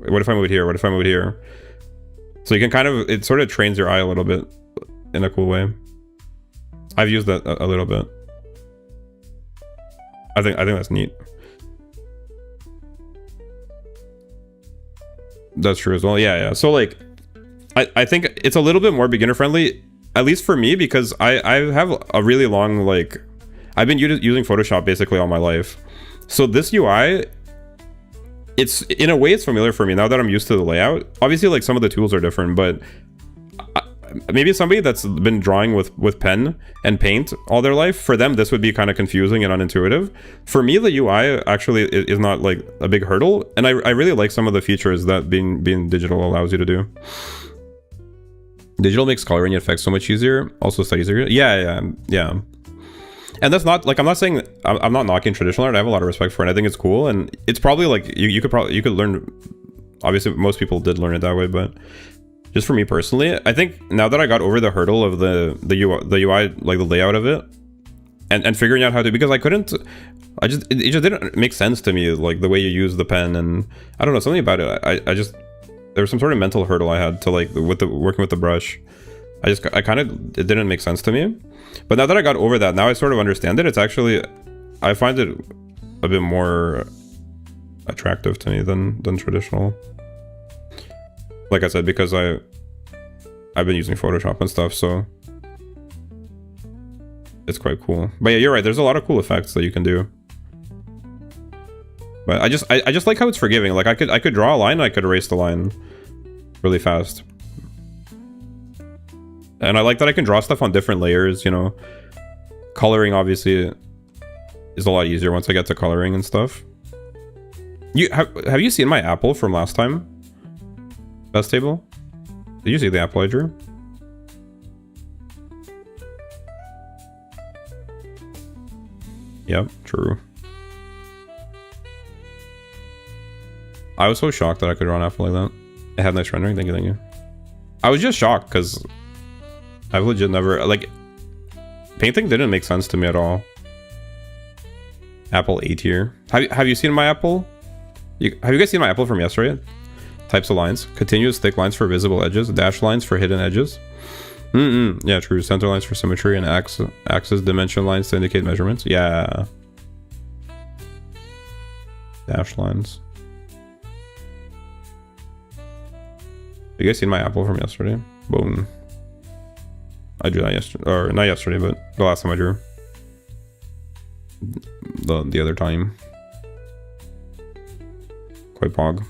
what if I move it here, what if I move it here? So you can kind of, it sort of trains your eye a little bit in a cool way. I've used that a little bit. I think that's neat. That's true as well. Yeah. So like, I think it's a little bit more beginner friendly, at least for me, because I have a really long, like, I've been using Photoshop basically all my life. So this UI, it's, in a way it's familiar for me now that I'm used to the layout. Obviously, like, some of the tools are different, but maybe somebody that's been drawing with pen and paint all their life, for them this would be kind of confusing and unintuitive. For me, the UI actually is not like a big hurdle, and I really like some of the features that being digital allows you to do. Digital makes coloring effects so much easier, also study easier. Yeah. And that's not like, I'm not saying, I'm not knocking traditional art. I have a lot of respect for it. I think it's cool, and it's probably like you could learn. Obviously most people did learn it that way, but just for me personally, I think now that I got over the hurdle of the UI, like the layout of it, and figuring out how to, because it just didn't make sense to me, like the way you use the pen, and I don't know, something about it. I just, there was some sort of mental hurdle I had to, like, working with the brush. It didn't make sense to me. But now that I got over that, now I sort of understand it. It's actually, I find it a bit more attractive to me than traditional. Like I said, because I've been using Photoshop and stuff, so it's quite cool. But yeah, you're right. There's a lot of cool effects that you can do. But I just like how it's forgiving. Like I could draw a line, and I could erase the line really fast. And I like that I can draw stuff on different layers, you know. Coloring obviously is a lot easier once I get to coloring and stuff. Have you seen my apple from last time? Best table? Did you see the apple I drew? Yep, true. I was so shocked that I could draw an apple like that. It had nice rendering, thank you. I was just shocked because I've legit never, like, painting didn't make sense to me at all. Apple A tier. Have you seen my apple? Have you guys seen my apple from yesterday? Types of lines. Continuous thick lines for visible edges. Dash lines for hidden edges. Yeah, true. Center lines for symmetry, and axis dimension lines to indicate measurements. Yeah. Dash lines. Have you guys seen my apple from yesterday? Boom. I drew that yesterday, or not yesterday, but the last time I drew. The other time. Quite pog.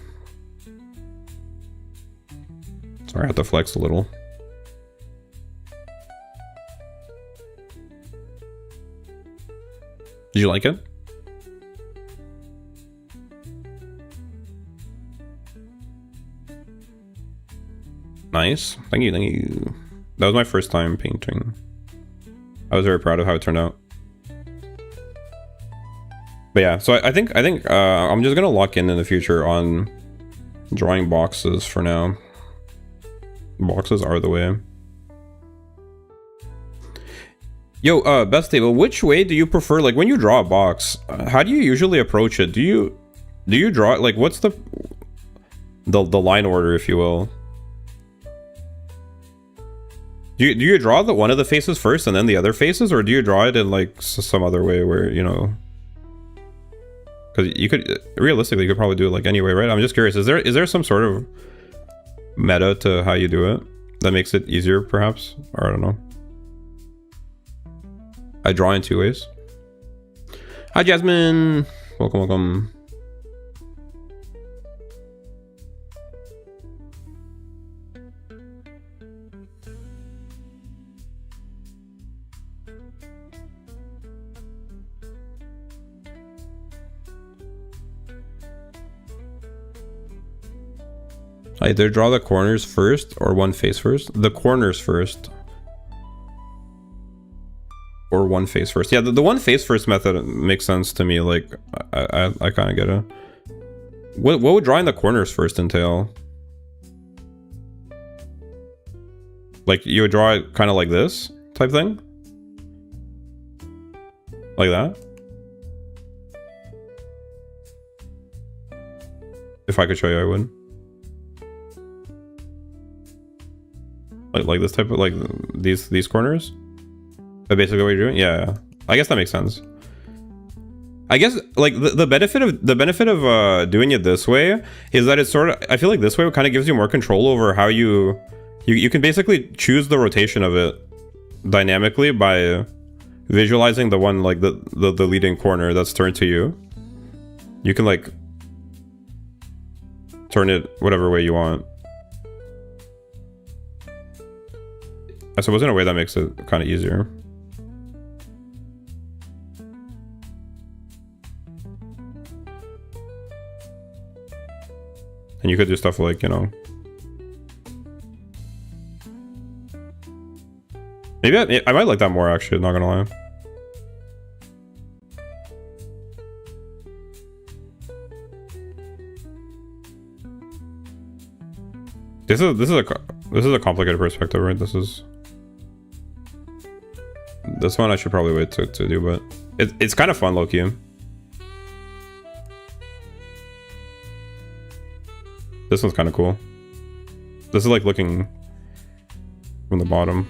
Sorry, I have to flex a little. Did you like it? Nice. Thank you, thank you. That was my first time painting. I was very proud of how it turned out. But yeah, so I think I'm just gonna lock in the future on drawing boxes for now. Boxes are the way. Yo, best table, which way do you prefer? Like when you draw a box, how do you usually approach it? Do you draw it like what's the line order, if you will? Do you draw one of the faces first and then the other faces, or do you draw it in like some other way where, you know? Because you could realistically you could probably do it like anyway, right? I'm just curious. Is there some sort of meta to how you do it that makes it easier, perhaps? Or I don't know. I draw in 2 ways. Hi, Jasmine. Welcome, welcome. I either draw the corners first or one face first. The corners first. Or one face first. Yeah, the one face first method makes sense to me. Like, I kind of get it. What would drawing the corners first entail? Like, you would draw it kind of like this type thing? Like that? If I could show you, I would. Like this type of, like, these corners? But basically what you're doing? Yeah. I guess that makes sense. I guess like the benefit of doing it this way is that it's sort of, I feel like this way kind of gives you more control over how you can basically choose the rotation of it dynamically by visualizing the one, like the leading corner that's turned to you. You can like turn it whatever way you want. I suppose in a way that makes it kind of easier. And you could do stuff like, you know, maybe I might like that more, actually, not gonna lie. This is a complicated perspective, right? This one I should probably wait to do, but it's kind of fun, low-key. This one's kind of cool. This is like looking from the bottom.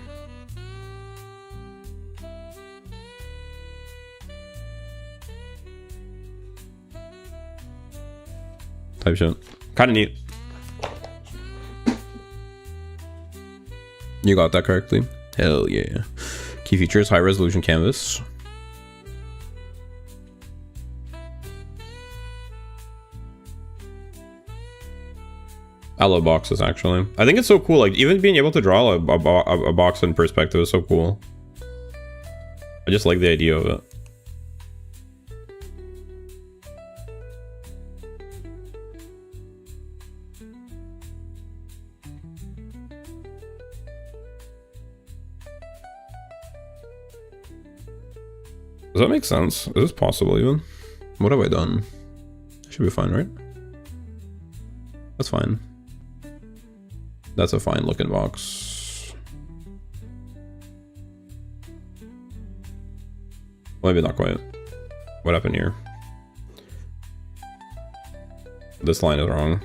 Type shit. Kind of neat. You got that correctly. Hell yeah. Key features, high resolution canvas. I love boxes, actually. I think it's so cool. Like, even being able to draw a box in perspective is so cool. I just like the idea of it. Does that make sense? Is this possible even? What have I done? Should be fine, right? That's fine. That's a fine looking box. Maybe not quite. What happened here? This line is wrong.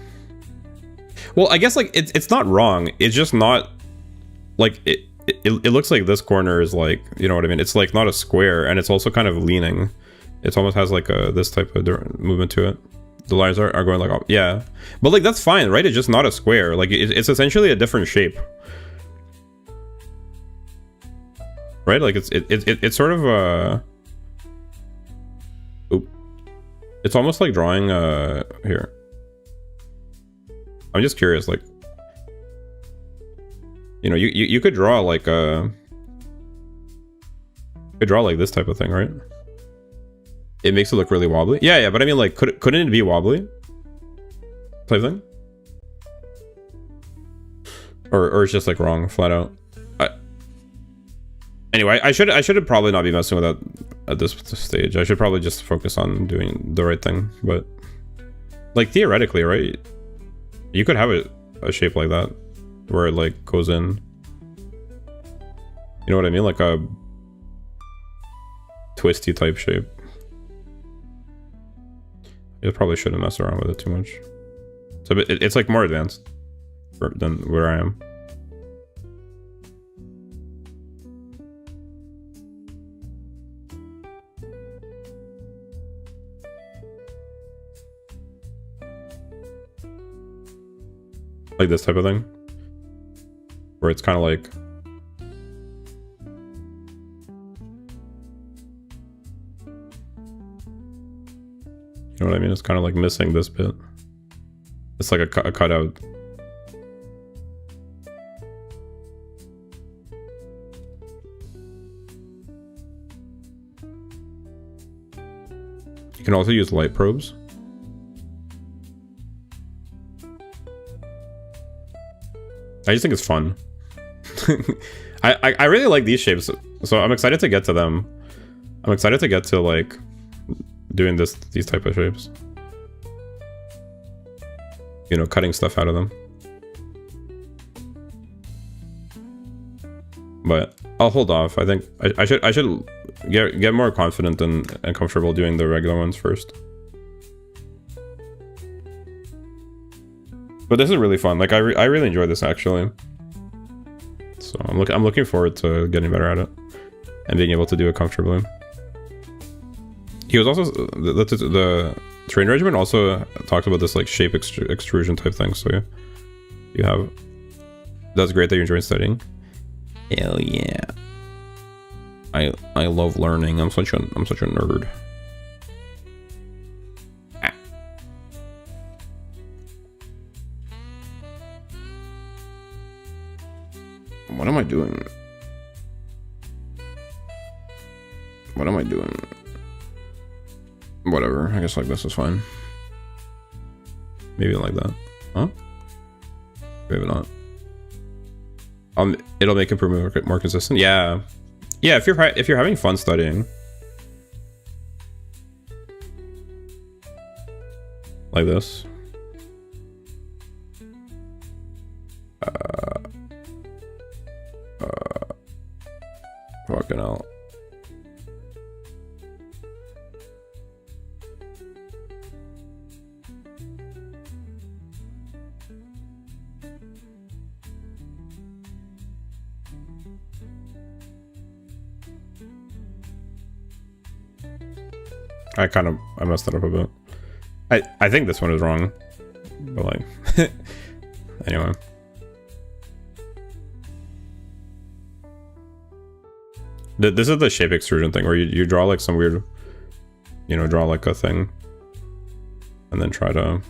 Well, I guess like it's not wrong. It's just not like it looks like this corner is like, you know what I mean? It's like not a square, and it's also kind of leaning. It almost has like a this type of movement to it. The lines are going like, yeah, but like that's fine, right? It's just not a square. Like it's essentially a different shape, right? Like it's sort of a it's almost like drawing here. I'm just curious, like, you know, you could draw like you could draw like this type of thing, right? It makes it look really wobbly. Yeah, but I mean, like, couldn't it be wobbly? Type thing? Or it's just like wrong, flat out. Anyway, I should probably not be messing with that at this stage. I should probably just focus on doing the right thing. But like theoretically, right? You could have a shape like that where it like goes in. You know what I mean? Like a twisty type shape. You probably shouldn't mess around with it too much. So it's like more advanced than where I am. Like this type of thing, where it's kind of like, you know what I mean? It's kind of like missing this bit. It's like a cutout. You can also use light probes. I just think it's fun. I really like these shapes, so I'm excited to get to them. I'm excited to get to like doing these type of shapes. You know, cutting stuff out of them. But I'll hold off. I think I should get more confident and comfortable doing the regular ones first. But this is really fun. Like I really enjoy this actually. So I'm looking forward to getting better at it and being able to do it comfortably. He was also the training regimen also talked about this like shape extrusion type thing. So you have, that's great that you're enjoying studying. Hell yeah! I love learning. I'm such a nerd. What am I doing? What am I doing? Whatever. I guess like this is fine. Maybe like that. Huh? Maybe not. It'll make improvement more consistent. Yeah. Yeah. If you're having fun studying, like this. Fucking hell. I messed it up a bit. I think this one is wrong, but like anyway. This is the shape extrusion thing where you draw like some weird, you know, draw like a thing and then try to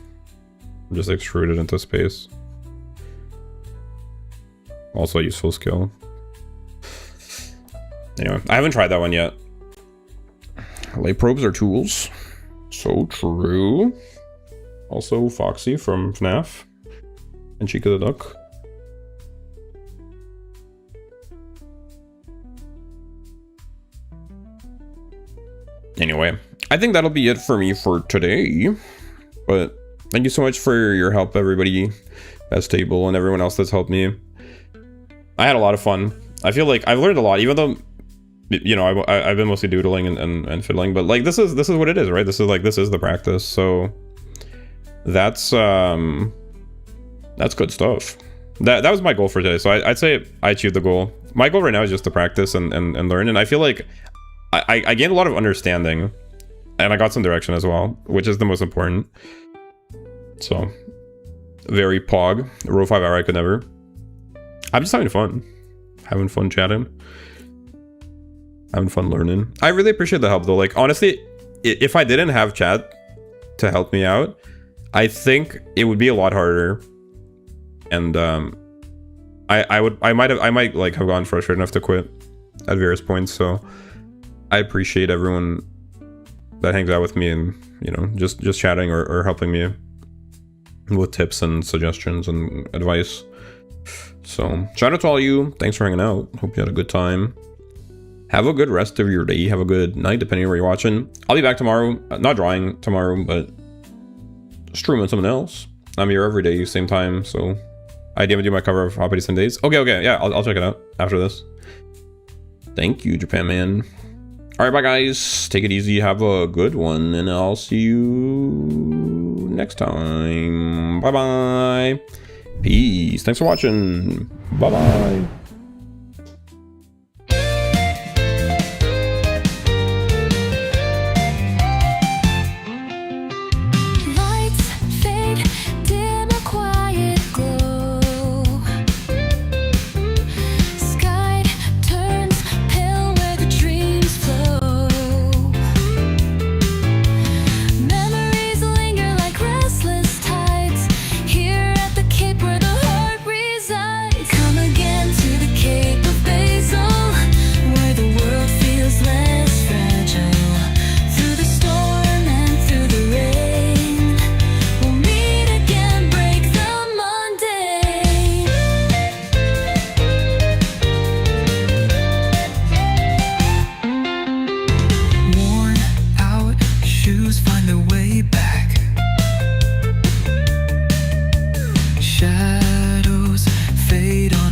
just extrude it into space. Also a useful skill. Anyway, I haven't tried that one yet. Light probes are tools. So true. Also Foxy from FNAF and Chica the Duck. Anyway, I think that'll be it for me for today. But thank you so much for your help, everybody at Stable and everyone else that's helped me. I had a lot of fun. I feel like I've learned a lot, even though, you know, I've been mostly doodling and fiddling. But like this is what it is, right? This is the practice. So that's good stuff. That was my goal for today. So I'd say I achieved the goal. My goal right now is just to practice and learn. And I feel like I gained a lot of understanding and I got some direction as well, which is the most important. So very pog. Row 5 hour I could never. I'm just having fun chatting, having fun learning. I really appreciate the help though. Like honestly, if I didn't have chat to help me out, I think it would be a lot harder. And I might like have gone frustrated enough to quit at various points. So I appreciate everyone that hangs out with me and, you know, just chatting or helping me with tips and suggestions and advice. So shout out to all of you. Thanks for hanging out. Hope you had a good time. Have a good rest of your day. Have a good night, depending on where you're watching. I'll be back tomorrow. Not drawing tomorrow, but streaming something else. I'm here every day, same time. So I didn't do my cover of Hoppity Sundays. Okay. Yeah, I'll check it out after this. Thank you, Japan Man. All right, bye guys. Take it easy. Have a good one, and I'll see you next time. Bye bye. Peace. Thanks for watching. Bye bye. Come again to the Cape of Basil, where the world feels less fragile. Through the storm and through the rain, we'll meet again, break the mundane. Worn out shoes find their way back. Shadows fade on